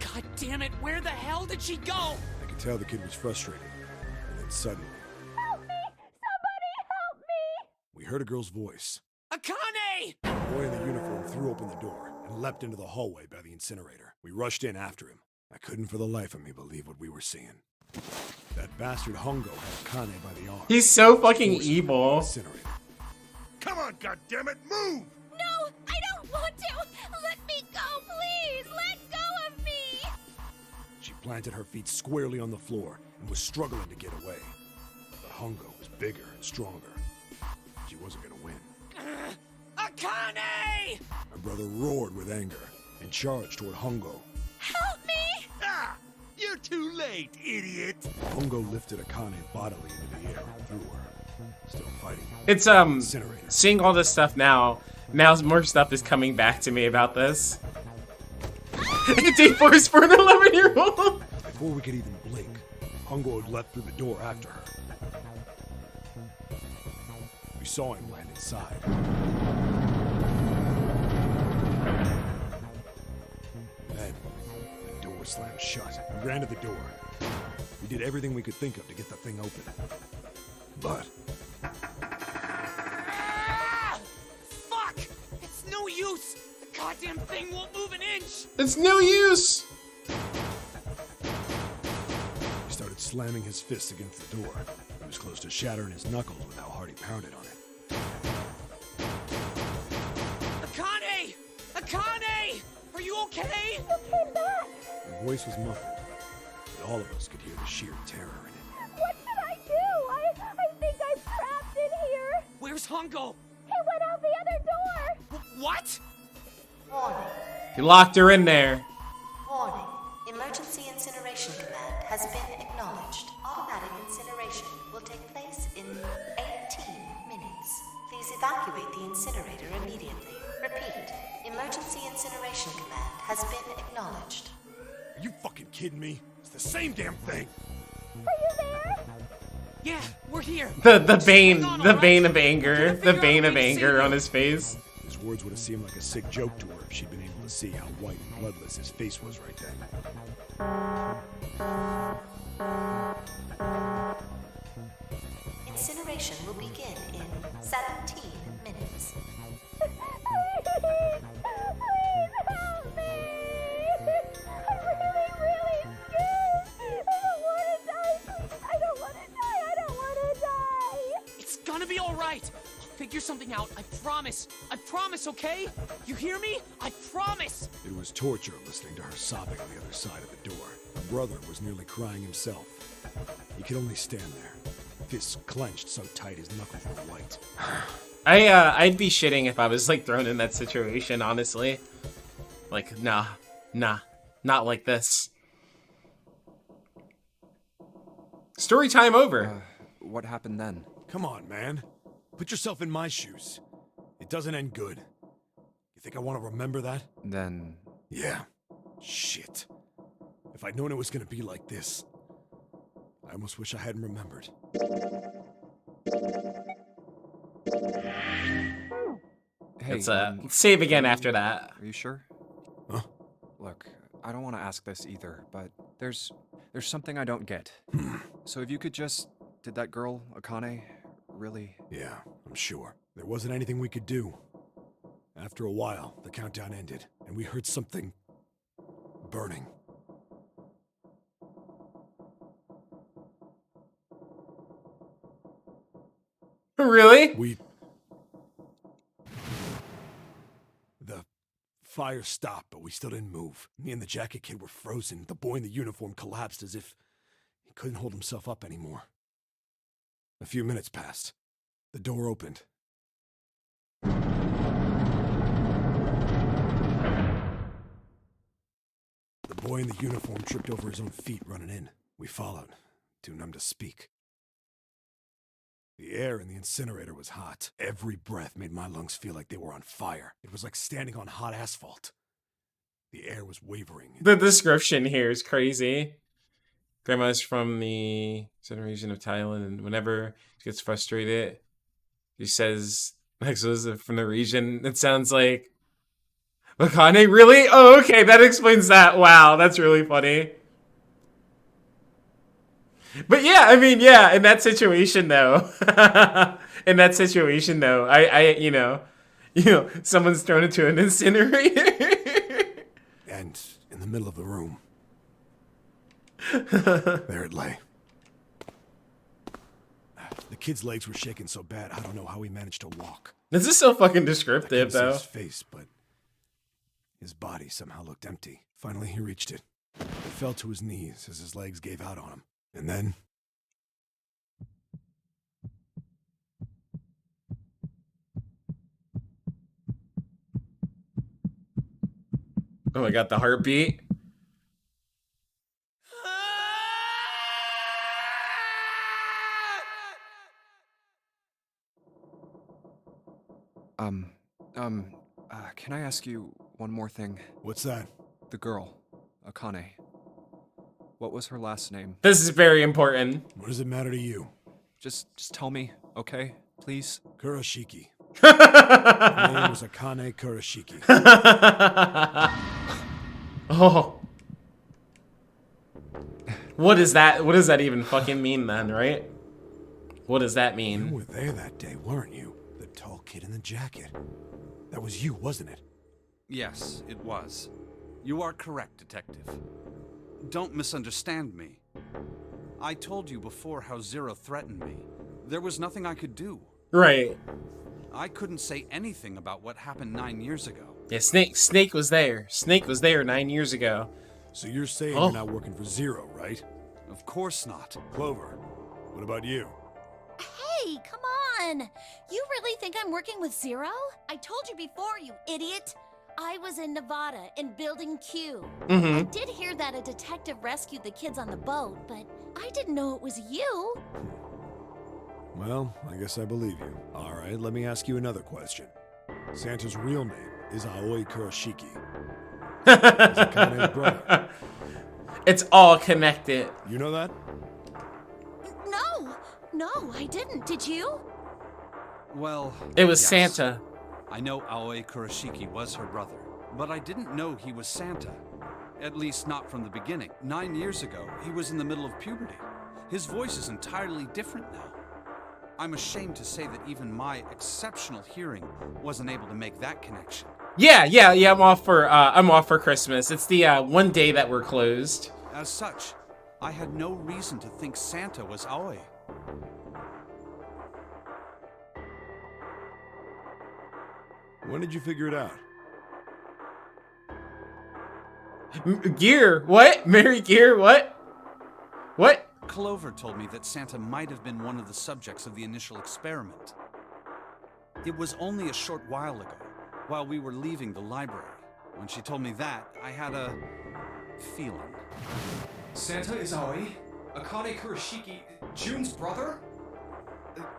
B: God damn it, where the hell did she go?
F: I could tell the kid was frustrated. And then suddenly...
D: Help me! Somebody help me!
F: We heard a girl's voice.
B: Akane!
F: The boy in the uniform threw open the door and leapt into the hallway by the incinerator. We rushed in after him. I couldn't for the life of me believe what we were seeing. That bastard Hongo had Akane by the arm.
A: He's so fucking evil.
F: Incinerator.
G: Come on, goddammit, move!
D: No, I don't want to! Let me go, please! Let go of me!
F: She planted her feet squarely on the floor and was struggling to get away. But Hongo was bigger and stronger. She wasn't gonna win.
B: Akane!
F: My brother roared with anger and charged toward Hongo.
D: Help me!
G: Ah! You're too late, idiot!
F: Hongo lifted Akane bodily into the air and threw her. Still fighting.
A: It's
F: Incinerator.
A: seeing all this stuff now more stuff is coming back to me about this. D4 for an 11-year-old.
F: Before we could even blink, Hongo had leapt through the door after her. We saw him land inside. Then, the door slammed shut. We ran to the door. We did everything we could think of to get the thing open. But...
B: Fuck! It's no use! The goddamn thing won't move an inch!
A: It's no use!
F: He started slamming his fists against the door. He was close to shattering his knuckles with how hard he pounded on it.
B: Akane! Akane! Are you okay?
D: You came back!
F: Her voice was muffled, but all of us could hear the sheer terror in it.
D: What should I do? I think I'm trapped in here!
B: Where's Hongo?
D: He went out the other door!
B: What?
N: Warning.
A: He locked her in there.
N: Warning. Emergency incineration command has been acknowledged. Automatic incineration will take place in 18 minutes. Please evacuate the incinerator immediately. Repeat. Emergency incineration command has been acknowledged.
F: Are you fucking kidding me? It's the same damn thing!
D: Are you there?
B: Yeah, we're here.
A: The vein of anger. The vein of anger on his face.
F: His words would have seemed like a sick joke to her if she'd been able to see how white and bloodless his face was right then.
N: Incineration will begin in 17 minutes.
D: Please,
B: gonna be all right. I'll figure something out. I promise. I promise, okay? You hear me? I promise.
F: It was torture listening to her sobbing on the other side of the door. Her brother was nearly crying himself. He could only stand there, fists clenched so tight his knuckles were white.
A: I'd be shitting if I was like thrown in that situation, honestly. Like, nah, not like this. Story time over.
E: What happened then?
F: Come on, man. Put yourself in my shoes. It doesn't end good. You think I want to remember that?
E: Then...
F: Yeah. Shit. If I'd known it was gonna be like this, I almost wish I hadn't remembered.
E: Hey,
A: Let's save again after that.
E: Are you sure?
F: Huh?
E: Look, I don't want to ask this either, but there's something I don't get. So if you could just... Did that girl, Akane, really...
F: Yeah, I'm sure. There wasn't anything we could do. After a while, the countdown ended, and we heard something... burning.
A: Really?
F: The fire stopped, but we still didn't move. Me and the jacket kid were frozen. The boy in the uniform collapsed as if he couldn't hold himself up anymore. A few minutes passed. The door opened. The boy in the uniform tripped over his own feet running in. We followed, too numb to speak. The air in the incinerator was hot. Every breath made my lungs feel like they were on fire. It was like standing on hot asphalt. The air was wavering.
A: The description here is crazy. Grandma's from the southern region of Thailand, and whenever she gets frustrated, she says, "Exos are from the region." It sounds like Akane. Really? Oh, okay, that explains that. Wow, that's really funny. But yeah, I mean, yeah, in that situation though, I you know, someone's thrown into an incinerator.
F: And in the middle of the room, there it lay. The kid's legs were shaking so bad, I don't know how he managed to walk.
A: This is so fucking descriptive,
F: I couldn't see
A: though.
F: his face, but his body somehow looked empty. Finally, he reached it. He fell to his knees as his legs gave out on him. And then...
A: Oh, I got the heartbeat.
E: Can I ask you one more thing?
F: What's that?
E: The girl, Akane. What was her last name?
A: This is very important.
F: What does it matter to you?
E: Just tell me, okay? Please?
F: Kurashiki. Her name was Akane Kurashiki.
A: Oh. What is that? What does that even fucking mean then, right? What does that mean?
F: You were there that day, weren't you? The tall kid in the jacket. That was you, wasn't it?
J: Yes, it was. You are correct, Detective. Don't misunderstand me. I told you before how Zero threatened me. There was nothing I could do.
A: Right.
J: I couldn't say anything about what happened 9 years ago.
A: Yeah, Snake was there. Snake was there 9 years ago.
F: So you're saying you're not working for Zero, right?
J: Of course not.
F: Clover, what about you?
L: Hey, come on! You really think I'm working with Zero? I told you before, you idiot! I was in Nevada, in Building Q. I did hear that a detective rescued the kids on the boat, but I didn't know it was you.
F: Well, I guess I believe you. All right, let me ask you another question. Santa's real name is Aoi Kurashiki. Is Akane's brother.
A: It's all connected.
F: You know that?
L: No, I didn't. Did you?
J: Well,
A: it was
J: yes.
A: Santa.
J: I know Aoi Kurashiki was her brother, but I didn't know he was Santa. At least not from the beginning. 9 years ago, he was in the middle of puberty. His voice is entirely different now. I'm ashamed to say that even my exceptional hearing wasn't able to make that connection.
A: Yeah, I'm off for Christmas. It's the one day that we're closed.
J: As such, I had no reason to think Santa was Aoi.
F: When did you figure it out?
A: Gear? What? Mary Gear? What? What?
J: Clover told me that Santa might have been one of the subjects of the initial experiment. It was only a short while ago, while we were leaving the library. When she told me that, I had a feeling.
H: Santa is Aoi, Akane Kurashiki, June's brother?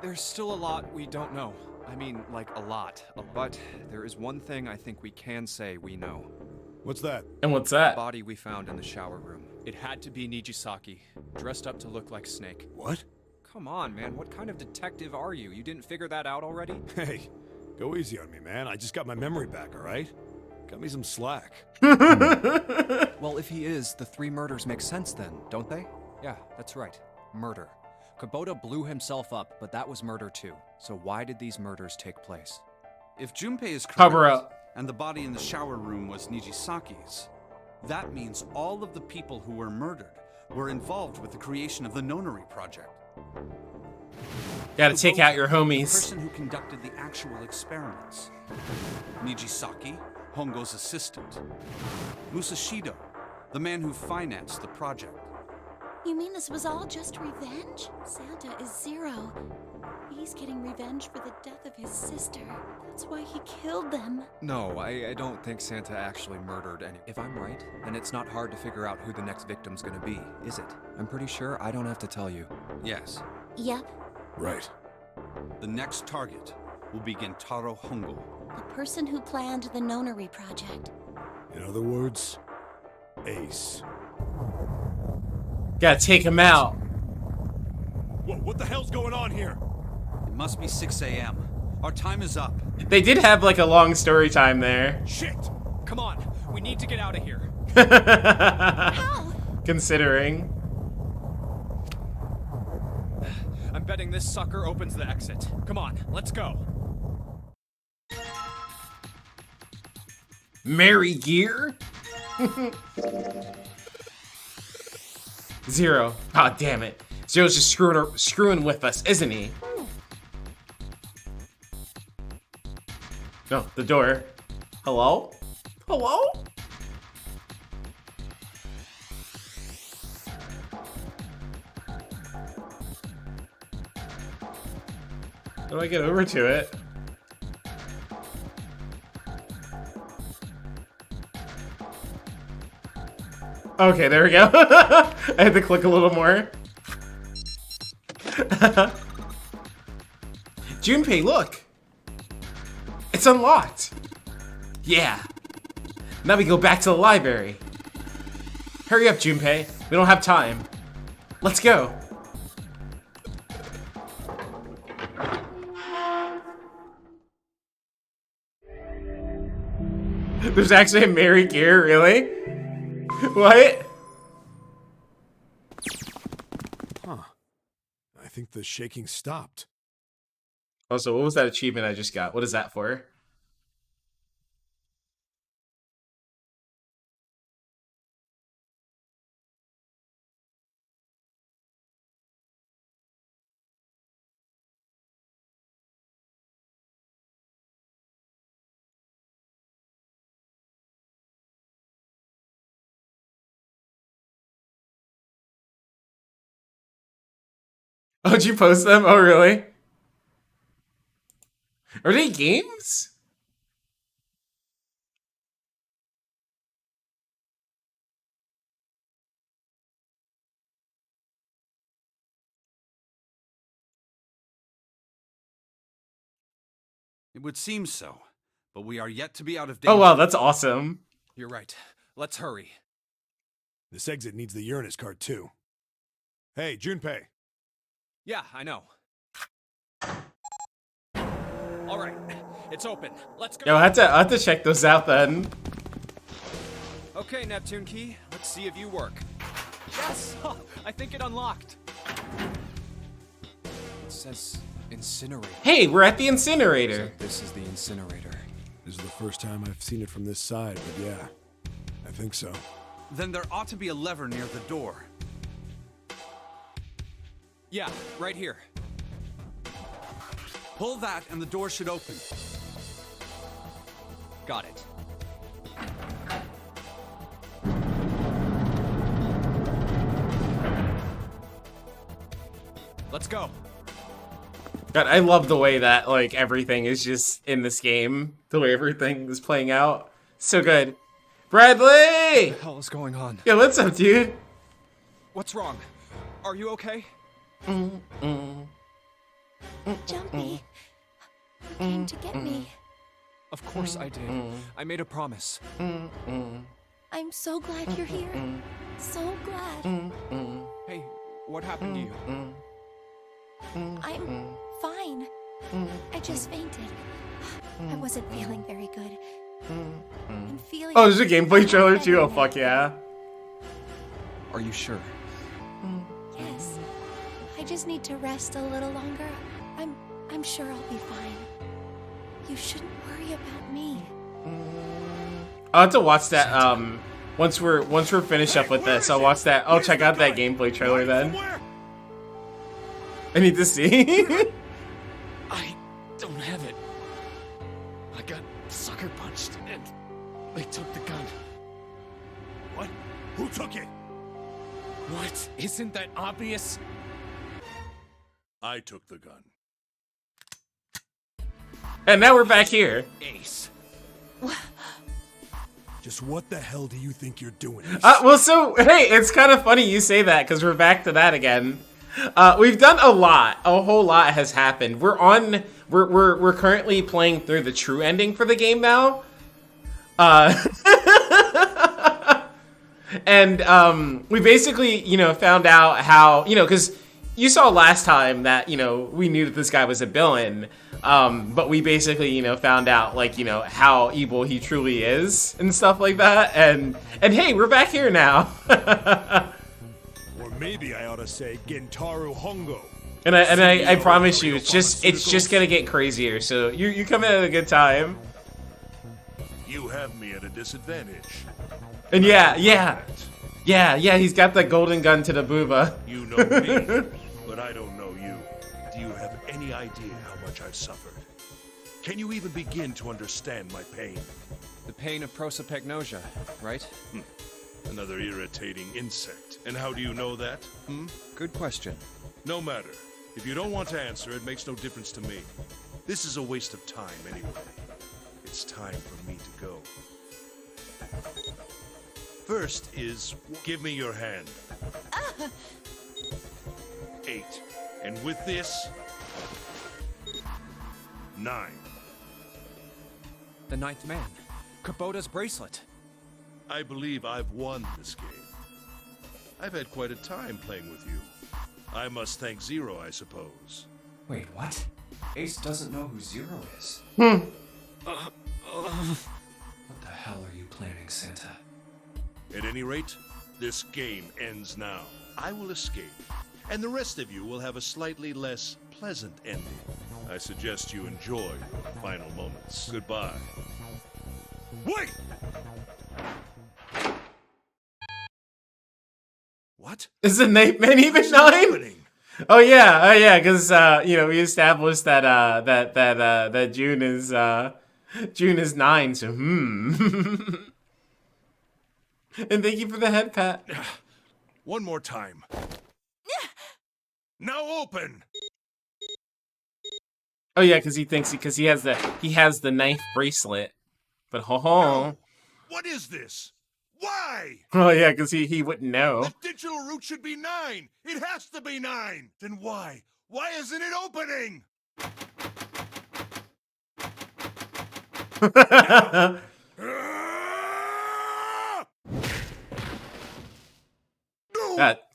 E: There's still a lot we don't know. I mean, like, a lot. But there is one thing I think we can say we know.
F: What's that?
A: And what's
E: The
A: that?
E: body we found in the shower room. It had to be Nijisaki, dressed up to look like Snake.
F: What?
E: Come on, man. What kind of detective are you? You didn't figure that out already?
F: Hey, go easy on me, man. I just got my memory back, all right? Cut me some slack.
E: Well, if he is, the 3 murders make sense then, don't they? Yeah, that's right. Murder. Kubota blew himself up, but that was murder too. So why did these murders take place?
J: If Junpei is correct,
A: Cover up.
J: and the body in the shower room was Nijisaki's, that means all of the people who were murdered were involved with the creation of the Nonary project.
A: Gotta take out your
J: The
A: homies.
J: person who conducted the actual experiments. Nijisaki, Hongo's assistant. Musashido, the man who financed the project.
L: You mean this was all just revenge? Santa is Zero. He's getting revenge for the death of his sister. That's why he killed them.
E: No, I don't think Santa actually murdered any. If I'm right, then it's not hard to figure out who the next victim's gonna be, is it? I'm pretty sure I don't have to tell you.
J: Yes,
L: Yep,
F: Right.
J: the next target will be Gentaro Hongo.
L: the person who planned the Nonary project.
F: In other words, Ace.
A: Gotta take him out.
F: What the hell's going on here?
J: It must be 6 a.m. Our time is up.
A: They did have like a long story time there.
F: Shit!
E: Come on, we need to get out of here.
L: How?
A: Considering.
E: I'm betting this sucker opens the exit. Come on, let's go.
A: Mary Gear? Zero. God damn it. Zero's just screwing with us, isn't he? No, the door. Hello? Hello? How do I get over to it? Okay, there we go. I had to click a little more. Junpei, look! It's unlocked! Yeah. Now we go back to the library. Hurry up, Junpei. We don't have time. Let's go. There's actually a Mary Gear, really? What?
F: Huh. I think the shaking stopped.
A: Also, what was that achievement I just got? What is that for? Oh, did you post them? Oh, really? Are they games?
J: It would seem so, but we are yet to be out of danger.
A: Oh, wow, that's awesome.
E: You're right. Let's hurry.
F: This exit needs the Uranus card, too. Hey, Junpei.
E: Yeah, I know. All right, it's open. Let's go.
A: Yo, I have to check those out then.
E: Okay, Neptune Key. Let's see if you work. Yes! I think it unlocked. It says incinerator.
A: Hey, we're at the incinerator.
E: So this is the incinerator.
F: This is the first time I've seen it from this side, but yeah, I think so.
J: Then there ought to be a lever near the door.
E: Yeah, right here.
J: Pull that and the door should open.
E: Got it. Let's go.
A: God, I love the way that like everything is just in this game. The way everything is playing out. So good. Bradley!
E: What the hell is going on?
A: Yo, what's up, dude?
E: What's wrong? Are you okay?
D: Jumpy, you came to get me.
E: Of course I did. I made a promise.
D: I'm so glad you're here. So glad.
E: Hey, what happened to you?
D: I'm fine. I just fainted. I wasn't feeling very good. I'm feeling.
A: Oh, there's a gameplay trailer too? Oh, fuck yeah.
E: Are you sure?
D: Yes. I just need to rest a little longer. I'm sure I'll be fine. You shouldn't worry about me.
A: I'll have to watch that once we're finished up with this. I'll watch that. I'll check out that gameplay trailer then. I need to see.
B: I don't have it. I got sucker punched and they took the gun.
F: What? Who took it?
B: What? Isn't that obvious?
G: I took the gun.
A: And now we're back here.
B: Ace.
F: Just what the hell do you think you're doing?
A: Well, so hey, it's kind of funny you say that because we're back to that again. We've done a lot. A whole lot has happened. We're currently playing through the true ending for the game now. And we basically, found out how, because you saw last time that, we knew that this guy was a villain. But we basically, found out like, how evil he truly is and stuff like that. And hey, we're back here now.
F: Or maybe I ought to say Gentaru Hongo.
A: And I promise you, it's just gonna get crazier. So you come in at a good time.
G: You have me at a disadvantage.
A: And yeah, he's got the golden gun to the booba.
G: You know me, but I don't know you. Do you have any idea how much I've suffered? Can you even begin to understand my pain?
E: The pain of prosopagnosia, right?
G: Another irritating insect. And how do you know that?
E: Good question.
G: No matter. If you don't want to answer, it makes no difference to me. This is a waste of time anyway. It's time for me to go. First is, give me your hand. 8. And with this, 9.
E: The ninth man. Kubota's bracelet.
G: I believe I've won this game. I've had quite a time playing with you. I must thank Zero, I suppose.
H: Wait, what? Ace doesn't know who Zero is.
A: Hmm.
H: What the hell are you planning, Santa?
G: At any rate, this game ends now. I will escape, and the rest of you will have a slightly less pleasant ending. I suggest you enjoy your final moments. Goodbye.
F: Wait! What?
A: Is the name even 9? Oh yeah, because we established that that June is 9. So And thank you for the head pat.
G: One more time. Now open.
A: Oh yeah, because he has the knife bracelet. But ho.
G: What is this? Why?
A: Oh yeah, because he wouldn't know.
G: The digital route should be 9. It has to be 9. Then why? Why isn't it opening?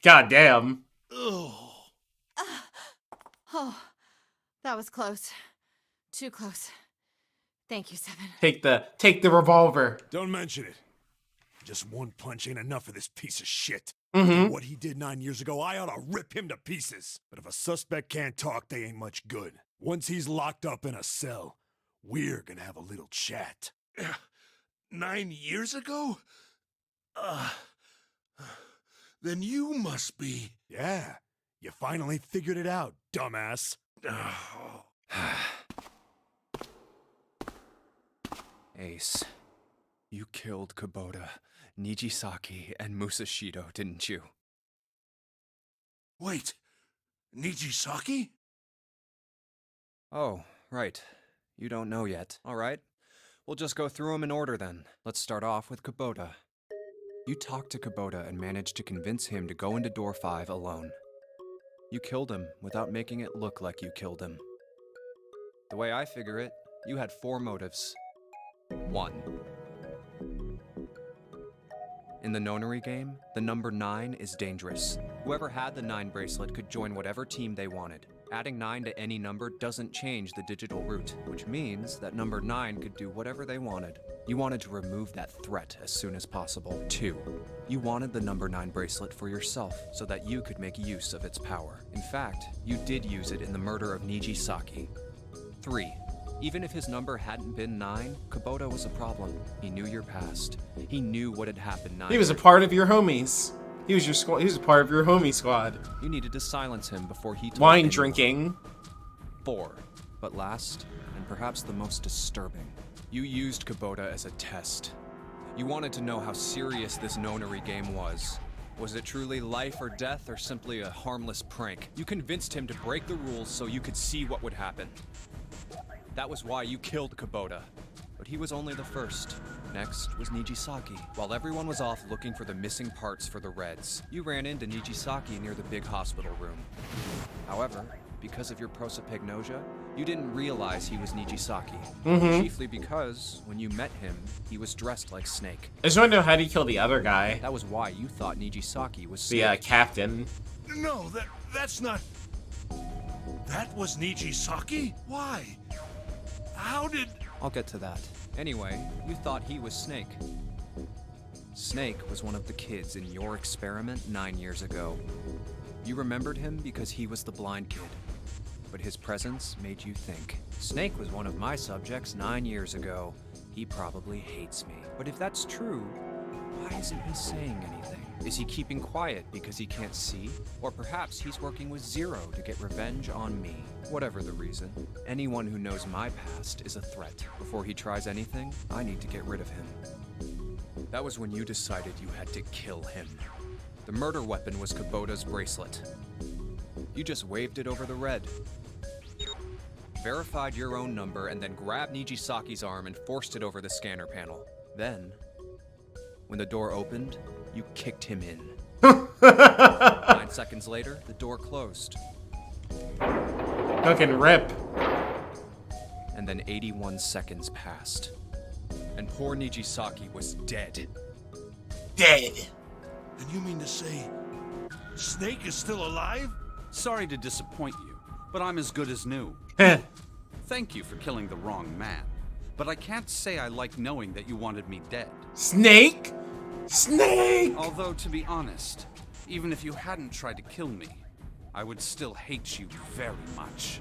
A: God damn.
C: Oh, that was close. Too close. Thank you, Seven.
A: Take the revolver.
F: Don't mention it. Just one punch ain't enough for this piece of shit.
A: Mm-hmm.
F: What he did 9 years ago, I ought to rip him to pieces. But if a suspect can't talk, they ain't much good. Once he's locked up in a cell, we're gonna have a little chat.
G: 9 years ago? Then you must be...
F: Yeah, you finally figured it out, dumbass.
E: Ace, you killed Kubota, Nijisaki, and Musashido, didn't you?
F: Wait, Nijisaki?
E: Oh, right. You don't know yet. All right. We'll just go through them in order then. Let's start off with Kubota. You talked to Kubota and managed to convince him to go into door 5 alone. You killed him without making it look like you killed him. The way I figure it, you had 4 motives. 1. In the nonary game, the number 9 is dangerous. Whoever had the 9 bracelet could join whatever team they wanted. Adding 9 to any number doesn't change the digital root, which means that number 9 could do whatever they wanted. You wanted to remove that threat as soon as possible. 2. You wanted the number 9 bracelet for yourself so that you could make use of its power. In fact, you did use it in the murder of Nijisaki. 3. Even if his number hadn't been 9, Kubota was a problem. He knew your past. He knew what had happened 9
A: He was a part of your homies. He was your squad. He was a part of your homie squad.
E: You needed to silence him before he told
A: Wine
E: anyone.
A: drinking.
E: 4. But last, and perhaps the most disturbing, you used Kubota as a test. You wanted to know how serious this nonary game was. Was it truly life or death, or simply a harmless prank? You convinced him to break the rules so you could see what would happen. That was why you killed Kubota. But he was only the first. Next was Nijisaki. While everyone was off looking for the missing parts for the Reds, you ran into Nijisaki near the big hospital room. However, because of your prosopagnosia, you didn't realize he was Nijisaki. Chiefly because, when you met him, he was dressed like Snake.
A: I just want to know, how did he kill the other guy?
E: That was why you thought Nijisaki was Snake.
A: The captain.
F: No, that's not... That was Nijisaki? Why? How did...
E: I'll get to that. Anyway, you thought he was Snake. Snake was one of the kids in your experiment 9 years ago. You remembered him because he was the blind kid. But his presence made you think. Snake was one of my subjects 9 years ago. He probably hates me. But if that's true, why isn't he saying anything? Is he keeping quiet because he can't see? Or perhaps he's working with Zero to get revenge on me. Whatever the reason, anyone who knows my past is a threat. Before he tries anything, I need to get rid of him. That was when you decided you had to kill him. The murder weapon was Kubota's bracelet. You just waved it over the red. Verified your own number and then grabbed Nijisaki's arm and forced it over the scanner panel. Then, when the door opened, you kicked him in. 9 seconds later, the door closed.
A: Fucking rip.
E: And then 81 seconds passed. And poor Nijisaki was dead.
A: Dead.
F: And you mean to say Snake is still alive?
J: Sorry to disappoint you, but I'm as good as new. Thank you for killing the wrong man. But I can't say I like knowing that you wanted me dead.
A: Snake? Snake!
J: Although, to be honest, even if you hadn't tried to kill me, I would still hate you very much.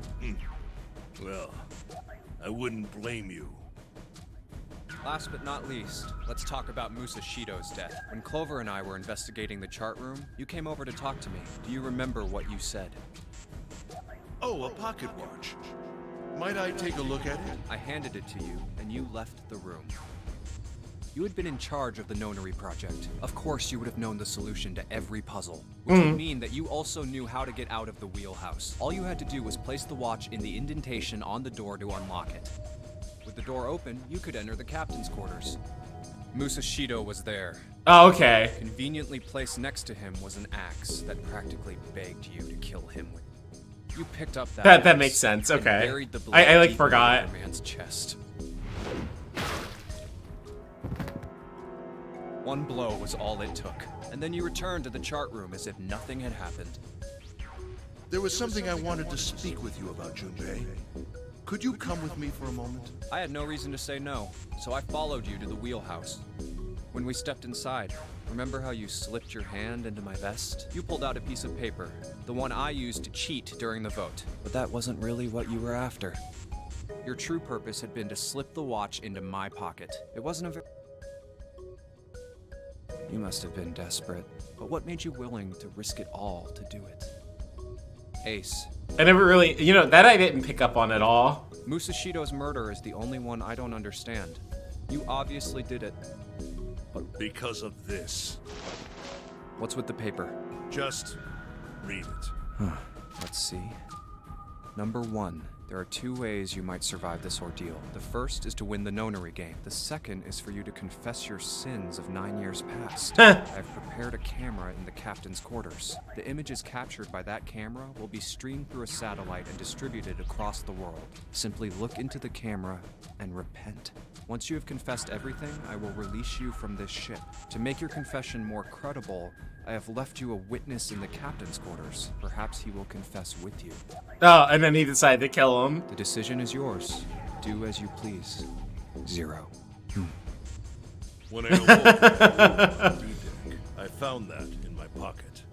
F: Well, I wouldn't blame you.
E: Last but not least, let's talk about Musashido's death. When Clover and I were investigating the chart room, you came over to talk to me. Do you remember what you said?
G: Oh, a pocket watch. Might I take a look at it?
E: I handed it to you, and you left the room. You had been in charge of the nonary project. Of course, you would have known the solution to every puzzle, which would mean that you also knew how to get out of the wheelhouse. All you had to do was place the watch in the indentation on the door to unlock it. With the door open, you could enter the captain's quarters. Musashido was there.
A: Oh, okay.
E: Conveniently placed next to him was an axe that practically begged you to kill him with. You picked up that
A: That makes sense.
E: and
A: Okay.
E: buried the blade
A: I like
E: deep
A: forgot.
E: into the man's chest. One blow was all it took, and then you returned to the chart room as if nothing had happened.
G: There was something I wanted to speak with you about, Junpei. Could you come with me for a moment?
E: I had no reason to say no, so I followed you to the wheelhouse. When we stepped inside, remember how you slipped your hand into my vest? You pulled out a piece of paper, the one I used to cheat during the vote. But that wasn't really what you were after. Your true purpose had been to slip the watch into my pocket. It wasn't a very... You must have been desperate, but what made you willing to risk it all to do it? Ace.
A: I never really, that I didn't pick up on at all.
E: Musashido's murder is the only one I don't understand. You obviously did it.
G: But because of this.
E: What's with the paper?
G: Just read it.
E: Let's see. Number 1. There are 2 ways you might survive this ordeal. The first is to win the nonary game. The second is for you to confess your sins of 9 years past. I've prepared a camera in the captain's quarters. The images captured by that camera will be streamed through a satellite and distributed across the world. Simply look into the camera and repent. Once you have confessed everything, I will release you from this ship. To make your confession more credible, I have left you a witness in the captain's quarters. Perhaps he will confess with you.
A: Oh, and then he decided to kill him.
E: The decision is yours. Do as you please. 0.
G: When I awoke, I found that in my pocket.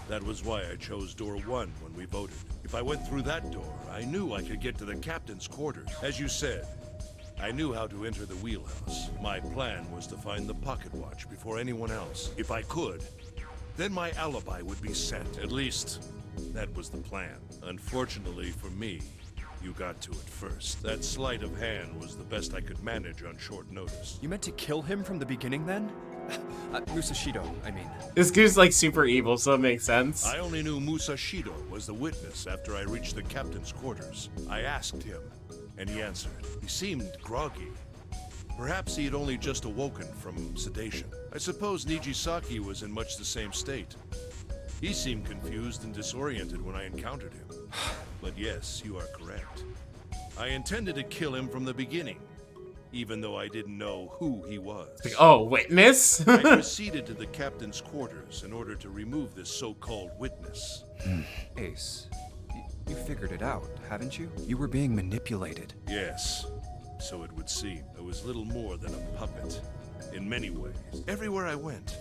G: That was why I chose door 1 when we voted. If I went through that door, I knew I could get to the captain's quarters. As you said, I knew how to enter the wheelhouse. My plan was to find the pocket watch before anyone else. If I could, then my alibi would be set. At least, that was the plan. Unfortunately for me, you got to it first. That sleight of hand was the best I could manage on short notice.
E: You meant to kill him from the beginning then? Musashido, I mean.
A: This dude's like super evil, so it makes sense.
G: I only knew Musashido was the witness after I reached the captain's quarters. I asked him, and he answered. He seemed groggy. Perhaps he had only just awoken from sedation. I suppose Nijisaki was in much the same state. He seemed confused and disoriented when I encountered him. But yes, you are correct. I intended to kill him from the beginning, even though I didn't know who he was.
A: Like, oh, witness?
G: I proceeded to the captain's quarters in order to remove this so-called witness.
E: Ace, you figured it out, haven't you? You were being manipulated.
G: Yes, so it would seem. I was little more than a puppet, in many ways. Everywhere I went,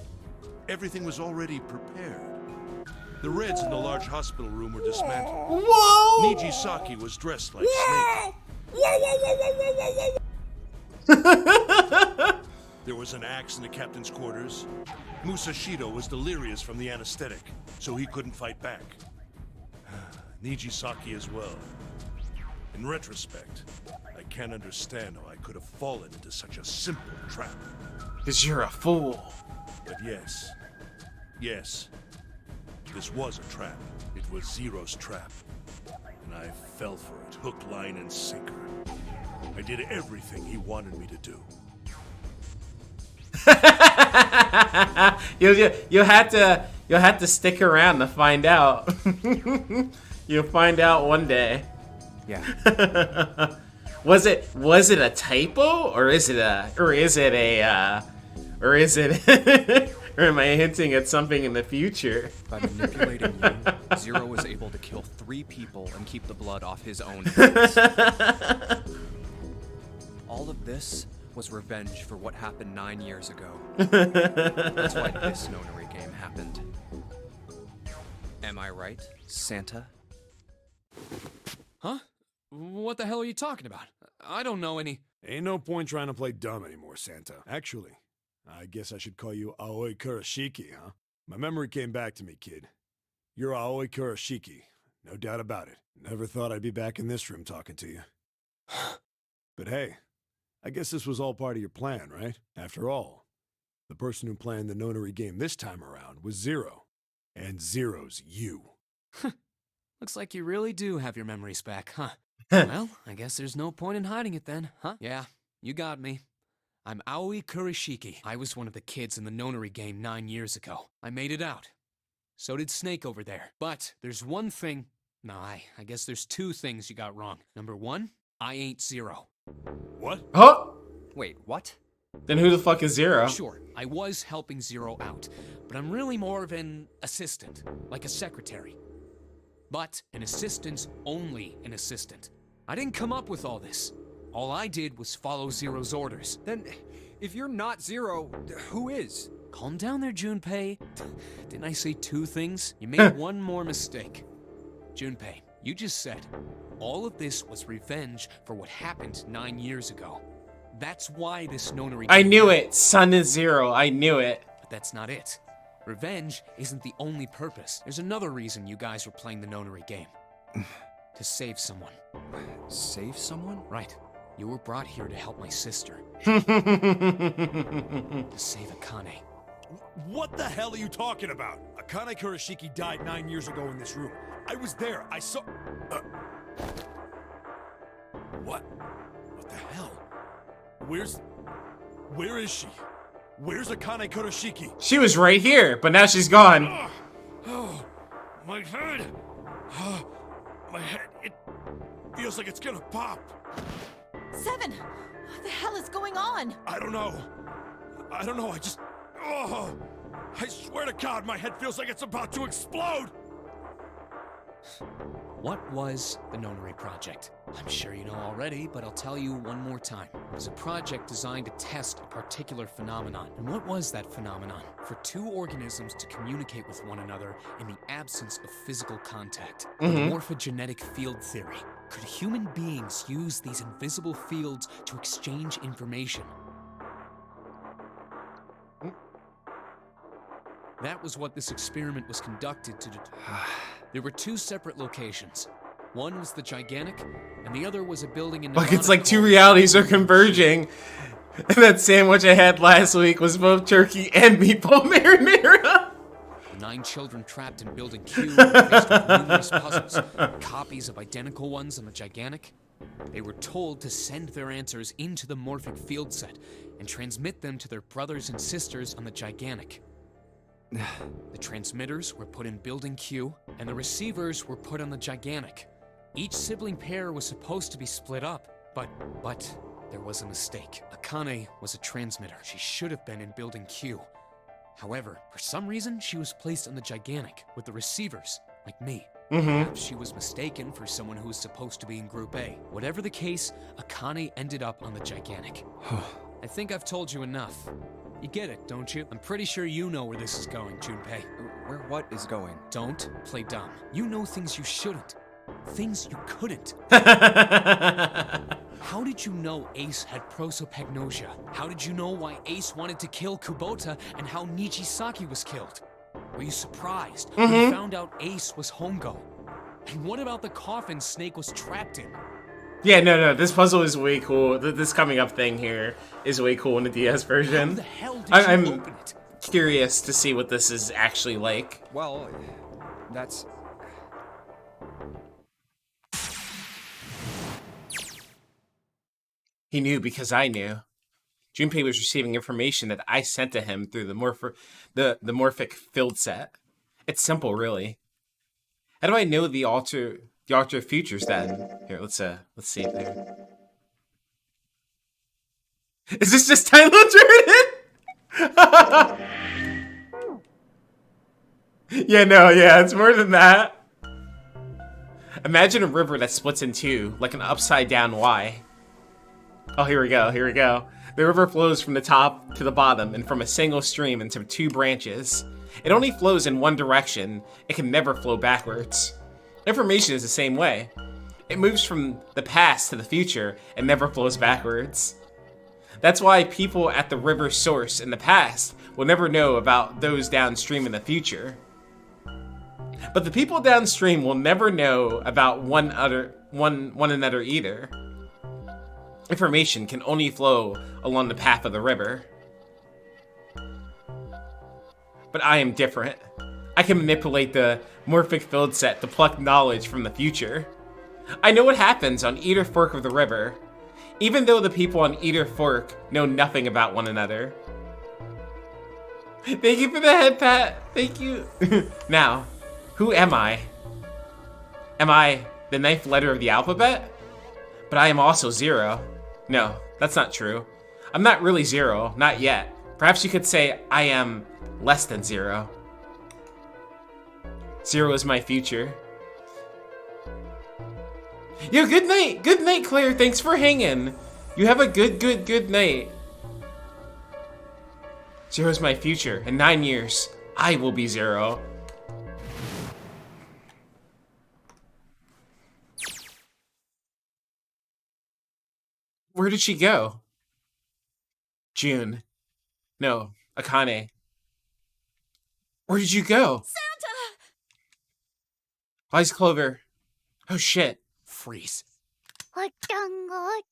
G: everything was already prepared. The Reds in the large hospital room were dismantled.
A: Whoa!
G: Nijisaki was dressed like Snake. There was an axe in the captain's quarters. Musashido was delirious from the anesthetic, so he couldn't fight back. Nijisaki as well. In retrospect, I can't understand how I could have fallen into such a simple trap.
A: 'Cause you're a fool.
G: But yes, this was a trap. It was Zero's trap. And I fell for it, hook, line, and sinker. I did everything he wanted me to do.
A: You'll have to stick around to find out. You'll find out one day.
E: Yeah.
A: Was it a typo, or is it or am I hinting at something in the future?
E: By manipulating you, Zero was able to kill 3 people and keep the blood off his own hands. All of this was revenge for what happened 9 years ago. That's why this nonary game happened. Am I right, Santa?
B: Huh? What the hell are you talking about? I don't know any...
F: Ain't no point trying to play dumb anymore, Santa. Actually, I guess I should call you Aoi Kurashiki, huh? My memory came back to me, kid. You're Aoi Kurashiki, no doubt about it. Never thought I'd be back in this room talking to you. But hey, I guess this was all part of your plan, right? After all, the person who planned the nonary game this time around was Zero. And Zero's you.
B: Looks like you really do have your memories back, huh? Well, I guess there's no point in hiding it then, huh? Yeah, you got me. I'm Aoi Kurashiki. I was one of the kids in the nonary game 9 years ago. I made it out. So did Snake over there. But there's one thing... No, I guess there's 2 things you got wrong. Number 1, I ain't Zero.
F: What?
A: Huh?
E: Wait, what?
A: Then who the fuck is Zero?
B: Sure, I was helping Zero out, but I'm really more of an assistant, like a secretary. But an assistant's only an assistant. I didn't come up with all this. All I did was follow Zero's orders.
E: Then, if you're not Zero, who is?
B: Calm down there, Junpei. Didn't I say 2 things? You made one more mistake. Junpei, you just said, all of this was revenge for what happened 9 years ago. That's why this nonary...
A: I knew it! Sun is Zero, I knew it.
B: But that's not it. Revenge isn't the only purpose. There's another reason you guys were playing the nonary game. To save someone.
E: Save someone?
B: Right. You were brought here to help my sister. To save Akane.
F: What the hell are you talking about? Akane Kurashiki died 9 years ago in this room. I was there. I saw... What? What the hell? Where is she? Where's Akane Kurashiki?
A: She was right here, but now she's gone.
F: Oh, my head. My head, it feels like it's gonna pop.
C: 7! What the hell is going on?
F: I don't know. I just... Oh, I swear to God, my head feels like it's about to explode.
B: What was the Nonary Project? I'm sure you know already, but I'll tell you one more time. It was a project designed to test a particular phenomenon. And what was that phenomenon? For two organisms to communicate with one another in the absence of physical contact. The morphogenetic field theory. Could human beings use these invisible fields to exchange information? That was what this experiment was conducted to determine. There were two separate locations. One was the Gigantic, and the other was a building in Nevada.
A: Like, it's like two realities are converging. And that sandwich I had last week was both turkey and meatball marinara.
B: The 9 children trapped in Building Q were faced with numerous puzzles, copies of identical ones on the Gigantic. They were told to send their answers into the morphic field set and transmit them to their brothers and sisters on the Gigantic. The transmitters were put in Building Q, and the receivers were put on the Gigantic. Each sibling pair was supposed to be split up, but there was a mistake. Akane was a transmitter. She should have been in Building Q. However, for some reason, she was placed on the Gigantic with the receivers, like me. Perhaps she was mistaken for someone who was supposed to be in Group A. Whatever the case, Akane ended up on the Gigantic. I think I've told you enough. You get it, don't you? I'm pretty sure you know where this is going, Junpei.
E: Where what is going?
B: Don't play dumb. You know things you shouldn't. Things you couldn't. How did you know Ace had prosopagnosia? How did you know why Ace wanted to kill Kubota and how Nijisaki was killed? Were you surprised when you found out Ace was Hongo? And what about the coffin Snake was trapped in?
A: Yeah, no, this puzzle is way cool. This coming up thing here is way cool in the DS version.
B: How the hell did
A: I'm
B: you open it?
A: curious to see what this is actually like.
E: Well, that's...
A: He knew because I knew. Junpei was receiving information that I sent to him through the morphic field set. It's simple, really. How do I know the alter futures then? Here, let's see it there. Is this just Tyler Jordan? Yeah, it's more than that. Imagine a river that splits in two, like an upside down Y. Oh, here we go. The river flows from the top to the bottom and from a single stream into two branches. It only flows in one direction. It can never flow backwards. Information is the same way. It moves from the past to the future and never flows backwards. That's why people at the river's source in the past will never know about those downstream in the future. But the people downstream will never know about one another either. Information can only flow along the path of the river. But I am different. I can manipulate the morphic field set to pluck knowledge from the future. I know what happens on either fork of the river, even though the people on either fork know nothing about one another. Thank you for the head pat. Thank you. Now, who am I? Am I the 9th letter of the alphabet? But I am also 0. No, that's not true. I'm not really 0, not yet. Perhaps you could say I am less than 0. 0 is my future. Yo, good night. Good night, Claire. Thanks for hanging. You have a good night. 0 is my future. In 9 years, I will be 0. Where did she go? June. No, Akane. Where did you go?
L: Santa!
A: Why's Clover? Oh shit.
B: Freeze.
O: 어떤 걸로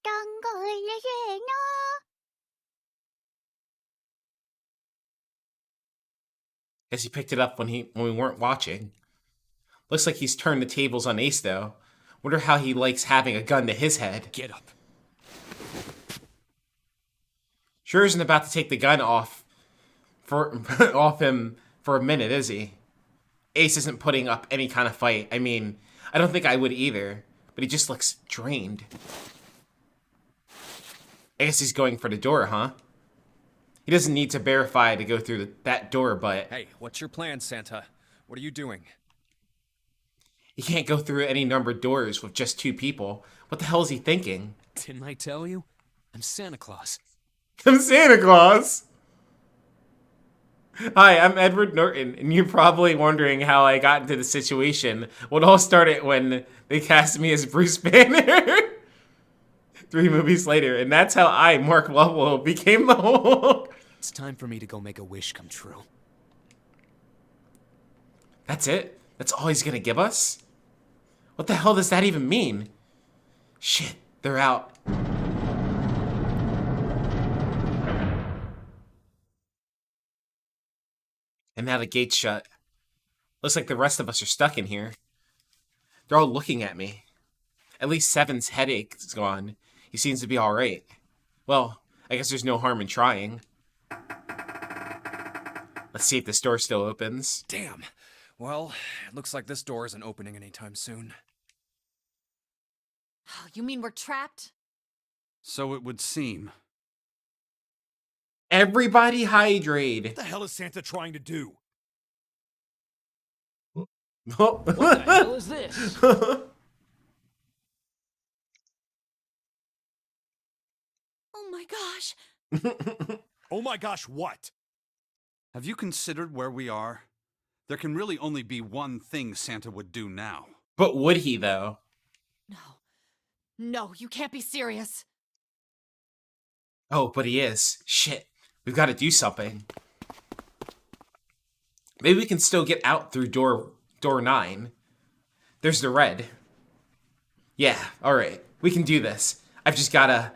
A: Guess he picked it up when we weren't watching. Looks like he's turned the tables on Ace, though. Wonder how he likes having a gun to his head.
B: Get up.
A: Sure isn't about to take the gun off him for a minute, is he? Ace isn't putting up any kind of fight. I mean, I don't think I would either, but he just looks drained. I guess he's going for the door, huh? He doesn't need to verify to go through that door, but...
E: Hey, what's your plan, Santa? What are you doing?
A: He can't go through any numbered doors with just 2 people. What the hell is he thinking?
B: Didn't I tell you? I'm Santa Claus.
A: I'm Santa Claus! Hi, I'm Edward Norton, and you're probably wondering how I got into the situation. Well, it all started when they cast me as Bruce Banner 3 movies later, and that's how I, Mark Lovell, became the Hulk.
B: It's time for me to go make a wish come true.
A: That's it? That's all he's gonna give us? What the hell does that even mean? Shit, they're out. And now the gate's shut. Looks like the rest of us are stuck in here. They're all looking at me. At least Seven's headache is gone. He seems to be alright. Well, I guess there's no harm in trying. Let's see if this door still opens.
E: Damn. Well, it looks like this door isn't opening anytime soon.
C: Oh, you mean we're trapped?
J: So it would seem.
A: Everybody hydrate.
F: What the hell is Santa trying to do?
A: What
B: the hell is this?
L: Oh my gosh.
F: Oh my gosh, what?
J: Have you considered where we are? There can really only be one thing Santa would do now.
A: But would he, though?
C: No. No, you can't be serious.
A: Oh, but he is. Shit. We've got to do something. Maybe we can still get out through door 9. There's the red. Yeah, alright. We can do this. I've just gotta...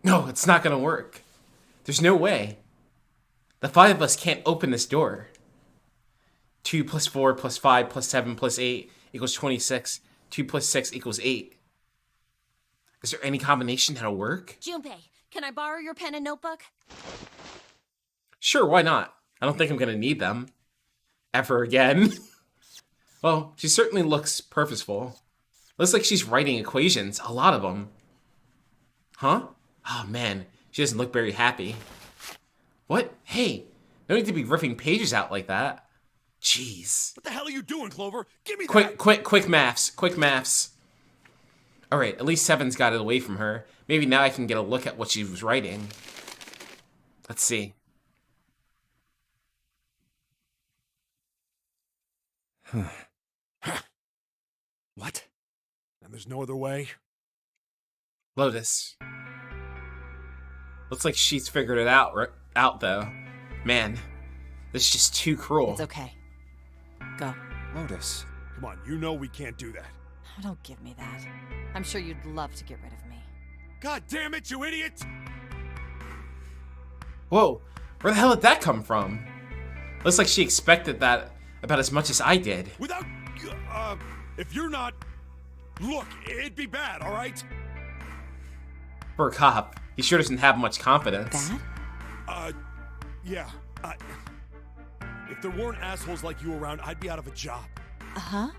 A: No, it's not gonna work. There's no way. The 5 of us can't open this door. 2 plus 4 plus 5 plus 7 plus 8 equals 26. 2 plus 6 equals 8. Is there any combination that'll work?
L: Junpei, can I borrow your pen and notebook?
A: Sure, why not? I don't think I'm gonna need them. Ever again. Well, she certainly looks purposeful. Looks like she's writing equations, a lot of them. Huh? Oh man, she doesn't look very happy. What? Hey, no need to be ripping pages out like that. Jeez.
F: What the hell are you doing, Clover? Give me
A: Quick maths. Quick maths. Alright, at least Seven's got it away from her. Maybe now I can get a look at what she was writing. Let's see.
F: What? And there's no other way?
A: Lotus. Looks like she's figured it out though. Man, this is just too cruel.
C: It's okay. Go.
E: Lotus.
F: Come on, you know we can't do that.
C: Oh, don't give me that. I'm sure you'd love to get rid of me.
F: God damn it, you idiot!
A: Whoa, where the hell did that come from? Looks like she expected that about as much as I did.
F: Without, if you're not... Look, it'd be bad, alright?
A: For a cop, he sure doesn't have much confidence.
C: Bad?
F: Yeah. If there weren't assholes like you around, I'd be out of a job.
C: Uh-huh.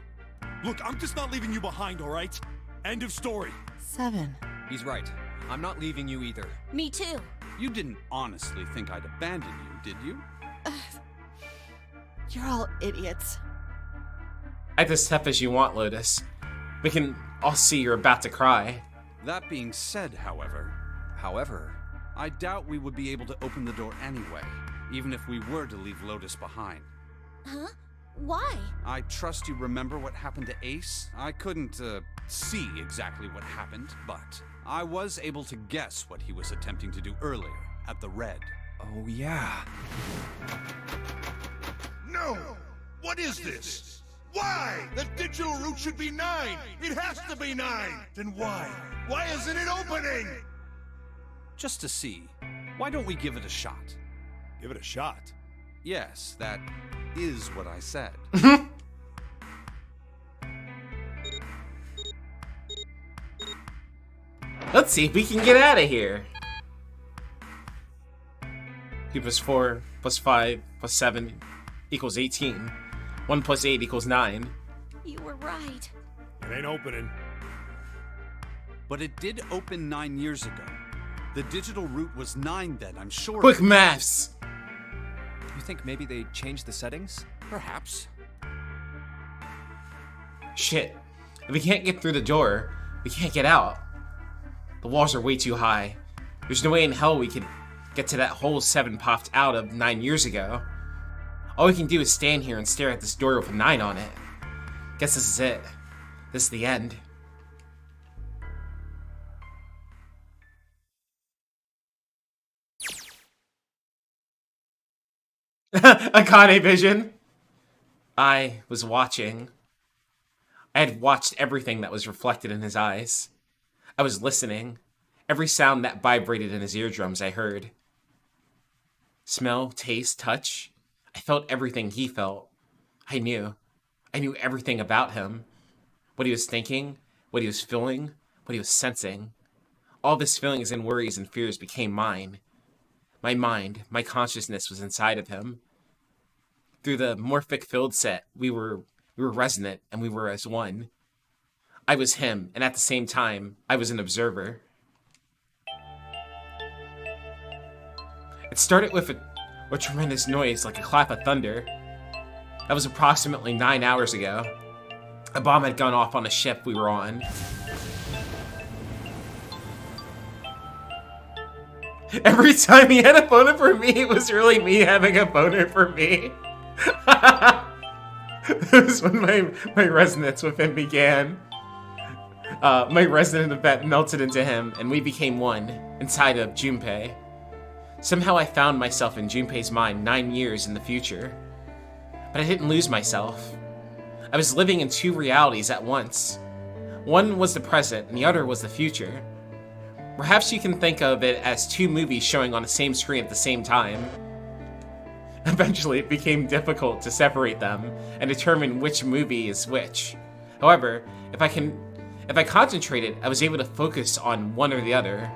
F: Look, I'm just not leaving you behind, alright? End of story.
C: 7.
E: He's right. I'm not leaving you either.
L: Me too.
J: You didn't honestly think I'd abandon you, did you?
C: You're all idiots.
A: Act as tough as you want, Lotus. We can all see you're about to cry.
J: That being said, however, I doubt we would be able to open the door anyway, even if we were to leave Lotus behind.
L: Huh? Why?
J: I trust you remember what happened to Ace? I couldn't, see exactly what happened, but I was able to guess what he was attempting to do earlier at the Red.
E: Oh, yeah.
G: No! What is this? Why? The digital route should be 9. It has to be 9. Then why? Why isn't it opening?
J: Just to see. Why don't we give it a shot?
F: Give it a shot?
J: Yes, that is what I said.
A: Let's see if we can get out of here. 2 plus 4 plus 5 plus 7 equals 18. 1 plus 8 equals 9.
L: You were right.
F: It ain't opening.
J: But it did open 9 years ago. The digital route was 9 then, I'm sure.
A: Quick maths!
E: You think maybe they changed the settings?
J: Perhaps.
A: Shit. If we can't get through the door, we can't get out. The walls are way too high. There's no way in hell we can get to that hole 7 popped out of 9 years ago. All we can do is stand here and stare at this door with a 9 on it. Guess this is it. This is the end. Akane vision. I was watching. I had watched everything that was reflected in his eyes. I was listening. Every sound that vibrated in his eardrums I heard. Smell, taste, touch. I felt everything he felt. I knew everything about him. What he was thinking, what he was feeling, what he was sensing. All of his feelings and worries and fears became mine. My mind, my consciousness was inside of him. Through the morphic field set, we were resonant and we were as one. I was him, and at the same time, I was an observer. It started with a tremendous noise like a clap of thunder. That was approximately 9 hours ago. A bomb had gone off on a ship we were on. Every time he had a boner for me, it was really me having a boner for me. It was when my resonance with him began. My resonant event melted into him, and we became one, inside of Junpei. Somehow I found myself in Junpei's mind 9 years in the future. But I didn't lose myself. I was living in 2 realities at once. One was the present, and the other was the future. Perhaps you can think of it as 2 movies showing on the same screen at the same time. Eventually, it became difficult to separate them and determine which movie is which. However, if I concentrated, I was able to focus on one or the other.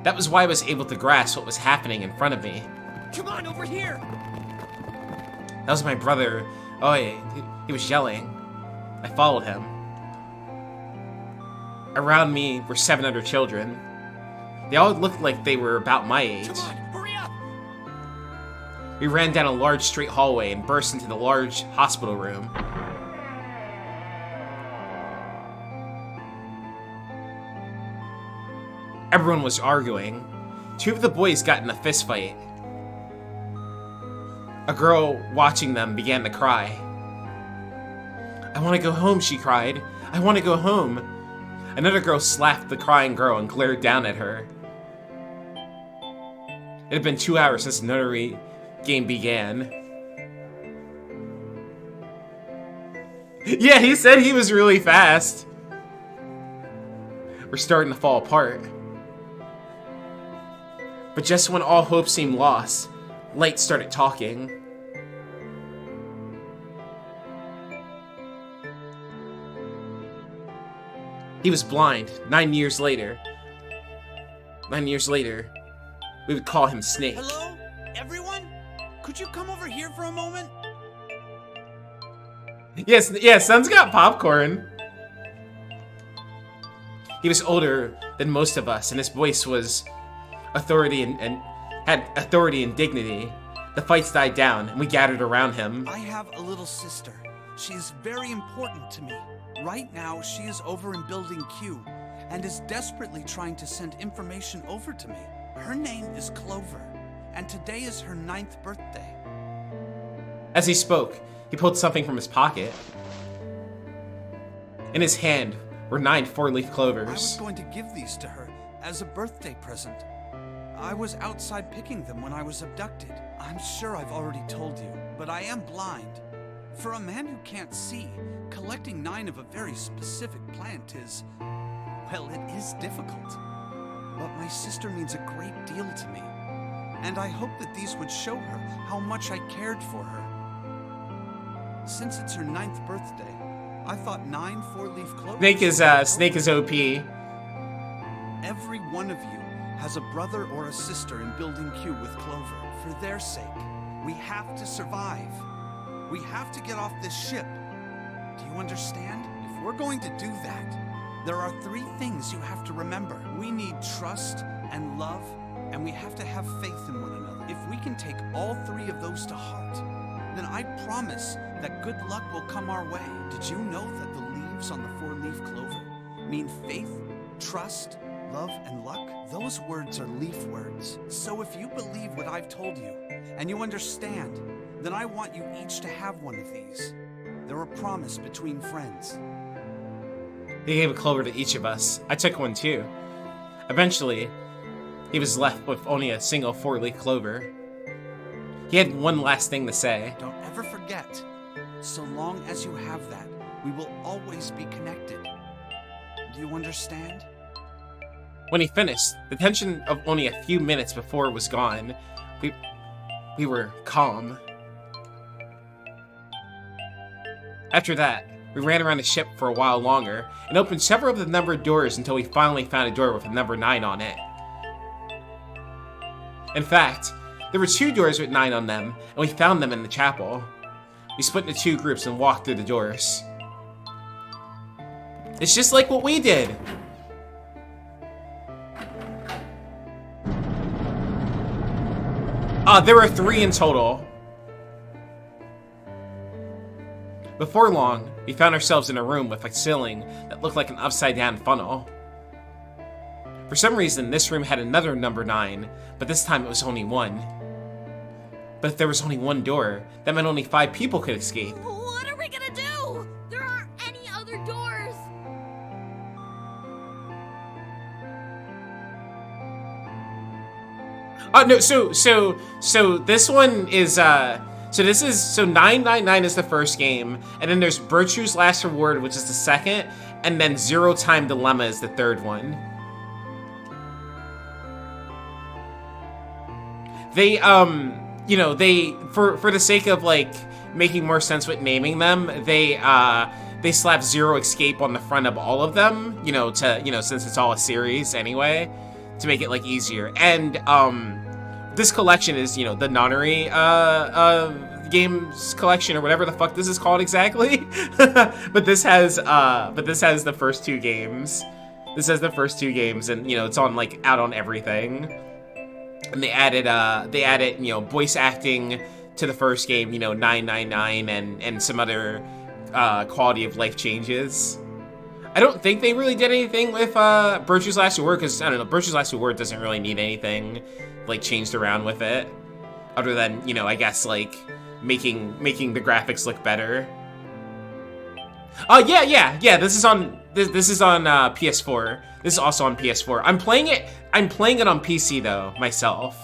A: That was why I was able to grasp what was happening in front of me.
B: Come on, over here!
A: That was my brother. Oh, he was yelling. I followed him. Around me were 7 other children. They all looked like they were about my age.
B: Come on, hurry up!
A: We ran down a large straight hallway and burst into the large hospital room. Everyone was arguing. 2 of the boys got in a fist fight. A girl watching them began to cry. I want to go home, she cried. I want to go home. Another girl slapped the crying girl and glared down at her. It had been 2 hours since the notary game began. Yeah, he said he was really fast. We're starting to fall apart. But just when all hope seemed lost, Light started talking. He was blind 9 years later. 9 years later, we would call him Snake.
P: Hello? Everyone? Could you come over here for a moment?
A: Yes, Son's got popcorn. He was older than most of us, and his voice was authority and had authority and dignity. The fights died down, and we gathered around him.
P: I have a little sister. She is very important to me. Right now, she is over in Building Q, and is desperately trying to send information over to me. Her name is Clover, and today is her 9th birthday.
A: As he spoke, he pulled something from his pocket. In his hand were 9 4-leaf clovers.
P: I was going to give these to her as a birthday present. I was outside picking them when I was abducted. I'm sure I've already told you, but I am blind. For a man who can't see, collecting 9 of a very specific plant is, well, it is difficult. But my sister means a great deal to me, and I hope that these would show her how much I cared for her. Since it's her 9th birthday, I thought 9 4-leaf clovers...
A: Snake is OP.
P: Every one of you has a brother or a sister in Building Q with Clover. For their sake, we have to survive. We have to get off this ship. Do you understand? If we're going to do that, there are 3 things you have to remember. We need trust and love, and we have to have faith in one another. If we can take all 3 of those to heart, then I promise that good luck will come our way. Did you know that the leaves on the 4-leaf clover mean faith, trust, love, and luck? Those words are leaf words. So if you believe what I've told you, and you understand, then I want you each to have one of these. They're a promise between friends.
A: They gave a clover to each of us. I took one too. Eventually, he was left with only a single 4-leaf clover. He had one last thing to say.
P: Don't ever forget, so long as you have that, we will always be connected. Do you understand?
A: When he finished, the tension of only a few minutes before was gone. We were calm. After that, we ran around the ship for a while longer and opened several of the numbered doors until we finally found a door with a number 9 on it. In fact, there were 2 doors with 9 on them, and we found them in the chapel. We split into 2 groups and walked through the doors. It's just like what we did! There were 3 in total. Before long, we found ourselves in a room with a ceiling that looked like an upside-down funnel. For some reason, this room had another number 9, but this time it was only 1. But if there was only 1 door, that meant only 5 people could escape.
L: What are we gonna do? There aren't any other doors.
A: No, so this one is, so 999 is the first game, and then there's Virtue's Last Reward, which is the second, and then Zero Time Dilemma is the third one. They, you know, for the sake of, like, making more sense with naming them, they slap Zero Escape on the front of all of them, you know, since it's all a series anyway, to make it, like, easier. And, this collection is, you know, the Nonary, games collection, or whatever the fuck this is called exactly. but this has the first 2 games. This has the first 2 games, and, you know, it's on, like, out on everything. And they added, you know, voice acting to the first game, you know, 999, and some other, quality of life changes. I don't think they really did anything with, Virtue's Last Reward, because, I don't know, Virtue's Last Reward doesn't really need anything, like, changed around with it. Other than, you know, I guess, like, making the graphics look better. Yeah, this is on PS4. This is also on PS4. I'm playing it on PC though, myself.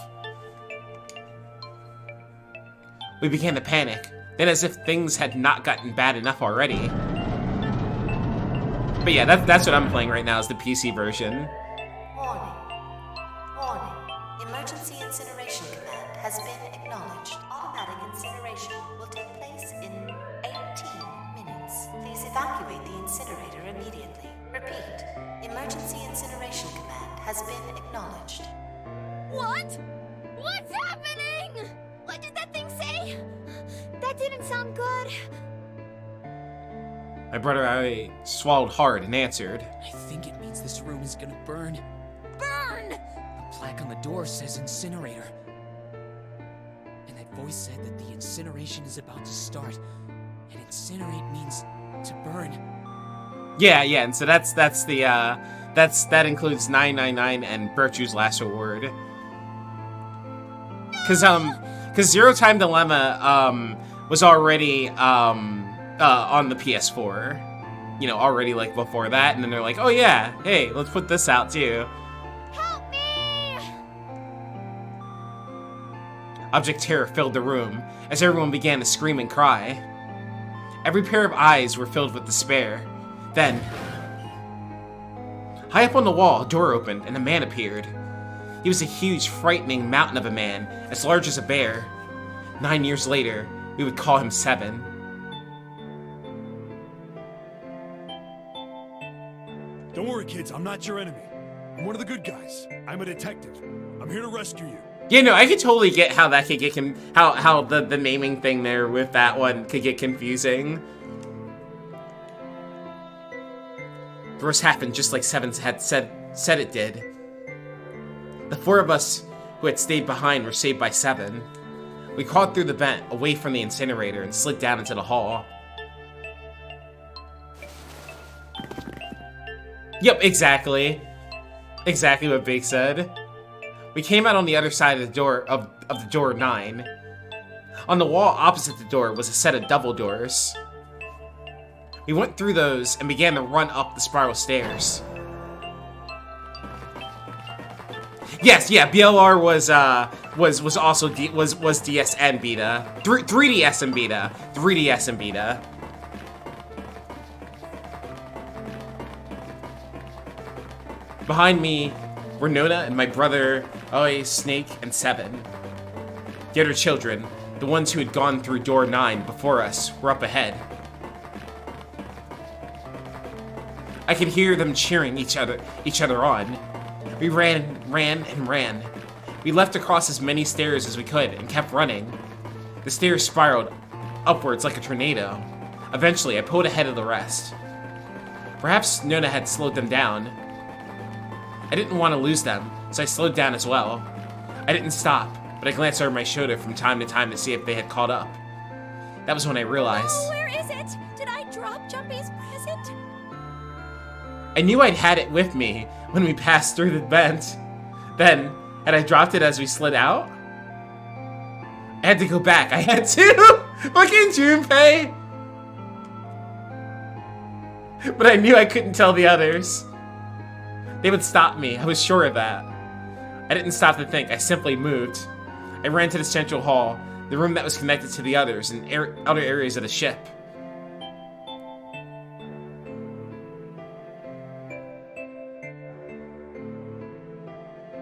A: We began to panic, then as if things had not gotten bad enough already. But yeah, that's what I'm playing right now, is the PC version.
N: Warning. Emergency incineration command has been acknowledged. Automatic incineration will take place in 18 minutes. Please evacuate the incinerator immediately. Repeat. Emergency incineration command has been acknowledged.
D: What? What's happening? What did that thing say? That didn't sound good.
A: My brother I swallowed hard and answered.
B: I think it means this room is gonna burn.
D: Burn!
B: The plaque on the door says incinerator. And that voice said that the incineration is about to start. And incinerate means to burn.
A: Yeah, and so that includes 999 and Virtue's Last Reward. Cause Zero Time Dilemma was already on the PS4, you know, already, like, before that, and then they're like, oh yeah, hey, let's put this out too.
D: Help me!
A: Abject terror filled the room as everyone began to scream and cry. Every pair of eyes were filled with despair. Then, high up on the wall, a door opened and a man appeared. He was a huge, frightening mountain of a man, as large as a bear. 9 years later, we would call him 7.
F: Don't worry, kids. I'm not your enemy. I'm one of the good guys. I'm a detective. I'm here to rescue you.
A: Yeah, no, I could totally get how that could get how the naming thing there with that one could get confusing. The worst happened just like Seven had said it did. The 4 of us who had stayed behind were saved by 7. We crawled through the vent away from the incinerator and slid down into the hall. Yep, exactly. Exactly what Big said. We came out on the other side of the door of the door 9. On the wall opposite the door was a set of double doors. We went through those and began to run up the spiral stairs. Yes, yeah, BLR was also DS and beta. 3DS and beta. 3DS and beta. Behind me were Nona and my brother, Snake, and 7. The other children, the ones who had gone through door 9 before us, were up ahead. I could hear them cheering each other on. We ran. We left across as many stairs as we could and kept running. The stairs spiraled upwards like a tornado. Eventually, I pulled ahead of the rest. Perhaps Nona had slowed them down. I didn't want to lose them, so I slowed down as well. I didn't stop, but I glanced over my shoulder from time to time to see if they had caught up. That was when I realized...
L: Oh, where is it? Did I drop Jumpy's present?
A: I knew I'd had it with me when we passed through the vent. Then, had I dropped it as we slid out? I had to go back. I had to! Fucking Junpei! But I knew I couldn't tell the others. They would stop me. I was sure of that. I didn't stop to think. I simply moved. I ran to the central hall, the room that was connected to the others and other areas of the ship.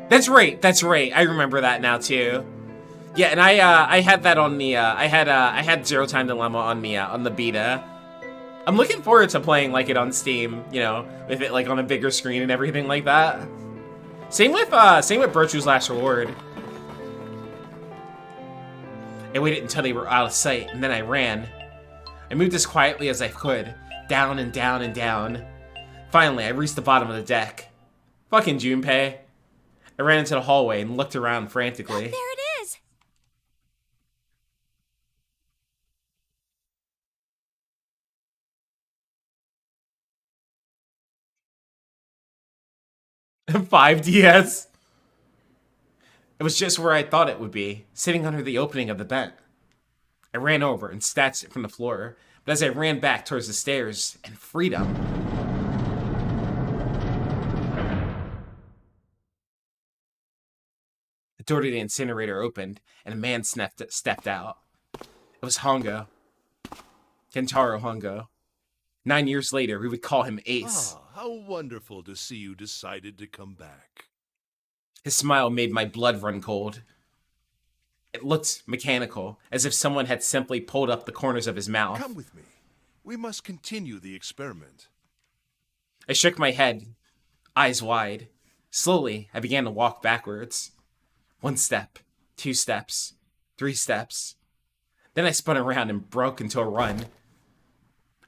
A: That's right. I remember that now too. Yeah, and I had that on the I had Zero Time Dilemma on the beta. I'm looking forward to playing like it on Steam, you know, with it like on a bigger screen and everything like that. Same with Virtue's Last Reward. I waited until they were out of sight, and then I ran. I moved as quietly as I could, down and down and down. Finally, I reached the bottom of the deck. Fucking Junpei. I ran into the hallway and looked around frantically.
L: There it is!
A: 5DS. It was just where I thought it would be, sitting under the opening of the vent. I ran over and snatched it from the floor, but as I ran back towards the stairs and freedom... The door to the incinerator opened, and a man stepped out. It was Hongo. Kentaro Hongo. 9 years later, we would call him Ace.
G: Ah, how wonderful to see you decided to come back.
A: His smile made my blood run cold. It looked mechanical, as if someone had simply pulled up the corners of his mouth.
G: Come with me. We must continue the experiment.
A: I shook my head, eyes wide. Slowly, I began to walk backwards. 1 step, 2 steps, 3 steps. Then I spun around and broke into a run.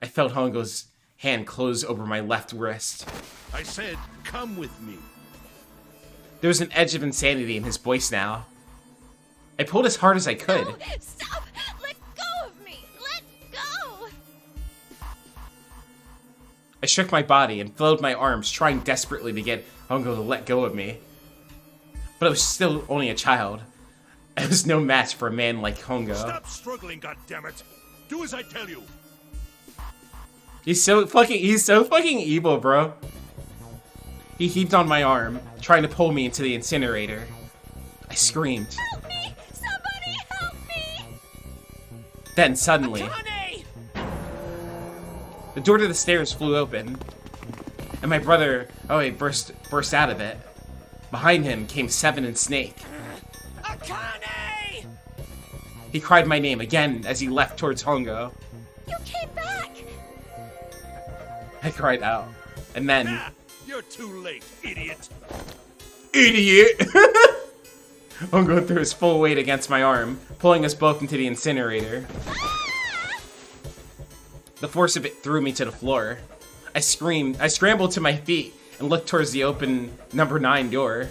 A: I felt Hongo's hand close over my left wrist.
G: I said, come with me.
A: There was an edge of insanity in his voice now. I pulled as hard as I could.
L: No, stop! Let go of me! Let go!
A: I shook my body and flowed my arms, trying desperately to get Hongo to let go of me. But I was still only a child. I was no match for a man like Hongo.
G: Stop struggling, goddammit! Do as I tell you!
A: He's so fucking evil, bro. He heaved on my arm, trying to pull me into the incinerator. I screamed.
L: Help me! Somebody help me!
A: Then suddenly... The door to the stairs flew open, and my brother, he burst out of it. Behind him came Seven and Snake.
B: Akane!
A: He cried my name again as he leapt towards Hongo.
L: You came back!
A: I cried out, and then...
F: Ah, you're too late, idiot!
A: Idiot! Hongo threw his full weight against my arm, pulling us both into the incinerator. The force of it threw me to the floor. I screamed. I scrambled to my feet and looked towards the open number 9 door.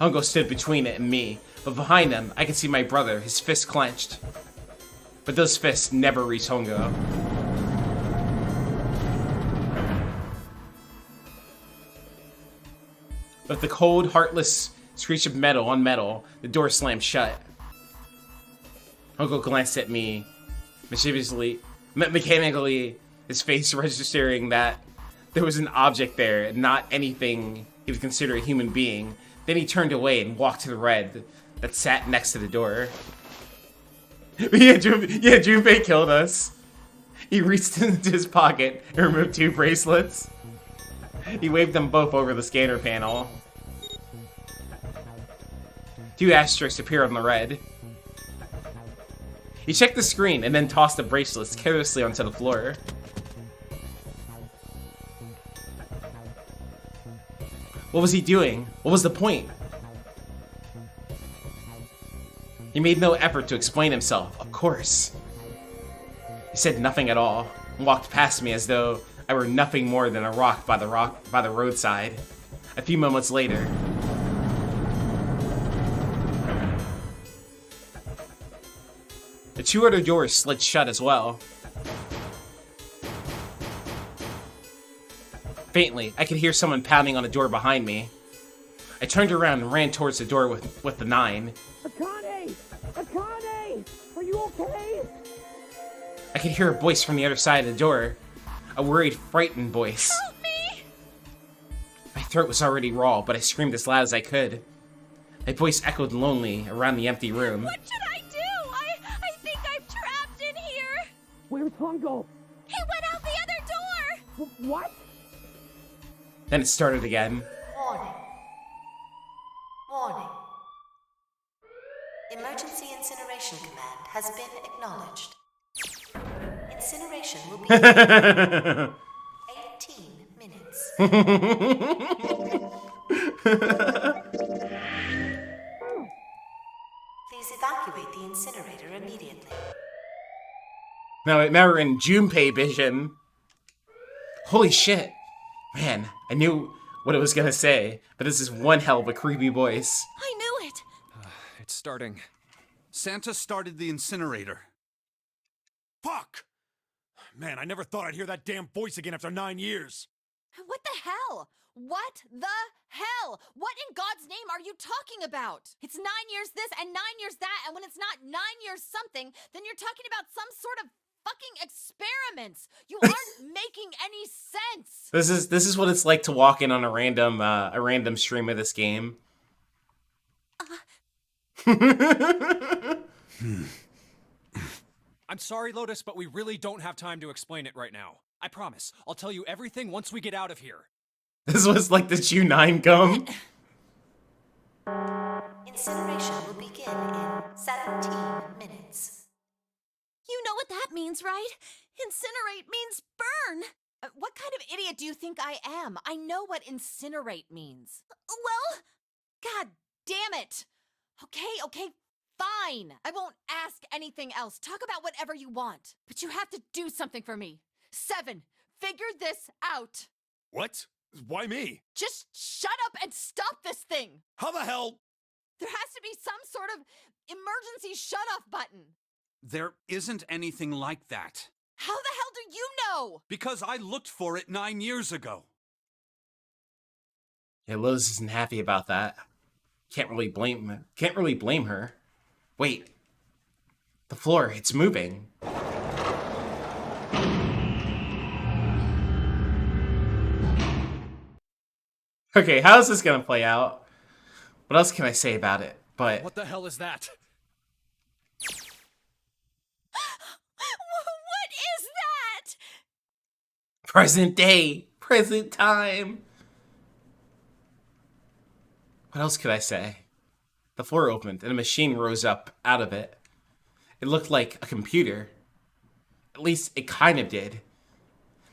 A: Hongo stood between it and me, but behind him, I could see my brother, his fists clenched. But those fists never reached Hongo. With the cold, heartless screech of metal on metal, the door slammed shut. Hongo glanced at me, mechanically, his face registering that there was an object there and not anything he would consider a human being. Then he turned away and walked to the red that sat next to the door. Junpei killed us. He reached into his pocket and removed 2 bracelets. He waved them both over the scanner panel. 2 asterisks appear on the red. He checked the screen and then tossed the bracelets carelessly onto the floor. What was he doing? What was the point? He made no effort to explain himself, of course. He said nothing at all, and walked past me as though I were nothing more than a rock by the roadside. A few moments later, the 2 other doors slid shut as well. Faintly, I could hear someone pounding on the door behind me. I turned around and ran towards the door with the 9.
B: Akane! Akane! Are you okay?
A: I could hear a voice from the other side of the door. A worried, frightened voice.
L: Help me!
A: My throat was already raw, but I screamed as loud as I could. My voice echoed lonely around the empty room.
L: What should I do? I think I'm trapped in here.
B: Where's Hongo?
L: He went out the other door!
B: What?
A: Then it started again.
N: Warning. Warning. Emergency incineration command has been acknowledged. Incineration will be 18 minutes. Please evacuate the incinerator immediately.
A: Now we're in Junpei vision. Holy shit. Man, I knew what it was gonna say, but this is one hell of a creepy voice.
L: I knew it.
E: It's starting.
P: Santa started the incinerator.
F: Fuck! Man, I never thought I'd hear that damn voice again after 9 years.
C: What the hell? What the hell? What in God's name are you talking about? It's 9 years this and 9 years that, and when it's not 9 years something, then you're talking about some sort of fucking experiments. You aren't making any sense.
A: This is what it's like to walk in on a random stream of this game.
Q: I'm sorry, Lotus, but we really don't have time to explain it right now. I promise. I'll tell you everything once we get out of here.
A: This was like the Ju 9 gum.
N: Incineration will begin in 17 minutes.
L: You know what that means, right? Incinerate means burn.
C: What kind of idiot do you think I am? I know what incinerate means.
L: Well,
C: God damn it. Okay, fine. I won't ask anything else. Talk about whatever you want. But you have to do something for me. 7, figure this out.
F: What? Why me?
C: Just shut up and stop this thing.
F: How the hell?
C: There has to be some sort of emergency shut-off button.
J: There isn't anything like that.
C: How the hell do you know?
J: Because I looked for it 9 years ago.
A: Yeah, Lotus isn't happy about that. Can't really blame her. Wait. The floor, it's moving. Okay, how is this gonna play out? What else can I say about it? But
Q: What the hell is that?
L: what is that?
A: Present day. Present time. What else could I say? The floor opened and a machine rose up out of it. It looked like a computer. At least it kind of did.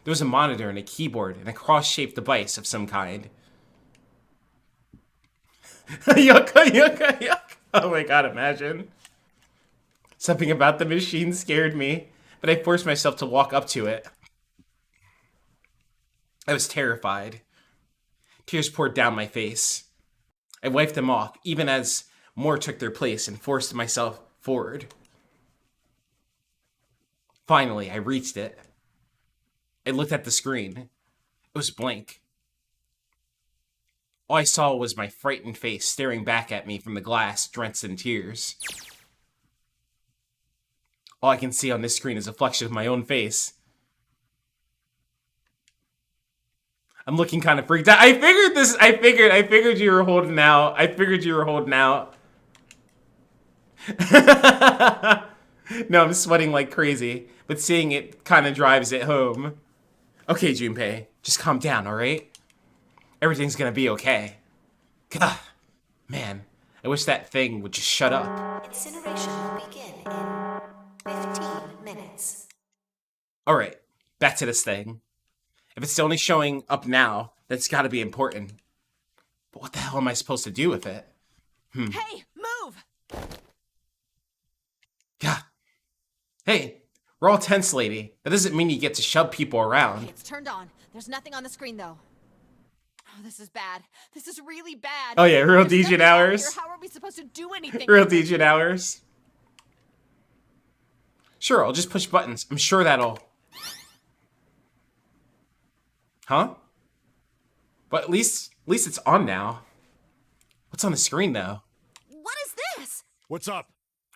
A: There was a monitor and a keyboard and a cross-shaped device of some kind. Yuck, yuck, yuck. Oh my god, imagine. Something about the machine scared me, but I forced myself to walk up to it. I was terrified. Tears poured down my face. I wiped them off, even as more took their place, and forced myself forward. Finally, I reached it. I looked at the screen. It was blank. All I saw was my frightened face staring back at me from the glass, drenched in tears. All I can see on this screen is a reflection of my own face. I'm looking kind of freaked out. I figured you were holding out. No, I'm sweating like crazy, but seeing it kind of drives it home. Okay, Junpei, just calm down, alright? Everything's gonna be okay. God, man, I wish that thing would just shut up.
N: Incineration will begin in 15 minutes.
A: Alright, back to this thing. If it's only showing up now, that's gotta be important. But what the hell am I supposed to do with it?
C: Hey, move!
A: God. Hey, we're all tense, lady. That doesn't mean you get to shove people around.
C: It's turned on. There's nothing on the screen, though. Oh, this is bad. This is really bad.
A: Oh yeah, real
C: There's
A: DJ
C: nothing on
A: hours.
C: here. How are we supposed to do anything?
A: Real DJ hours. Sure, I'll just push buttons. I'm sure that'll... Huh? But at least it's on now. What's on the screen, though?
C: What is this?
F: What's up?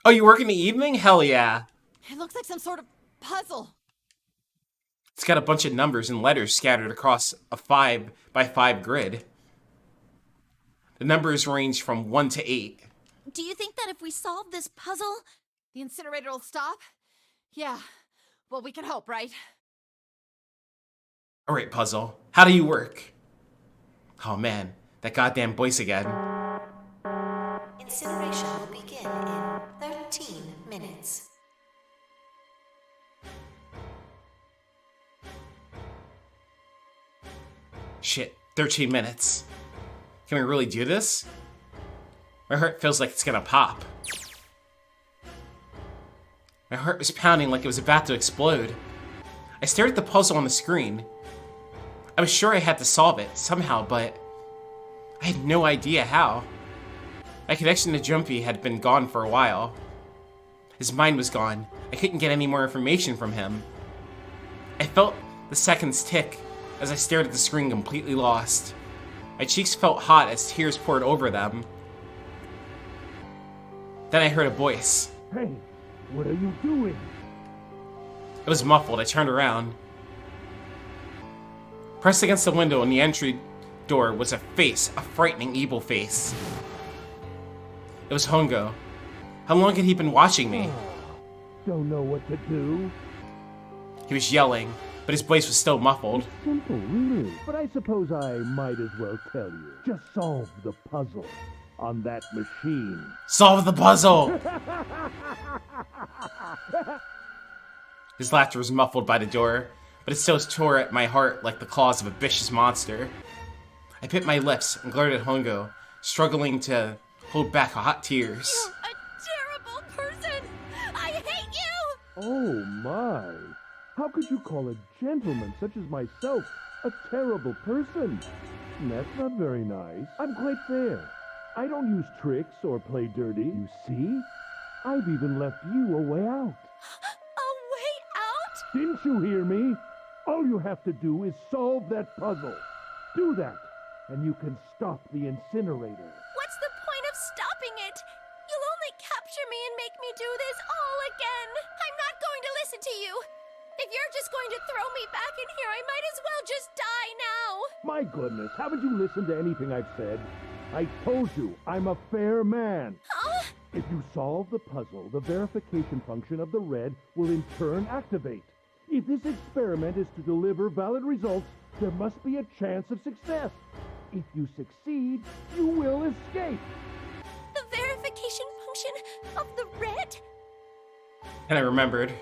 A: Oh, you work in the evening? Hell yeah.
C: It looks like some sort of puzzle.
A: It's got a bunch of numbers and letters scattered across a 5x5 grid. The numbers range from 1 to 8.
L: Do you think that if we solve this puzzle,
C: the incinerator will stop? Yeah. Well, we can hope, right?
A: Alright, puzzle. How do you work? Oh man, that goddamn voice again.
N: Incineration will begin in 13 minutes.
A: Shit, 13 minutes. Can we really do this? My heart feels like it's gonna pop. My heart was pounding like it was about to explode. I stared at the puzzle on the screen. I was sure I had to solve it somehow, but I had no idea how. My connection to Jumpy had been gone for a while. His mind was gone. I couldn't get any more information from him. I felt the seconds tick as I stared at the screen, completely lost. My cheeks felt hot as tears poured over them. Then I heard a voice.
R: Hey, what are you doing?
A: It was muffled. I turned around. Pressed against the window in the entry door was a face, a frightening, evil face. It was Hongo. How long had he been watching me?
R: Don't know what to do.
A: He was yelling, but his voice was still muffled.
R: Simple, really. But I suppose I might as well tell you. Just solve the puzzle on that machine.
A: Solve the puzzle! His laughter was muffled by the door, but it still tore at my heart like the claws of a vicious monster. I bit my lips and glared at Hongo, struggling to hold back hot tears.
L: you're a terrible person! I hate you!
R: Oh my. How could you call a gentleman such as myself a terrible person? That's not very nice. I'm quite fair. I don't use tricks or play dirty, you see? I've even left you a way out.
L: A way out?
R: Didn't you hear me? All you have to do is solve that puzzle. Do that, and you can stop the incinerator.
L: What's the point of stopping it? You'll only capture me and make me do this all again. I'm not going to listen to you. If you're just going to throw me back in here, I might as well just die now.
R: My goodness, haven't you listened to anything I've said? I told you, I'm a fair man.
L: Huh?
R: If you solve the puzzle, the verification function of the red will in turn activate. If this experiment is to deliver valid results, there must be a chance of success. If you succeed, you will escape.
D: The verification function of the red?
A: And I remembered.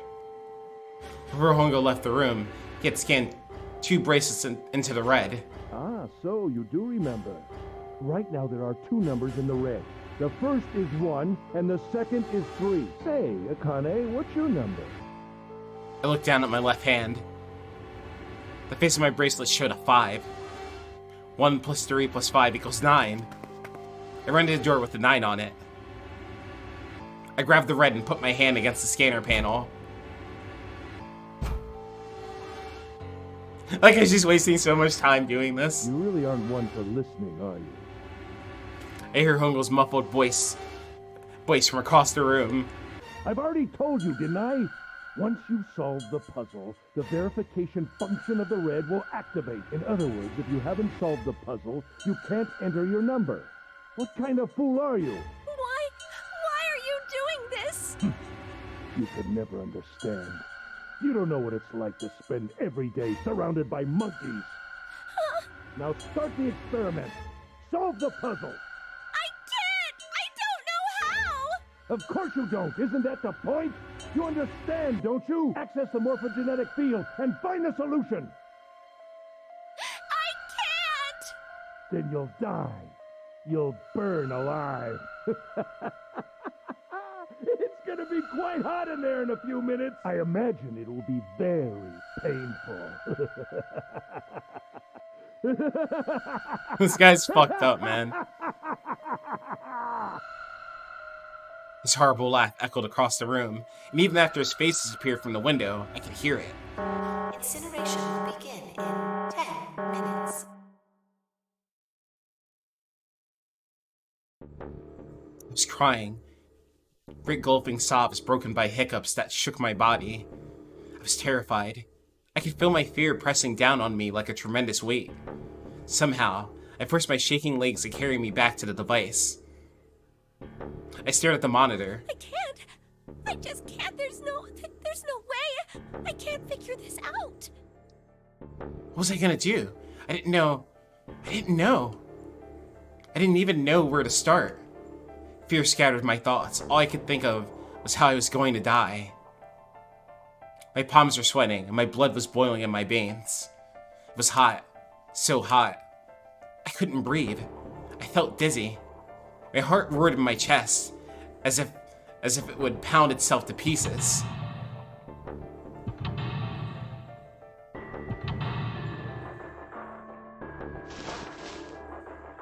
A: Before Hongo left the room, he had scanned 2 bracelets into the red.
R: Ah, so you do remember. Right now there are 2 numbers in the red. The first is 1, and the second is 3. Say, Akane, what's your number?
A: I looked down at my left hand. The face of my bracelet showed a 5. 1 plus 3 plus 5 equals 9. I ran to the door with the 9 on it. I grabbed the red and put my hand against the scanner panel. Like I was just wasting so much time doing this.
R: You really aren't one for listening, are you?
A: I hear Hongo's muffled voice from across the room.
R: I've already told you, didn't I? Once you've solved the puzzle, the verification function of the red will activate. In other words, if you haven't solved the puzzle, you can't enter your number. What kind of fool are you?
D: Why are you doing this?
R: You could never understand. You don't know what it's like to spend every day surrounded by monkeys. Now start the experiment. Solve the puzzle.
D: I can't! I don't know how!
R: Of course you don't. Isn't that the point? You understand, don't you? Access the morphogenetic field and find the solution.
D: I can't!
R: Then you'll die. You'll burn alive. It's gonna be quite hot in there in a few minutes. I imagine it will be very painful.
A: This guy's fucked up, man. His horrible laugh echoed across the room, and even after his face disappeared from the window, I could hear it.
N: Incineration will begin in 10 minutes.
A: I was crying. Great gulping sobs broken by hiccups that shook my body. I was terrified. I could feel my fear pressing down on me like a tremendous weight. Somehow, I forced my shaking legs to carry me back to the device. I stared at the monitor.
D: I can't. I just can't. There's no way. I can't figure this out.
A: What was I gonna do? I didn't know. I didn't even know where to start. Fear scattered my thoughts. All I could think of was how I was going to die. My palms were sweating, and my blood was boiling in my veins. It was hot. So hot. I couldn't breathe. I felt dizzy. My heart roared in my chest, as if it would pound itself to pieces.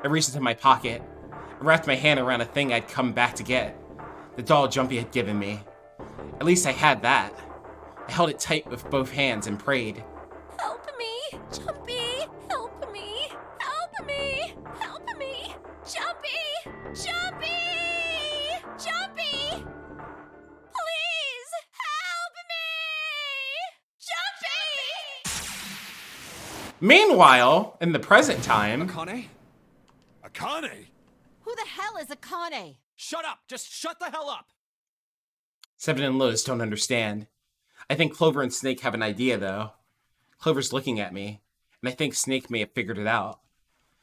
A: I reached into my pocket. I wrapped my hand around a thing I'd come back to get. The doll Jumpy had given me. At least I had that. I held it tight with both hands and prayed.
D: Help me, Jumpy! Help me! Help me! Help me! Jumpy! Jumpy! Jumpy! Please help me! Jumpy!
A: Meanwhile, in the present time...
Q: Akane?
F: Akane?
C: Who the hell is Akane?
Q: Shut up! Just shut the hell up!
A: Seven and Lotus don't understand. I think Clover and Snake have an idea, though. Clover's looking at me, and I think Snake may have figured it out.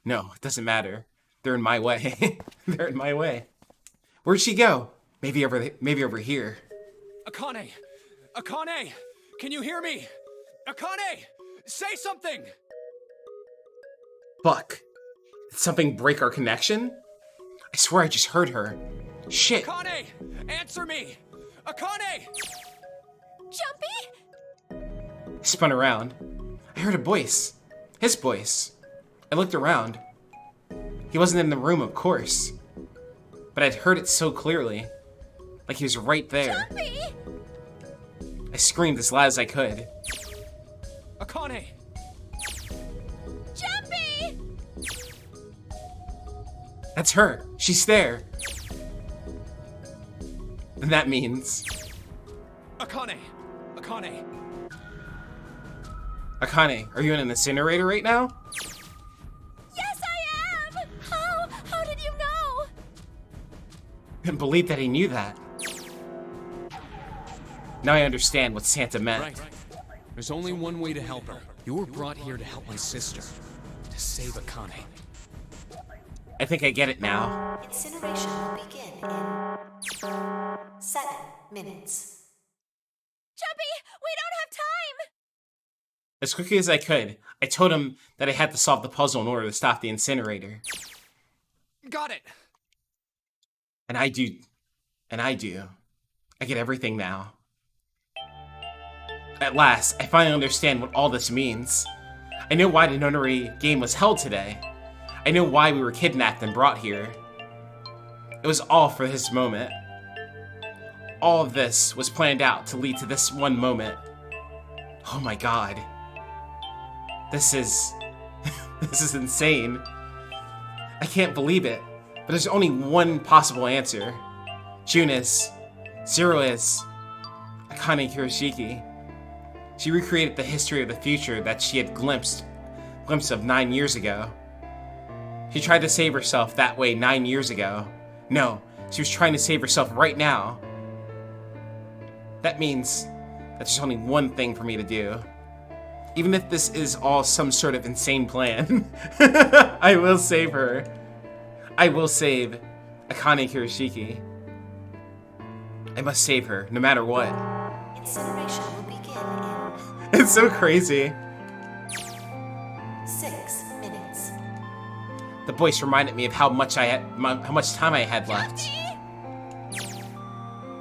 A: No, it doesn't matter. They're in my way. They're in my way. Where'd she go? Maybe over here.
Q: Akane! Akane! Can you hear me? Akane! Say something!
A: Fuck. Did something break our connection? I swear I just heard her. Shit.
Q: Akane! Answer me! Akane!
D: Jumpy?
A: I spun around. I heard a voice. His voice. I looked around. He wasn't in the room, of course. But I'd heard it so clearly. Like he was right there.
D: Jumpy!
A: I screamed as loud as I could.
Q: Akane!
D: Jumpy!
A: That's her. She's there. And that means...
Q: Akane! Akane!
A: Akane, are you in an incinerator right now?
D: Yes, I am! How did you know?
A: I couldn't believe that he knew that. Now I understand what Santa meant.
Q: Right. There's only one way to help her. You were brought here to help my sister. To save Akane.
A: I think I get it now.
N: Incineration will begin in 7 minutes.
L: Jumpy, we don't have time!
A: As quickly as I could, I told him that I had to solve the puzzle in order to stop the incinerator.
Q: Got it!
A: And I do. I get everything now. At last, I finally understand what all this means. I know why the notary game was held today. I know why we were kidnapped and brought here. It was all for this moment. All of this was planned out to lead to this one moment. Oh my god. This is insane. I can't believe it, but there's only one possible answer. June is, Zero is, Akane Kirishiki. She recreated the history of the future that she had glimpsed of 9 years ago. She tried to save herself that way 9 years ago. No, she was trying to save herself right now. That means that there's only one thing for me to do. Even if this is all some sort of insane plan, I will save her. I will save Akane Kirishiki. I must save her, no matter what.
N: Incineration will begin
A: It's so crazy.
N: in 6 minutes.
A: The voice reminded me of how much time I had left.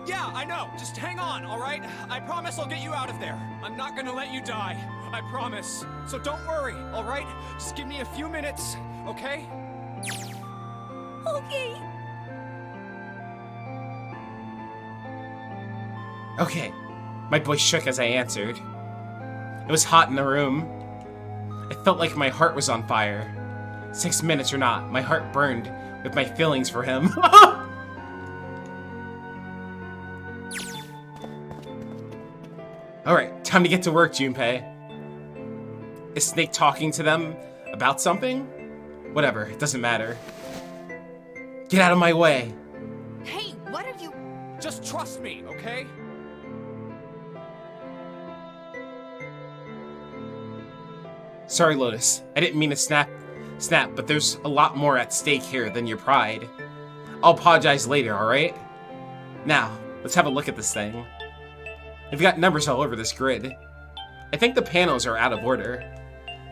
Q: Yeah, I know. Just hang on, alright? I promise I'll get you out of there. I'm not gonna let you die. I promise. So don't worry, alright? Just give me a few minutes, okay?
L: Okay.
A: Okay. My voice shook as I answered. It was hot in the room. It felt like my heart was on fire. 6 minutes or not, my heart burned with my feelings for him. Alright, time to get to work, Junpei. Is Snake talking to them about something? Whatever, it doesn't matter. Get out of my way.
L: Hey, what are you...
Q: Just trust me, okay?
A: Sorry, Lotus. I didn't mean to snap, but there's a lot more at stake here than your pride. I'll apologize later, alright? Now, let's have a look at this thing. We've got numbers all over this grid. I think the panels are out of order.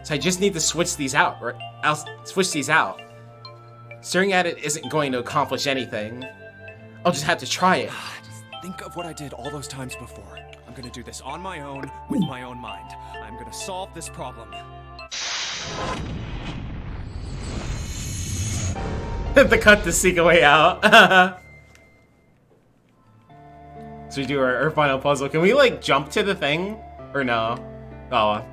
A: So I just need to switch these out, or I'll switch these out. Staring at it isn't going to accomplish anything. I'll just have to try it.
Q: Just think of what I did all those times before. I'm gonna do this on my own, with my own mind. I'm gonna solve this problem.
A: The cut to seek a way out. So we do our final puzzle. Can we, like, jump to the thing? Or no? Oh.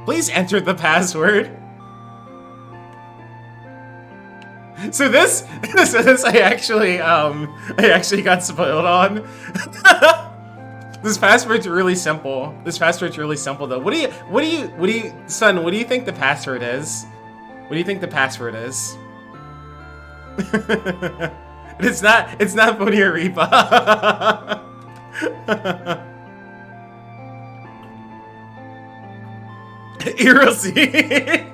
A: Please enter the password. So this I actually got spoiled on. This password's really simple. Though. What do you, son, what do you think the password is? What do you think the password is? It's not Boniaripa. Erosi.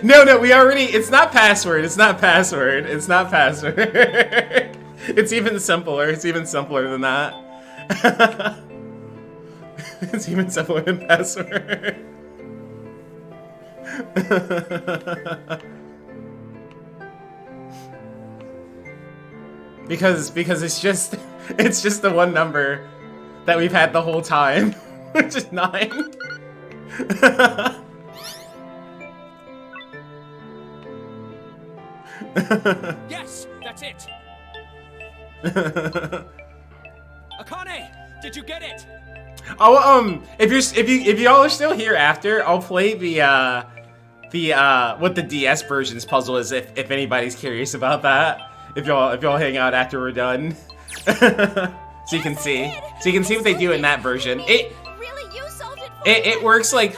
A: No, we already, it's not password. It's even simpler. It's even simpler than that. It's even simpler than password. Because it's just the one number that we've had the whole time, which is 9.
Q: Yes, that's it. Akane, did you get it?
A: If y'all are still here after, I'll play the what the DS version's puzzle is if anybody's curious about that. If y'all hang out after we're done. So you can see what they do in that version. It works like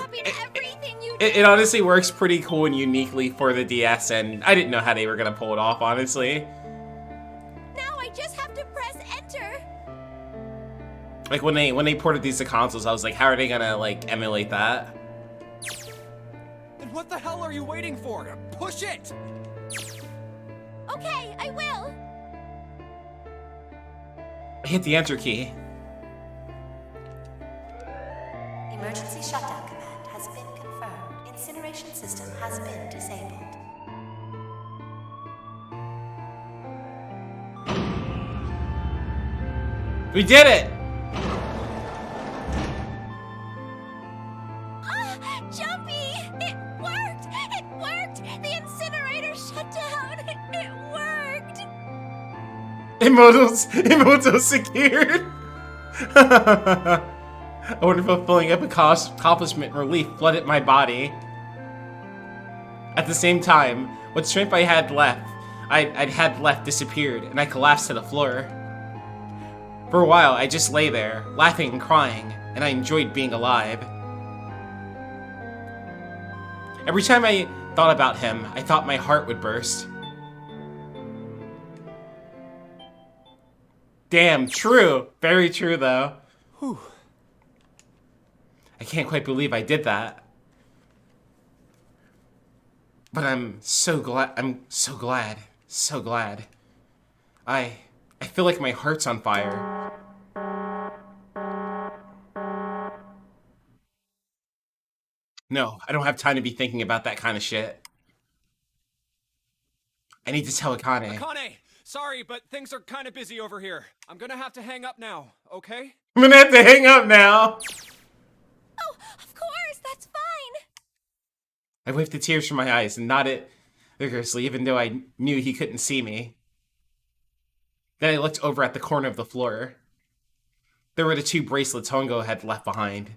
A: it honestly works pretty cool and uniquely for the DS, and I didn't know how they were gonna pull it off, honestly.
L: Now I just have to press enter.
A: Like when they ported these to consoles, I was like, how are they gonna like emulate that?
Q: Then what the hell are you waiting for? Push it!
L: Okay, I will.
A: Hit the enter key.
N: Emergency shutdown command has been confirmed. Incineration system has been disabled.
A: We did it!
L: Jumpy! It worked! It worked! The incinerator shut down! It worked!
A: Immoto secured! A wonderful feeling of accomplishment and relief flooded my body. At the same time, what strength I had left disappeared, and I collapsed to the floor. For a while, I just lay there, laughing and crying, and I enjoyed being alive. Every time I thought about him, I thought my heart would burst. Damn, true. Very true, though. Whew. I can't quite believe I did that. But I'm so glad. So glad. I feel like my heart's on fire. No, I don't have time to be thinking about that kind of shit. I need to tell Akane.
Q: Akane! Sorry, but things are kind of busy over here. I'm gonna have to hang up now, okay?
A: I'm gonna have to hang up now.
L: Oh, of course, that's fine.
A: I wiped the tears from my eyes and nodded vigorously, even though I knew he couldn't see me. Then I looked over at the corner of the floor. There were the 2 bracelets Hongo had left behind.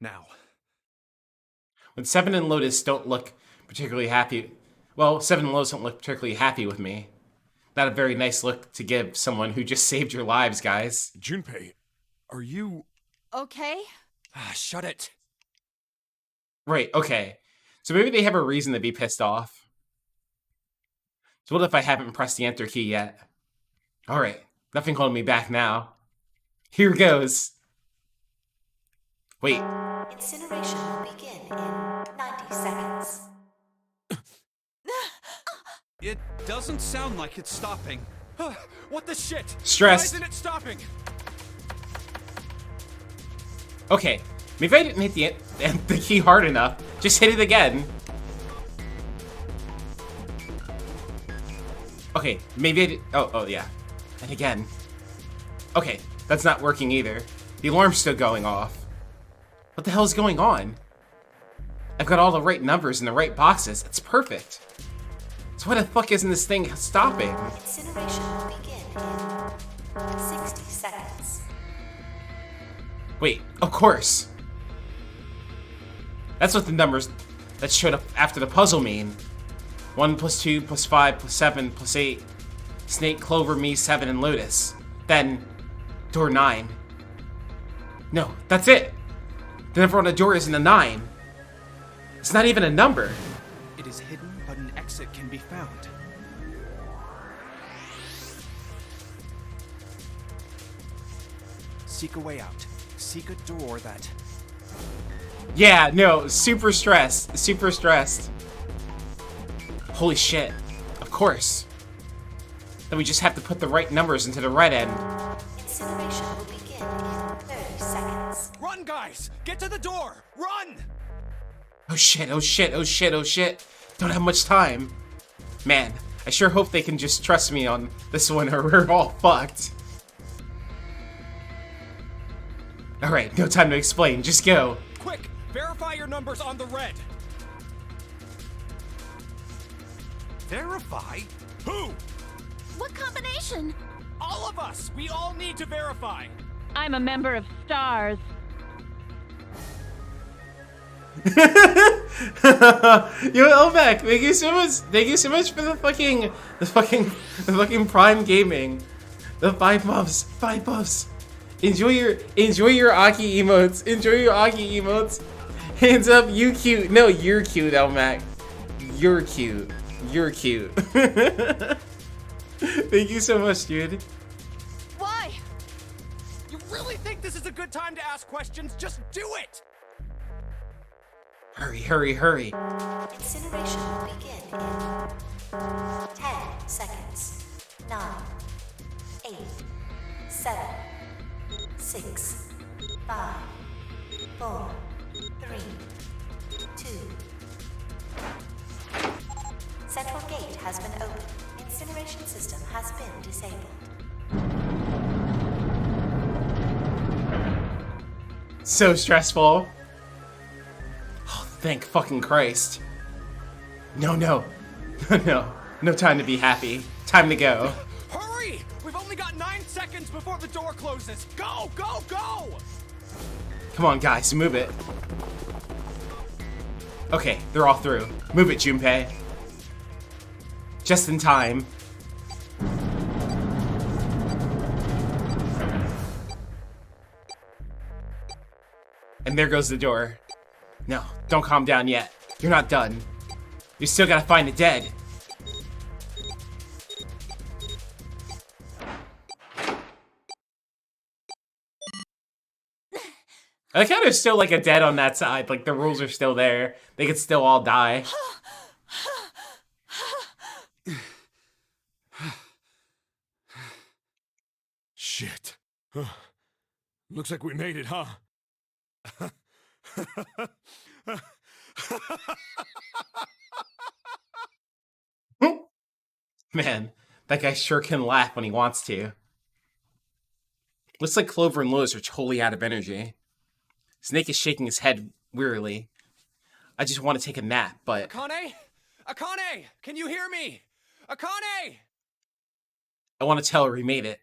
Q: Now.
A: When Seven and Lotus don't look particularly happy... Well, Seven and Lotus don't look particularly happy with me. Not a very nice look to give someone who just saved your lives, guys.
F: Junpei, are you...
C: Okay?
Q: Shut it.
A: Right, okay. So maybe they have a reason to be pissed off. So what if I haven't pressed the enter key yet? Alright, nothing holding me back now. Here goes. Wait.
N: Incineration will begin in 90 seconds.
P: It doesn't sound like it's stopping.
Q: What the shit?
A: Stressed.
Q: Why isn't it stopping?
A: Okay, maybe I didn't hit the key hard enough. Just hit it again. Okay, maybe I did. Oh yeah. And again. Okay, that's not working either. The alarm's still going off. What the hell is going on? I've got all the right numbers in the right boxes. It's perfect. So why the fuck isn't this thing stopping?
N: Incineration will begin in 60 seconds.
A: Wait, of course. That's what the numbers that showed up after the puzzle mean. 1 + 2 + 5 + 7 + 8. Snake, Clover, me, 7, and Lotus. Then, door 9. No, that's it. The number on the door isn't a 9. It's not even a number.
Q: It is hidden, but an exit can be found. Seek a way out. Seek a door that...
A: Yeah, no, super stressed. Super stressed. Holy shit. Of course. Then we just have to put the right numbers into the right end.
N: Incineration will begin in 30 seconds.
Q: Run, guys! Get to the door! Run!
A: Oh shit, oh shit, oh shit, oh shit. Don't have much time. Man, I sure hope they can just trust me on this one or we're all fucked. Alright, no time to explain, just go.
Q: Quick! Verify your numbers on the red!
P: Verify?
Q: Who?
L: What combination?
Q: All of us! We all need to verify!
S: I'm a member of STARS.
A: Yo, Elbeck, thank you so much. Thank you so much for the fucking Prime Gaming. The 5 buffs. 5 buffs. Enjoy your Aki emotes. Enjoy your Aki emotes. Hands up, you cute. No, you're cute, Elmac. You're cute. You're cute. Thank you so much, dude.
Q: Why? You really think this is a good time to ask questions? Just do it!
A: Hurry, hurry, hurry.
N: Incineration will begin in 10 seconds. 9, 8, 7, 6, 5, 4, 3, 2. Central gate has been opened. Incineration system has been disabled.
A: So stressful. Oh, thank fucking Christ. No, no. No time to be happy. Time to go.
Q: Hurry! We've only got 9 seconds before the door closes. Go, go, go!
A: Come on, guys, move it. Okay, they're all through. Move it, Junpei. Just in time. And there goes the door. No, don't calm down yet. You're not done. You still gotta find the dead. I like how there's still like a dead on that side. Like the rules are still there. They could still all die.
F: Shit. Looks like we made it, huh?
A: Man, that guy sure can laugh when he wants to. Looks like Clover and Lois are totally out of energy. Snake is shaking his head wearily. I just want to take a nap, but...
Q: Akane? Akane! Can you hear me? Akane!
A: I want to tell her we made it.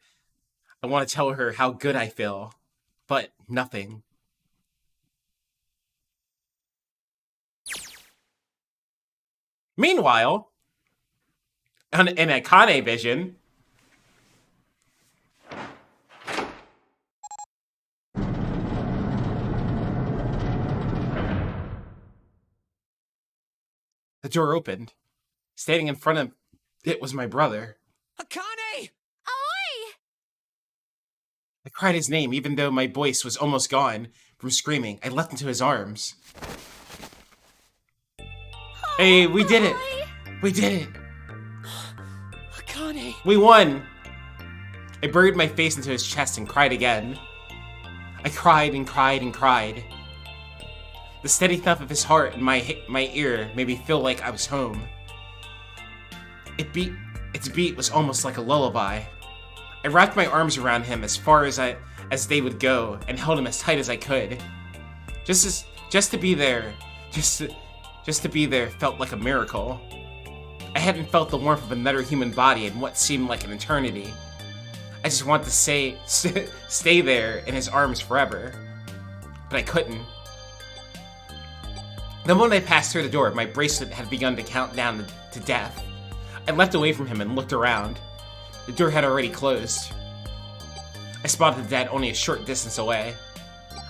A: I want to tell her how good I feel. But nothing. Meanwhile, in Akane vision... The door opened. Standing in front of it was my brother.
Q: Akane!
L: Oi!
A: I cried his name even though my voice was almost gone from screaming. I leapt into his arms. Hey, we did it! We did it!
Q: Akane!
A: We won! I buried my face into his chest and cried again. I cried and cried and cried. The steady thump of his heart in my ear made me feel like I was home. Its beat was almost like a lullaby. I wrapped my arms around him as far as they would go and held him as tight as I could. Just to be there felt like a miracle. I hadn't felt the warmth of another human body in what seemed like an eternity. I just wanted to stay there in his arms forever, but I couldn't. The moment I passed through the door, my bracelet had begun to count down to death. I leapt away from him and looked around. The door had already closed. I spotted the dead only a short distance away.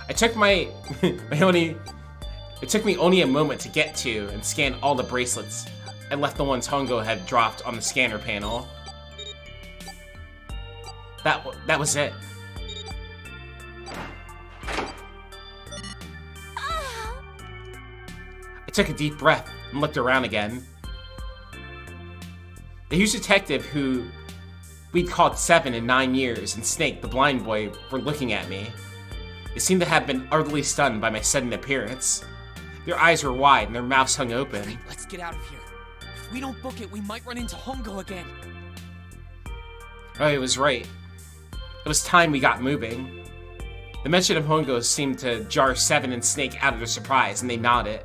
A: It took me only a moment to get to and scan all the bracelets. I left the ones Hongo had dropped on the scanner panel. That was it. I took a deep breath and looked around again. The huge detective who we'd called 7 in 9 years and Snake, the blind boy, were looking at me. They seemed to have been utterly stunned by my sudden appearance. Their eyes were wide and their mouths hung open.
B: Right, let's get out of here. If we don't book it, we might run into Hongo again.
A: Oh, he was right. It was time we got moving. The mention of Hongo seemed to jar 7 and Snake out of their surprise, and they nodded.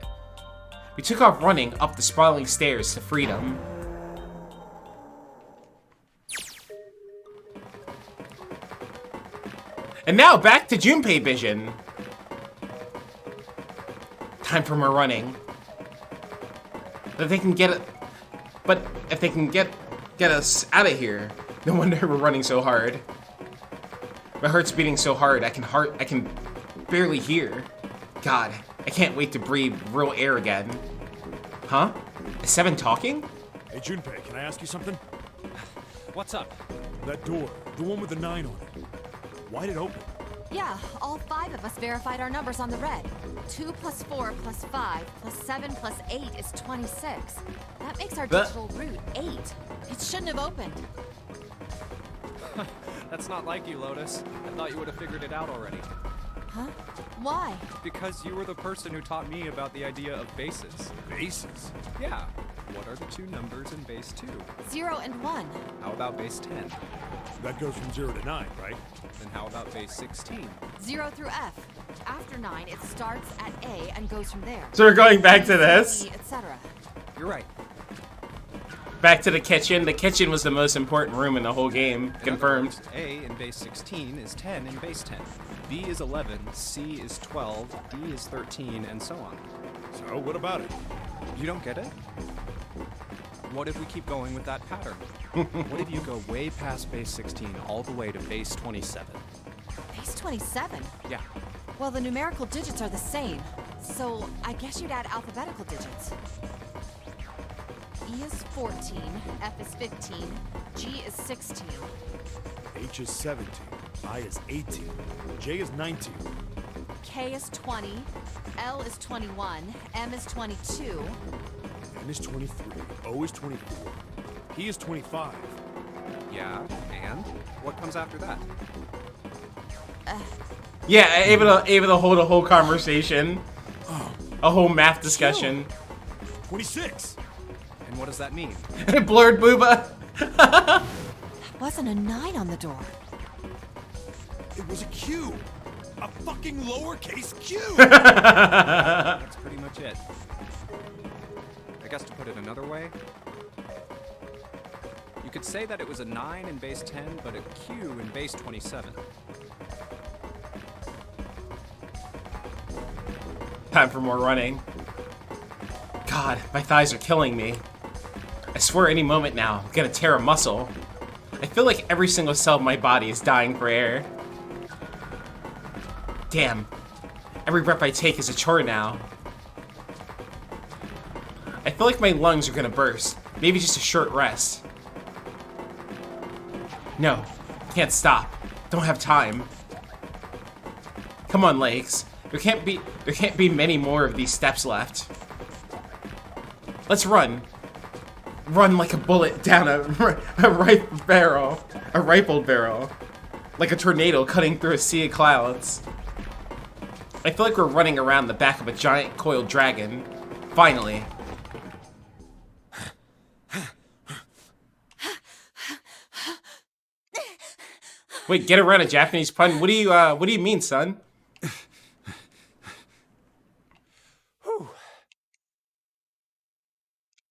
A: We took off running up the sprawling stairs to freedom. And now back to Junpei vision. Time for more running. But if they can get us out of here, no wonder we're running so hard. My heart's beating so hard I can barely hear. God, I can't wait to breathe real air again. Huh? Is Seven talking?
F: Hey Junpei, can I ask you something?
Q: What's up?
F: That door, the one with the 9 on it. Why'd it open?
C: Yeah, all 5 of us verified our numbers on the red. 2 plus 4 plus 5 plus 7 plus 8 is 26. That makes our digital route 8. It shouldn't have opened.
Q: That's not like you, Lotus. I thought you would have figured it out already.
C: Huh? Why?
Q: Because you were the person who taught me about the idea of bases.
F: Bases?
Q: Yeah. What are the 2 numbers in base 2?
C: 0 and 1.
Q: How about base 10?
F: That goes from 0 to 9, right?
Q: Then how about base 16?
C: 0 through F. After 9, it starts at A and goes from there.
A: So we're going back to this?
C: Etc.
Q: You're right.
A: Back to the kitchen. The kitchen was the most important room in the whole game. Confirmed.
Q: A in base 16 is 10 in base 10. B is 11, C is 12, D is 13, and so on.
F: So, what about it?
Q: You don't get it? What if we keep going with that pattern? What if you go way past base 16 all the way to base 27?
C: Base 27?
Q: Yeah.
C: Well, the numerical digits are the same, so I guess you'd add alphabetical digits. E is 14, F is 15, G is 16.
F: H is 17, I is 18, J is 19.
C: K is 20, L is 21, M is 22.
F: N is 23, O is 24, P is 25.
Q: Yeah, and? What comes after that?
A: Yeah, able to hold a whole conversation. A whole math discussion.
F: 26.
Q: And what does that mean?
A: Blurred booba.
C: That wasn't a 9 on the door.
F: It was a Q. A fucking lowercase q.
Q: That's pretty much it. I guess to put it another way, you could say that it was a 9 in base 10, but a Q in base 27.
A: Time for more running. God, my thighs are killing me. I swear any moment now, I'm gonna tear a muscle. I feel like every single cell of my body is dying for air. Damn. Every breath I take is a chore now. I feel like my lungs are gonna burst. Maybe just a short rest. No, can't stop. Don't have time. Come on, legs. There can't be many more of these steps left. Let's run. Run like a bullet down a rifled barrel. Like a tornado cutting through a sea of clouds. I feel like we're running around the back of a giant coiled dragon. Finally. Wait, get around a Japanese pun? What do you mean, son?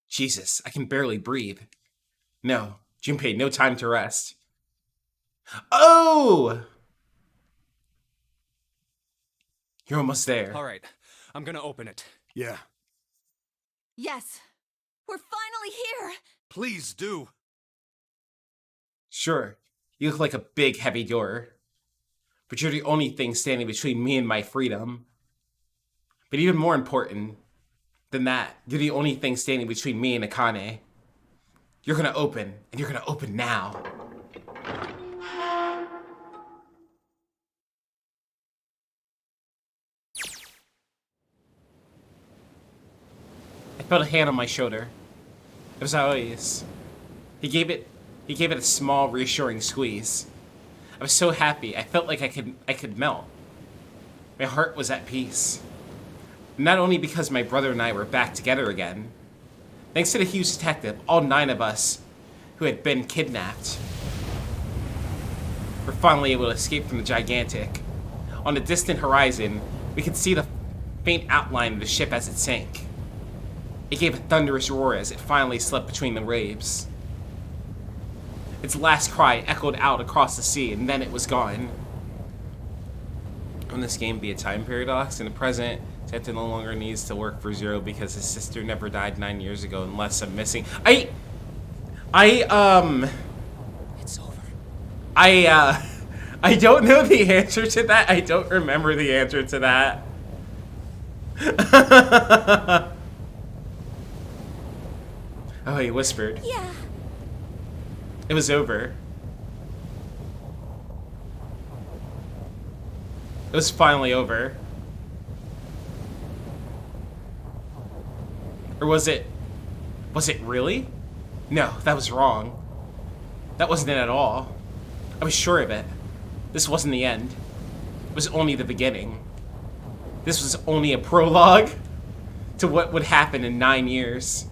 A: Jesus, I can barely breathe. No, Junpei, no time to rest. Oh! You're almost there.
Q: All right, I'm gonna open it.
F: Yeah.
C: Yes, we're finally here.
F: Please do.
A: Sure, you look like a big, heavy door. But you're the only thing standing between me and my freedom. But even more important than that, you're the only thing standing between me and Akane. You're gonna open, and you're gonna open now. I felt a hand on my shoulder. It was always. He gave it a small, reassuring squeeze. I was so happy. I felt like I could melt. My heart was at peace. Not only because my brother and I were back together again. Thanks to the huge detective, all 9 of us who had been kidnapped were finally able to escape from the gigantic. On the distant horizon, we could see the faint outline of the ship as it sank. It gave a thunderous roar as it finally slipped between the waves. Its last cry echoed out across the sea, and then it was gone. When this game be a time paradox? In the present, Santa no longer needs to work for Zero because his sister never died 9 years ago, unless I'm missing. It's over. I don't know the answer to that. I don't remember the answer to that. Oh, he whispered.
L: Yeah.
A: It was over. It was finally over. Or was it really? No, that was wrong. That wasn't it at all. I was sure of it. This wasn't the end. It was only the beginning. This was only a prologue to what would happen in 9 years.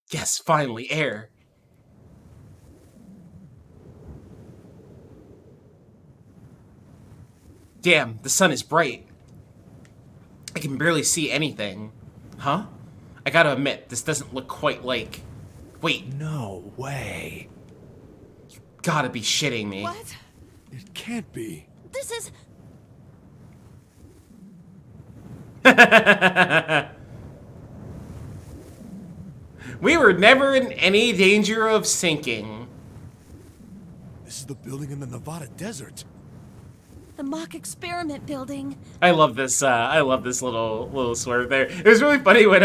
A: Yes, finally, air. Damn, the sun is bright. I can barely see anything. Huh? I gotta admit, this doesn't look quite like... Wait.
F: No way.
A: You gotta be shitting me.
L: What?
F: It can't be.
L: This is...
A: We were never in any danger of sinking.
F: This is the building in the Nevada desert.
L: The mock experiment building.
A: I love this little swerve there. It was really funny when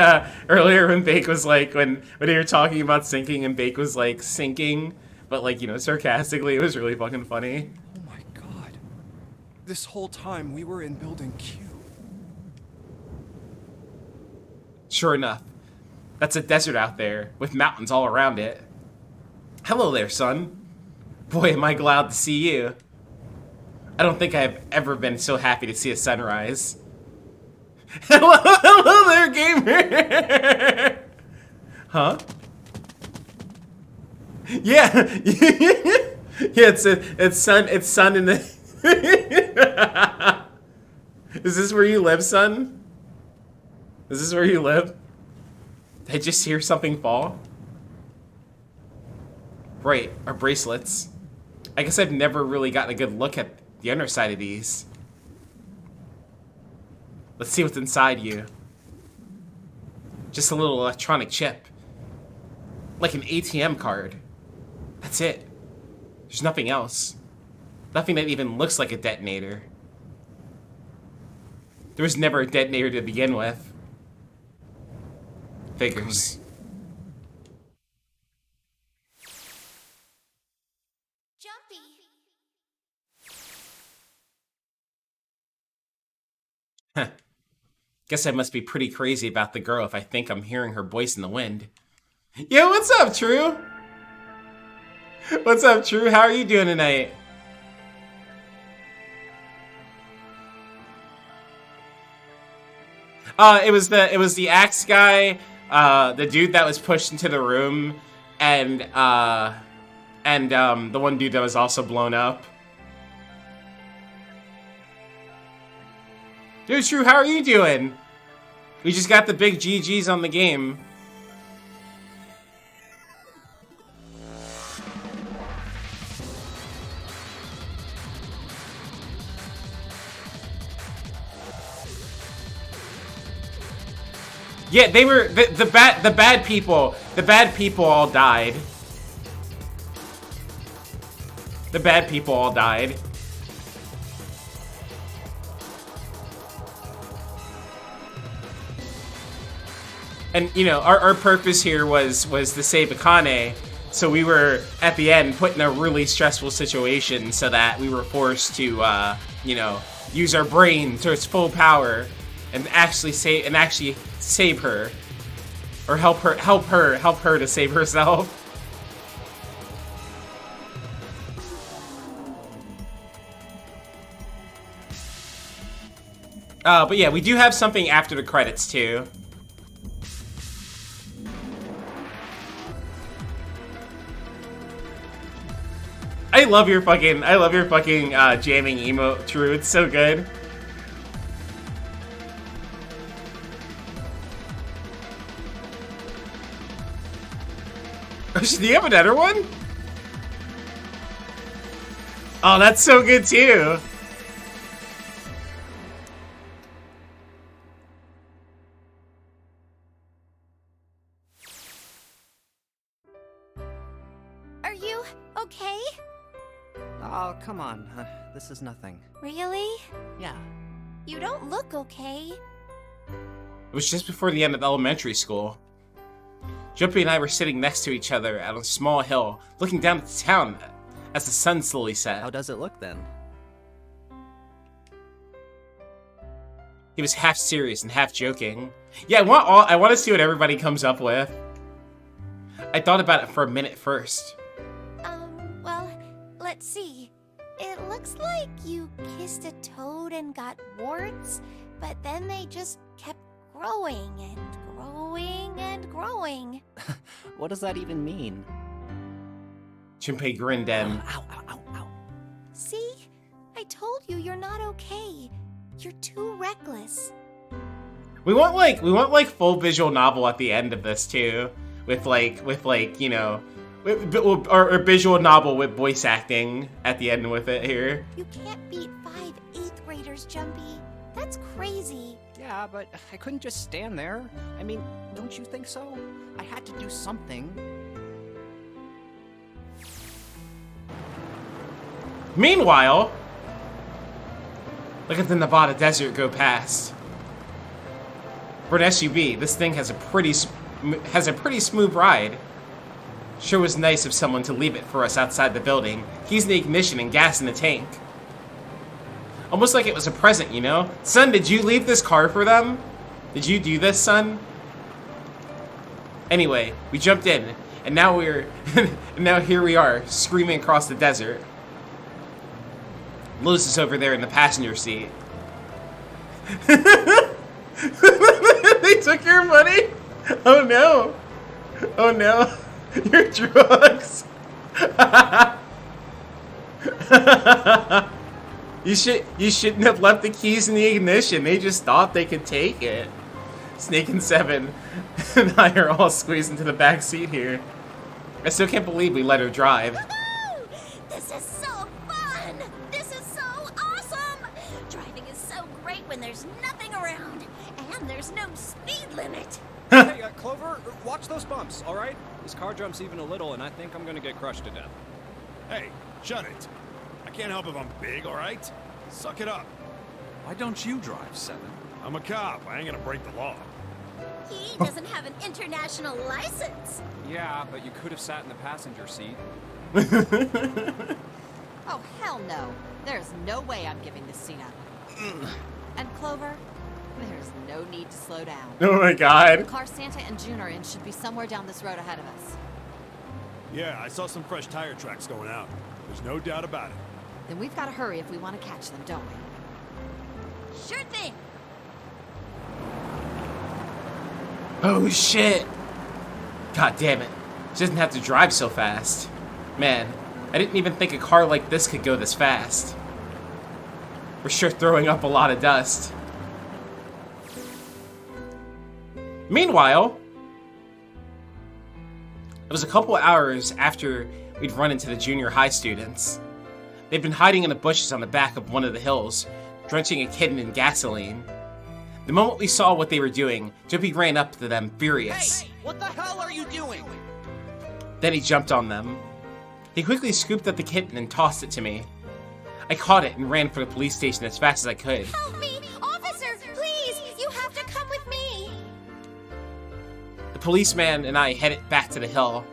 A: earlier when Bake was like when they were talking about sinking and Bake was like sinking, but like, you know, sarcastically. It was really fucking funny.
E: Oh my god. This whole time we were in building Q.
A: Sure enough. That's a desert out there with mountains all around it. Hello there, son. Boy, am I glad to see you. I don't think I've ever been so happy to see a sunrise. Hello there, gamer! Huh? Yeah! Yeah, it's sun in the... Is this where you live, son? Is this where you live? Did I just hear something fall? Right, our bracelets. I guess I've never really gotten a good look at the underside of these. Let's see what's inside you. Just a little electronic chip. Like an ATM card. That's it. There's nothing else. Nothing that even looks like a detonator. There was never a detonator to begin with. Figures.
D: Jumpy.
A: Huh. Guess I must be pretty crazy about the girl if I think I'm hearing her voice in the wind. Yo, what's up, True? What's up, True? How are you doing tonight? It was the axe guy, the dude that was pushed into the room, and the one dude that was also blown up. Dude, True, how are you doing? We just got the big GGs on the game. Yeah, they were the bad people. The bad people all died. The bad people all died. And you know, our purpose here was to save Akane, so we were at the end put in a really stressful situation, so that we were forced to you know, use our brain to its full power and actually save her, or help her to save herself. But yeah, we do have something after the credits too. I love your fucking jamming emote, True. It's so good. Do you have another one? Oh, that's so good too.
D: Are you okay?
T: Oh, come on. This is nothing.
D: Really?
T: Yeah.
D: You don't look okay.
A: It was just before the end of elementary school. Jumpy and I were sitting next to each other at a small hill, looking down at the town as the sun slowly set.
T: How does it look then?
A: He was half serious and half joking. Yeah, I want to see what everybody comes up with. I thought about it for a minute first.
D: Well, let's see. It looks like you kissed a toad and got warts, but then they just kept growing and growing and growing.
T: What does that even mean?
A: Junpei grinned and...
T: Ow, ow, ow, ow.
D: See? I told you you're not okay. You're too reckless.
A: We want like full visual novel at the end of this too, with you know, or visual novel with voice acting at the end with it here.
D: You can't beat 5 8th graders, Jumpy. That's crazy.
T: Yeah, but I couldn't just stand there. I mean, don't you think so? I had to do something.
A: Meanwhile, look at the Nevada desert go past. For an SUV, this thing has a pretty smooth ride. Sure was nice of someone to leave it for us outside the building. Keys in the ignition and gas in the tank. Almost like it was a present, you know? Son, did you leave this car for them? Did you do this, son? Anyway, we jumped in, and now now here we are, screaming across the desert. Lotus is over there in the passenger seat. They took your money? Oh no. Oh no. Your drugs. You shouldn't have left the keys in the ignition. They just thought they could take it. Snake and Seven and I are all squeezed into the back seat here. I still can't believe we let her drive.
L: Woohoo! This is so fun! This is so awesome! Driving is so great when there's nothing around, and there's no speed limit.
Q: Hey, Clover, watch those bumps, all right? This car jumps even a little, and I think I'm gonna get crushed to death.
F: Hey, shut it. I can't help if I'm big, all right? Suck it up.
J: Why don't you drive, Seven?
F: I'm a cop. I ain't gonna break the law.
L: He doesn't have an international license.
Q: Yeah, but you could have sat in the passenger seat.
C: Oh, hell no. There's no way I'm giving this seat up. And Clover, there's no need to slow down.
A: Oh my god.
C: The car Santa and June are in should be somewhere down this road ahead of us.
F: Yeah, I saw some fresh tire tracks going out. There's no doubt about it.
C: Then we've got to hurry if we want to catch them, don't we?
L: Sure thing.
A: Oh shit. God damn it. She doesn't have to drive so fast. Man, I didn't even think a car like this could go this fast. We're sure throwing up a lot of dust. Meanwhile, it was a couple hours after we'd run into the junior high students. They'd been hiding in the bushes on the back of one of the hills, drenching a kitten in gasoline. The moment we saw what they were doing, Jumpy ran up to them, furious.
Q: Hey, what the hell are you doing?
A: Then he jumped on them. He quickly scooped up the kitten and tossed it to me. I caught it and ran for the police station as fast as I could.
L: Help me! Officer, please! You have to come with me!
A: The policeman and I headed back to the hill.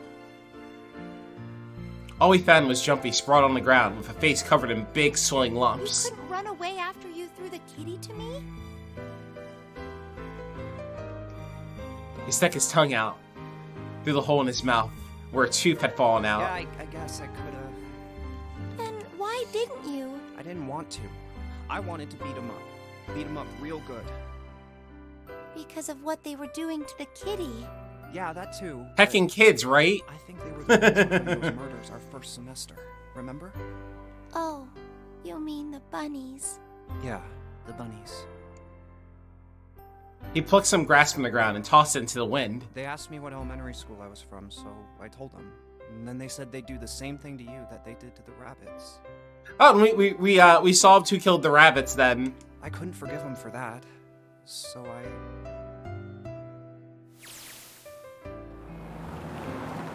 A: All we found was Jumpy sprawled on the ground with a face covered in big swelling lumps.
D: You couldn't run away after you threw the kitty to me?
A: He stuck his tongue out through the hole in his mouth where a tooth had fallen out.
T: Yeah, I guess I could have.
D: Then why didn't you?
T: I didn't want to. I wanted to beat him up. Beat him up real good.
D: Because of what they were doing to the kitty.
T: Yeah, that too.
A: Hecking kids, right?
T: I think they were the ones who committed those murders our first semester. Remember?
D: Oh, you mean the bunnies.
T: Yeah, the bunnies.
A: He plucked some grass from the ground and tossed it into the wind.
E: They asked me what elementary school I was from, so I told them. And then they said they'd do the same thing to you that they did to the rabbits.
A: Oh, and we solved who killed the rabbits then.
E: I couldn't forgive them for that, so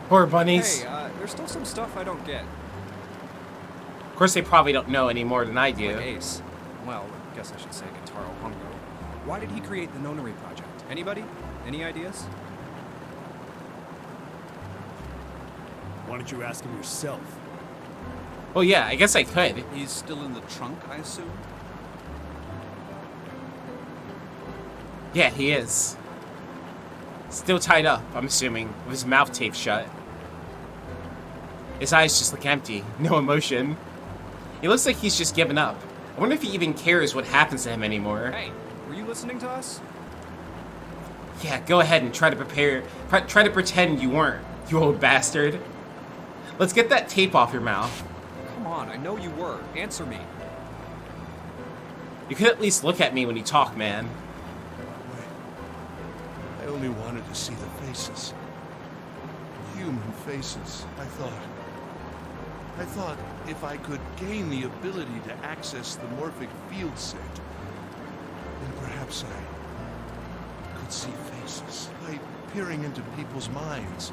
A: Poor bunnies.
E: Hey, there's still some stuff I don't get.
A: Of course, they probably don't know any more than I do.
E: Like Ace. Well, I guess I should say Guitaro Hongo. Why did he create the Nonary Project? Anybody? Any ideas?
F: Why don't you ask him yourself?
A: Oh yeah, I guess I could.
J: He's still in the trunk, I assume?
A: Yeah, he is. Still tied up, I'm assuming, with his mouth taped shut. His eyes just look empty, no emotion. He looks like he's just given up. I wonder if he even cares what happens to him anymore.
E: Hey, were you listening to us?
A: Yeah, go ahead and try to pretend you weren't, you old bastard. Let's get that tape off your mouth.
E: Come on, I know you were. Answer me.
A: You could at least look at me when you talk, man.
G: I only wanted to see the faces. Human faces, I thought if I could gain the ability to access the morphic field set, then perhaps I could see faces. By peering into people's minds,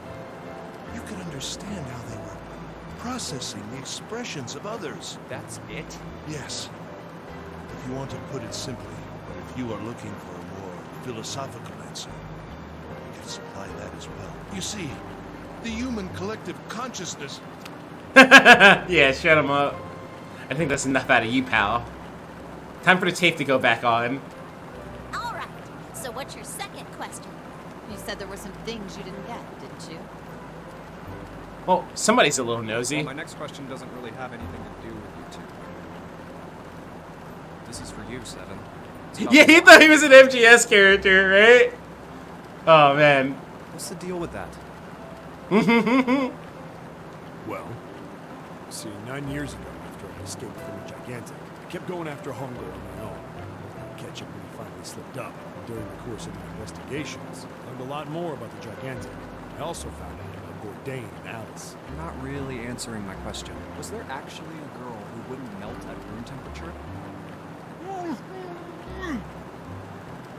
G: you could understand how they were processing the expressions of others.
E: That's it?
G: Yes. If you want to put it simply, but if you are looking for a more philosophical answer, I can supply that as well. You see, the human collective consciousness...
A: Yeah, shut him up. I think that's enough out of you, pal. Time for the tape to go back on.
L: All right. So what's your second question?
C: You said there were some things you didn't get, didn't you?
A: Well, somebody's a little nosy.
E: Well, my next question doesn't really have anything to do with you two. This is for you, Seven.
A: Yeah, he thought he was an MGS character, right? Oh, man.
E: What's the deal with that?
F: Well, see, 9 years ago, after I escaped from the Gigantic, I kept going after Hongo on my own. I'd catch him when he finally slipped up. And during the course of my investigations, I learned a lot more about the Gigantic. I also found out about Bourdain and Alice.
E: You're not really answering my question. Was there actually a girl who wouldn't melt at room temperature?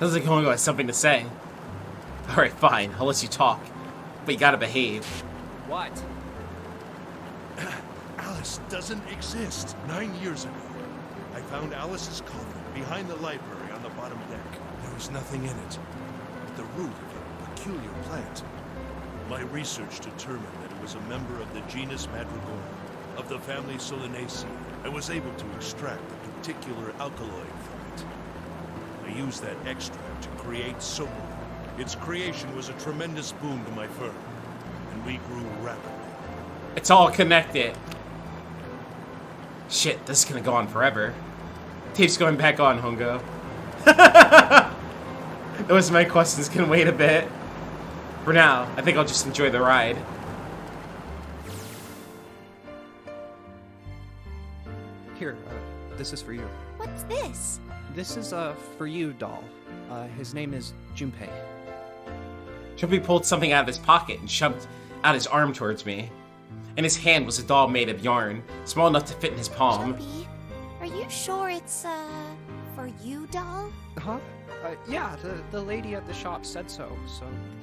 A: Doesn't like Hongo has something to say. Alright, fine. I'll let you talk. But you gotta behave.
E: What?
G: Alice doesn't exist. 9 years ago, I found Alice's coffin behind the library on the bottom deck. There was nothing in it but the root of a peculiar plant. My research determined that it was a member of the genus Madrigora, of the family Solanaceae. I was able to extract a particular alkaloid from it. I used that extract to create soap. Its creation was a tremendous boon to my firm, and we grew rapidly.
A: It's all connected. Shit, this is gonna go on forever. Tape's going back on, Hongo. Those my questions can wait a bit. For now, I think I'll just enjoy the ride.
E: Here, this is for you.
D: What's this?
E: This is for you, doll. His name is Junpei.
A: Junpei pulled something out of his pocket and shoved out his arm towards me. In his hand was a doll made of yarn, small enough to fit in his palm.
D: Jumpy, are you sure it's, for you, doll?
E: Huh? Yeah, the lady at the shop said so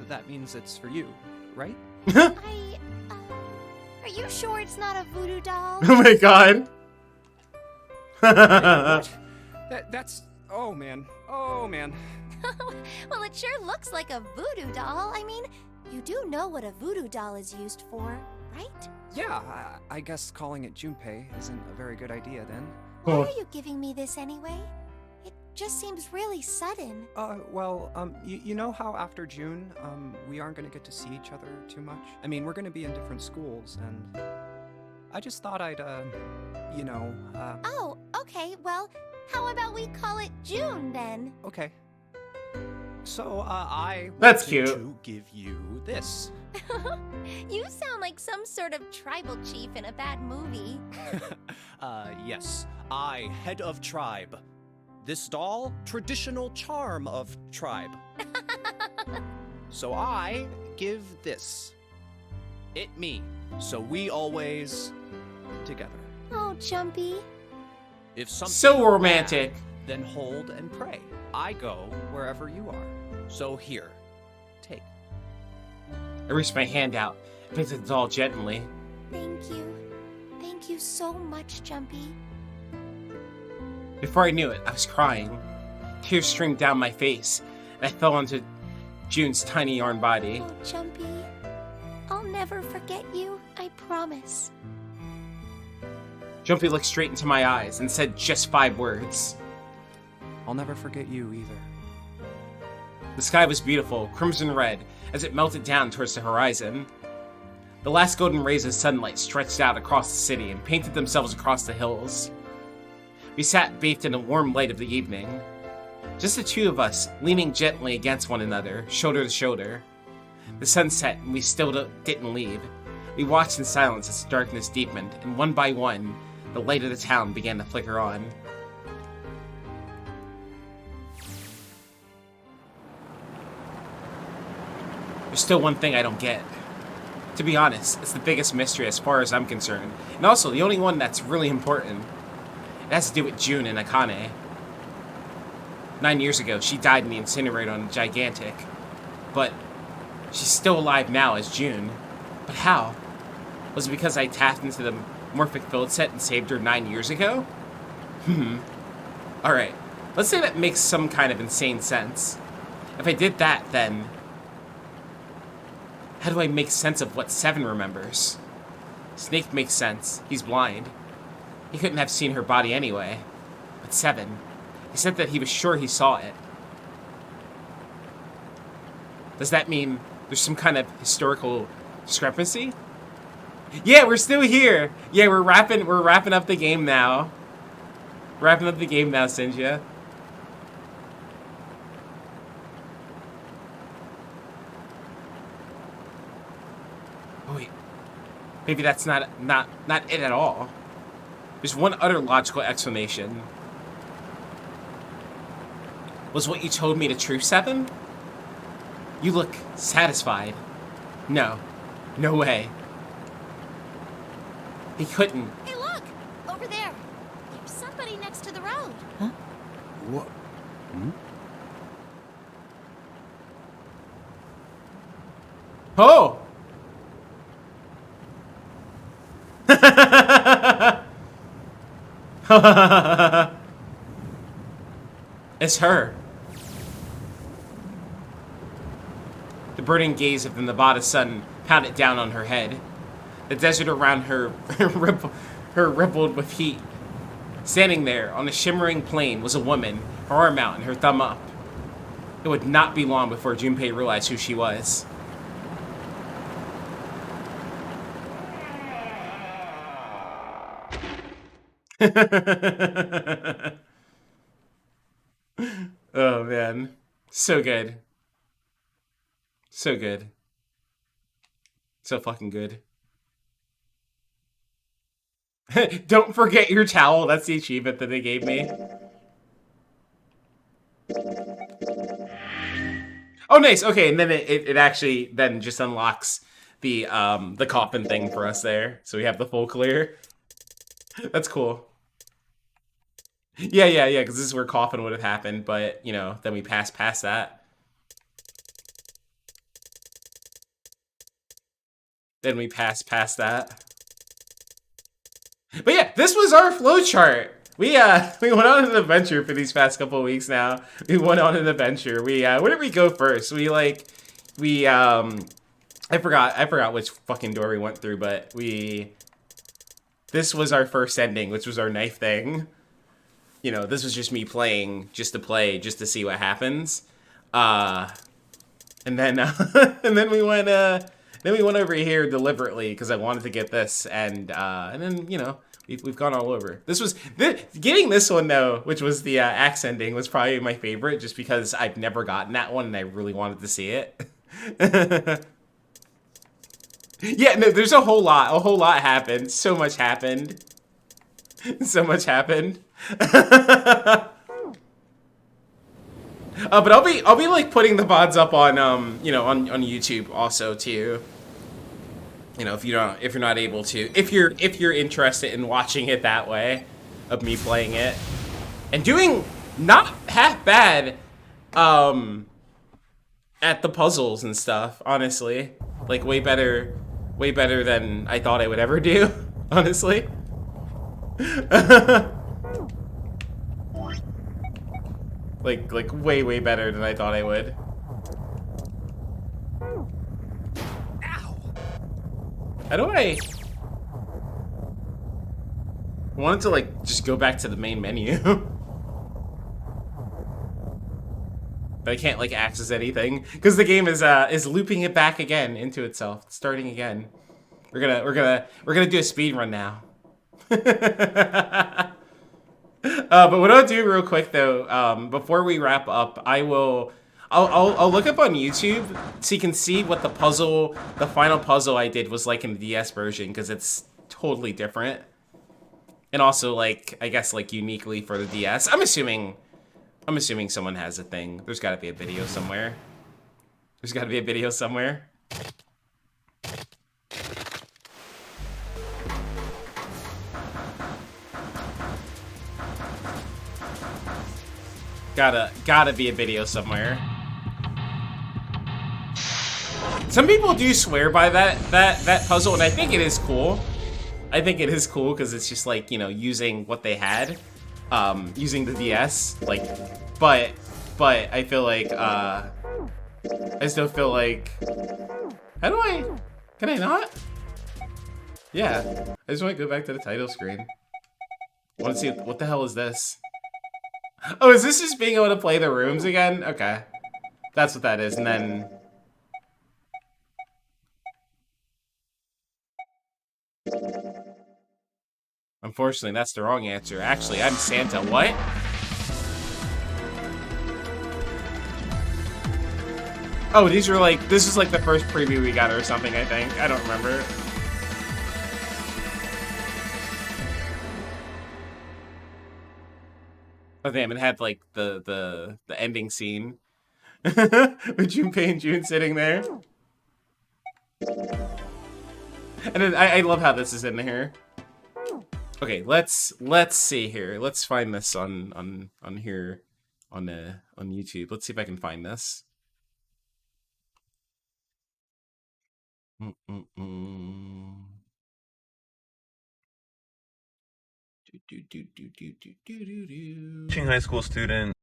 E: that means it's for you, right?
D: Are you sure it's not a voodoo doll?
A: Oh my god.
E: That's... Oh, man. Oh, man.
D: Well, it sure looks like a voodoo doll. I mean, you do know what a voodoo doll is used for, right?
E: Yeah, I guess calling it Junpei isn't a very good idea then.
D: Why are you giving me this anyway? It just seems really sudden.
E: Well, you know how after June, we aren't gonna get to see each other too much? I mean, we're gonna be in different schools, and I just thought I'd, you know,
D: Oh, okay, well, how about we call it June then?
E: Okay. So, I
A: That's
E: wanted
A: cute.
E: to give you this.
D: You sound like some sort of tribal chief in a bad movie.
E: Yes. I, head of tribe.
T: This doll, traditional charm of tribe. So I give this. It me. So we always together.
D: Oh, Jumpy.
T: If something
A: So romantic.
T: bad, then hold and pray. I go wherever you are. So here, take.
A: I reached my hand out, picked the doll gently.
D: Thank you. Thank you so much, Jumpy.
A: Before I knew it, I was crying. Tears streamed down my face, and I fell onto June's tiny yarn body.
D: Oh, Jumpy. I'll never forget you, I promise.
A: Jumpy looked straight into my eyes and said just 5 words.
E: I'll never forget you either.
A: The sky was beautiful, crimson red, as it melted down towards the horizon. The last golden rays of sunlight stretched out across the city and painted themselves across the hills. We sat bathed in the warm light of the evening. Just the two of us, leaning gently against one another, shoulder to shoulder. The sun set and we still didn't leave. We watched in silence as the darkness deepened, and one by one, the light of the town began to flicker on. There's still one thing I don't get. To be honest, it's the biggest mystery as far as I'm concerned, and also the only one that's really important. It has to do with June and Akane. 9 years ago, she died in the incinerator on Gigantic. But she's still alive now as June. But how? Was it because I tapped into the Morphic Field set and saved her 9 years ago? Alright, let's say that makes some kind of insane sense. If I did that, then how do I make sense of what Seven remembers? Snake makes sense. He's blind. He couldn't have seen her body anyway. But Seven, he said that he was sure he saw it. Does that mean there's some kind of historical discrepancy? Yeah, we're still here. Yeah, we're wrapping up the game now. Wrapping up the game now, Cynthia. Oh, wait. Maybe that's not it at all. There's one other logical explanation. Was what you told me the truth, Seven? You look satisfied. No. No way. He couldn't.
L: Hey, look! Over there. There's somebody next to the road.
A: Huh?
F: What?
A: Oh! It's her. The burning gaze of the Nevada sun pounded down on her head. The desert around her rippled with heat. Standing there on a shimmering plain was a woman, her arm out and her thumb up. It would not be long before Junpei realized who she was. Oh man, so good. So good. So fucking good. Don't forget your towel. That's the achievement that they gave me. Oh, nice. Okay, and then it actually then just unlocks the coffin thing for us there. So we have the full clear. That's cool. Yeah, because this is where coffin would have happened, but, you know, then we pass past that. Then we pass past that. But yeah, this was our flowchart. We went on an adventure for these past couple of weeks now. We went on an adventure. Where did we go first? I forgot which fucking door we went through, but this was our first ending, which was our knife thing. You know, this was just me playing just to play, just to see what happens. And then we went over here deliberately because I wanted to get this, and then, you know, we've gone all over. Getting this one though, which was the axe ending, was probably my favorite, just because I've never gotten that one and I really wanted to see it. Yeah, no, there's a whole lot happened. So much happened. So much happened. But I'll be like putting the VODs up on you know, on YouTube also too. You know, if you're not able to, if you're interested in watching it that way, of me playing it and doing not half bad at the puzzles and stuff, honestly. Like way better than I thought I would ever do, honestly. like way better than I thought I would. How do I wanted to like just go back to the main menu? But I can't like access anything because the game is looping it back again into itself. It's starting again. We're gonna do a speed run now. But what I'll do real quick though, before we wrap up, I'll look up on YouTube so you can see what the final puzzle I did was like in the DS version, because it's totally different. And also like, I guess like uniquely for the DS. I'm assuming someone has a thing. There's gotta be a video somewhere. Gotta be a video somewhere. Some people do swear by that puzzle, and I think it is cool. I think it is cool because it's just like, you know, using what they had, using the DS, like, but I feel like, I still feel like, how do I, can I not? Yeah, I just want to go back to the title screen. I want to see, what the hell is this? Oh, is this just being able to play the rooms again? Okay. That's what that is, and then... Unfortunately, that's the wrong answer. Actually, I'm Santa. What? Oh, these are like... This is like the first preview we got or something, I think. I don't remember. Oh damn, it had like the ending scene with Junpei and June sitting there. And then I love how this is in here. Okay, let's see here. Let's find this on here on YouTube. Let's see if I can find this.
K: Teaching high school students.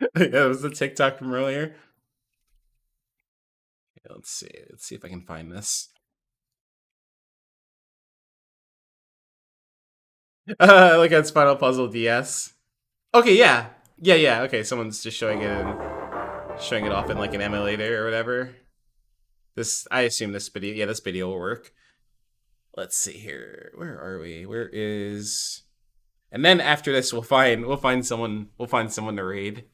A: Yeah, that was the TikTok from earlier. Yeah, let's see if I can find this. Look at Final Puzzle DS. Okay, yeah. Okay, someone's just showing it off in like an emulator or whatever. I assume this video, this video will work. Let's see here. Where are we? Where is? And then after this, we'll find someone to raid.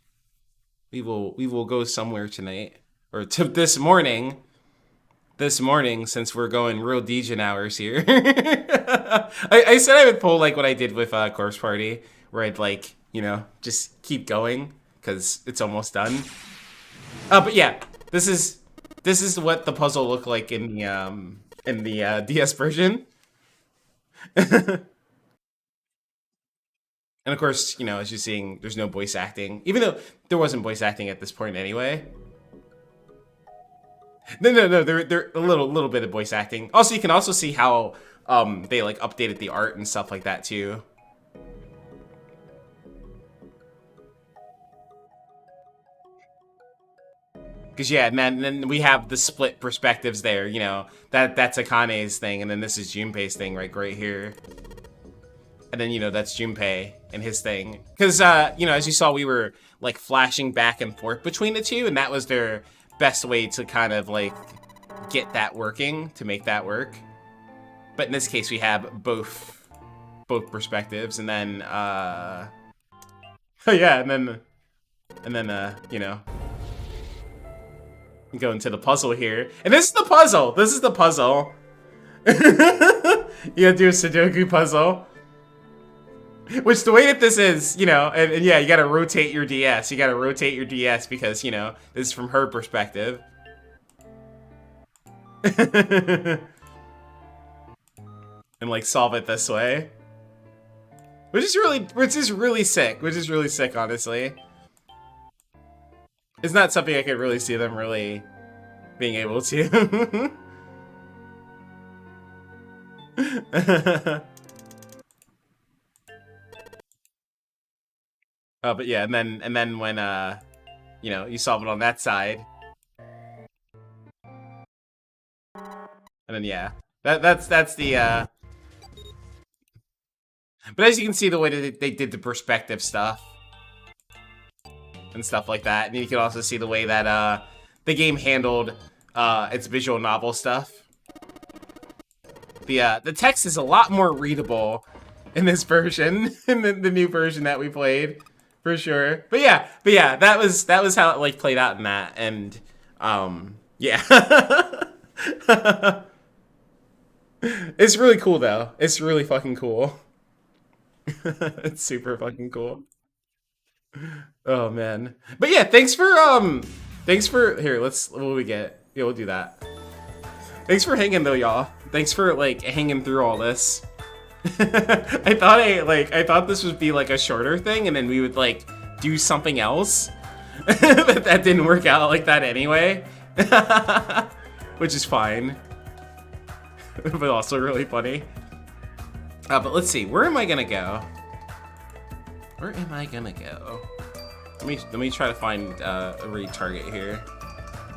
A: We will go somewhere tonight, or to this morning. This morning, since we're going real Dejin hours here. I said I would pull like what I did with Corpse Party, where I'd like, you know, just keep going because it's almost done. But yeah, this is what the puzzle looked like in the DS version. And of course, you know, as you're seeing, there's no voice acting, even though there wasn't voice acting at this point anyway. No, they're a little bit of voice acting. Also, you can also see how they like updated the art and stuff like that too. Cause yeah, and then we have the split perspectives there. You know, that's Akane's thing, and then this is Junpei's thing right here. And then, you know, that's Junpei and his thing. Cause you know, as you saw, we were like flashing back and forth between the two, and that was their best way to kind of like get that working, to make that work. But in this case, we have both perspectives, and then oh yeah, and then you know, go into the puzzle here, and this is the puzzle. You gotta do a Sudoku puzzle. Which the way that this is, you know, and yeah, you gotta rotate your DS. You gotta rotate your DS because, you know, this is from her perspective. And like solve it this way. Which is really sick, honestly. It's not something I could really see them really being able to. But yeah, and then when you know, you solve it on that side. And then yeah. That's the But as you can see, the way that they did the perspective stuff and stuff like that, and you can also see the way that the game handled its visual novel stuff. The text is a lot more readable in this version, in the new version that we played, for sure. But yeah, that was how it like played out in that, and yeah. It's really cool though. It's really fucking cool. It's super fucking cool. Oh man. But yeah, thanks for here, what do we get? Yeah, we'll do that. Thanks for hanging though, y'all. Thanks for like hanging through all this. I thought this would be like a shorter thing and then we would like do something else. But that didn't work out like that anyway. Which is fine. But also really funny. But let's see, where am I gonna go? Where am I gonna go? Let me try to find a retarget here.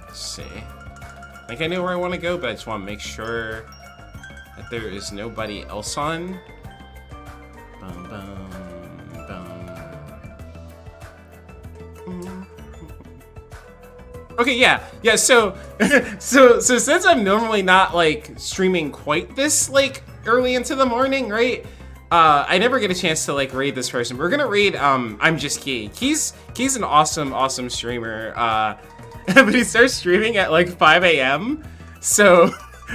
A: Let's see. I think I know where I want to go, but I just want to make sure that there is nobody else on. Bum, bum, bum. Okay, yeah. So since I'm normally not like streaming quite this like early into the morning, right? I never get a chance to like raid this person. We're gonna raid I'm Just Key. He's an awesome streamer. But he starts streaming at like 5 a.m. So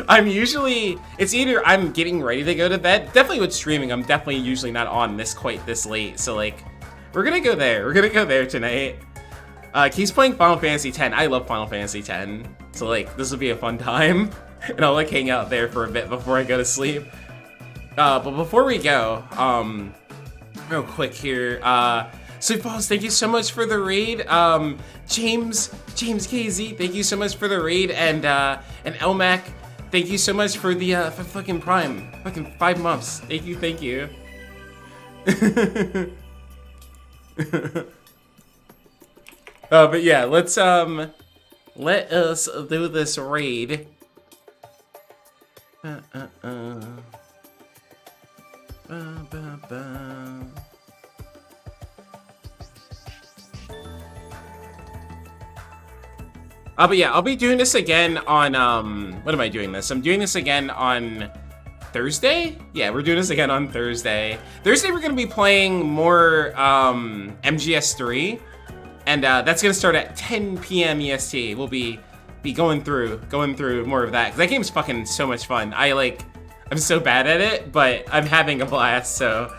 A: I'm usually, it's either I'm getting ready to go to bed. Definitely with streaming, I'm definitely usually not on quite this late. So like, we're gonna go there. We're gonna go there tonight. He's playing Final Fantasy X. I love Final Fantasy X. So like, this will be a fun time. And I'll like hang out there for a bit before I go to sleep. But before we go, real quick here, Sweet Balls, thank you so much for the raid. James KZ, thank you so much for the raid, and Elmac, thank you so much for the for fucking Prime, fucking 5 months. Thank you. But yeah, let us do this raid. But yeah, I'll be doing this again on, when am I doing this? I'm doing this again on Thursday? Yeah, we're doing this again on Thursday. Thursday we're gonna be playing more, MGS3, and that's gonna start at 10 p.m. EST. We'll be going through more of that, because that game's fucking so much fun. I'm so bad at it, but I'm having a blast, so.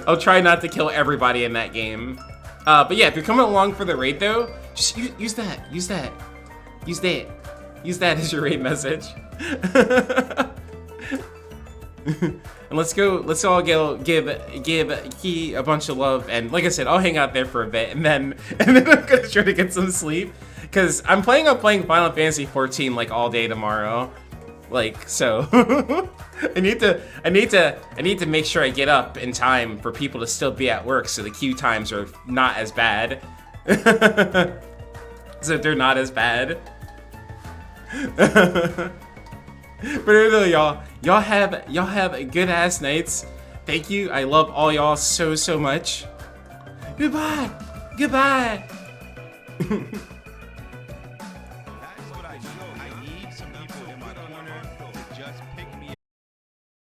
A: I'll try not to kill everybody in that game. But yeah, if you're coming along for the raid though, just use that as your raid message. And let's all give Key a bunch of love, and like I said, I'll hang out there for a bit, and then I'm gonna try to get some sleep, because I'm planning on playing Final Fantasy 14 like all day tomorrow. Like, so I need to make sure I get up in time for people to still be at work, so the queue times are not as bad. So they're not as bad. But anyway, y'all have good ass nights. Thank you. I love all y'all so much. Goodbye.